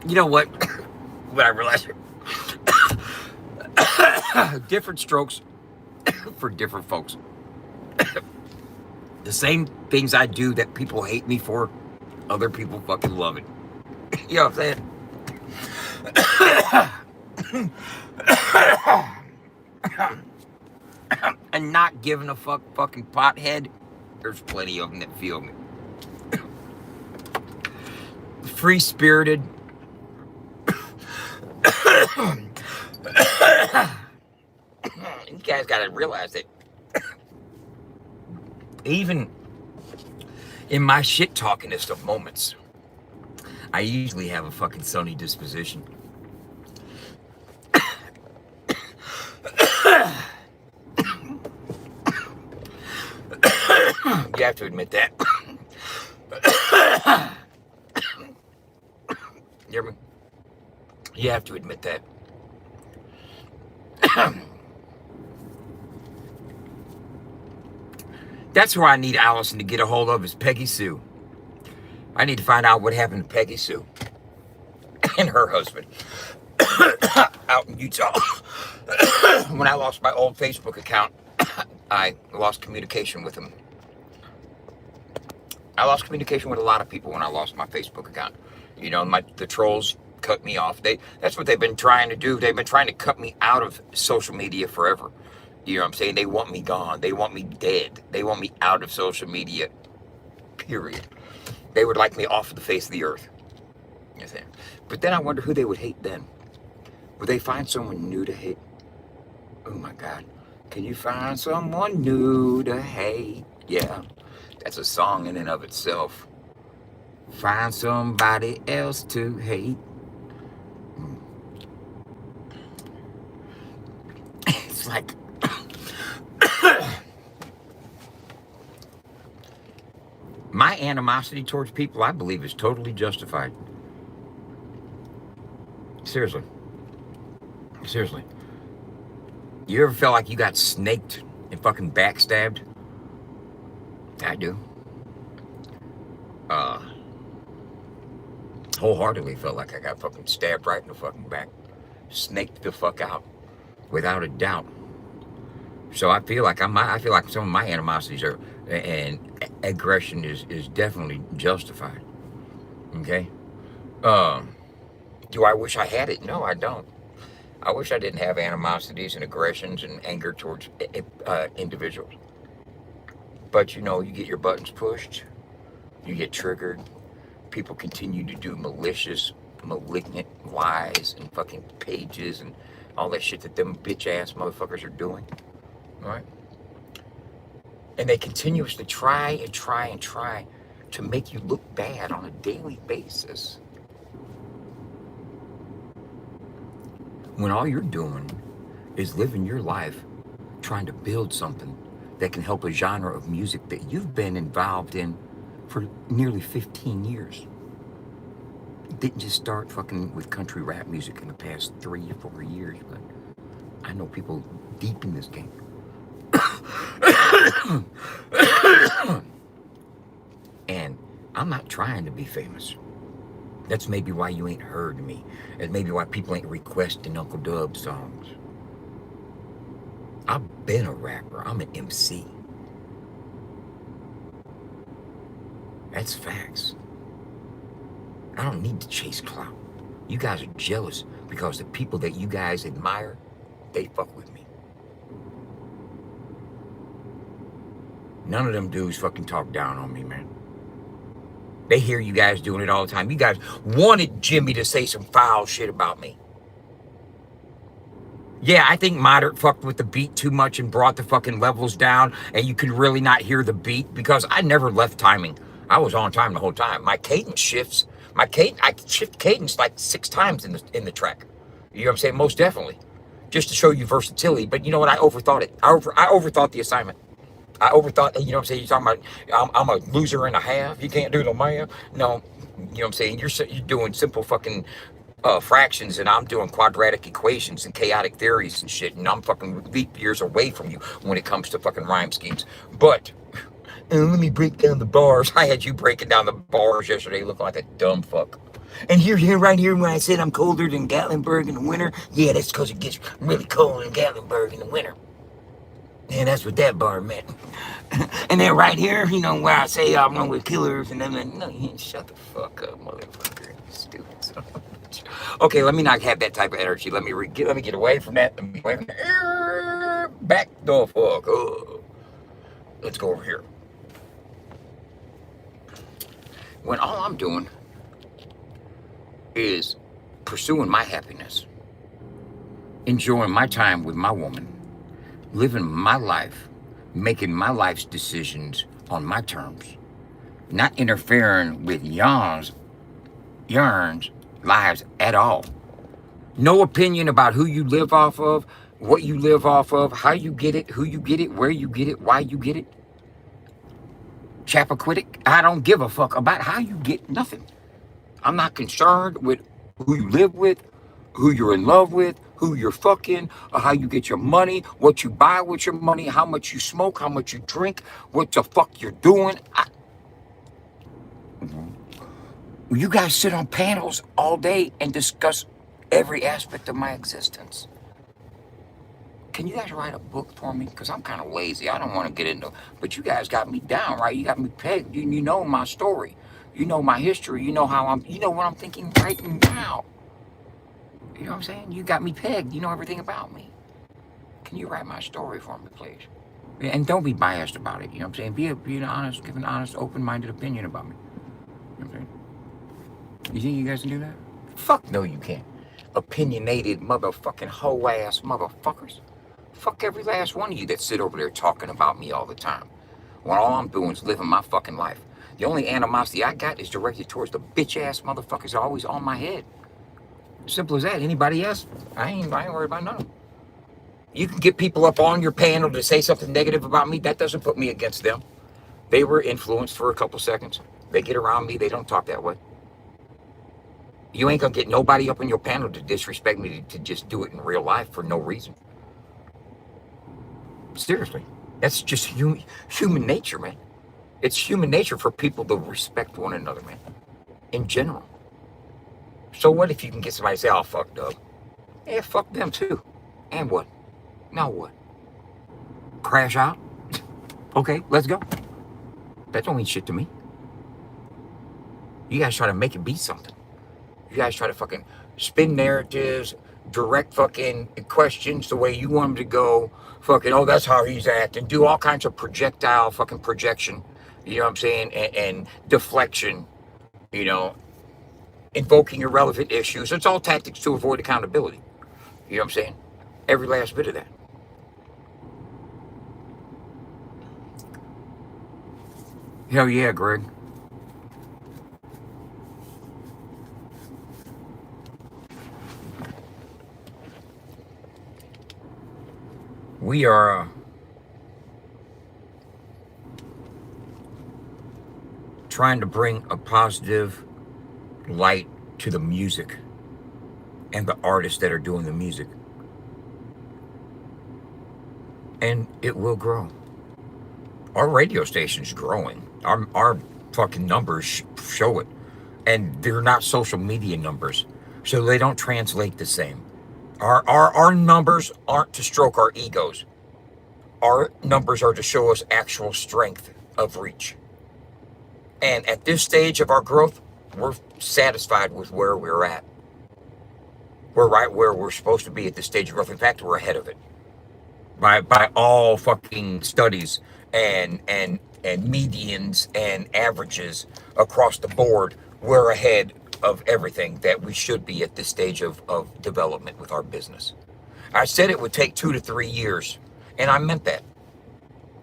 You know what? What I realized, different strokes for different folks. The same things I do that people hate me for, other people fucking love it. You know what I'm saying? And not giving a fucking pothead, there's plenty of them that feel me. Free-spirited. You guys gotta realize that even in my shit talkingest of moments, I usually have a fucking sunny disposition. You have to admit that. You hear me? You have to admit that. That's who I need Allison to get a hold of is Peggy Sue. I need to find out what happened to Peggy Sue and her husband out in Utah. When I lost my old Facebook account, I lost communication with him. I lost communication with a lot of people when I lost my Facebook account. You know, the trolls cut me off. That's what they've been trying to do. They've been trying to cut me out of social media forever. You know what I'm saying? They want me gone. They want me dead. They want me out of social media, period. They would like me off of the face of the earth. But then I wonder who they would hate then. Would they find someone new to hate? Oh my God. Can you find someone new to hate? Yeah. That's a song in and of itself. Find somebody else to hate. It's like my animosity towards people, I believe, is totally justified. Seriously. Seriously. You ever felt like you got snaked and fucking backstabbed? I do. Wholeheartedly felt like I got fucking stabbed right in the fucking back. Snaked the fuck out. Without a doubt. So I feel like some of my animosities and aggression is definitely justified. Okay? Do I wish I had it? No, I don't. I wish I didn't have animosities and aggressions and anger towards individuals. But you know, you get your buttons pushed, you get triggered, people continue to do malicious, malignant lies and fucking pages and all that shit that them bitch ass motherfuckers are doing. Right? And they continuously try and try and try to make you look bad on a daily basis. When all you're doing is living your life trying to build something that can help a genre of music that you've been involved in for nearly 15 years. It didn't just start fucking with country rap music in the past 3 or 4 years, but I know people deep in this game. And I'm not trying to be famous. That's maybe why you ain't heard me. That's maybe why people ain't requesting Uncle Dub songs. I've been a rapper. I'm an MC. That's facts. I don't need to chase clout. You guys are jealous because the people that you guys admire, they fuck with me. None of them dudes fucking talk down on me, man. They hear you guys doing it all the time. You guys wanted Jimmy to say some foul shit about me. Yeah, I think Moderate fucked with the beat too much and brought the fucking levels down, and you could really not hear the beat because I never left timing. I was on time the whole time. My cadence shifts. I shift cadence like 6 times in the track. You know what I'm saying? Most definitely. Just to show you versatility. But you know what? I overthought it. I overthought the assignment. I overthought, you know what I'm saying? You're talking about, I'm a loser and a half. You can't do the math. No, you know what I'm saying? You're doing simple fucking fractions, and I'm doing quadratic equations and chaotic theories and shit, and I'm fucking leap years away from you when it comes to fucking rhyme schemes. But let me break down the bars. I had you breaking down the bars yesterday, looking like a dumb fuck. And right here, when I said I'm colder than Gatlinburg in the winter, yeah, that's because it gets really cold in Gatlinburg in the winter. And that's what that bar meant. And then right here, you know, where I say I'm one with killers, and then no, you shut the fuck up, motherfucker. Stupid son of a bitch. Okay, let me not have that type of energy. Let me get away from that. Let me away from that. Back the fuck up. Let's go over here. When all I'm doing is pursuing my happiness, enjoying my time with my woman, living my life, making my life's decisions on my terms, not interfering with yarns lives at all. No opinion about who you live off of, what you live off of, how you get it, who you get it, where you get it, why you get it. Chappaquiddick, I don't give a fuck about how you get nothing. I'm not concerned with who you live with, who you're in love with, who you're fucking, or how you get your money, what you buy with your money, how much you smoke, how much you drink, what the fuck you're doing. You guys sit on panels all day and discuss every aspect of my existence. Can you guys write a book for me? Because I'm kind of lazy. I don't want to get into it. But you guys got me down, right? You got me pegged. You know my story. You know my history. You know you know what I'm thinking right now. You know what I'm saying? You got me pegged. You know everything about me. Can you write my story for me, please? And don't be biased about it. You know what I'm saying? Be an honest, give an honest, open-minded opinion about me. You know what I'm saying? You think you guys can do that? Fuck no, you can't. Opinionated motherfucking hoe-ass motherfuckers. Fuck every last one of you that sit over there talking about me all the time. When all I'm doing is living my fucking life. The only animosity I got is directed towards the bitch-ass motherfuckers always on my head. Simple as that. Anybody else? I ain't worried about none of them. You can get people up on your panel to say something negative about me. That doesn't put me against them. They were influenced for a couple seconds. They get around me. They don't talk that way. You ain't gonna get nobody up on your panel to disrespect me to just do it in real life for no reason. Seriously. That's just human nature, man. It's human nature for people to respect one another, man. In general. So what if you can get somebody to say, oh, fuck Doug? Yeah, fuck them too. And what? Now what? Crash out? Okay, let's go. That don't mean shit to me. You guys try to make it be something. You guys try to fucking spin narratives, direct fucking questions the way you want them to go. Fucking, oh, that's how he's acting. Do all kinds of projectile fucking projection. You know what I'm saying? And deflection. You know, invoking irrelevant issues. It's all tactics to avoid accountability. You know what I'm saying? Every last bit of that. Hell yeah, Greg. We are trying to bring a positive light to the music and the artists that are doing the music. And it will grow. Our radio station's growing. Our fucking numbers show it. And they're not social media numbers. So they don't translate the same. Our numbers aren't to stroke our egos. Our numbers are to show us actual strength of reach. And at this stage of our growth, we're satisfied with where we're at. We're right where we're supposed to be at this stage of growth. In fact, we're ahead of it. By all fucking studies and medians and averages across the board, we're ahead of everything that we should be at this stage of development with our business. I said it would take 2 to 3 years, and I meant that.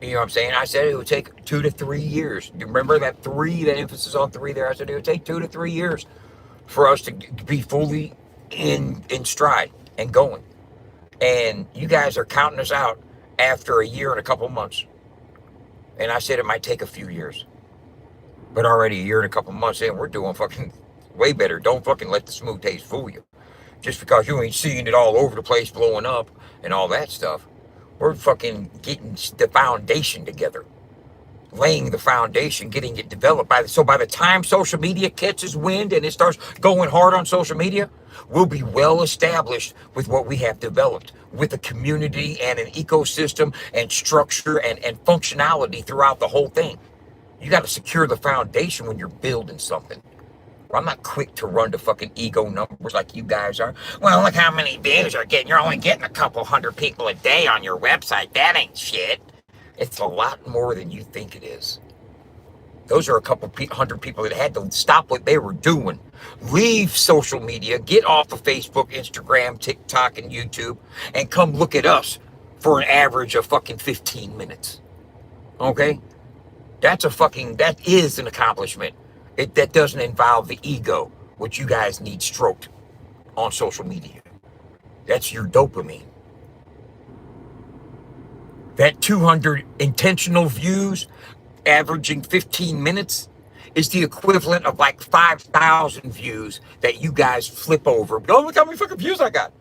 You know what I'm saying? I said it would take 2 to 3 years. You remember that emphasis on 3 there? I said it would take 2 to 3 years for us to be fully in stride and going. And you guys are counting us out after a year and a couple months. And I said it might take a few years. But already a year and a couple months in, we're doing fucking way better. Don't fucking let the smooth taste fool you. Just because you ain't seeing it all over the place blowing up and all that stuff. We're fucking getting the foundation together. Laying the foundation, getting it developed. So by the time social media catches wind and it starts going hard on social media, we'll be well established with what we have developed, with a community and an ecosystem and structure and functionality throughout the whole thing. You got to secure the foundation when you're building something. I'm not quick to run to fucking ego numbers like you guys are. Well, look how many views you're getting. You're only getting a couple hundred people a day on your website. That ain't shit. It's a lot more than you think it is. Those are a couple hundred people that had to stop what they were doing. Leave social media, get off of Facebook, Instagram, TikTok, and YouTube, and come look at us for an average of fucking 15 minutes. Okay? That is an accomplishment. That doesn't involve the ego, which you guys need stroked on social media. That's your dopamine. That 200 intentional views averaging 15 minutes is the equivalent of like 5,000 views that you guys flip over. Oh, look how many fucking views I got.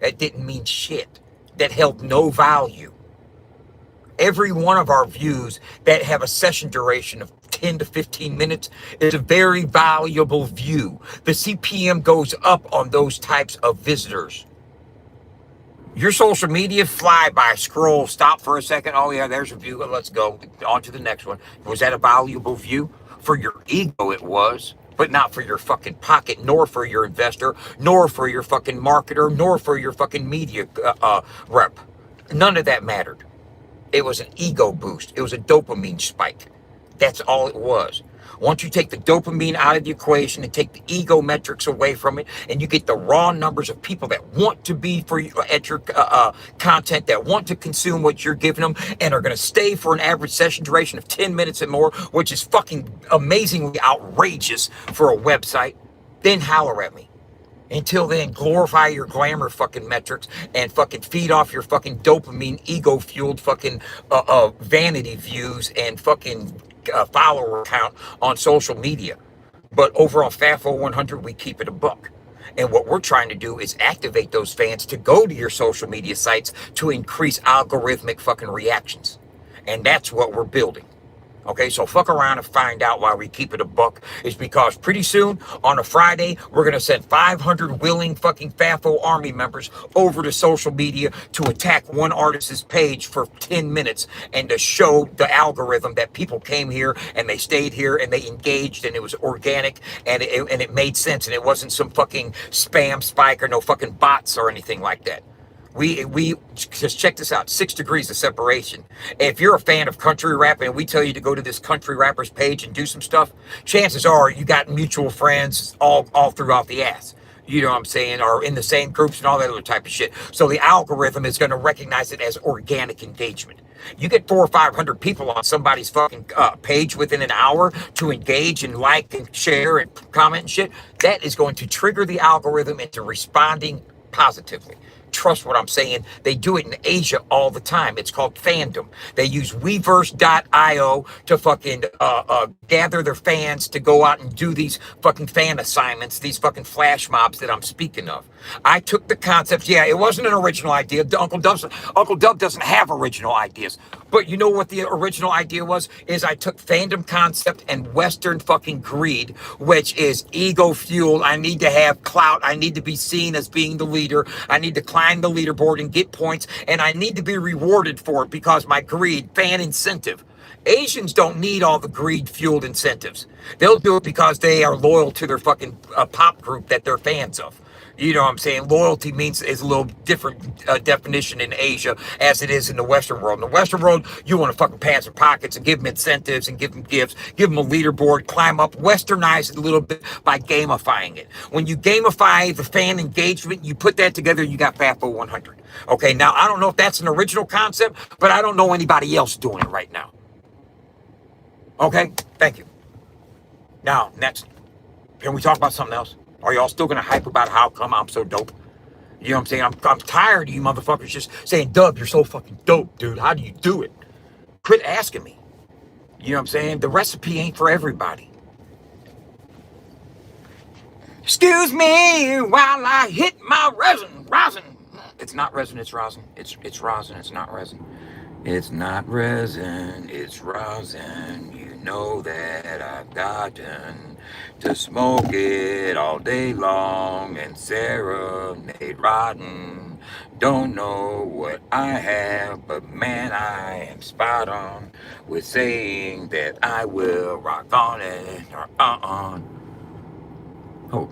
That didn't mean shit. That held no value. Every one of our views that have a session duration of 10 to 15 minutes is a very valuable view. The CPM goes up on those types of visitors. Your social media flyby, scroll, stop for a second. Oh yeah, there's a view. Let's go on to the next one. Was that a valuable view? For your ego, it was, but not for your fucking pocket, nor for your investor, nor for your fucking marketer, nor for your fucking media rep. None of that mattered. It was an ego boost. It was a dopamine spike. That's all it was. Once you take the dopamine out of the equation and take the ego metrics away from it, and you get the raw numbers of people that want to be for you at your content, that want to consume what you're giving them, and are going to stay for an average session duration of 10 minutes and more, which is fucking amazingly outrageous for a website, then holler at me. Until then, glorify your glamour fucking metrics and fucking feed off your fucking dopamine, ego-fueled fucking vanity views and fucking follower count on social media. But over on FAFO 100, we keep it a buck. And what we're trying to do is activate those fans to go to your social media sites to increase algorithmic fucking reactions. And that's what we're building. Okay, so fuck around and find out why we keep it a buck. It's because pretty soon on a Friday, we're going to send 500 willing fucking FAFO army members over to social media to attack one artist's page for 10 minutes and to show the algorithm that people came here and they stayed here and they engaged and it was organic and it made sense and it wasn't some fucking spam spike or no fucking bots or anything like that. We just check this out, 6 degrees of separation. If you're a fan of country rap and we tell you to go to this country rapper's page and do some stuff, chances are you got mutual friends all throughout the ass. You know what I'm saying? Or in the same groups and all that other type of shit. So the algorithm is going to recognize it as organic engagement. You get 400 or 500 people on somebody's fucking page within an hour to engage and like and share and comment and shit. That is going to trigger the algorithm into responding positively. Trust what I'm saying. They do it in Asia all the time. It's called fandom. They use Weverse.io to fucking gather their fans to go out and do these fucking fan assignments, these fucking flash mobs that I'm speaking of. I took the concept. Yeah, it wasn't an original idea. Uncle Dub doesn't have original ideas. But you know what the original idea was? Is I took fandom concept and Western fucking greed, which is ego fueled. I need to have clout. I need to be seen as being the leader. I need to climb the leaderboard and get points. And I need to be rewarded for it because my greed, fan incentive. Asians don't need all the greed-fueled incentives. They'll do it because they are loyal to their fucking pop group that they're fans of. You know what I'm saying? Loyalty is a little different definition in Asia as it is in the Western world. In the Western world, you want to fucking pants their pockets and give them incentives and give them gifts, give them a leaderboard, climb up, westernize it a little bit by gamifying it. When you gamify the fan engagement, you put that together, you got FAFO 100. Okay, now I don't know if that's an original concept, but I don't know anybody else doing it right now. Okay, thank you. Now, next, can we talk about something else? Are y'all still gonna hype about how come I'm so dope? You know what I'm saying? I'm tired of you motherfuckers just saying, Dub, you're so fucking dope, dude. How do you do it? Quit asking me. You know what I'm saying? The recipe ain't for everybody. Excuse me while I hit my rosin. It's not resin, it's rosin. It's rosin, it's not resin. It's not resin, it's rosin. You know that I've gotten to smoke it all day long and serenade rotten. Don't know what I have, but man, I am spot on with saying that I will rock on it or Oh,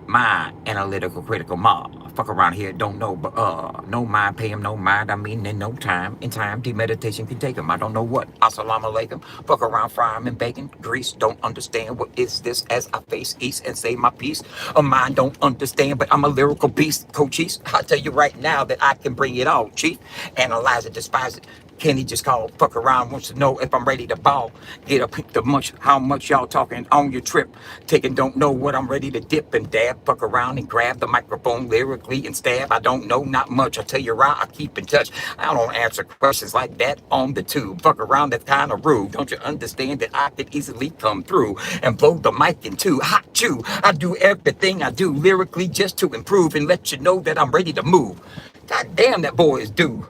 my analytical critical mob. Fuck around here, don't know, but no mind, pay him no mind. I mean, in no time, in time, demeditation can take him. I don't know what. Assalamu alaikum. Fuck around, fry him in bacon, grease. Don't understand what is this as I face east and say my piece. A mind don't understand, but I'm a lyrical beast, Coach East. I'll tell you right now that I can bring it all, Chief. Analyze it, despise it. Kenny just called, fuck around, wants to know if I'm ready to ball. Get up the much, how much y'all talking on your trip. Taking don't know what I'm ready to dip and dab. Fuck around and grab the microphone lyrically and stab. I don't know, not much. I tell you right, I keep in touch. I don't answer questions like that on the tube. Fuck around, that's kind of rude. Don't you understand that I could easily come through and blow the mic in two? Hot chew. I do everything I do lyrically just to improve and let you know that I'm ready to move. God damn, that boy is due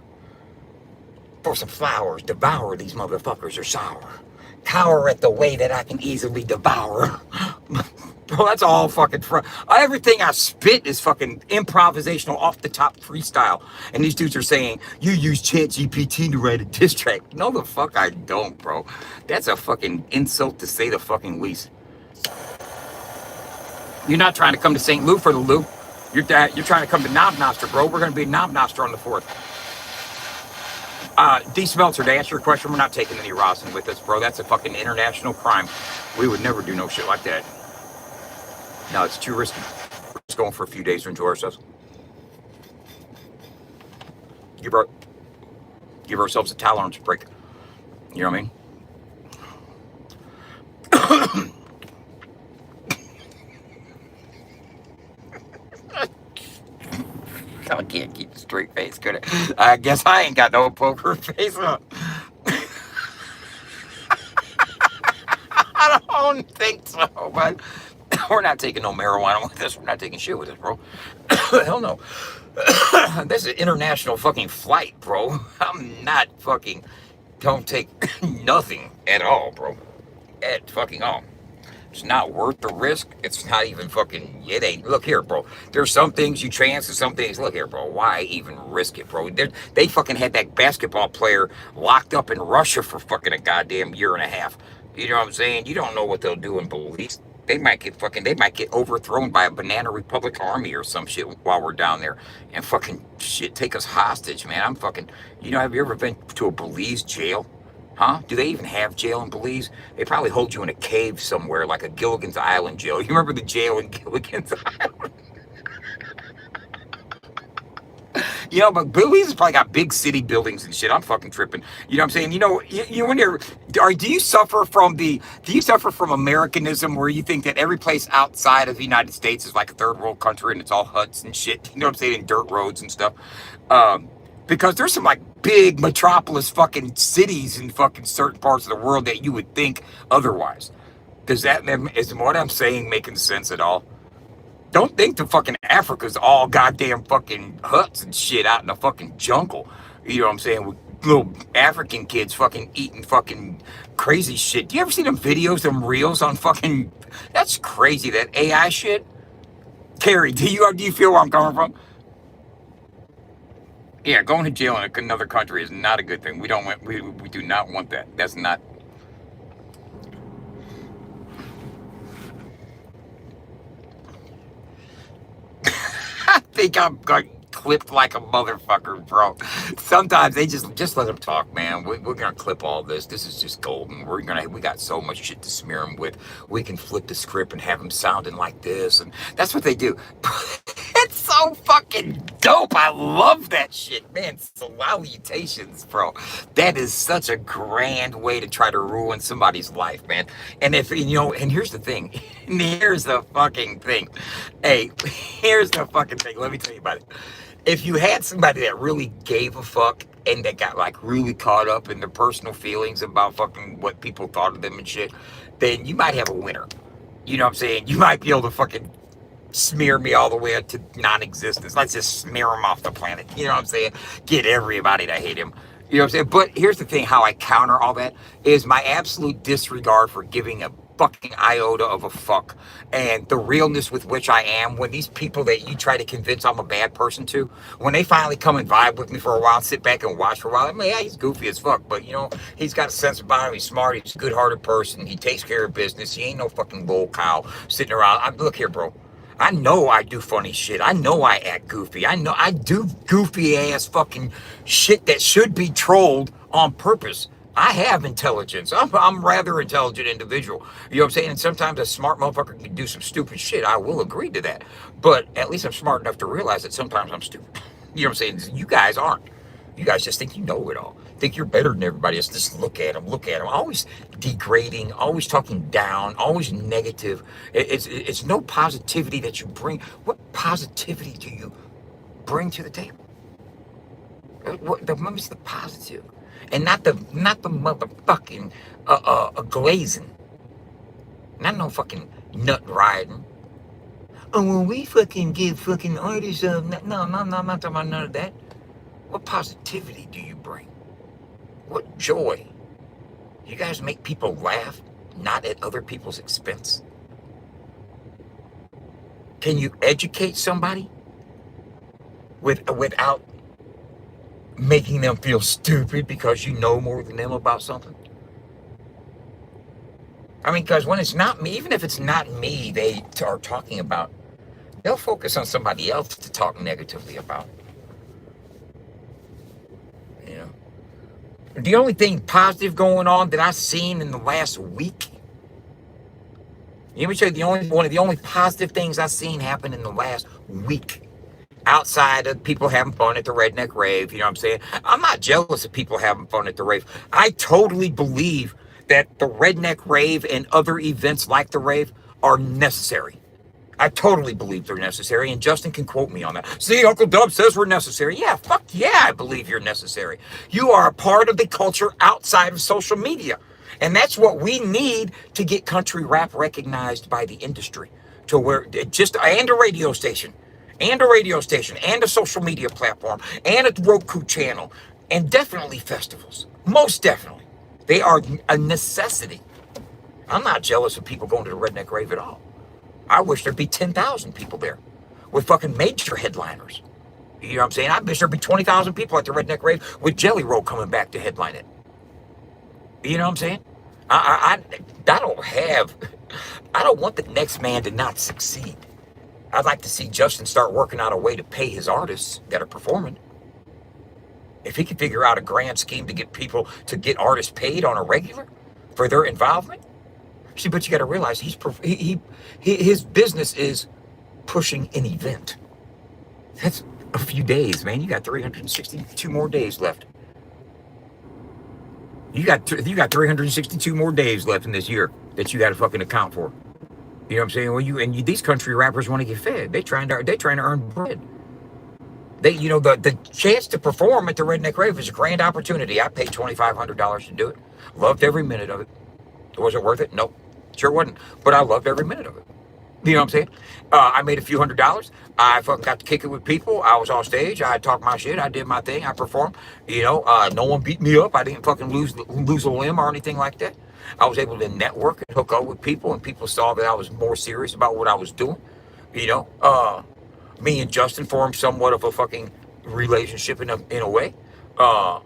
for some flowers. Devour these motherfuckers are sour. Cower at the way that I can easily devour. Bro, that's all fucking everything I spit is fucking improvisational, off the top freestyle. And these dudes are saying, you use ChatGPT to write a diss track. No, the fuck I don't, bro. That's a fucking insult to say the fucking least. You're not trying to come to St. Lou for the Lou. You're trying to come to Knob Noster, bro. We're going to be Knob Noster on the 4th. D. Smelter, to answer your question, we're not taking any rosin with us, bro. That's a fucking international crime. We would never do no shit like that. No, it's too risky. We're just going for a few days to enjoy ourselves. Give ourselves a tolerance break. You know what I mean? I can't keep a straight face, could I? I guess I ain't got no poker face on. I don't think so, but we're not taking no marijuana with us. We're not taking shit with us, bro. Hell no. This is an international fucking flight, bro. I'm not fucking, don't take nothing at all, bro. At fucking all. It's not worth the risk. It's not even fucking, it ain't. Look here, bro. There's some things you chance and some things, look here, bro. Why even risk it, bro? They fucking had that basketball player locked up in Russia for fucking a goddamn year and a half. You know what I'm saying? You don't know what they'll do in Belize. They might get overthrown by a Banana Republic army or some shit while we're down there and fucking shit take us hostage, man. I'm fucking, have you ever been to a Belize jail? Huh? Do they even have jail in Belize? They probably hold you in a cave somewhere, like a Gilligan's Island jail. You remember the jail in Gilligan's Island? But Belize has probably got big city buildings and shit. I'm fucking tripping. You know what I'm saying? Do you suffer from Americanism where you think that every place outside of the United States is like a third world country and it's all huts and shit? You know what I'm saying? And dirt roads and stuff. Because there's some like big metropolis fucking cities in fucking certain parts of the world that you would think otherwise. Is what I'm saying making sense at all? Don't think the fucking Africa's all goddamn fucking huts and shit out in the fucking jungle. You know what I'm saying? With little African kids fucking eating fucking crazy shit. Do you ever see them videos, them reels on fucking, that's crazy, that AI shit? Carrie, do you feel where I'm coming from? Yeah, going to jail in another country is not a good thing. We do not want that. That's not. I think I'm clipped like a motherfucker, bro. Sometimes they just let them talk, man. We're gonna clip all this. This is just golden. We got so much shit to smear them with. We can flip the script and have them sounding like this, and that's what they do. It's so fucking dope. I love that shit, man. Salutations, bro. That is such a grand way to try to ruin somebody's life, man. And and here's the thing. Here's the fucking thing. Hey, here's the fucking thing. Let me tell you about it. If you had somebody that really gave a fuck and that got like really caught up in their personal feelings about fucking what people thought of them and shit, then you might have a winner. You know what I'm saying? You might be able to fucking smear me all the way up to non-existence. Let's just smear him off the planet. You know what I'm saying? Get everybody to hate him. You know what I'm saying? But here's the thing, how I counter all that is my absolute disregard for giving a fucking iota of a fuck and the realness with which I am when these people that you try to convince I'm a bad person to, when they finally come and vibe with me for a while, sit back and watch for a while, I'm like, yeah, he's goofy as fuck, but he's got a sense about him, he's smart, he's a good-hearted person, he takes care of business, he ain't no fucking bull cow sitting around. Look here, bro. I know I do funny shit. I know I act goofy. I know I do goofy ass fucking shit that should be trolled on purpose. I have intelligence. I'm rather intelligent individual. You know what I'm saying? And sometimes a smart motherfucker can do some stupid shit. I will agree to that. But at least I'm smart enough to realize that sometimes I'm stupid. You know what I'm saying? You guys aren't. You You guys just think you know it all. Think you're better than everybody else. Just look at them, look at them. Always degrading, always talking down, always negative. It's no positivity that you bring. What positivity do you bring to the table? What's the positive? And not the motherfucking glazing. Not no fucking nut riding. Oh, well, we fucking give fucking artists no, I'm not talking about none of that. What positivity do you bring? What joy? You guys make people laugh, not at other people's expense. Can you educate somebody without making them feel stupid because you know more than them about something? I mean, because when it's not me, even if it's not me they are talking about, they'll focus on somebody else to talk negatively about. You know? The only thing positive going on that I've seen in the last week, let me show you one of the only positive things I've seen happen in the last week, outside of people having fun at the Redneck Rave. You know what I'm saying? I'm not jealous of people having fun at the rave. I totally believe that the Redneck Rave and other events like the rave are necessary. I totally believe they're necessary, and Justin can quote me on that. See, Uncle Dub says we're necessary. Yeah, fuck yeah, I believe you're necessary. You are a part of the culture outside of social media. And that's what we need to get country rap recognized by the industry. To where and a radio station, and a social media platform, and a Roku channel, and definitely festivals. Most definitely. They are a necessity. I'm not jealous of people going to the Redneck Rave at all. I wish there'd be 10,000 people there with fucking major headliners. You know what I'm saying? I wish there'd be 20,000 people at the Redneck Rave with Jelly Roll coming back to headline it. You know what I'm saying? I don't want the next man to not succeed. I'd like to see Justin start working out a way to pay his artists that are performing. If he could figure out a grand scheme to get artists paid on a regular for their involvement. See, but you got to realize his business is pushing an event. That's a few days, man. You got 362 more days left. You got 362 more days left in this year that you got to fucking account for. You know what I'm saying? Well, these country rappers want to get fed. They trying to earn bread. The chance to perform at the Redneck Rave is a grand opportunity. I paid $2,500 to do it. Loved every minute of it. Was it worth it? Nope. Sure wasn't. But I loved every minute of it. You know what I'm saying? I made a few $100s. I fucking got to kick it with people. I was on stage. I talked my shit. I did my thing. I performed. No one beat me up. I didn't fucking lose a limb or anything like that. I was able to network and hook up with people, and people saw that I was more serious about what I was doing. Me and Justin formed somewhat of a fucking relationship in a way. I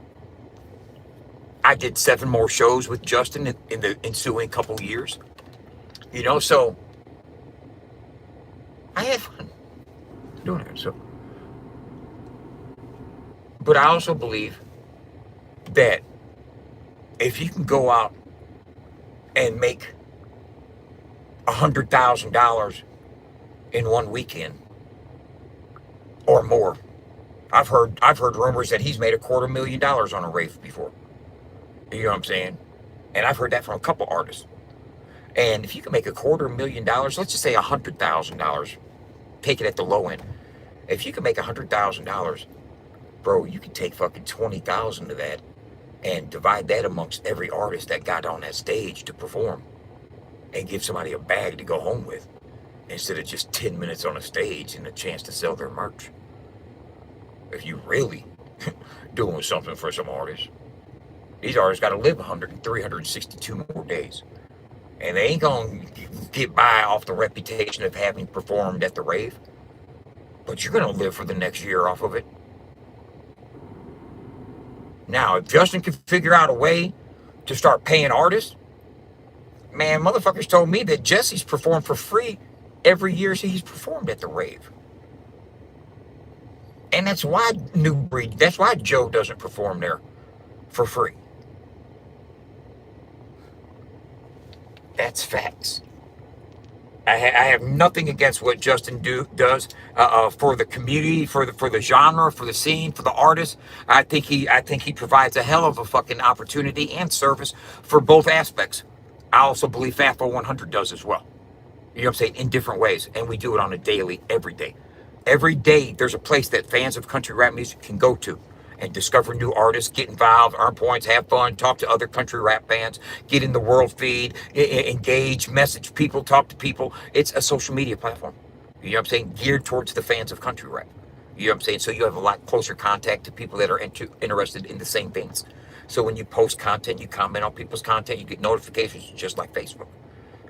did 7 more shows with Justin in the ensuing couple years. So I had fun doing it. So, but I also believe that if you can go out and make $100,000 in one weekend or more, I've heard rumors that he's made $250,000 on a rave before. You know what I'm saying? And I've heard that from a couple artists. And if you can make $250,000, let's just say $100,000, take it at the low end. If you can make $100,000, bro, you can take fucking 20,000 of that and divide that amongst every artist that got on that stage to perform, and give somebody a bag to go home with, instead of just 10 minutes on a stage and a chance to sell their merch. If you really doing something for some artists, these artists got to live 362 more days. And they ain't going to get by off the reputation of having performed at the rave. But you're going to live for the next year off of it. Now, if Justin can figure out a way to start paying artists, man, motherfuckers told me that Jesse's performed for free every year he's performed at the rave. And that's why that's why Joe doesn't perform there for free. That's facts. I have nothing against what Justin does for the community, for the genre, for the scene, for the artist. I think he provides a hell of a fucking opportunity and service for both aspects. I also believe Fatful 100 does as well. You know what I'm saying? In different ways, and we do it on a daily, every day. Every day, there's a place that fans of country rap music can go to and discover new artists, get involved, earn points, have fun, talk to other country rap fans, get in the world feed, engage, message people, talk to people. It's a social media platform. You know what I'm saying? Geared towards the fans of country rap. You know what I'm saying? So you have a lot closer contact to people that are interested in the same things. So when you post content, you comment on people's content, you get notifications just like Facebook.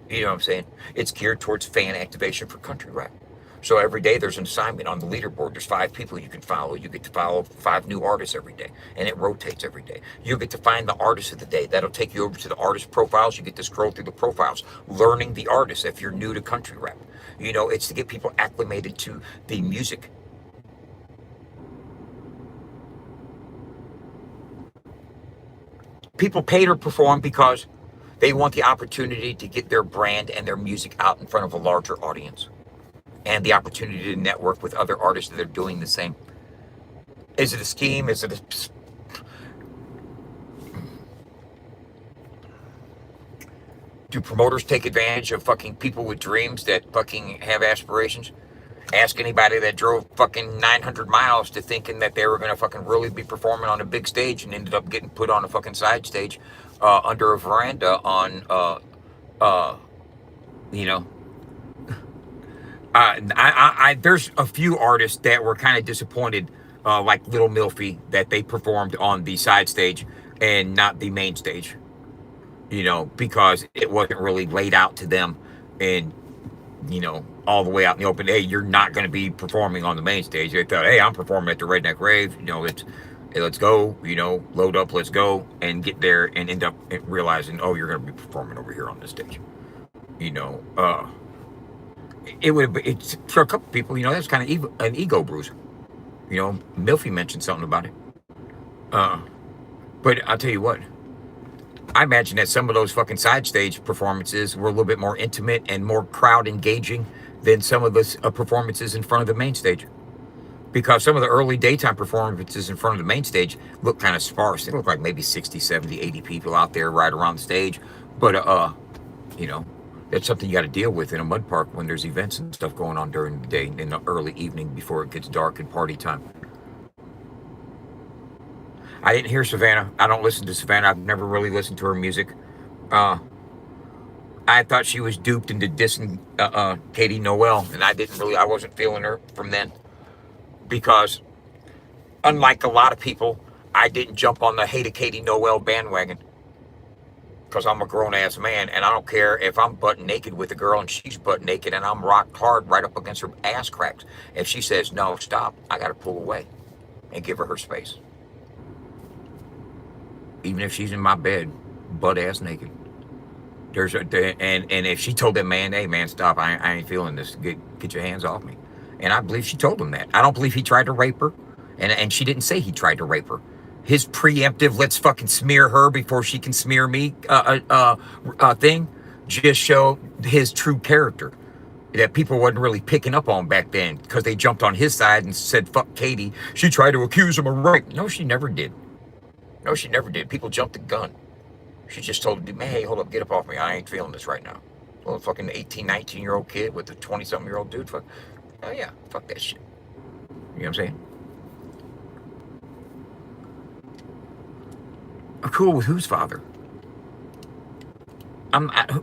You know what I'm saying? It's geared towards fan activation for country rap. So every day there's an assignment on the leaderboard. There's 5 people you can follow. You get to follow 5 new artists every day, and it rotates every day. You get to find the artist of the day. That'll take you over to the artist profiles. You get to scroll through the profiles, learning the artist if you're new to country rap. You know, it's to get people acclimated to the music. People pay to perform because they want the opportunity to get their brand and their music out in front of a larger audience, and the opportunity to network with other artists that are doing the same. Is it a scheme? Is it a... Do promoters take advantage of fucking people with dreams that fucking have aspirations? Ask anybody that drove fucking 900 miles to thinking that they were going to fucking really be performing on a big stage and ended up getting put on a fucking side stage under a veranda on, you know, there's a few artists that were kind of disappointed, like Little Milfy, that they performed on the side stage and not the main stage, you know, because it wasn't really laid out to them and, you know, all the way out in the open. Hey, you're not going to be performing on the main stage. They thought, hey, I'm performing at the Redneck Rave. You know, let's go, you know, load up, let's go, and get there and end up realizing, oh, you're going to be performing over here on this stage. You know, it would have, it's for a couple people, you know, that's kind of an ego bruiser. You know, Milfy mentioned something about it. But I'll tell you what, I imagine that some of those fucking side stage performances were a little bit more intimate and more crowd engaging than some of the performances in front of the main stage. Because some of the early daytime performances in front of the main stage look kind of sparse. They look like maybe 60, 70, 80 people out there right around the stage. But, you know, that's something you got to deal with in a mud park when there's events and stuff going on during the day, in the early evening before it gets dark and party time. I didn't hear Savannah. I don't listen to Savannah. I've never really listened to her music. I thought she was duped into dissing Katie Noel, and I wasn't feeling her from then. Because unlike a lot of people, I didn't jump on the hate of Katie Noel bandwagon. Because I'm a grown-ass man, and I don't care if I'm butt naked with a girl and she's butt naked and I'm rocked hard right up against her ass cracks. If she says, no, stop, I got to pull away and give her space. Even if she's in my bed, butt-ass naked. And if she told that man, hey, man, stop, I ain't feeling this, get your hands off me. And I believe she told him that. I don't believe he tried to rape her, and she didn't say he tried to rape her. His preemptive, let's fucking smear her before she can smear me thing just showed his true character that people wasn't really picking up on back then because they jumped on his side and said, fuck Katie. She tried to accuse him of rape. No, she never did. No, she never did. People jumped the gun. She just told him, man, hey, hold up, get up off me. I ain't feeling this right now. Well, a fucking 18, 19-year-old kid with a 20-something-year-old dude, fuck. Oh, yeah, fuck that shit. You know what I'm saying? I'm cool with whose father?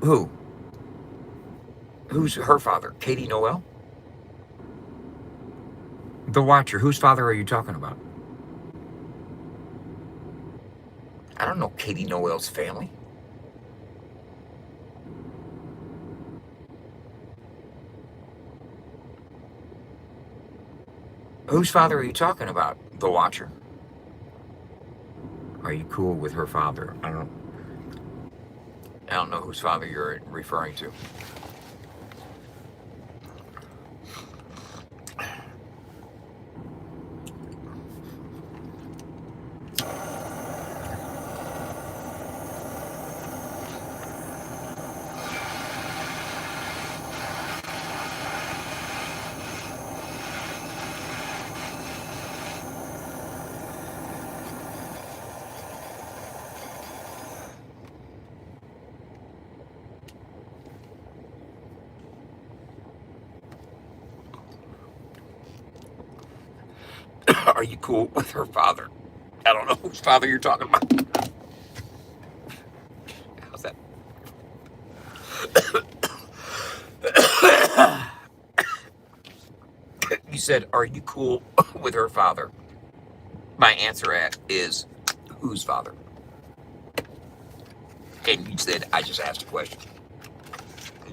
Who? Who's her father? Katie Noel? The Watcher. Whose father are you talking about? I don't know Katie Noel's family. Whose father are you talking about? The Watcher. Are you cool with her father? I don't know whose father you're referring to. Are you cool with her father? I don't know whose father you're talking about. How's that? You said, are you cool with her father? My answer is, whose father? And you said, I just asked a question.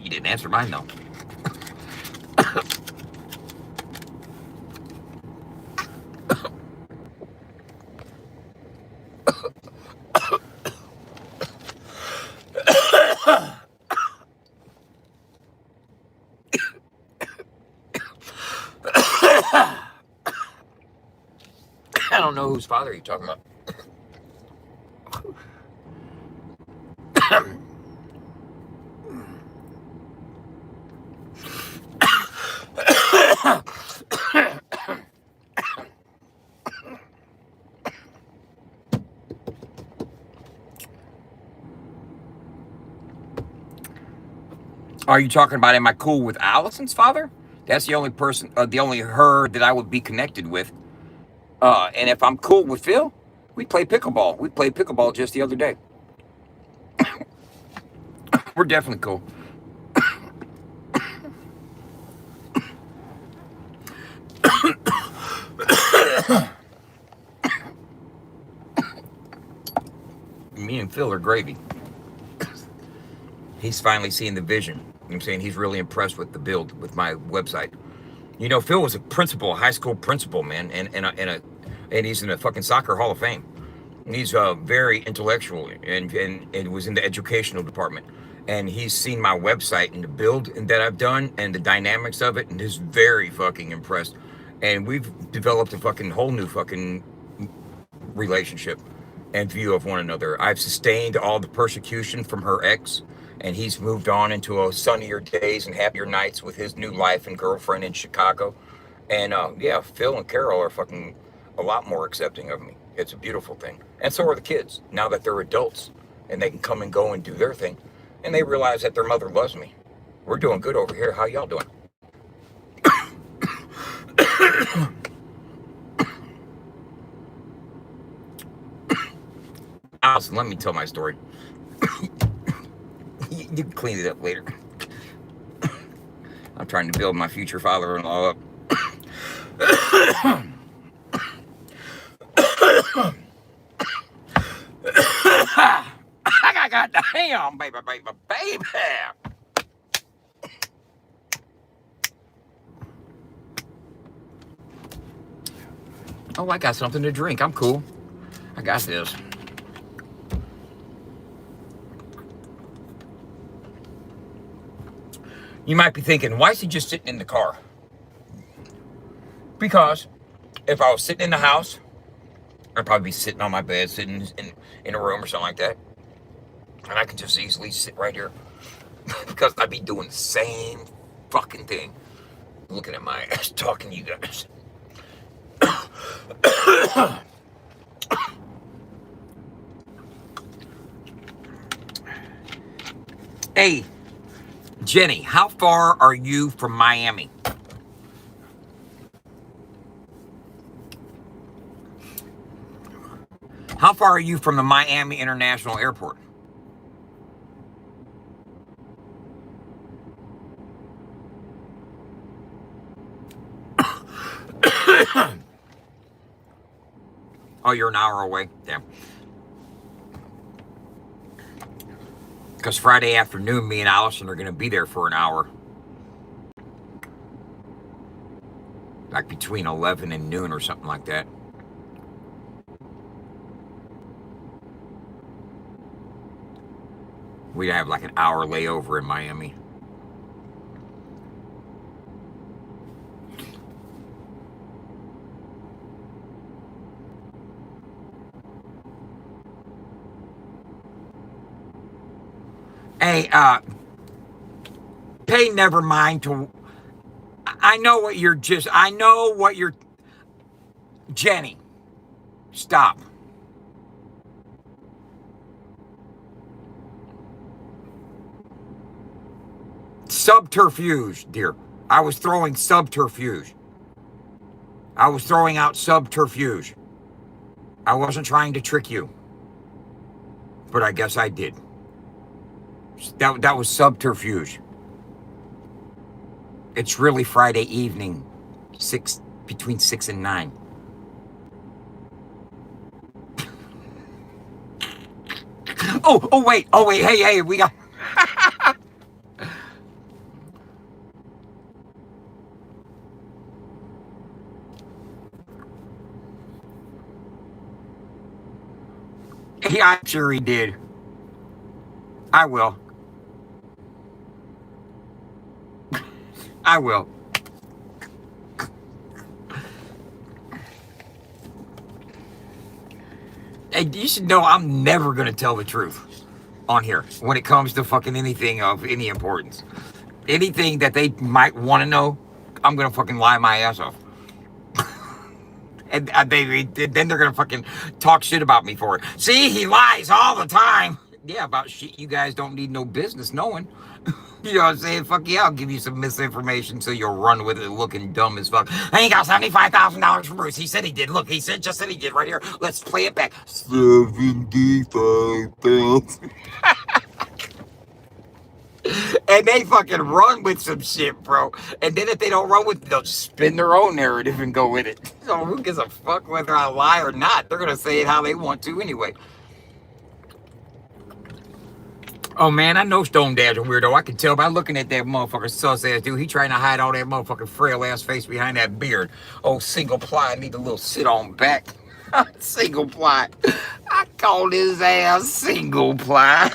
You didn't answer mine, though. I don't know whose father you're talking about. Are you talking about, am I cool with Allison's father? That's the only person, the only her that I would be connected with. And if I'm cool with Phil, we play pickleball. We played pickleball just the other day. We're definitely cool. Me and Phil are gravy. He's finally seeing the vision. You know what I'm saying? He's really impressed with the build, with my website. You know, Phil was a principal, a high school principal, man, and he's in the fucking soccer Hall of Fame. And he's very intellectual and was in the educational department. And he's seen my website and the build that I've done and the dynamics of it, and is very fucking impressed. And we've developed a fucking whole new fucking relationship and view of one another. I've sustained all the persecution from her ex, and he's moved on into a sunnier days and happier nights with his new life and girlfriend in Chicago. And yeah, Phil and Carol are fucking a lot more accepting of me. It's a beautiful thing. And so are the kids, now that they're adults and they can come and go and do their thing. And they realize that their mother loves me. We're doing good over here. How y'all doing? Allison, let me tell my story. You can clean it up later. I'm trying to build my future father-in-law up. God damn, baby. Oh, I got something to drink. I'm cool. I got this. You might be thinking, why is he just sitting in the car? Because if I was sitting in the house, I'd probably be sitting on my bed, sitting in a room or something like that. And I can just easily sit right here because I'd be doing the same fucking thing. Looking at my ass, talking to you guys. Hey, Jenny, how far are you from Miami? How far are you from the Miami International Airport? Oh, you're an hour away? Damn. Because Friday afternoon, me and Allison are going to be there for an hour. Like between 11 and noon or something like that. We'd have like an hour layover in Miami. Hey, pay never mind to, I know what you're, Jenny, stop. Subterfuge, dear. I was throwing subterfuge. I was throwing out subterfuge. I wasn't trying to trick you, but I guess I did. That was subterfuge. It's really Friday evening, between 6 and 9. Oh wait, hey, we got. Yeah, I'm sure he did. I will. I will. Hey, you should know I'm never gonna tell the truth on here when it comes to fucking anything of any importance. Anything that they might want to know, I'm gonna fucking lie my ass off. And then they're gonna fucking talk shit about me for it. See, he lies all the time. Yeah, about shit you guys don't need no business knowing. You know what I'm saying? Fuck yeah, I'll give you some misinformation so you'll run with it looking dumb as fuck. I ain't got $75,000 from Bruce. He said he did. Look, just said he did right here. Let's play it back. 75,000. And they fucking run with some shit, bro. And then if they don't run with it, they'll just spin their own narrative and go with it. So who gives a fuck whether I lie or not? They're gonna say it how they want to anyway. Oh man, I know Stone Dad's a weirdo. I can tell by looking at that motherfucker sus ass dude. He trying to hide all that motherfucking frail ass face behind that beard. Oh, single ply, need a little sit on back. Single ply. I called his ass single ply.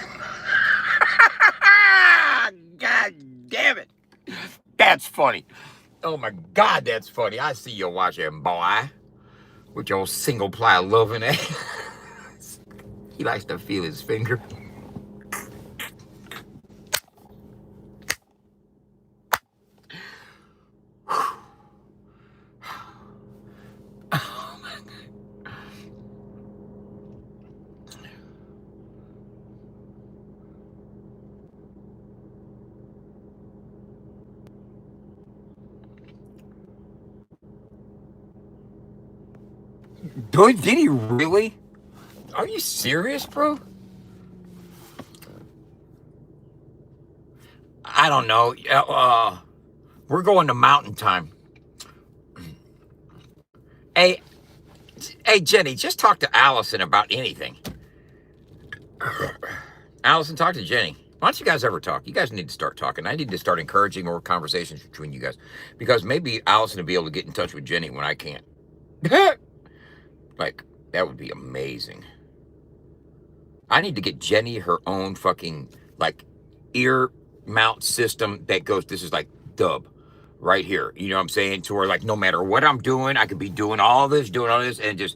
God damn it. That's funny. Oh my God, that's funny. I see you watching, boy. With your single ply loving ass. He likes to feel his finger. Did he really? Are you serious, bro? I don't know. We're going to mountain time. Hey, Jenny, just talk to Allison about anything. Allison, talk to Jenny. Why don't you guys ever talk? You guys need to start talking. I need to start encouraging more conversations between you guys. Because maybe Allison will be able to get in touch with Jenny when I can't. Like, that would be amazing. I need to get Jenny her own fucking, like, ear mount system that goes, this is like dub right here. You know what I'm saying? To where, like, no matter what I'm doing, I could be doing all this, and just,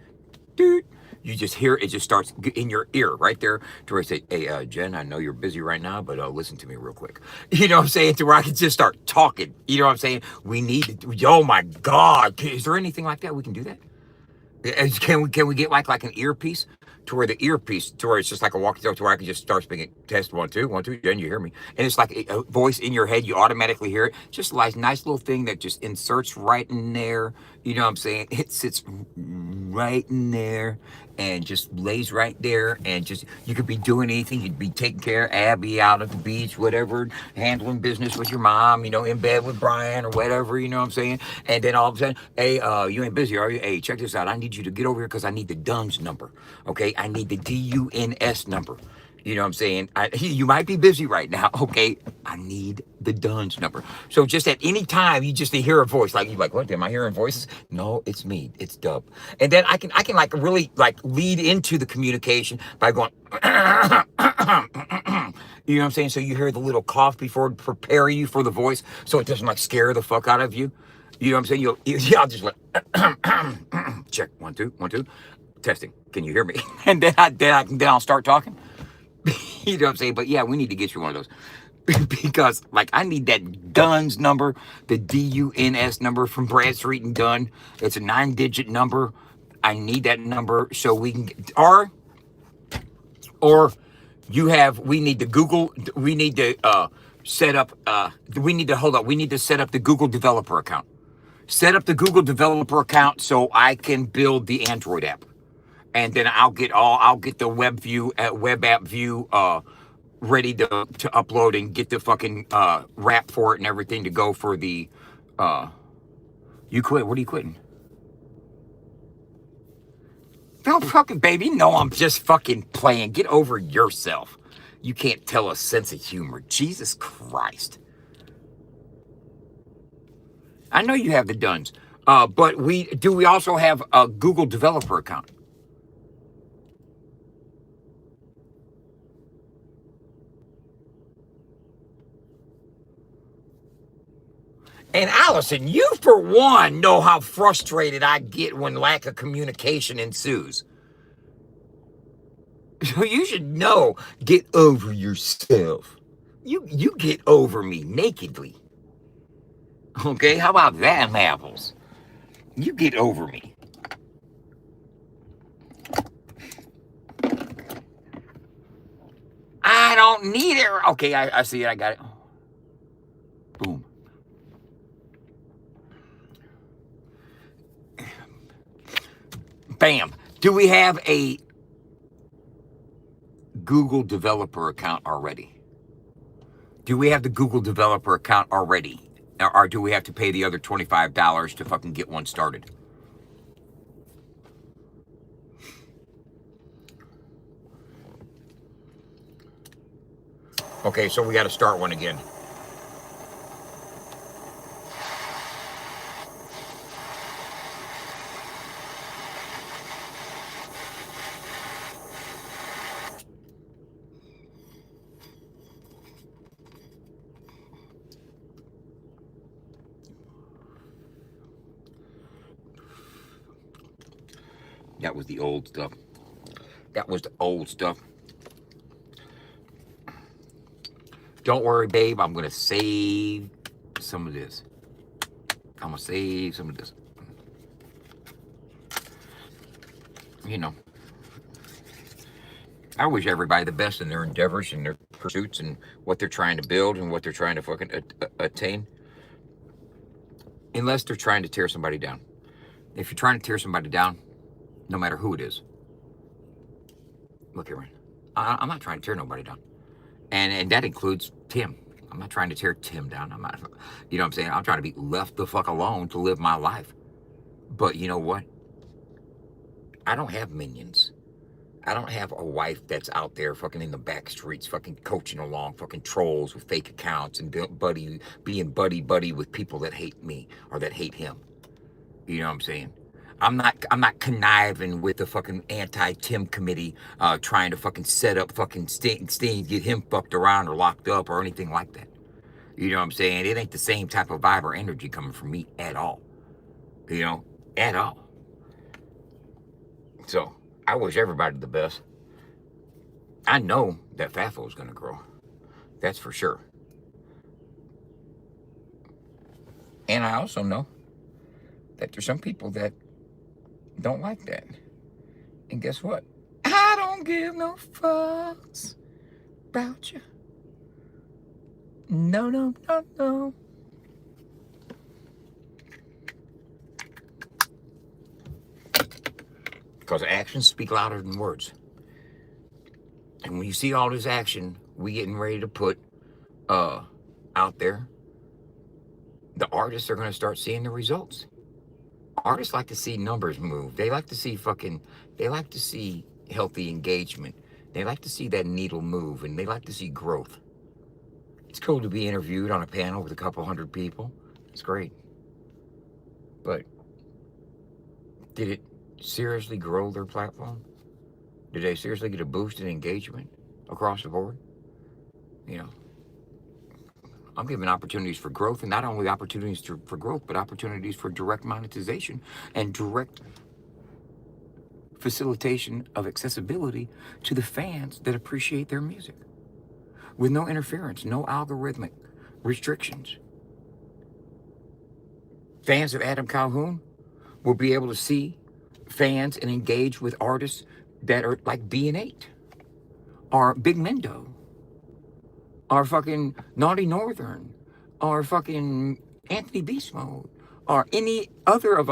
dude, you just hear it just starts in your ear right there to where I say, hey, Jen, I know you're busy right now, but listen to me real quick. You know what I'm saying? To where I can just start talking. You know what I'm saying? We need to, oh my God. Is there anything like that? We can do that? Can we get like an earpiece to where the earpiece to where it's just like a walkie-talkie to where I can just start speaking test 1 2 1 2 Jen, you hear me, and it's like a voice in your head, you automatically hear it, just like nice little thing that just inserts right in there. You know what I'm saying? It sits right in there and just lays right there, and just you could be doing anything. You'd be taking care of Abby out at the beach, whatever, handling business with your mom, you know, in bed with Brian or whatever, you know what I'm saying? And then all of a sudden, hey, you ain't busy, are you? Hey, check this out. I need you to get over here because I need the DUNS number. Okay, I need the DUNS number. You know what I'm saying? You might be busy right now. Okay, I need the DUNS number. So just at any time, you just hear a voice. Like, you're like, what, am I hearing voices? No, it's me. It's Dub. And then I can like really like lead into the communication by going, you know what I'm saying? So you hear the little cough before preparing you for the voice so it doesn't like scare the fuck out of you. You know what I'm saying? I'll just like, check, 1 2 1 2. Testing. Can you hear me? And then I'll start talking. You know what I'm saying? But yeah, we need to get you one of those. Because like I need that DUNS number, the DUNS number from Bradstreet and Dunn. It's a 9-digit number. I need that number so we can get, or we need to Google, we need to set up, we need to set up the Google developer account. Set up the Google developer account so I can build the Android app, and then I'll get the web app view ready to upload and get the fucking wrap for it and everything to go for the you quit. What are you quitting? Don't fucking baby. No, I'm just fucking playing. Get over yourself. You can't tell a sense of humor. Jesus Christ. I know you have the duns. But we also have a Google developer account. And Allison, you for one know how frustrated I get when lack of communication ensues. So you should know, get over yourself. You get over me nakedly. Okay, how about that, apples? You get over me. I don't need it. Okay, I see it. I got it. Boom. Bam. Do we have a Google developer account already? Do we have the Google developer account already? Or do we have to pay the other $25 to fucking get one started? Okay, so we got to start one again. That was the old stuff. That was the old stuff. Don't worry, babe. I'm going to save some of this. I'm going to save some of this. You know. I wish everybody the best in their endeavors and their pursuits and what they're trying to build and what they're trying to fucking attain. Unless they're trying to tear somebody down. If you're trying to tear somebody down, no matter who it is. Look, Aaron, I'm not trying to tear nobody down. And that includes Tim. I'm not trying to tear Tim down. I'm not, you know what I'm saying? I'm trying to be left the fuck alone to live my life. But you know what? I don't have minions. I don't have a wife that's out there fucking in the back streets, fucking coaching along, fucking trolls with fake accounts and being buddy with people that hate me or that hate him. You know what I'm saying? I'm not conniving with the fucking anti-Tim committee, trying to fucking set up fucking Sting, get him fucked around or locked up or anything like that. You know what I'm saying? It ain't the same type of vibe or energy coming from me at all. You know, at all. So I wish everybody the best. I know that FAFO is going to grow. That's for sure. And I also know that there's some people that don't like that. And guess what? I don't give no fucks about you. No. Because actions speak louder than words. And when you see all this action we getting ready to put out there, the artists are going to start seeing the results. Artists like to see numbers move. They like to see healthy engagement. They like to see that needle move, and they like to see growth. It's cool to be interviewed on a panel with a couple hundred people. It's great. But did it seriously grow their platform? Did they seriously get a boost in engagement across the board? You know, I'm giving opportunities for growth, and not only opportunities for growth, but opportunities for direct monetization and direct facilitation of accessibility to the fans that appreciate their music with no interference, no algorithmic restrictions. Fans of Adam Calhoun will be able to see fans and engage with artists that are like B&8 or Big Mendo or fucking Naughty Northern or fucking Anthony Beast Mode or any other of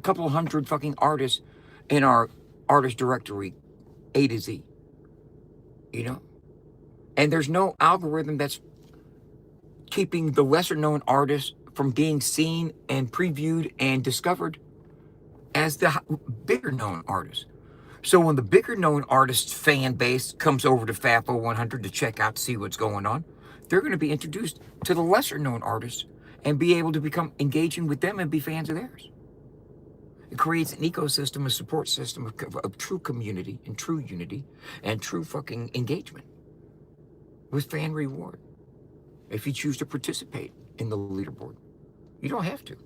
couple of hundred fucking artists in our artist directory, A to Z. You know, and there's no algorithm that's keeping the lesser known artists from being seen and previewed and discovered as the bigger known artists. So when the bigger known artist fan base comes over to FAFO 100 to check out to see what's going on, they're going to be introduced to the lesser known artists and be able to become engaging with them and be fans of theirs. It creates an ecosystem, a support system of true community and true unity and true fucking engagement with fan reward. If you choose to participate in the leaderboard, you don't have to.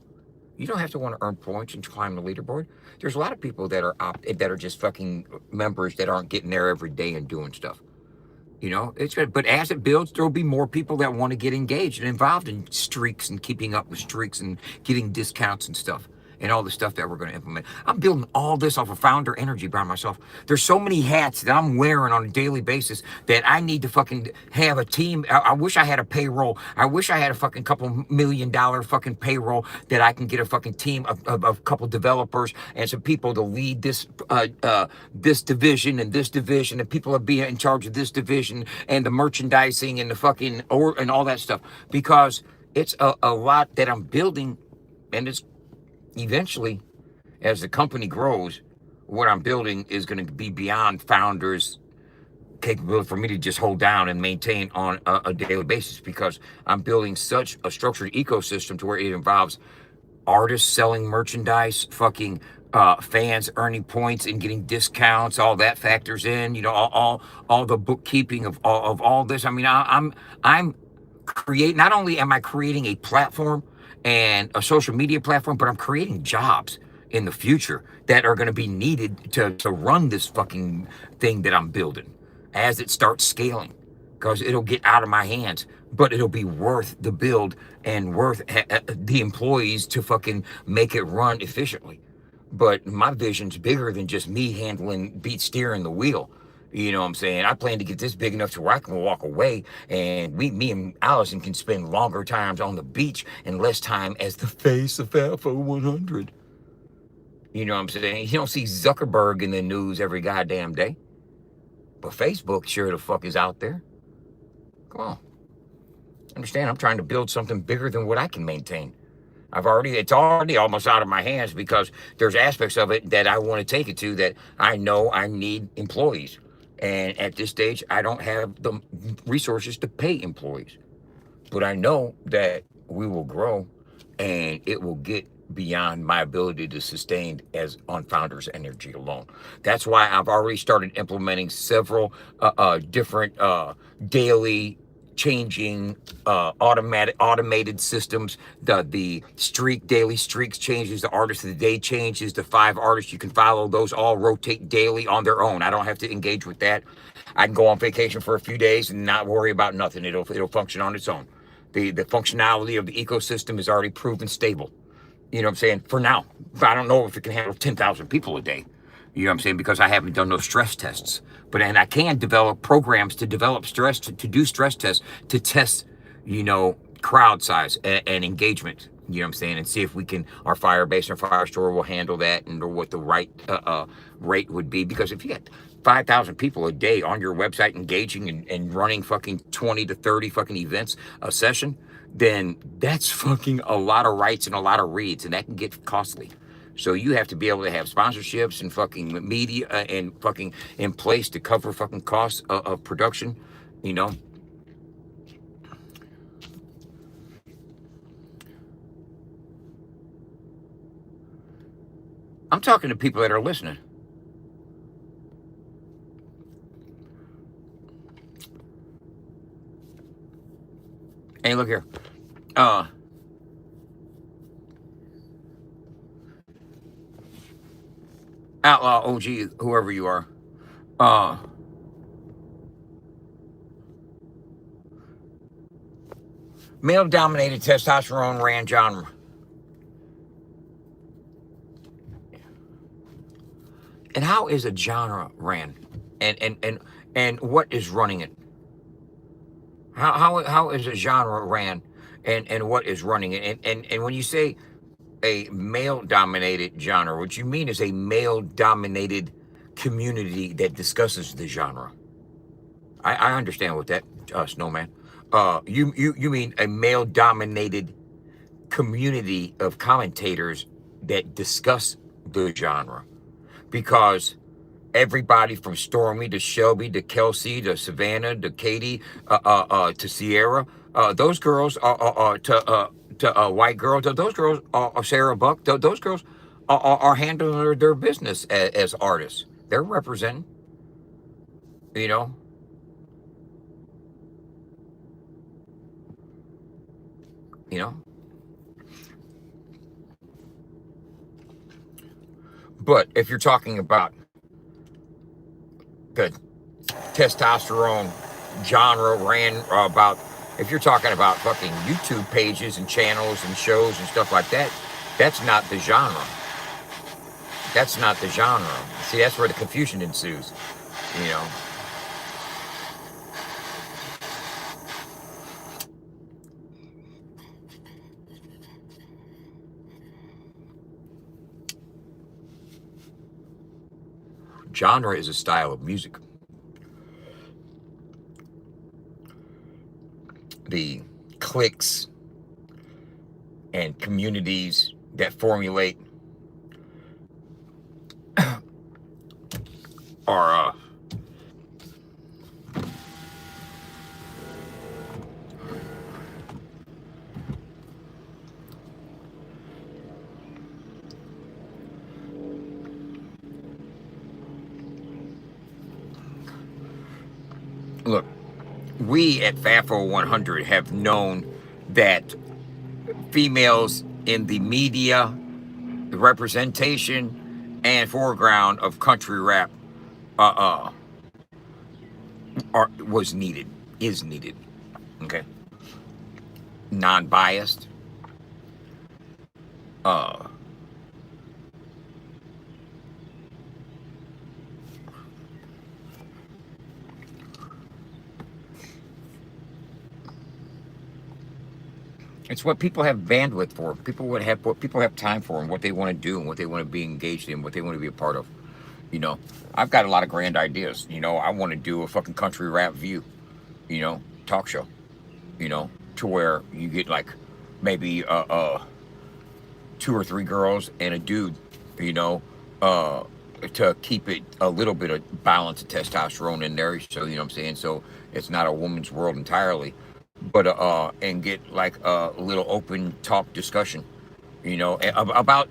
You don't have to want to earn points and climb the leaderboard. There's a lot of people that are just fucking members that aren't getting there every day and doing stuff. You know, it's good. But as it builds, there'll be more people that want to get engaged and involved in streaks and keeping up with streaks and getting discounts and stuff. And all the stuff that we're going to implement. I'm building all this off of founder energy by myself. There's so many hats that I'm wearing on a daily basis that I need to fucking have a team. I wish I had a payroll. I wish I had a fucking couple $1 million fucking payroll that I can get a fucking team of a couple developers and some people to lead this this division and this division, and people are being in charge of this division and the merchandising and the fucking and all that stuff, because it's a lot that I'm building, and it's eventually, as the company grows, what I'm building is going to be beyond founders' capability for me to just hold down and maintain on a daily basis, because I'm building such a structured ecosystem to where it involves artists selling merchandise, fucking fans earning points and getting discounts. All that factors in, you know, all the bookkeeping of all this. I mean, I'm creating. Not only am I creating a platform and a social media platform, but I'm creating jobs in the future that are going to be needed to run this fucking thing that I'm building as it starts scaling, because it'll get out of my hands, but it'll be worth the build and worth the employees to fucking make it run efficiently. But my vision's bigger than just me steering the wheel. You know what I'm saying? I plan to get this big enough to where I can walk away, and me and Allison can spend longer times on the beach and less time as the face of FAFO 100. You know what I'm saying? You don't see Zuckerberg in the news every goddamn day. But Facebook sure the fuck is out there. Come on. Understand, I'm trying to build something bigger than what I can maintain. It's already almost out of my hands, because there's aspects of it that I want to take it to that I know I need employees. And at this stage, I don't have the resources to pay employees. But I know that we will grow, and it will get beyond my ability to sustain as on Founders Energy alone. That's why I've already started implementing several different daily changing automated systems. The daily streaks changes, the artist of the day changes, the 5 artists you can follow, those all rotate daily on their own. I don't have to engage with that. I can go on vacation for a few days and not worry about nothing. It'll function on its own. The functionality of the ecosystem is already proven stable. You know what I'm saying? For now. I don't know if it can handle 10,000 people a day. You know what I'm saying? Because I haven't done those stress tests. And I can develop programs to develop stress, to do stress tests, to test, you know, crowd size and engagement. You know what I'm saying? And see if our Firebase or Firestore will handle that, and or what the right rate would be. Because if you got 5,000 people a day on your website engaging and running fucking 20 to 30 fucking events a session, then that's fucking a lot of writes and a lot of reads, and that can get costly. So you have to be able to have sponsorships and fucking media and fucking in place to cover fucking costs of production, you know. I'm talking to people that are listening. Hey, look here. Outlaw OG, whoever you are. Male-dominated testosterone ran genre. And how is a genre ran? And what is running it? How is a genre ran, and what is running it? And when you say a male-dominated genre. What you mean is a male-dominated community that discusses the genre. I understand what that, Snowman. You mean a male-dominated community of commentators that discuss the genre, because everybody from Stormy to Shelby to Kelsey to Savannah to Katie to Sierra, those girls to White Girl, those girls Sarah Buck, those girls are handling their business as artists. They're representing, you know. You know. But if you're talking about the testosterone genre ran about, if you're talking about fucking YouTube pages and channels and shows and stuff like that, that's not the genre. That's not the genre. See, that's where the confusion ensues, you know. Genre is a style of music. The cliques and communities that formulate are look, we at FAFO 100 have known that females in the media, the representation and foreground of country rap was needed, is needed. Okay. Non-biased. It's what people have bandwidth for. People have time for, and what they want to do, and what they want to be engaged in, what they want to be a part of. You know, I've got a lot of grand ideas. You know, I want to do a fucking country rap view, you know, talk show, you know, to where you get like maybe 2 or 3 girls and a dude, you know, to keep it a little bit of balance of testosterone in there. So, you know what I'm saying? So it's not a woman's world entirely, but and get like a little open talk discussion, you know, about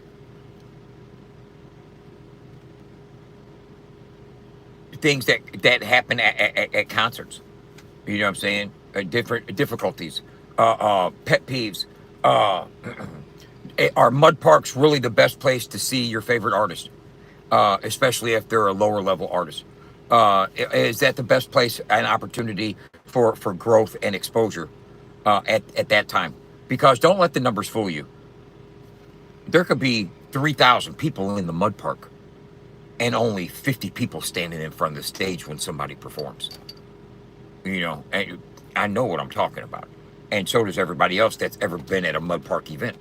things that happen at concerts. You know what I'm saying? Different difficulties, pet peeves. Are mud parks really the best place to see your favorite artist, especially if they're a lower level artist? Is that the best place and opportunity for growth and exposure at that time? Because don't let the numbers fool you. There could be 3,000 people in the mud park and only 50 people standing in front of the stage when somebody performs. You know, and I know what I'm talking about. And so does everybody else that's ever been at a mud park event.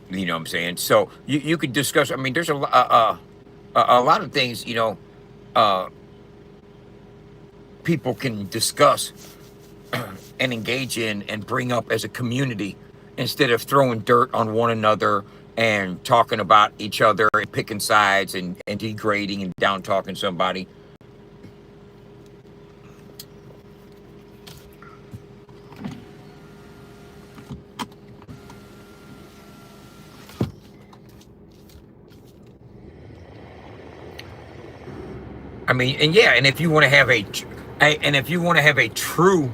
You know what I'm saying? So you could discuss, I mean, there's a lot of things, you know, people can discuss and engage in and bring up as a community, instead of throwing dirt on one another and talking about each other and picking sides and degrading and down talking somebody. I mean, and yeah, and if you want to have a true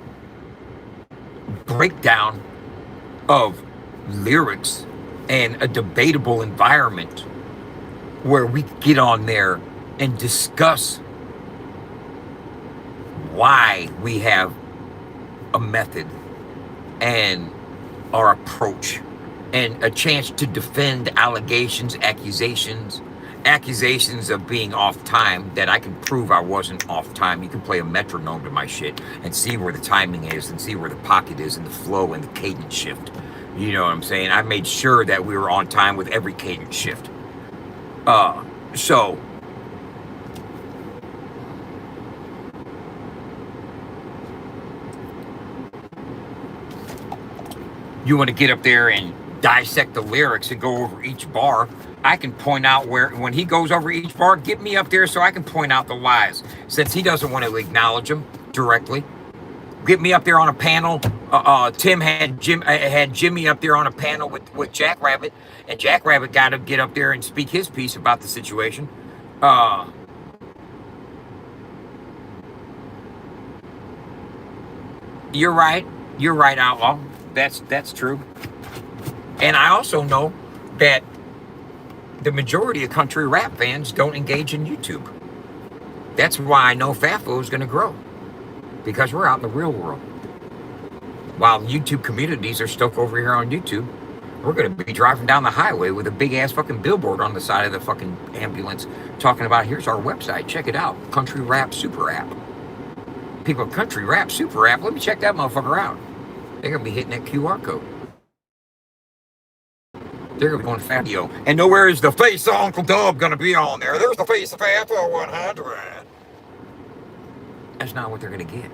breakdown of lyrics and a debatable environment where we get on there and discuss why we have a method and our approach, and a chance to defend accusations of being off time, that I can prove I wasn't off time. You can play a metronome to my shit and see where the timing is and see where the pocket is and the flow and the cadence shift. You know what I'm saying? I made sure that we were on time with every cadence shift. So you want to get up there and dissect the lyrics and go over each bar, I can point out where, when he goes over each bar, get me up there so I can point out the lies, since he doesn't want to acknowledge them directly. Get me up there on a panel. Tim had Jimmy up there on a panel with Jackrabbit, and Jackrabbit got to get up there and speak his piece about the situation. You're right, Outlaw. That's true. And I also know that the majority of country rap fans don't engage in YouTube. That's why I know FAFO is going to grow, because we're out in the real world. While YouTube communities are stuck over here on YouTube, we're going to be driving down the highway with a big ass fucking billboard on the side of the fucking ambulance talking about, here's our website, check it out, Country Rap Super App. People, Country Rap Super App, let me check that motherfucker out. They're going to be hitting that QR code. They're going to be going Fabio. And nowhere is the face of Uncle Dub going to be on there. There's the face of Fabio 100. That's not what they're going to get.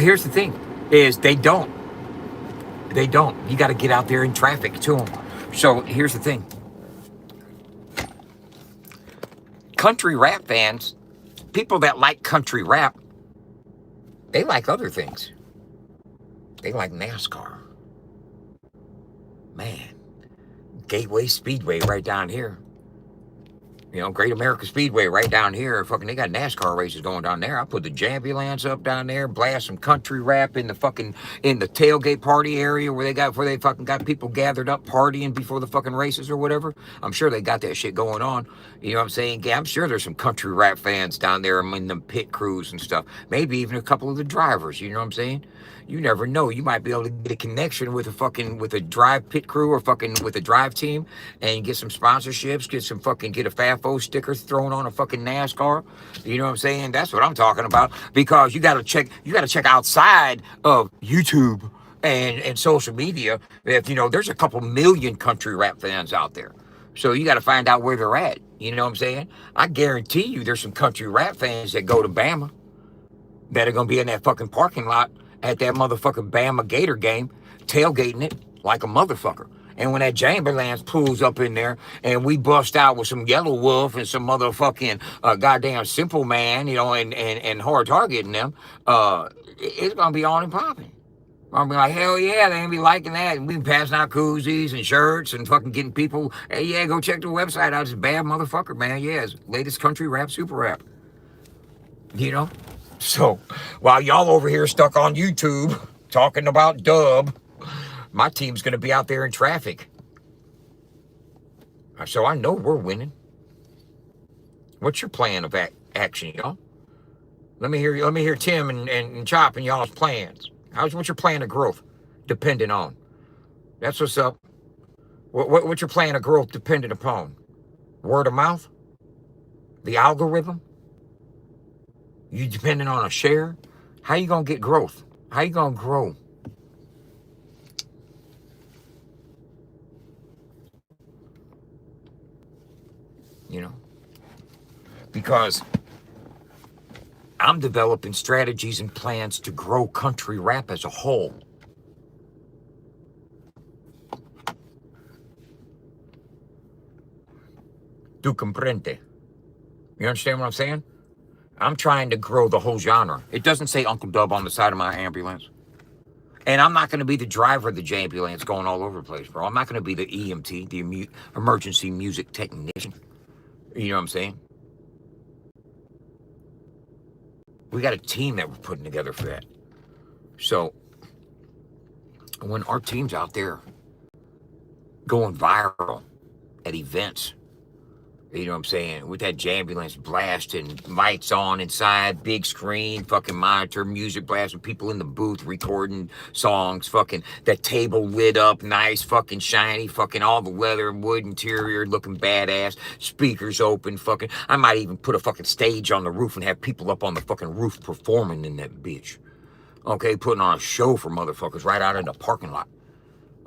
Here's the thing, is they don't. You got to get out there in traffic to them. So here's the thing. Country rap fans, people that like country rap, they like other things. They like NASCAR. Man, Gateway Speedway right down here. You know, Great America Speedway right down here. Fucking, they got NASCAR races going down there. I put the Jambulance up down there, blast some country rap in the tailgate party area where they fucking got people gathered up partying before the fucking races or whatever. I'm sure they got that shit going on. You know what I'm saying? Yeah, I'm sure there's some country rap fans down there in the pit crews and stuff. Maybe even a couple of the drivers. You know what I'm saying? You never know. You might be able to get a connection with a drive pit crew or with a drive team and get some sponsorships, get a FAFO sticker thrown on a fucking NASCAR. You know what I'm saying? That's what I'm talking about. Because you gotta check outside of YouTube and social media. If there's a couple million country rap fans out there. So you gotta find out where they're at. You know what I'm saying? I guarantee you there's some country rap fans that go to Bama that are gonna be in that fucking parking lot at that motherfucking Bama Gator game, tailgating it like a motherfucker. And when that Jambulance pulls up in there and we bust out with some Yellow Wolf and some motherfucking goddamn Simple Man, and Hard Target in them, it's gonna be on and popping. I'm gonna be like, hell yeah, they ain't be liking that. And we be passing out koozies and shirts and fucking getting people, hey, yeah, go check the website out. It's a bad motherfucker, man. Yeah, it's latest country rap, super rap. So while y'all over here stuck on YouTube talking about dub, my team's going to be out there in traffic. So I know we're winning. What's your plan of action, y'all? Let me hear Tim and Chop and y'all's plans. What's your plan of growth dependent on? That's what's up. What's your plan of growth dependent upon? Word of mouth? The algorithm? You depending on a share? How you gonna get growth? How you gonna grow? Because I'm developing strategies and plans to grow country rap as a whole. Tu comprende? You understand what I'm saying? I'm trying to grow the whole genre. It doesn't say Uncle Dub on the side of my ambulance. And I'm not going to be the driver of the Jambulance going all over the place, bro. I'm not going to be the EMT, the emergency music technician. You know what I'm saying? We got a team that we're putting together for that. So when our team's out there going viral at events, You know what I'm saying? With that Jambulance blasting, lights on inside, big screen, fucking monitor, music blasting, people in the booth recording songs, fucking that table lit up, nice, fucking shiny, fucking all the leather and wood interior looking badass, speakers open, fucking. I might even put a fucking stage on the roof and have people up on the fucking roof performing in that bitch. Okay, putting on a show for motherfuckers right out in the parking lot.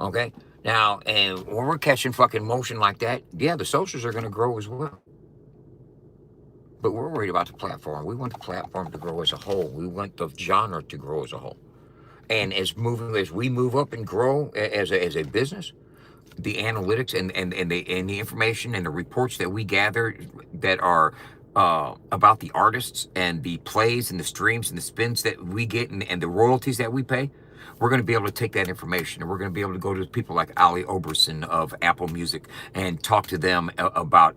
Okay? Now, and when we're catching fucking motion like that, yeah, the socials are going to grow as well. But we're worried about the platform. We want the platform to grow as a whole. We want the genre to grow as a whole. And as we move up and grow as a business, the analytics and the information and the reports that we gather that are about the artists and the plays and the streams and the spins that we get and the royalties that we pay, we're going to be able to take that information and we're going to be able to go to people like Ali Oberson of Apple Music and talk to them about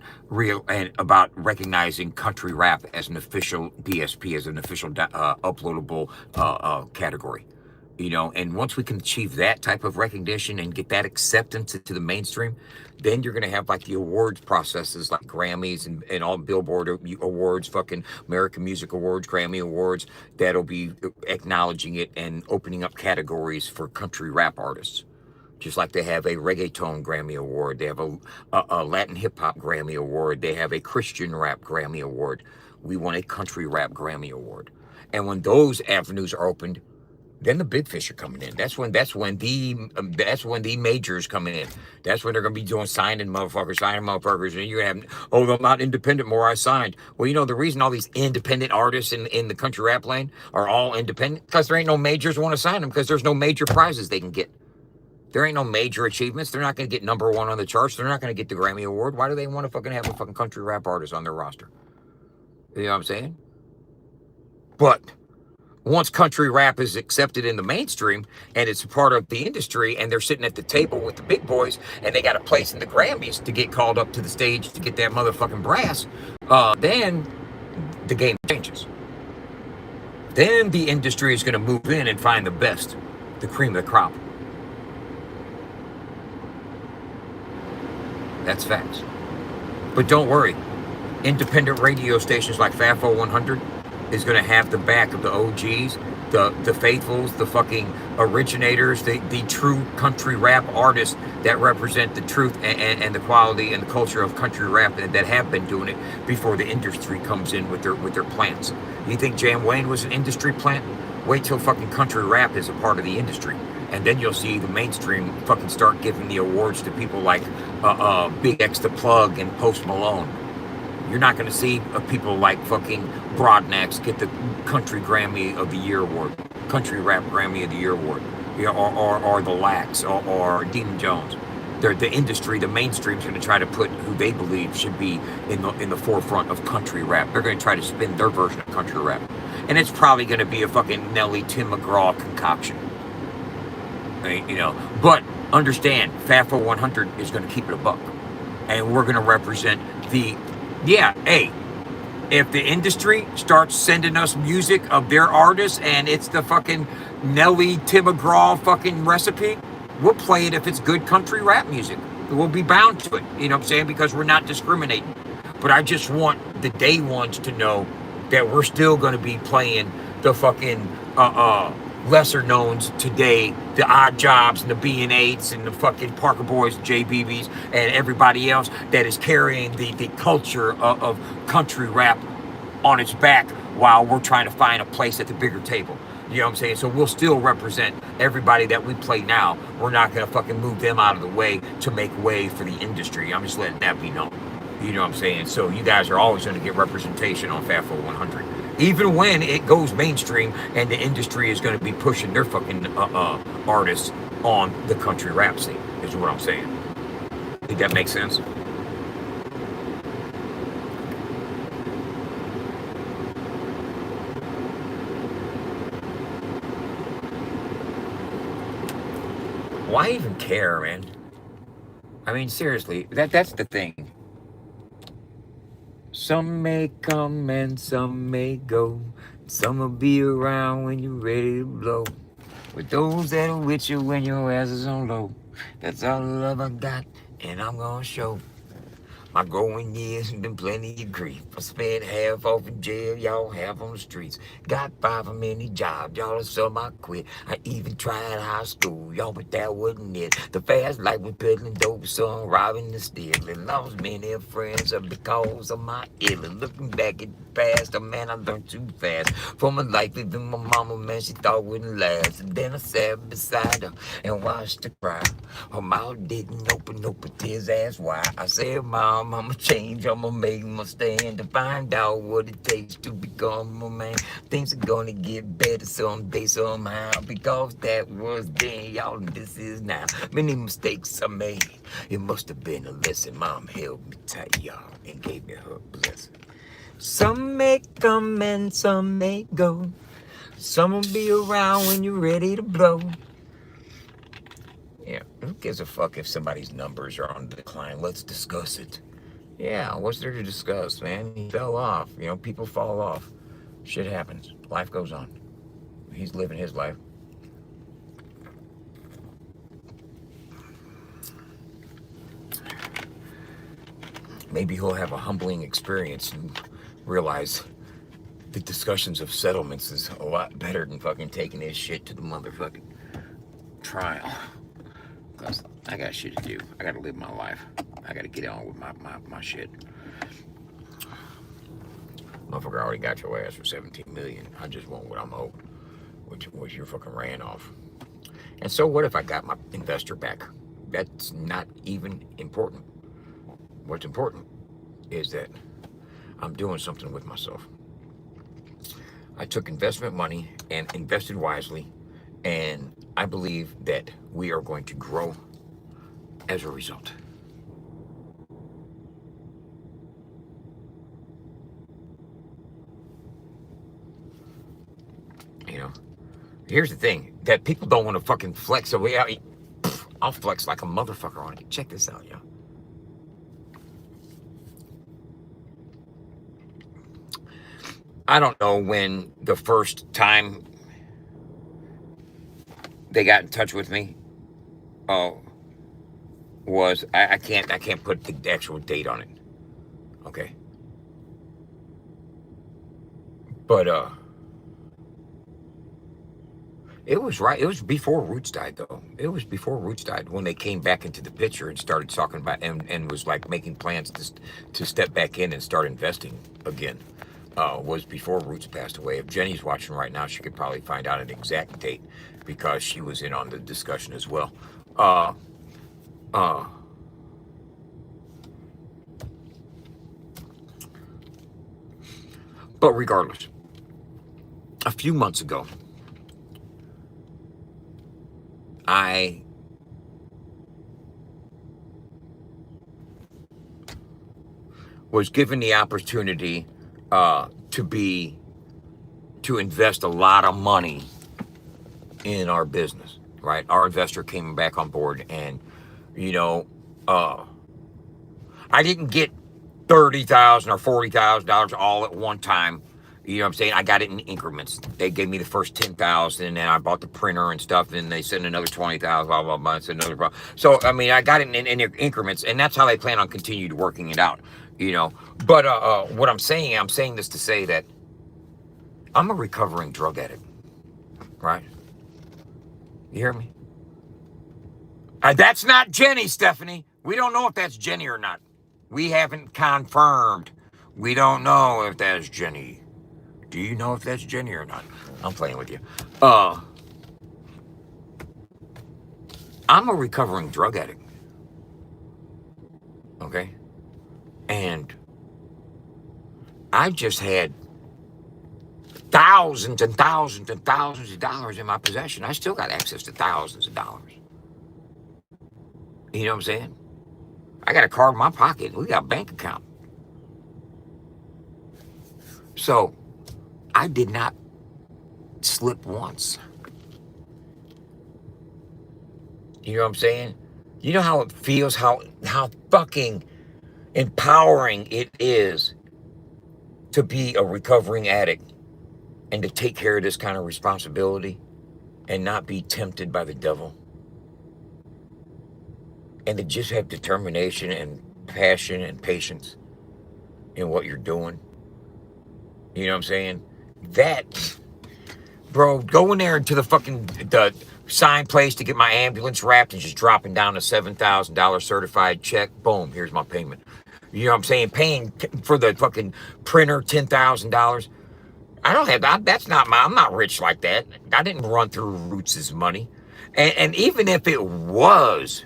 about recognizing country rap as an official DSP, as an official uploadable category. You know, and once we can achieve that type of recognition and get that acceptance to the mainstream, then you're going to have like the awards processes like Grammys and all Billboard awards, fucking American Music Awards, Grammy Awards, that'll be acknowledging it and opening up categories for country rap artists. Just like they have a reggaeton Grammy Award, they have a Latin hip hop Grammy Award, they have a Christian rap Grammy Award. We want a country rap Grammy Award. And when those avenues are opened, then the big fish are coming in. That's when the majors coming in. That's when they're gonna be doing signing motherfuckers, and you're gonna have, oh, I'm not independent more, I signed. Well, you know, the reason all these independent artists in the country rap lane are all independent, because there ain't no majors want to sign them, because there's no major prizes they can get. There ain't no major achievements. They're not gonna get number one on the charts. They're not gonna get the Grammy Award. Why do they want to fucking have a fucking country rap artist on their roster? You know what I'm saying? But once country rap is accepted in the mainstream and it's a part of the industry and they're sitting at the table with the big boys and they got a place in the Grammys to get called up to the stage to get that motherfucking brass, then the game changes. Then the industry is going to move in and find the best, the cream of the crop. That's facts. But don't worry, independent radio stations like FAFO 100 is going to have the back of the OGs, the faithfuls, the fucking originators, the true country rap artists that represent the truth and the quality and the culture of country rap that have been doing it before the industry comes in with their plants. You think Jam Wayne was an industry plant? Wait till fucking country rap is a part of the industry. And then you'll see the mainstream fucking start giving the awards to people like Big X the Plug and Post Malone. You're not going to see people like fucking Broadnax get the Country Grammy of the Year Award, Country Rap Grammy of the Year Award, you know, or the Lax or Demon Jones. The industry, the mainstream's going to try to put who they believe should be in the forefront of country rap. They're going to try to spin their version of country rap, and it's probably going to be a fucking Nelly Tim McGraw concoction. You know, but understand, FAFO 100 is going to keep it a buck, and we're going to represent the. Yeah, hey, if the industry starts sending us music of their artists and it's the fucking Nelly Tim McGraw fucking recipe, we'll play it if it's good country rap music. We'll be bound to it, you know what I'm saying? Because we're not discriminating. But I just want the day ones to know that we're still going to be playing the fucking lesser knowns today, the Odd Jobs and the B&8s and the fucking Parker Boys, JBBs, and everybody else that is carrying the culture of country rap on its back while we're trying to find a place at the bigger table. You know what I'm saying? So we'll still represent everybody that we play now. We're not going to fucking move them out of the way to make way for the industry. I'm just letting that be known. You know what I'm saying? So you guys are always going to get representation on FAFO 100. Even when it goes mainstream and the industry is going to be pushing their fucking artists on the country rap scene, is what I'm saying. Think that makes sense? Why even care, man? I mean, seriously, that's the thing. Some may come and some may go. Some will be around when you're ready to blow. With those that are with you when your ass is on low. That's all the love I got, and I'm gonna show. My growing years have been plenty of grief. I spent half off in jail, y'all half on the streets. Got 5 of many jobs, y'all, some I quit. I even tried high school, y'all, but that wasn't it. The fast life was peddling dope, son, robbing and stealing. Lost many friends because of my illin'. Looking back at the past, oh man, I learned too fast. From a life living my mama, man, she thought wouldn't last. And then I sat beside her and watched her cry. Her mouth didn't open up, but tears asked why. I said, Mom, I'ma change, I'ma make my stand to find out what it takes to become a man. Things are gonna get better someday, somehow, because that was then, y'all, and this is now. Many mistakes I made. It must have been a lesson. Mom held me tight, y'all, and gave me her blessing. Some may come and some may go. Some will be around when you're ready to blow. Yeah, who gives a fuck if somebody's numbers are on the decline? Let's discuss it. Yeah, what's there to discuss, man? He fell off. You know, people fall off. Shit happens. Life goes on. He's living his life. Maybe he'll have a humbling experience and realize the discussions of settlements is a lot better than fucking taking his shit to the motherfucking trial. Because I got shit to do. I got to live my life. I got to get on with my shit. Motherfucker already got your ass for $17 million. I just want what I'm owed, which was your fucking ran off. And so what if I got my investor back? That's not even important. What's important is that I'm doing something with myself. I took investment money and invested wisely, and I believe that we are going to grow as a result. You know, here's the thing that people don't want to fucking flex away. I'll flex like a motherfucker on it. Check this out, y'all. I don't know when the first time they got in touch with me was. I can't put the actual date on it. Okay. But it was right. It was before Roots died, though. It was before Roots died when they came back into the picture and started talking about and was like making plans to step back in and start investing again. Was before Roots passed away. If Jenny's watching right now, she could probably find out an exact date because she was in on the discussion as well. But regardless, a few months ago, I was given the opportunity to invest a lot of money in our business, right? Our investor came back on board, and you know, I didn't get $30,000 or $40,000 all at one time. You know what I'm saying? I got it in increments. They gave me the first 10,000, and I bought the printer and stuff, and they sent another 20,000, blah blah blah. Sent another, blah. So I mean, I got it in increments, and that's how they plan on continued working it out. You know, but what I'm saying this to say that I'm a recovering drug addict, right? You hear me? That's not Jenny, Stephanie. We don't know if that's Jenny or not. We haven't confirmed. We don't know if that's Jenny. Do you know if that's Jenny or not? I'm playing with you. I'm a recovering drug addict. Okay? And I just had thousands and thousands and thousands of dollars in my possession. I still got access to thousands of dollars. You know what I'm saying? I got a card in my pocket. We got a bank account. So I did not slip once. You know what I'm saying? You know how it feels, how fucking empowering it is to be a recovering addict and to take care of this kind of responsibility and not be tempted by the devil. And to just have determination and passion and patience in what you're doing. You know what I'm saying? That, bro, going there to the sign place to get my ambulance wrapped and just dropping down a $7,000 certified check. Boom, here's my payment. You know what I'm saying? Paying for the fucking printer $10,000. I don't have that. That's not I'm not rich like that. I didn't run through Roots' money. And even if it was,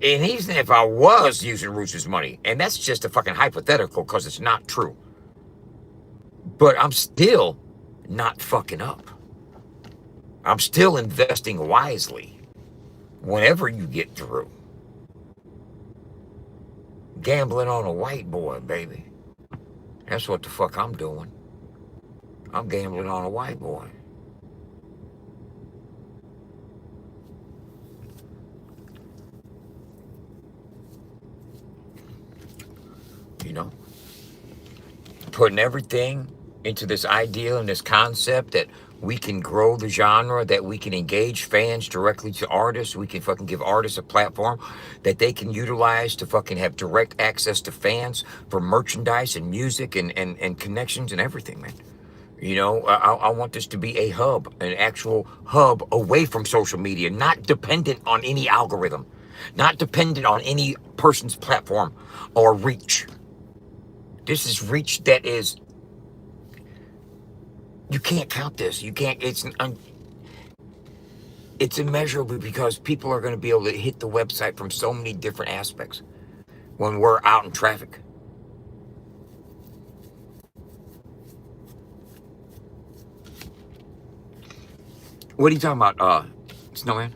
and even if I was using Roots' money, and that's just a fucking hypothetical because it's not true. But I'm still not fucking up. I'm still investing wisely whenever you get through. Gambling on a white boy, baby. That's what the fuck I'm doing. I'm gambling on a white boy. You know? Putting everything into this idea and this concept that we can grow the genre, that we can engage fans directly to artists, we can fucking give artists a platform that they can utilize to fucking have direct access to fans for merchandise and music and connections and everything, man. You know, I want this to be a hub, an actual hub away from social media, not dependent on any algorithm, not dependent on any person's platform or reach. This is reach that is, you can't count this. You can't, it's immeasurable because people are going to be able to hit the website from so many different aspects when we're out in traffic. What are you talking about, Snowman?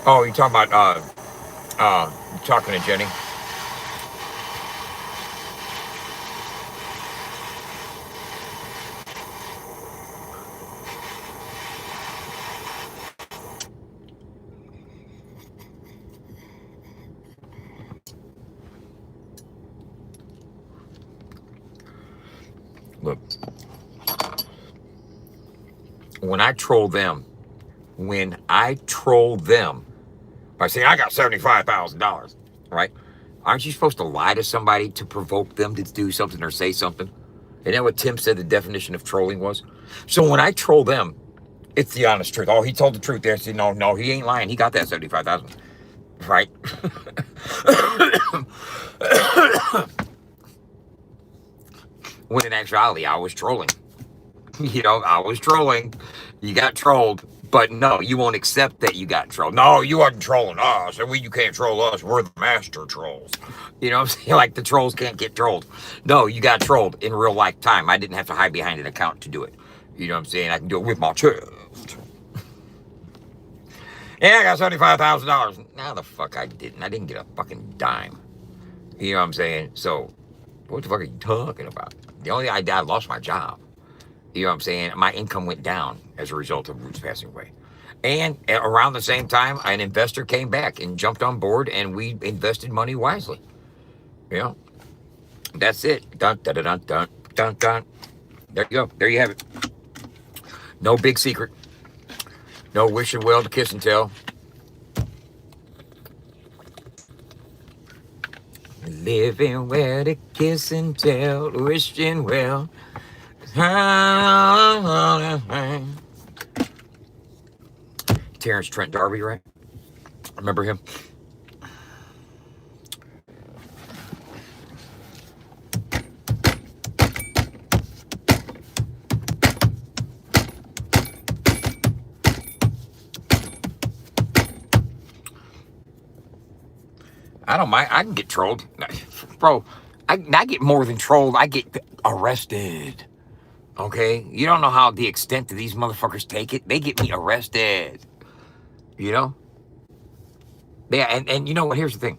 Oh, you're talking about, talking to Jenny? Look, when I troll them by saying I got $75,000, right? Aren't you supposed to lie to somebody to provoke them to do something or say something? Isn't that what Tim said the definition of trolling was? So when I troll them, it's the honest truth. Oh, he told the truth there. I said, no, he ain't lying. He got that 75,000, right? When in actuality, I was trolling. You know, I was trolling. You got trolled. But no, you won't accept that you got trolled. No, you wasn't trolling us. And you can't troll us. We're the master trolls. You know what I'm saying? Like the trolls can't get trolled. No, you got trolled in real life time. I didn't have to hide behind an account to do it. You know what I'm saying? I can do it with my chest. Yeah, I got $75,000. No, the fuck I didn't. I didn't get a fucking dime. You know what I'm saying? So, what the fuck are you talking about? The only I lost my job. You know what I'm saying? My income went down as a result of Roots passing away. And around the same time, an investor came back and jumped on board, and we invested money wisely. You know? That's it. Dun, dun, dun, dun, dun, dun. There you go. There you have it. No big secret. No wishing well to kiss and tell. Living well to kiss and tell. Wishing well. Terrence Trent D'Arby, right? Remember him? I don't mind. I can get trolled. Bro, I get more than trolled. I get arrested. Okay? You don't know how the extent that these motherfuckers take it. They get me arrested. You know? Yeah, and you know what? Here's the thing.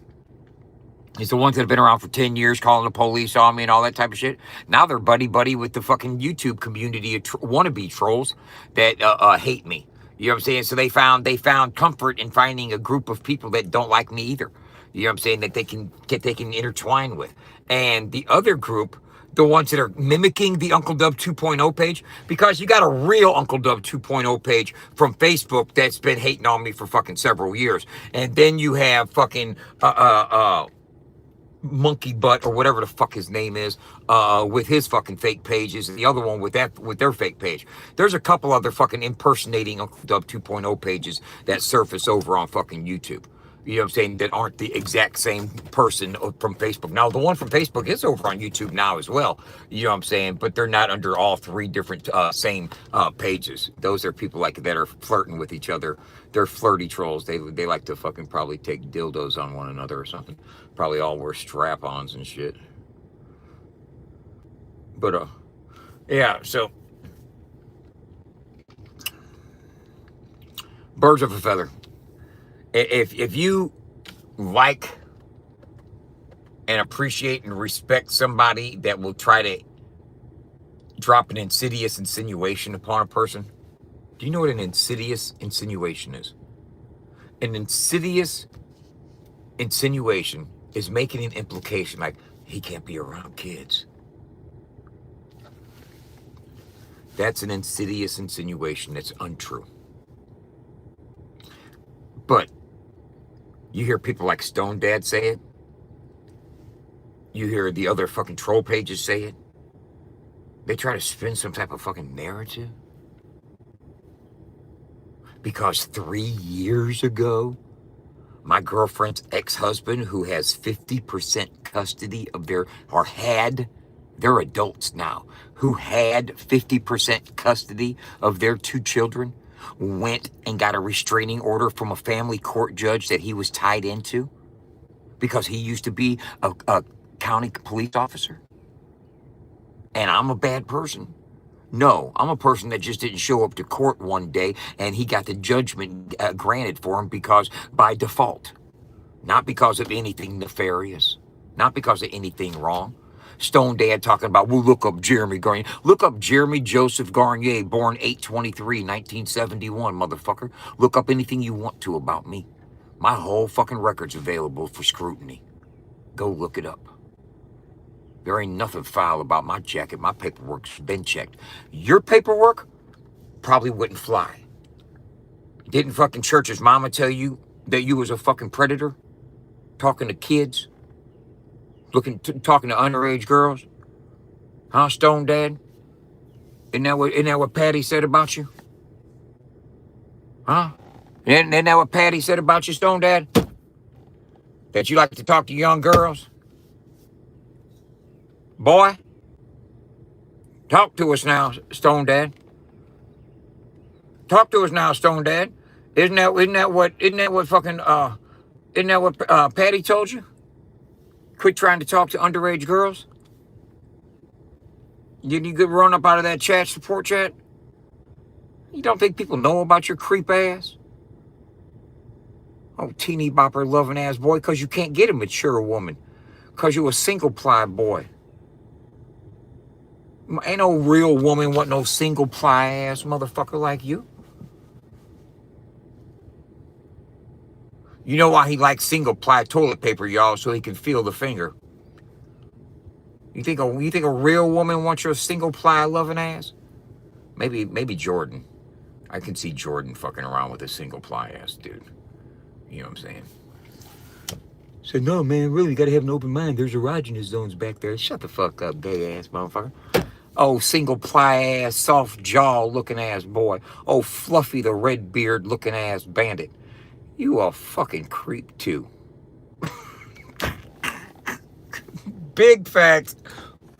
It's the ones that have been around for 10 years calling the police on me and all that type of shit. Now they're buddy-buddy with the fucking YouTube community of wannabe trolls that hate me. You know what I'm saying? So they found comfort in finding a group of people that don't like me either. You know what I'm saying? That they can intertwine with. And the other group, the ones that are mimicking the Uncle Dub 2.0 page, because you got a real Uncle Dub 2.0 page from Facebook that's been hating on me for fucking several years. And then you have fucking Monkey Butt or whatever the fuck his name is, with his fucking fake pages, and the other one with their fake page. There's a couple other fucking impersonating Uncle Dub 2.0 pages that surface over on fucking YouTube. You know what I'm saying? That aren't the exact same person from Facebook. Now, the one from Facebook is over on YouTube now as well. You know what I'm saying? But they're not under all three different same pages. Those are people like that are flirting with each other. They're flirty trolls. They like to fucking probably take dildos on one another or something. Probably all wear strap-ons and shit. But yeah. So birds of a feather. If you like and appreciate and respect somebody that will try to drop an insidious insinuation upon a person, do you know what an insidious insinuation is? An insidious insinuation is making an implication like he can't be around kids. That's an insidious insinuation that's untrue. But you hear people like Stone Dad say it. You hear the other fucking troll pages say it. They try to spin some type of fucking narrative. Because 3 years ago, my girlfriend's ex-husband, who has 50% custody of they're adults now, who had 50% custody of their 2 children, went and got a restraining order from a family court judge that he was tied into because he used to be a county police officer. And I'm a bad person. No, I'm a person that just didn't show up to court one day and he got the judgment granted for him because by default, not because of anything nefarious, not because of anything wrong. Stone Dad talking about, well, look up Jeremy Garnier. Look up Jeremy Joseph Garnier, born 8/23, 1971, motherfucker. Look up anything you want to about me. My whole fucking record's available for scrutiny. Go look it up. There ain't nothing foul about my jacket. My paperwork's been checked. Your paperwork probably wouldn't fly. Didn't fucking Church's mama tell you that you was a fucking predator? Talking to kids? Talking to underage girls? Huh, Stone Dad? Isn't that what Patty said about you? Huh? Isn't that what Patty said about you, Stone Dad? That you like to talk to young girls? Boy? Talk to us now, Stone Dad. Talk to us now, Stone Dad. Isn't that what Patty told you? Quit trying to talk to underage girls. Didn't you get run up out of that support chat? You don't think people know about your creep ass? Oh, teeny bopper loving ass boy, because you can't get a mature woman. Because you a single ply boy. Ain't no real woman want no single ply ass motherfucker like you. You know why he likes single ply toilet paper, y'all, so he can feel the finger. You think a real woman wants your single ply loving ass? Maybe Jordan. I can see Jordan fucking around with a single ply ass dude. You know what I'm saying? Said, no, man, really, you gotta have an open mind. There's erogenous zones back there. Shut the fuck up, gay ass motherfucker. Oh, single ply ass, soft jaw looking ass boy. Oh, Fluffy the red beard looking ass bandit. You a fucking creep too. Big facts.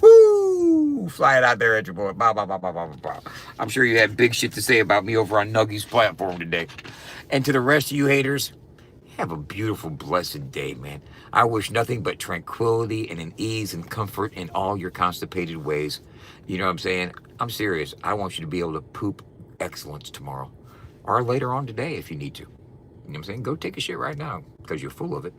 Woo! Fly it out there at your boy. Bow, bow, bow, bow, bow, bow. I'm sure you have big shit to say about me over on Nuggy's platform today. And to the rest of you haters, have a beautiful, blessed day, man. I wish nothing but tranquility and an ease and comfort in all your constipated ways. You know what I'm saying? I'm serious. I want you to be able to poop excellence tomorrow. Or later on today if you need to. You know what I'm saying? Go take a shit right now because you're full of it.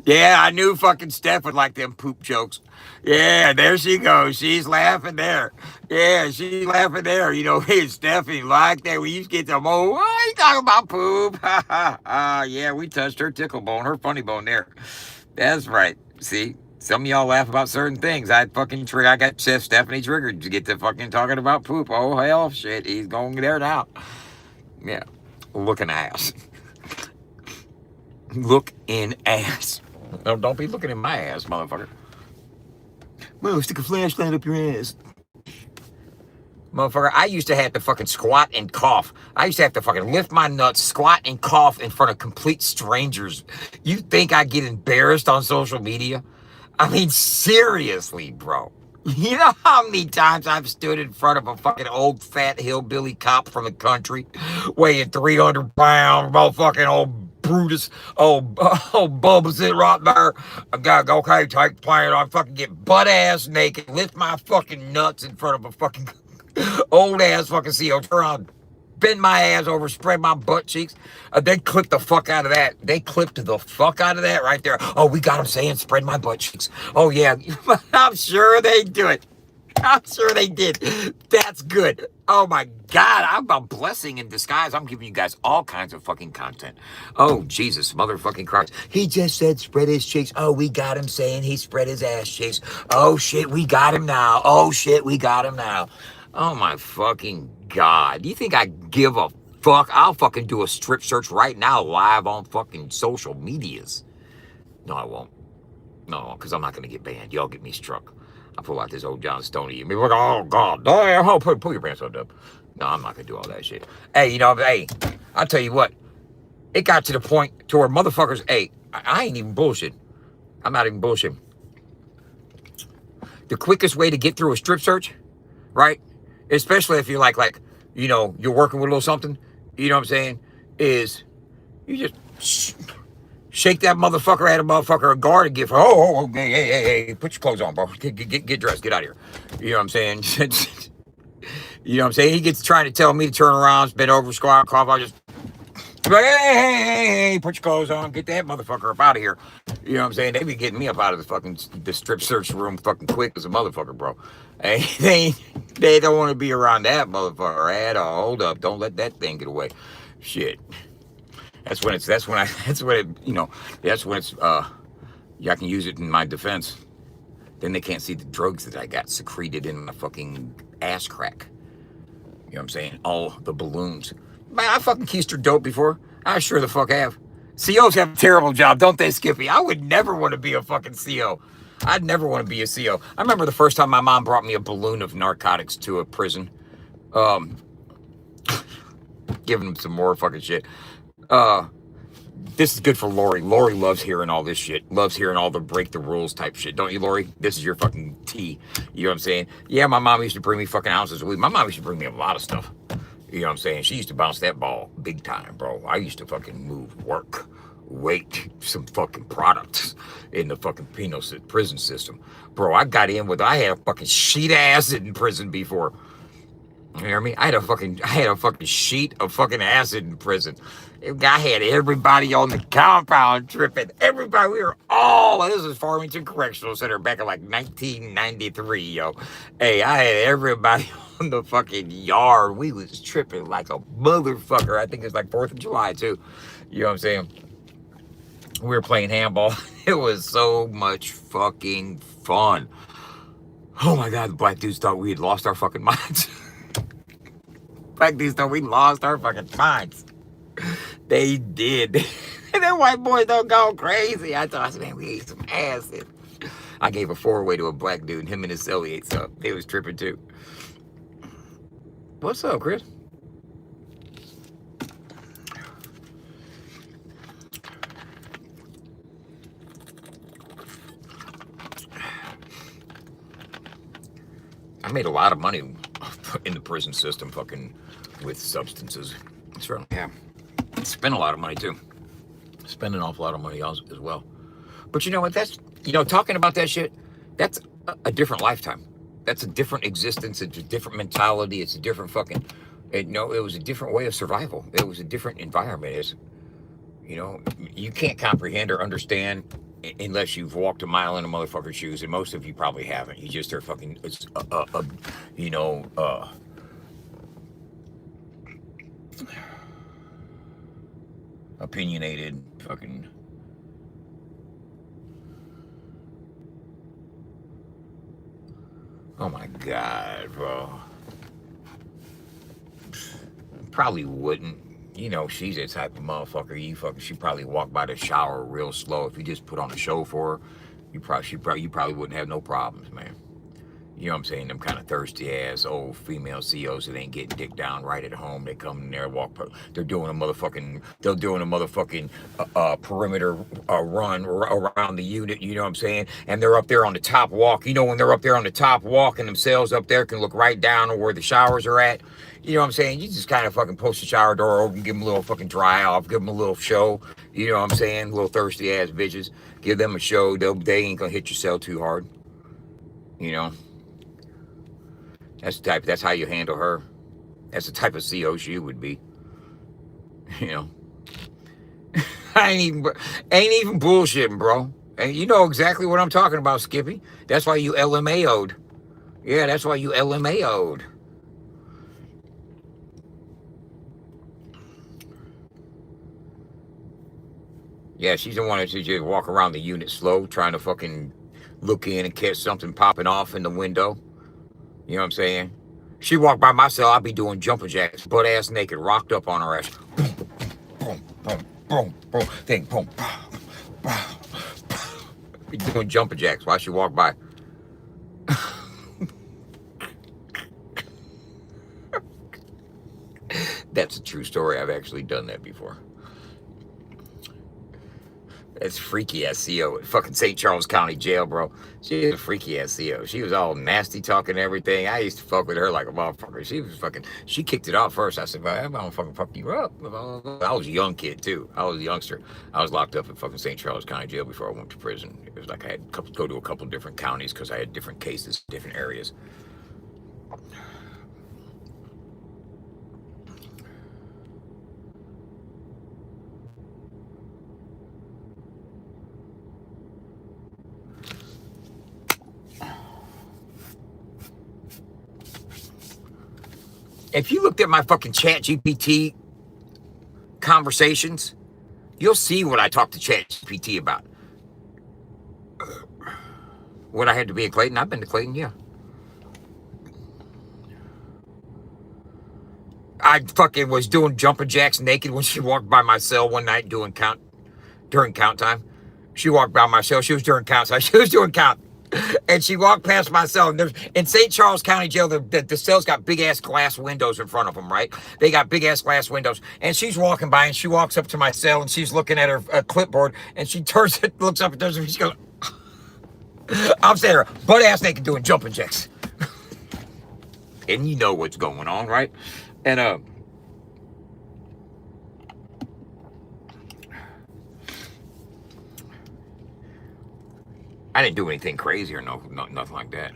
Yeah, I knew fucking Steph would like them poop jokes. Yeah, there she goes. She's laughing there. Yeah, she's laughing there. You know, hey, Stephanie like that. We used to get some old, oh, you talking about poop? Yeah, we touched her tickle bone, her funny bone there. That's right. See, some of y'all laugh about certain things. I got Chef Stephanie triggered to get to fucking talking about poop. Oh, hell, shit. He's going there now. Yeah. Looking ass. Look in ass. No, don't be looking in my ass, motherfucker. Well, stick a flashlight up your ass. Motherfucker, I used to have to fucking squat and cough. I used to have to fucking lift my nuts, squat and cough in front of complete strangers. You think I get embarrassed on social media? I mean, seriously, bro. You know how many times I've stood in front of a fucking old fat hillbilly cop from the country, weighing 300 pounds, motherfucking old Brutus, old Bubba sit right there. I gotta go, okay, take plan. I fucking get butt ass naked, lift my fucking nuts in front of a fucking old ass fucking CO. Turn around, bend my ass over, spread my butt cheeks. They clipped the fuck out of that. They clipped the fuck out of that right there. Oh, we got them saying spread my butt cheeks. Oh, yeah. I'm sure they do it. I'm sure they did. That's good. Oh, my God. I'm a blessing in disguise. I'm giving you guys all kinds of fucking content. Oh, Jesus, motherfucking Christ. He just said spread his cheeks. Oh, we got him saying he spread his ass cheeks. Oh, shit, we got him now. Oh, shit, we got him now. Oh, my fucking God. You think I give a fuck? I'll fucking do a strip search right now live on fucking social medias. No, I won't. No, because I'm not going to get banned. Y'all get me struck. I'll pull out this old John Stoney. Me like, oh, God. Oh, pull your pants up, Dub. No, I'm not going to do all that shit. Hey, hey, I'll tell you what. It got to the point to where motherfuckers, hey, I ain't even bullshit. I'm not even bullshit. The quickest way to get through a strip search, right? Especially if you're like, you're working with a little something, you know what I'm saying, is you just shake that motherfucker at a motherfucker a guard and give her, hey, put your clothes on, bro. Get dressed, get out of here. You know what I'm saying? You know what I'm saying? He gets trying to tell me to turn around, bend over, squat, cough. I just, hey, put your clothes on, get that motherfucker up out of here. You know what I'm saying? They be getting me up out of the strip search room fucking quick as a motherfucker, bro. Hey, they don't want to be around that motherfucker at all. Hold up, don't let that thing get away. Shit. That's when it's I can use it in my defense. Then they can't see the drugs that I got secreted in my fucking ass crack. You know what I'm saying? All the balloons. Man, I fucking keistered dope before. I sure the fuck have. COs have a terrible job, don't they, Skippy? I would never want to be a fucking CO. I'd never want to be a CO. I remember the first time my mom brought me a balloon of narcotics to a prison. Giving them some more fucking shit. This is good for Lori. Lori loves hearing all this shit. Loves hearing all the break the rules type shit. Don't you, Lori? This is your fucking tea. You know what I'm saying? Yeah, my mom used to bring me fucking ounces of weed. My mom used to bring me a lot of stuff. You know what I'm saying? She used to bounce that ball big time, bro. I used to fucking move work, weight, some fucking products in the fucking penal prison system. Bro, I had a fucking sheet of acid in prison before. You hear me? I had a fucking sheet of fucking acid in prison. I had everybody on the compound tripping. Everybody, this is Farmington Correctional Center back in like 1993, yo. Hey, I had everybody on the fucking yard. We was tripping like a motherfucker. I think it's like 4th of July too. You know what I'm saying? We were playing handball. It was so much fucking fun. Oh my God, the black dudes thought we had lost our fucking minds. Black dudes thought we lost our fucking minds. They did. And then white boys don't go crazy. I said, man, we ate some acid. I gave a 4-way to a black dude, and him and his cellie ate some. They was tripping too. What's up, Chris? I made a lot of money in the prison system fucking with substances. Certainly have. Spent a lot of money too. Spend an awful lot of money as well. But you know what? Talking about that shit, that's a different lifetime. That's a different existence. It's a different mentality. It's a different fucking, it was a different way of survival. It was a different environment. You can't comprehend or understand unless you've walked a mile in a motherfucker's shoes, and most of you probably haven't. You just are fucking, you know, opinionated, fucking. Oh my God, bro. Probably wouldn't. You know, she's the type of motherfucker. She probably walk by the shower real slow. If you just put on a show for her, you probably wouldn't have no problems, man. You know what I'm saying? Them kind of thirsty ass old female CEOs that ain't getting dick down right at home. They come in there, they're doing a motherfucking perimeter run around the unit. You know what I'm saying? And they're up there on the top walk. You know, when they're up there on the top walk and themselves up there can look right down on where the showers are at. You know what I'm saying? You just kind of fucking post the shower door open, give them a little fucking dry off, give them a little show. You know what I'm saying? Little thirsty ass bitches. Give them a show. They ain't gonna hit your cell too hard. You know? That's how you handle her. That's the type of CO she would be. You know. I ain't even bullshitting, bro. And you know exactly what I'm talking about, Skippy. That's why you LMAO'd. Yeah, that's why you LMAO'd. Yeah, she's the one that just walk around the unit slow, trying to fucking look in and catch something popping off in the window. You know what I'm saying? She walked by my cell, I'd be doing jumping jacks, butt ass naked, rocked up on her ass. Boom, boom, boom, boom, boom, thing, boom, boom, boom, boom. Be doing jumping jacks while she walked by. That's a true story. I've actually done that before. That's freaky ass CO at fucking St. Charles County Jail, bro. She was a freaky ass CO. She was all nasty talking and everything. I used to fuck with her like a motherfucker. She kicked it off first. I said, well, I'm gonna fucking fuck you up. I was a young kid too. I was a youngster. I was locked up at fucking St. Charles County Jail before I went to prison. It was like I had to go to a couple different counties because I had different cases, different areas. If you looked at my fucking Chat GPT conversations, you'll see what I talked to Chat GPT about. When I had to be in Clayton, I've been to Clayton, yeah. I fucking was doing jumping jacks naked when she walked by my cell one night during count time. She walked by my cell. She was during count time. She was doing count. And she walked past my cell. And in St. Charles County Jail, the cell's got big ass glass windows in front of them, right? They got big ass glass windows. And she's walking by and she walks up to my cell and she's looking at her clipboard and she turns it, looks up and does it. She goes, I'm sitting there, butt ass naked doing jumping jacks. And you know what's going on, right? And I didn't do anything crazy or nothing like that.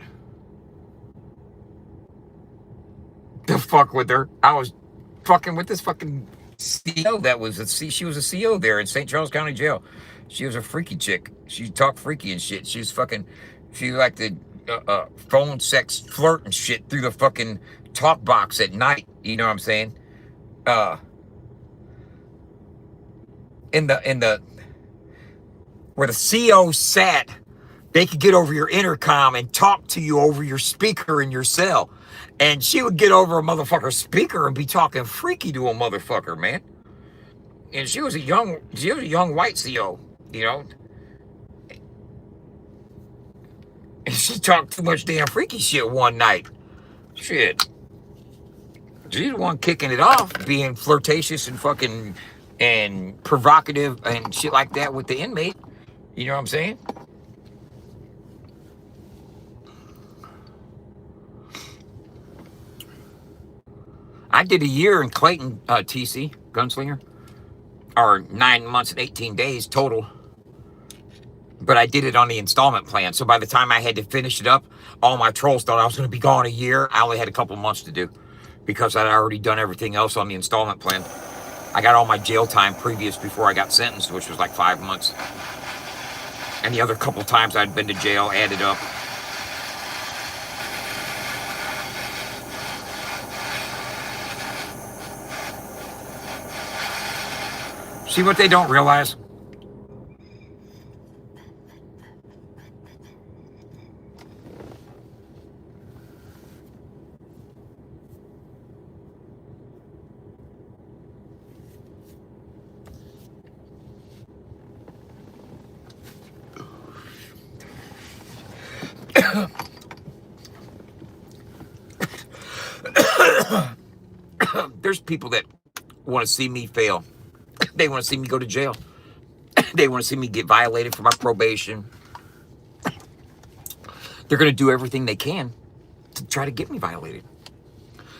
The fuck with her. I was fucking with this fucking CO she was a CO there in St. Charles County Jail. She was a freaky chick. She talked freaky and shit. She liked to phone sex flirt and shit through the fucking talk box at night. You know what I'm saying? In the where the CO sat, they could get over your intercom and talk to you over your speaker in your cell. And she would get over a motherfucker's speaker and be talking freaky to a motherfucker, man. And she was a young white CO, you know. And she talked too much damn freaky shit one night. Shit. She's the one kicking it off, being flirtatious and fucking and provocative and shit like that with the inmate. You know what I'm saying? I did a year in Clayton, TC, gunslinger, or 9 months and 18 days total. But I did it on the installment plan. So by the time I had to finish it up, all my trolls thought I was going to be gone a year. I only had a couple months to do because I'd already done everything else on the installment plan. I got all my jail time previous before I got sentenced, which was like 5 months. And the other couple times I'd been to jail added up. See what they don't realize? There's people that want to see me fail. They want to see me go to jail. They want to see me get violated for my probation. They're going to do everything they can to try to get me violated.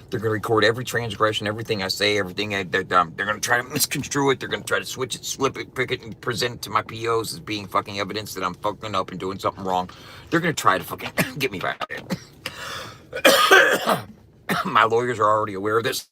They're going to record every transgression, everything I say, everything. They're going to try to misconstrue it. They're going to try to switch it, slip it, pick it, and present it to my POs as being fucking evidence that I'm fucking up and doing something wrong. They're going to try to fucking get me violated. My lawyers are already aware of this.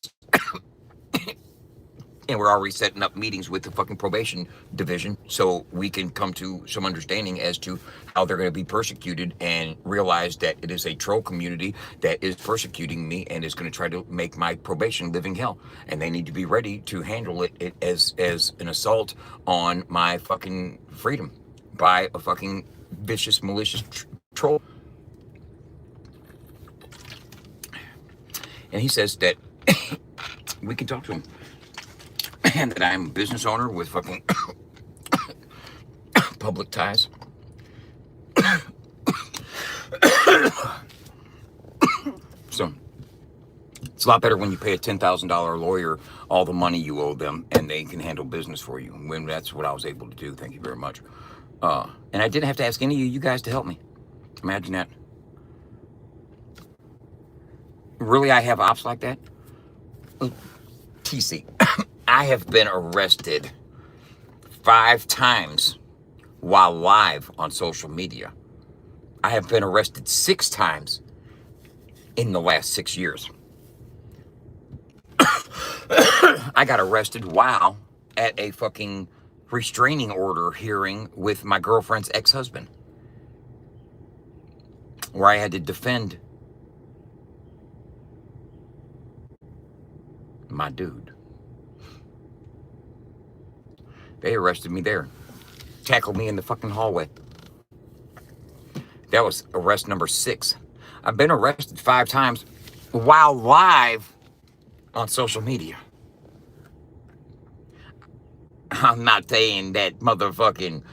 And we're already setting up meetings with the fucking probation division so we can come to some understanding as to how they're going to be persecuted and realize that it is a troll community that is persecuting me and is going to try to make my probation living hell. And they need to be ready to handle it as an assault on my fucking freedom by a fucking vicious, malicious troll. And he says that we can talk to him. And that I'm a business owner with fucking public ties. So it's a lot better when you pay a $10,000 lawyer all the money you owe them and they can handle business for you. When that's what I was able to do. Thank you very much. And I didn't have to ask any of you guys to help me. Imagine that. Really, I have ops like that? TC. I have been arrested 5 times while live on social media. I have been arrested 6 times in the last 6 years. I got arrested while at a fucking restraining order hearing with my girlfriend's ex-husband, where I had to defend my dude. They arrested me there. Tackled me in the fucking hallway. That was arrest number 6. I've been arrested 5 times while live on social media. I'm not saying that motherfucking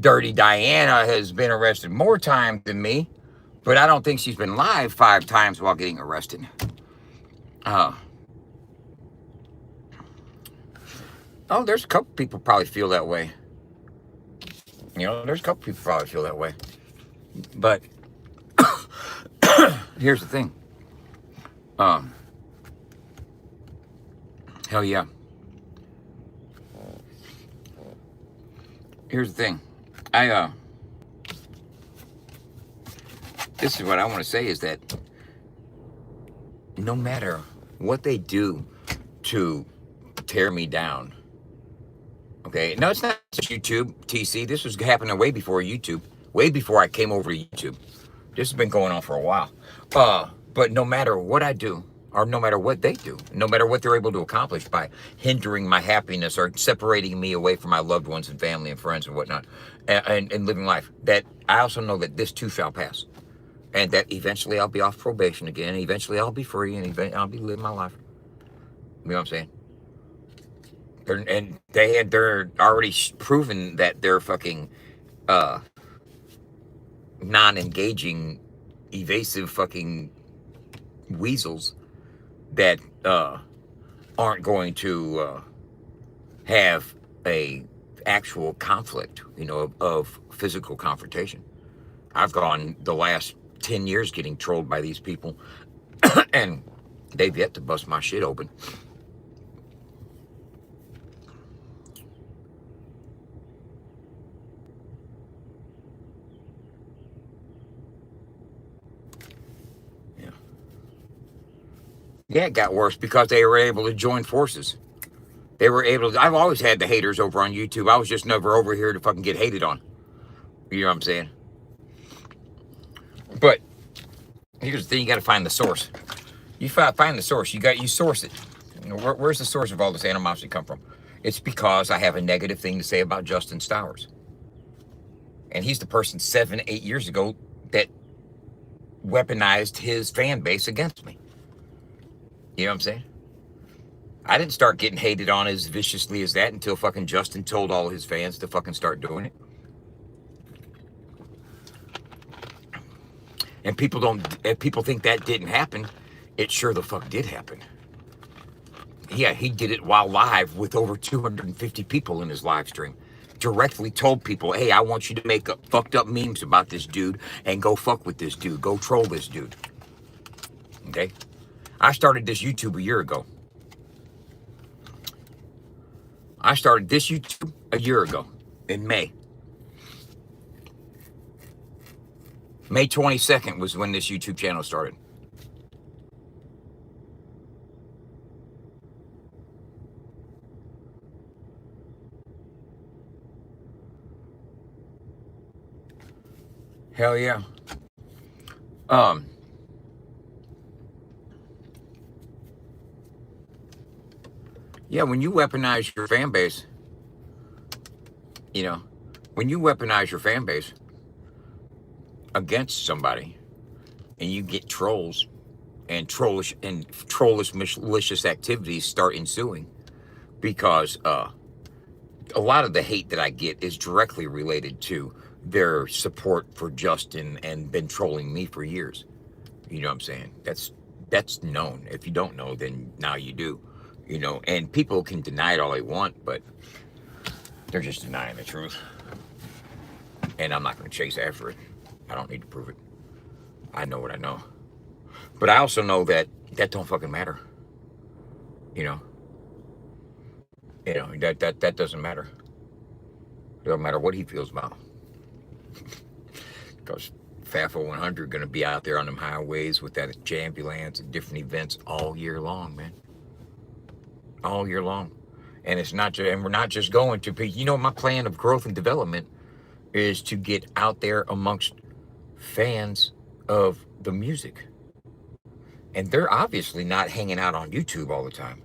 Dirty Diana has been arrested more times than me, but I don't think she's been live 5 times while getting arrested. Oh, there's a couple people probably feel that way. You know, there's a couple people probably feel that way. But here's the thing. Hell yeah. Here's the thing. This is what I want to say is that no matter what they do to tear me down, okay, no, it's not just YouTube, TC. This was happening way before YouTube, way before I came over to YouTube. This has been going on for a while. But no matter what I do, or no matter what they do, no matter what they're able to accomplish by hindering my happiness or separating me away from my loved ones and family and friends and whatnot, and living life, that I also know that this too shall pass. And that eventually I'll be off probation again. Eventually I'll be free and I'll be living my life. You know what I'm saying? And they're already proven that they're fucking non-engaging, evasive fucking weasels that aren't going to have a actual conflict, you know, of physical confrontation. I've gone the last 10 years getting trolled by these people, and they've yet to bust my shit open. Yeah, it got worse because they were able to join forces. They were able to, I've always had the haters over on YouTube. I was just never over here to fucking get hated on. You know what I'm saying? But here's the thing: you got to find the source. You find the source. You source it. You know, where's the source of all this animosity come from? It's because I have a negative thing to say about Justin Stowers, and he's the person 7, 8 years ago that weaponized his fan base against me. You know what I'm saying? I didn't start getting hated on as viciously as that until fucking Justin told all his fans to fucking start doing it. And if people think that didn't happen, it sure the fuck did happen. Yeah, he did it while live with over 250 people in his live stream. Directly told people, hey, I want you to make up fucked up memes about this dude and go fuck with this dude. Go troll this dude. Okay? I started this YouTube a year ago. I started this YouTube a year ago in May. May 22nd was when this YouTube channel started. Hell yeah. Yeah, when you weaponize your fan base, when you weaponize your fan base against somebody and you get trolls and trollish malicious activities start ensuing because a lot of the hate that I get is directly related to their support for Justin and been trolling me for years. You know what I'm saying? That's known. If you don't know, then now you do. And people can deny it all they want, but they're just denying the truth. And I'm not going to chase after it. I don't need to prove it. I know what I know. But I also know that don't fucking matter. That doesn't matter. It doesn't matter what he feels about. Because FAFO 100 going to be out there on them highways with that ambulance and different events all year long, man. All year long. And it's not just, and we're not just going to, my plan of growth and development is to get out there amongst fans of the music. And they're obviously not hanging out on YouTube all the time.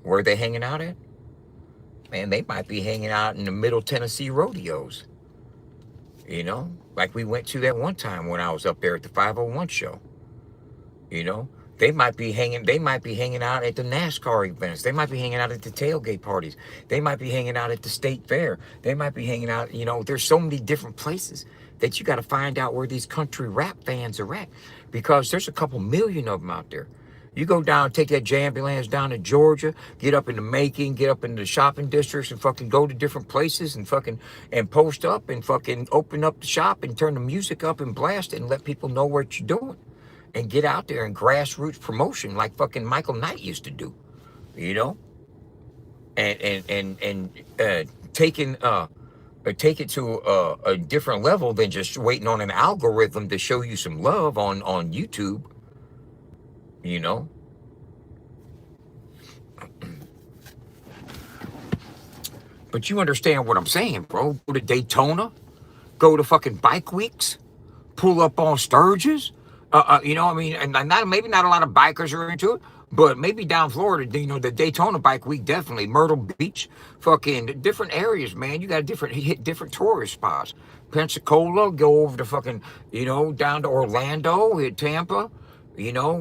Where are they hanging out at? Man, they might be hanging out in the Middle Tennessee rodeos. Like we went to that one time when I was up there at the 501 show. They might be hanging out at the NASCAR events. They might be hanging out at the tailgate parties. They might be hanging out at the state fair. They might be hanging out, there's so many different places that you got to find out where these country rap fans are at, because there's a couple million of them out there. You go down, take that ambulance down to Georgia, get up into Macon, get up into the shopping districts and fucking go to different places and post up and fucking open up the shop and turn the music up and blast it and let people know what you're doing. And get out there and grassroots promotion like fucking Michael Knight used to do, and take it to a different level than just waiting on an algorithm to show you some love on YouTube, But you understand what I'm saying, bro. Go to Daytona, go to fucking bike weeks, pull up on Sturgis. And maybe not a lot of bikers are into it, but maybe down Florida, the Daytona Bike Week, definitely. Myrtle Beach, fucking different areas, man. You got hit different tourist spots. Pensacola, go over to fucking, down to Orlando, hit Tampa,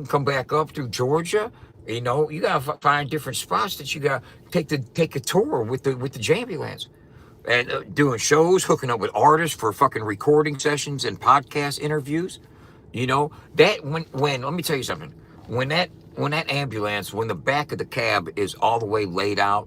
come back up through Georgia. You got to find different spots that you got to take a tour with the Jambulance. And doing shows, hooking up with artists for fucking recording sessions and podcast interviews. That when let me tell you something. When that ambulance, when the back of the cab is all the way laid out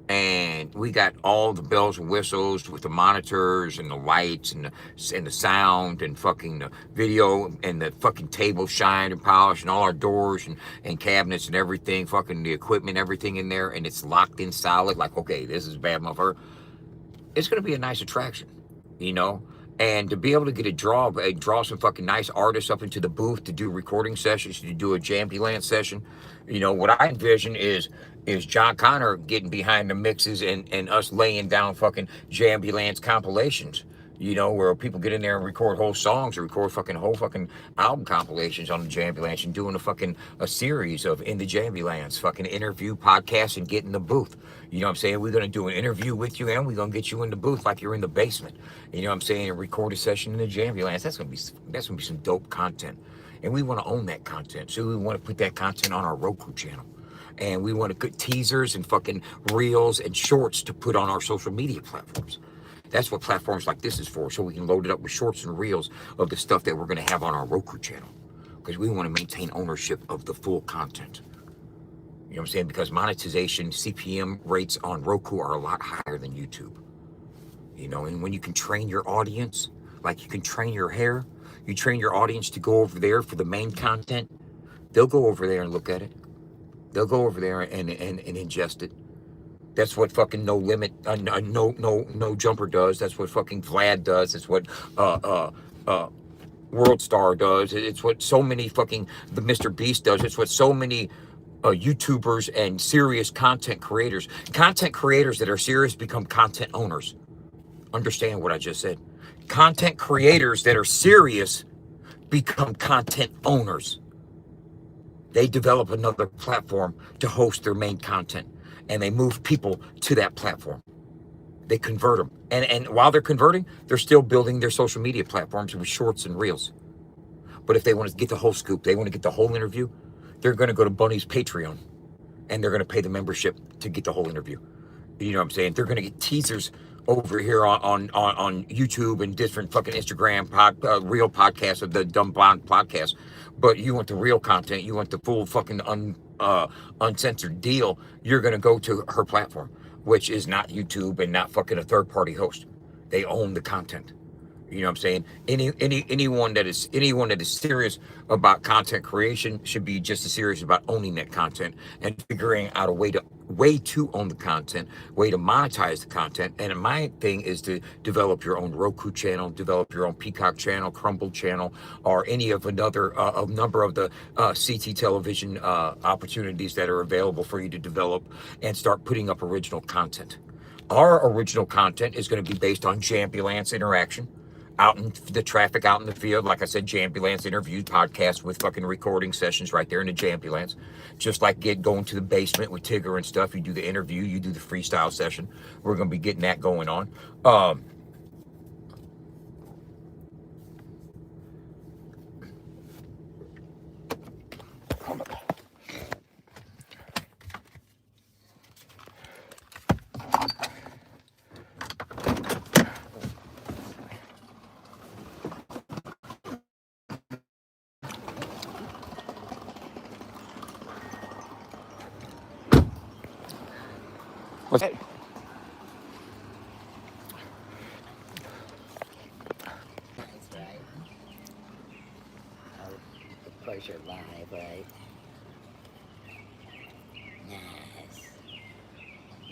and we got all the bells and whistles with the monitors and the lights and the sound and fucking the video and the fucking table shined and polished and all our doors and cabinets and everything, fucking the equipment, everything in there, and it's locked in solid, like, okay, this is bad motherfucker. It's going to be a nice attraction, and to be able to get draw some fucking nice artists up into the booth to do recording sessions, to do a Jambulance session. What I envision is John Connor getting behind the mixes and us laying down fucking Jambulance compilations, You know, where people get in there and record whole songs or record whole fucking album compilations on the Jambulands and doing a series of In the Jambulands, fucking interview, podcast, and get in the booth. You know what I'm saying? We're gonna do an interview with you and we're gonna get you in the booth like you're in the basement. You know what I'm saying? And record a session in the Jambulands. That's gonna be some dope content. And we want to own that content. So we want to put that content on our Roku channel. And we want to put teasers and fucking reels and shorts to put on our social media platforms. That's what platforms like this is for, so we can load it up with shorts and reels of the stuff that we're going to have on our Roku channel. Because we want to maintain ownership of the full content. You know what I'm saying? Because monetization, CPM rates on Roku are a lot higher than YouTube. You know, and when you can train your audience, like you can train your hair, you train your audience to go over there for the main content, they'll go over there and look at it. They'll go over there and ingest it. That's what fucking no jumper does. That's what fucking Vlad does. That's what World Star does. It's what so many fucking the Mr. Beast does. It's what so many YouTubers and serious content creators that are serious become content owners. Understand what I just said. Content creators that are serious become content owners. They develop another platform to host their main content, and they move people to that platform. They convert them. And while they're converting, they're still building their social media platforms with shorts and reels. But if they want to get the whole scoop, they want to get the whole interview, they're going to go to Bunny's Patreon, and they're going to pay the membership to get the whole interview. You know what I'm saying? They're going to get teasers over here on YouTube and different fucking Instagram real podcasts of the Dumb Blonde podcast. But you want the real content, you want the full fucking uncensored deal, you're going to go to her platform, which is not YouTube and not fucking a third party host. They own the content. You know what I'm saying? Anyone that is serious about content creation should be just as serious about owning that content and figuring out a way to own the content, way to monetize the content. And my thing is to develop your own Roku channel, develop your own Peacock channel, Crumble channel, or any of a number of the CT television opportunities that are available for you to develop and start putting up original content. Our original content is going to be based on Jambulance interaction. Out in the traffic, out in the field, like I said, Jambulance interviews, podcasts with fucking recording sessions right there in the Jambulance. Just like going to the basement with Tigger and stuff. You do the interview, you do the freestyle session. We're going to be getting that going on. What's that? Nice, right? Oh, of course you're live, right? Nice.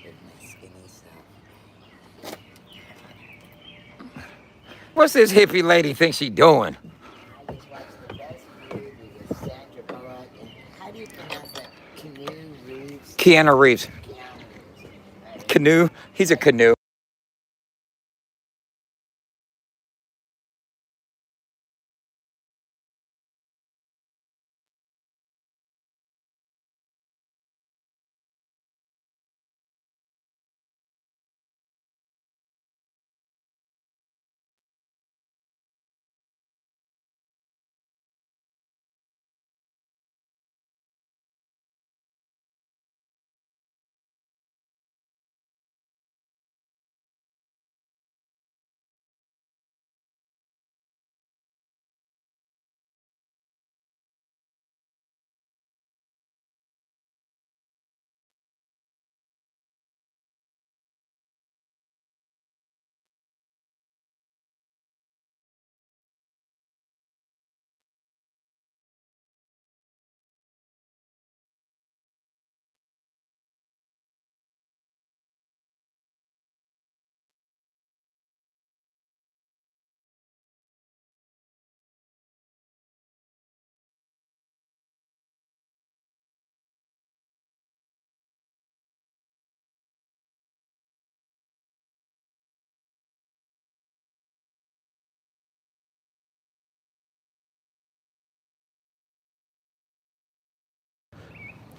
With my skinny self. What's this hippie lady think she doing? I just watched the best movie with Sandra Bullock and how do you pronounce that? Canoe Reeves? Keanu Reeves. Keanu Reeves. Right? Canoe. He's a canoe.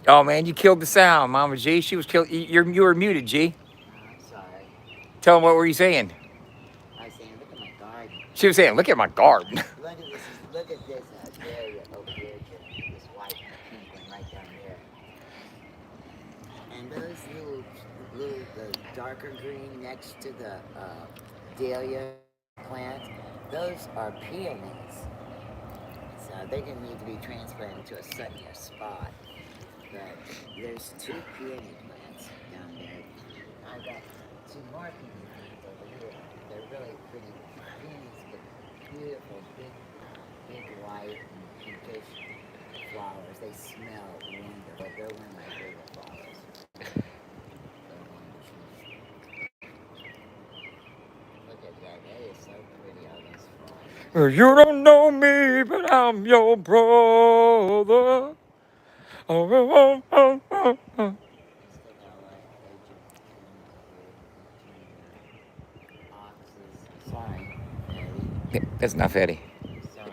Oh man, you killed the sound, Mama G. She was killed. You were muted, G. Oh, I'm sorry. Tell him what were you saying? I was saying, look at my garden. She was saying, "Look at my garden." Look at this area over here, Jim. This white and pink one right down there. And those the darker green next to the dahlia plant, those are peonies. So they're going to need to be transplanted to a sunnier spot. But there's 2 peony plants down there. I've got 2 more peony plants over here. They're really pretty peonies, but beautiful, big white and pinkish flowers. They smell wonderful. They're one of my favorite flowers. They're wonderful. Look at that. That is so pretty, all those flowers. You don't know me, but I'm your brother. Oh, oh, oh, oh, oh. Still got like oxes. Sorry, Eddie. That's not fatty. Sorry.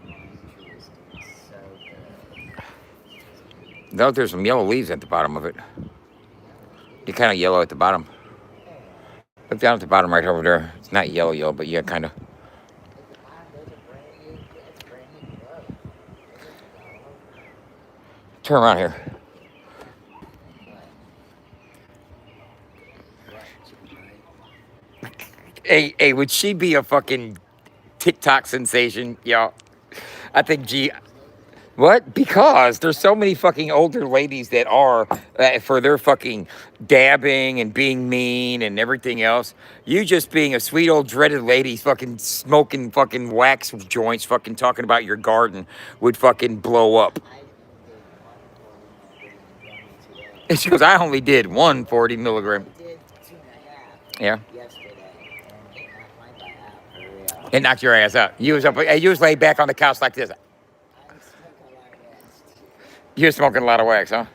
Lime tree is doing so good. No, there's some yellow leaves at the bottom of it. You're kind of yellow at the bottom. Look down at the bottom right over there. It's not yellow, but yeah, kind of. At the bottom, those are brand new. That's brand new growth. Those are yellow. Turn around here. What? Hey, would she be a fucking TikTok sensation, y'all? I think G. What? Because there's so many fucking older ladies that are for their fucking dabbing and being mean and everything else. You just being a sweet old dreaded lady, fucking smoking fucking wax joints, fucking talking about your garden would fucking blow up. And she goes, I only did 140 milligram. I did 2.5 Yeah. yesterday, and it knocked my butt out for real. It knocked your ass out. You was laid back on the couch like this. I'm smoking a lot of rest. You're smoking a lot of wax, huh?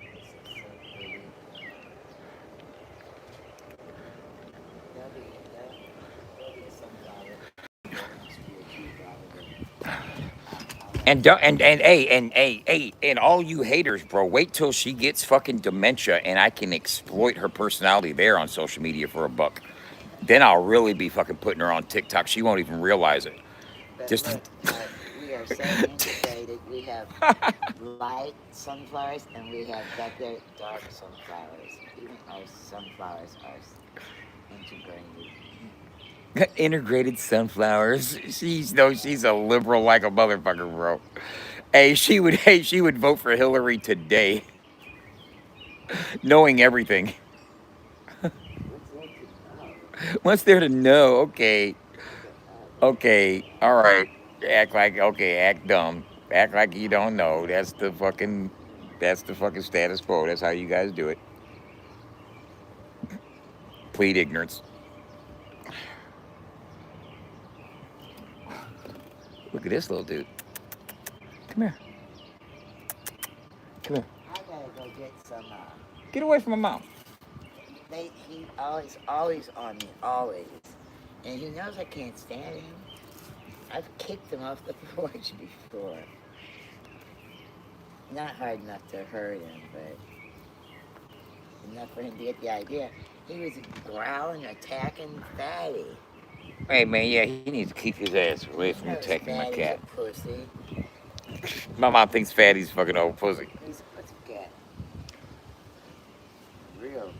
This is so pretty. There'll be a sunflower next year too, probably. And all you haters, bro, wait till she gets fucking dementia and I can exploit her personality there on social media for $1. Then I'll really be fucking putting her on TikTok. She won't even realize it. But Just look, we are so integrated. We have light sunflowers and we have back there dark sunflowers. Even our sunflowers are integrated. integrated sunflowers. She's a liberal like a motherfucker, bro. Hey, she would vote for Hillary today, knowing everything. What's there to know? What's there to know? Okay. Look at Okay, all right. Act dumb. Act like you don't know. That's the fucking status quo. That's how you guys do it. Plead ignorance. Look at this little dude. Come here. Come here. I gotta go get some. Get away from my mom. He always on me, always, and he knows I can't stand him. I've kicked him off the porch before. Not hard enough to hurt him, but enough for him to get the idea. He was growling, attacking Fatty. Hey man, yeah, he needs to keep his ass away from Knows attacking my Fatty's cat. a pussy. My mom thinks Fatty's fucking old pussy. He's a pussy cat. Real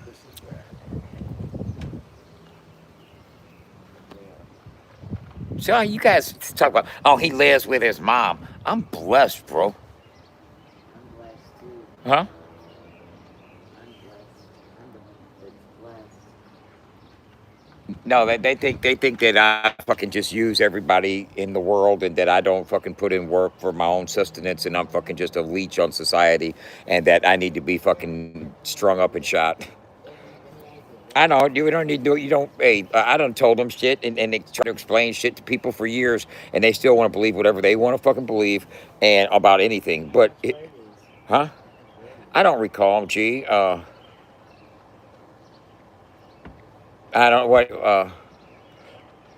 pussy cat. Real. So you guys talk about, oh, he lives with his mom. I'm blessed, bro. I'm blessed too. Huh? I'm blessed. I'm the one that's blessed. No, they think that I fucking just use everybody in the world and that I don't fucking put in work for my own sustenance and I'm fucking just a leech on society and that I need to be fucking strung up and shot. I know, you don't need to do it. You don't, hey, I done told them shit and they try to explain shit to people for years and they still want to believe whatever they want to fucking believe and about anything. But, huh? I don't recall them, G. I don't,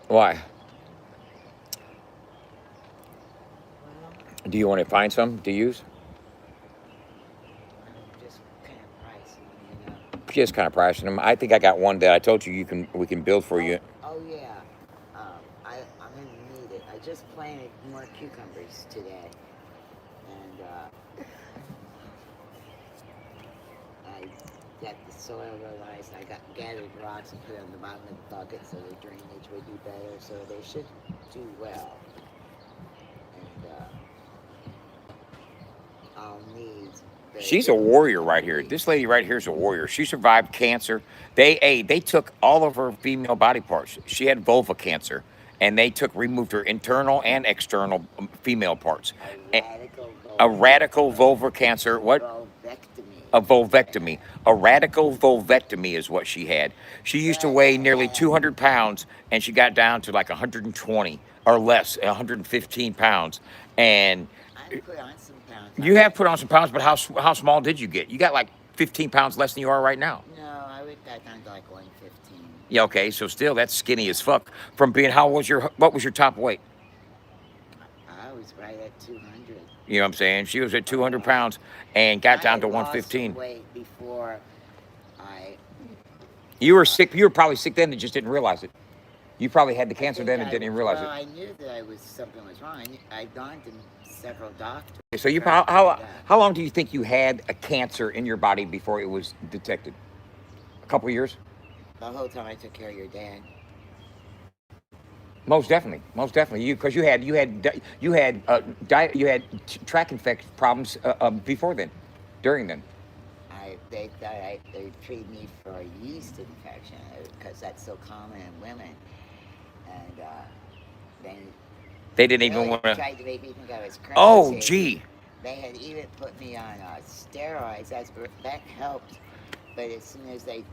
why? Do you want to find some to use? Just kind of pricey, you know. Just kind of pricing them. I think I got one that I told you we can build for you. Oh yeah. I'm gonna need it. I just planted more cucumbers today, and I got the soil real nice. I got gathered rocks and put it on the bottom of the bucket so the drainage would be better. So they should do well. And I'll need. She's a warrior right here. This lady right here is a warrior. She survived cancer. They took all of her female body parts. She had vulva cancer, and they removed her internal and external female parts. A radical vulva cancer. What? A vulvectomy. A radical vulvectomy is what she had. She used to weigh nearly 200 pounds, and she got down to like 120 or less, 115 pounds. And I put on some pounds. you have put on some pounds, but how small did you get? You got like 15 pounds less than you are right now. No, I would got down to like 115. Yeah, okay, so still that's skinny as fuck. From being, what was your top weight? I was right at 200. You know what I'm saying? She was at 200 pounds and got down to 115. Lost weight before I. You were sick. You were probably sick then and just didn't realize it. You probably had the cancer then and didn't even realize well, it. I knew that something was wrong. I'd gone to several doctors. So how long do you think you had a cancer in your body before it was detected? A couple of years? The whole time I took care of your dad. Most definitely. Because you had tract infection problems before then, during then. They thought they treated me for a yeast infection because that's so common in women, and they didn't even want to. Tried to make me think I was crazy. Oh, gee. They had even put me on steroids. That helped, but as soon as they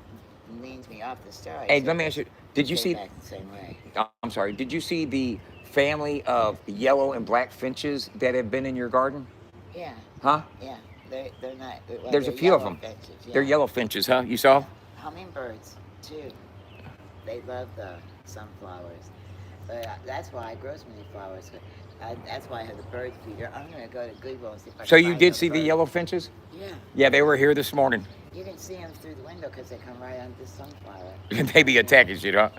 weaned me off the steroids, hey, let me ask you: did you see? Back the same way. I'm sorry. Did you see the family of yellow and black finches that have been in your garden? Yeah. Huh? Yeah. They're not. Well, there's a few of them. Finches, yeah. They're yellow finches, huh? You saw? Hummingbirds too. They love the sunflowers. But that's why I grow so many flowers. That's why I have the bird feeder. I'm gonna go to Goodwill and see if I can So you find did a see the bird. yellow finches? Yeah. Yeah, they were here this morning. You can see them through the window because they come right onto the sunflower. They be attacking you, huh?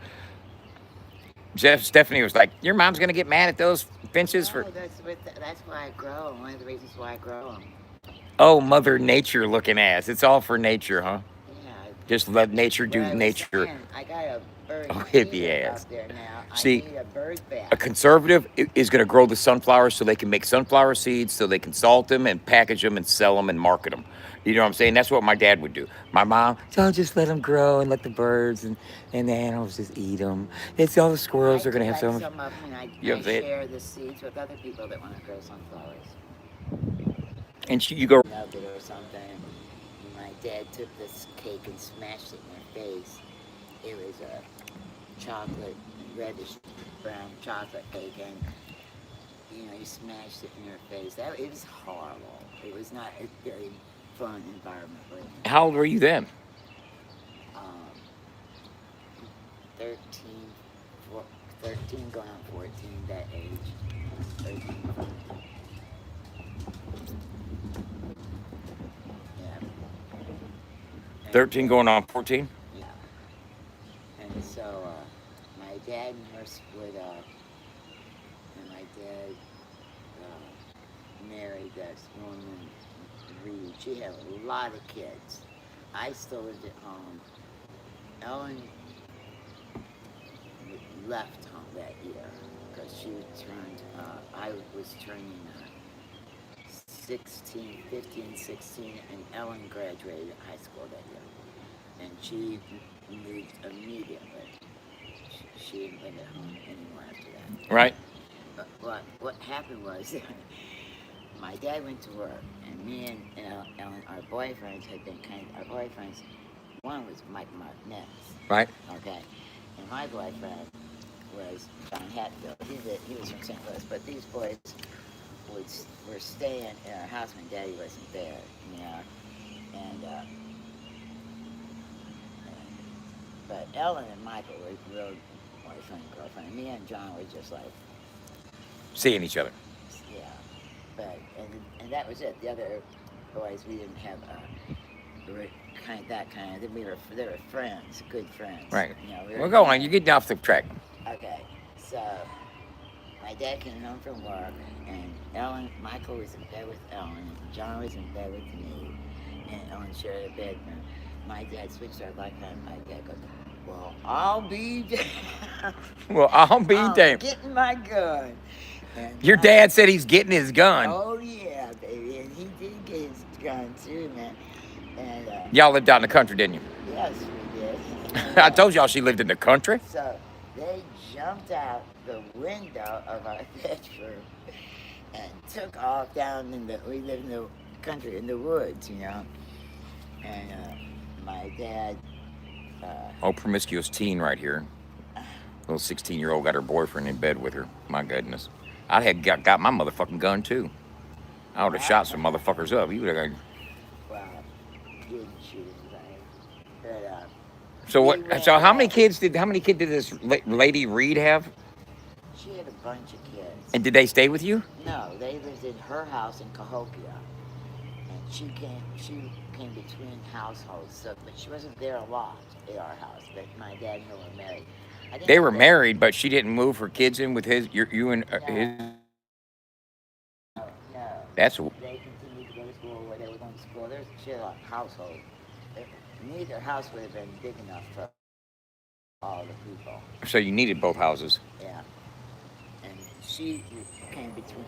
Stephanie was like, "Your mom's gonna get mad at those finches for." That's why I grow them. One of the reasons why I grow them. Oh, Mother Nature looking ass. It's all for nature, huh? Yeah. Just let nature do nature. Saying, I got a bird hippie ass. Out there now. See, I need a bird bath. a conservative is going to grow the sunflowers so they can make sunflower seeds, so they can salt them and package them and sell them and market them. You know what I'm saying? That's what my dad would do. My mom, so just let them grow and let the birds and the animals just eat them. It's all the squirrels are going to have some. Some of them, and I share the seeds with other people that want to grow sunflowers. And you go. Nugget or something. And my dad took this cake and smashed it in their face. It was a chocolate, reddish brown chocolate cake, and you smashed it in your face. It was horrible. It was not a very fun environment. How old were you then? 13 going on 14, that age. 13. Yeah. 13 going on 14? Yeah. And so my dad and her split up, and my dad married this woman, Reed. She had a lot of kids. I still lived at home. Ellen left home that year because I was turning 15, 16, and Ellen graduated high school that year. And she moved immediately. She didn't live at home anymore after that. Right. But what happened was, my dad went to work, and me and Ellen, our boyfriends had been our boyfriends, one was Mike Martinez. Right. Okay. And my boyfriend was John Hatfield. He was from St. Louis, but these boys were staying in our house when Daddy wasn't there, and but Ellen and Michael were real boyfriend and girlfriend. Me and John were just like seeing each other. Yeah. but and that was it. The other boys, we didn't have we were that kind of. Then they were friends, good friends. Right. You know, Well, go on. You're getting off the track. Okay, so my dad came home from work, and Michael was in bed with Ellen, and John was in bed with me, and Ellen shared a bedroom. My dad switched our light on. My dad goes, "Well, I'll be damned. Well, I'll be I'm damned. getting my gun." And Your dad said he's getting his gun. Oh yeah, baby, and he did get his gun too, man. And Y'all lived out in the country, didn't you? yes, we did. And, I told y'all she lived in the country. so they jumped out the window of our bedroom and took off down we live in the country, in the woods, you know. And my dad. Oh, promiscuous teen right here. Little 16-year-old got her boyfriend in bed with her. My goodness. I had got my motherfucking gun too. I would have shot some motherfuckers up. You would have. Well, didn't shoot anybody. But So we what? ran So how many out. kids did this lady Reed have? She had a bunch of kids. And did they stay with you? No, they lived in her house in Cahokia, and she came between households. So, but she wasn't there a lot at our house. But my dad and her were married. I didn't They know were that- married, but she didn't move her kids in with you and his. No, That's they continued to go to school where they were going to school. She had a household. Neither house would have been big enough for all the people. so you needed both houses. Yeah. And she came between,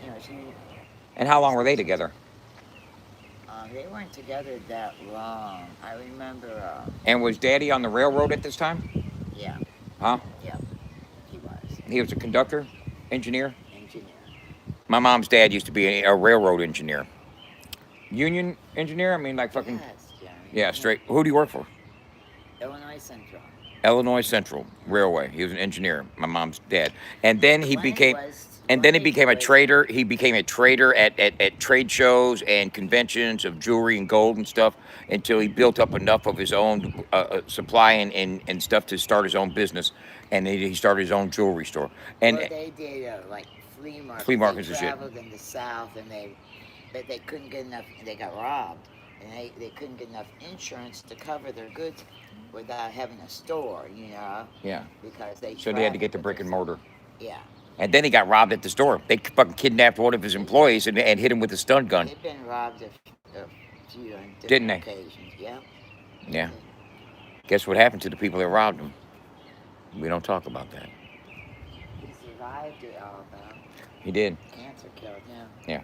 And how long were they together? they weren't together that long. I remember, And was Daddy on the railroad at this time? yeah, Huh? yeah, he was He was a conductor, engineer. engineer. My mom's dad used to be a railroad engineer. Union engineer? I mean, like fucking. Yes, Jerry. Yeah, straight. Who do you work for? Illinois Central. Illinois Central Railway. He was an engineer. My mom's dad. And then he When became. was- And then he when became a was- trader. He became a trader at trade shows and conventions of jewelry and gold and stuff until he built up enough of his own supply and stuff to start his own business. And he started his own jewelry store. And Well, they did like flea markets. Flea markets they and shit. traveled in the South, but they couldn't get enough. They got robbed, and they couldn't get enough insurance to cover their goods without having a store, you know. yeah. Because they. So they had to get the traveled brick with and their- mortar. Yeah. And then he got robbed at the store. They fucking kidnapped one of his employees and hit him with a stun gun. They've been robbed a few on different Didn't they? occasions. Yeah. Yeah. Guess what happened to the people that robbed him? We don't talk about that. He survived it all though. He did. Cancer killed him. Yeah.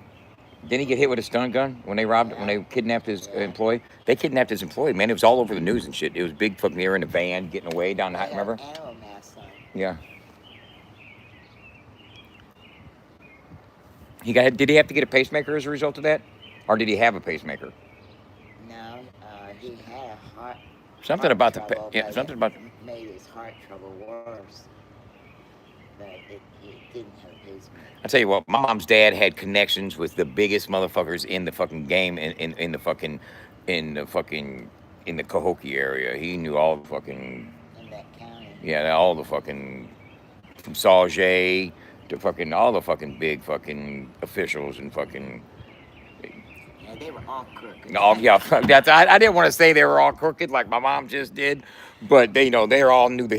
Didn't he get hit with a stun gun when they robbed, when they kidnapped his employee? They kidnapped his employee, man. It was all over the news and shit. It was big fucking, they were in a van getting away down the, They had remember? animal masks on. Yeah. Did he have to get a pacemaker as a result of that? Or did he have a pacemaker? No, he had a heart. Something heart about trouble, yeah, but something it about, made his heart trouble worse. But it didn't have a pacemaker. I tell you what, my mom's dad had connections with the biggest motherfuckers in the fucking game in the Cahokia area. He knew all the fucking, In that county. yeah, all the fucking, from Sauget to fucking, all the fucking big fucking officials and fucking, Yeah, they were all crooked. oh yeah, I didn't want to say they were all crooked like my mom just did, but they all knew the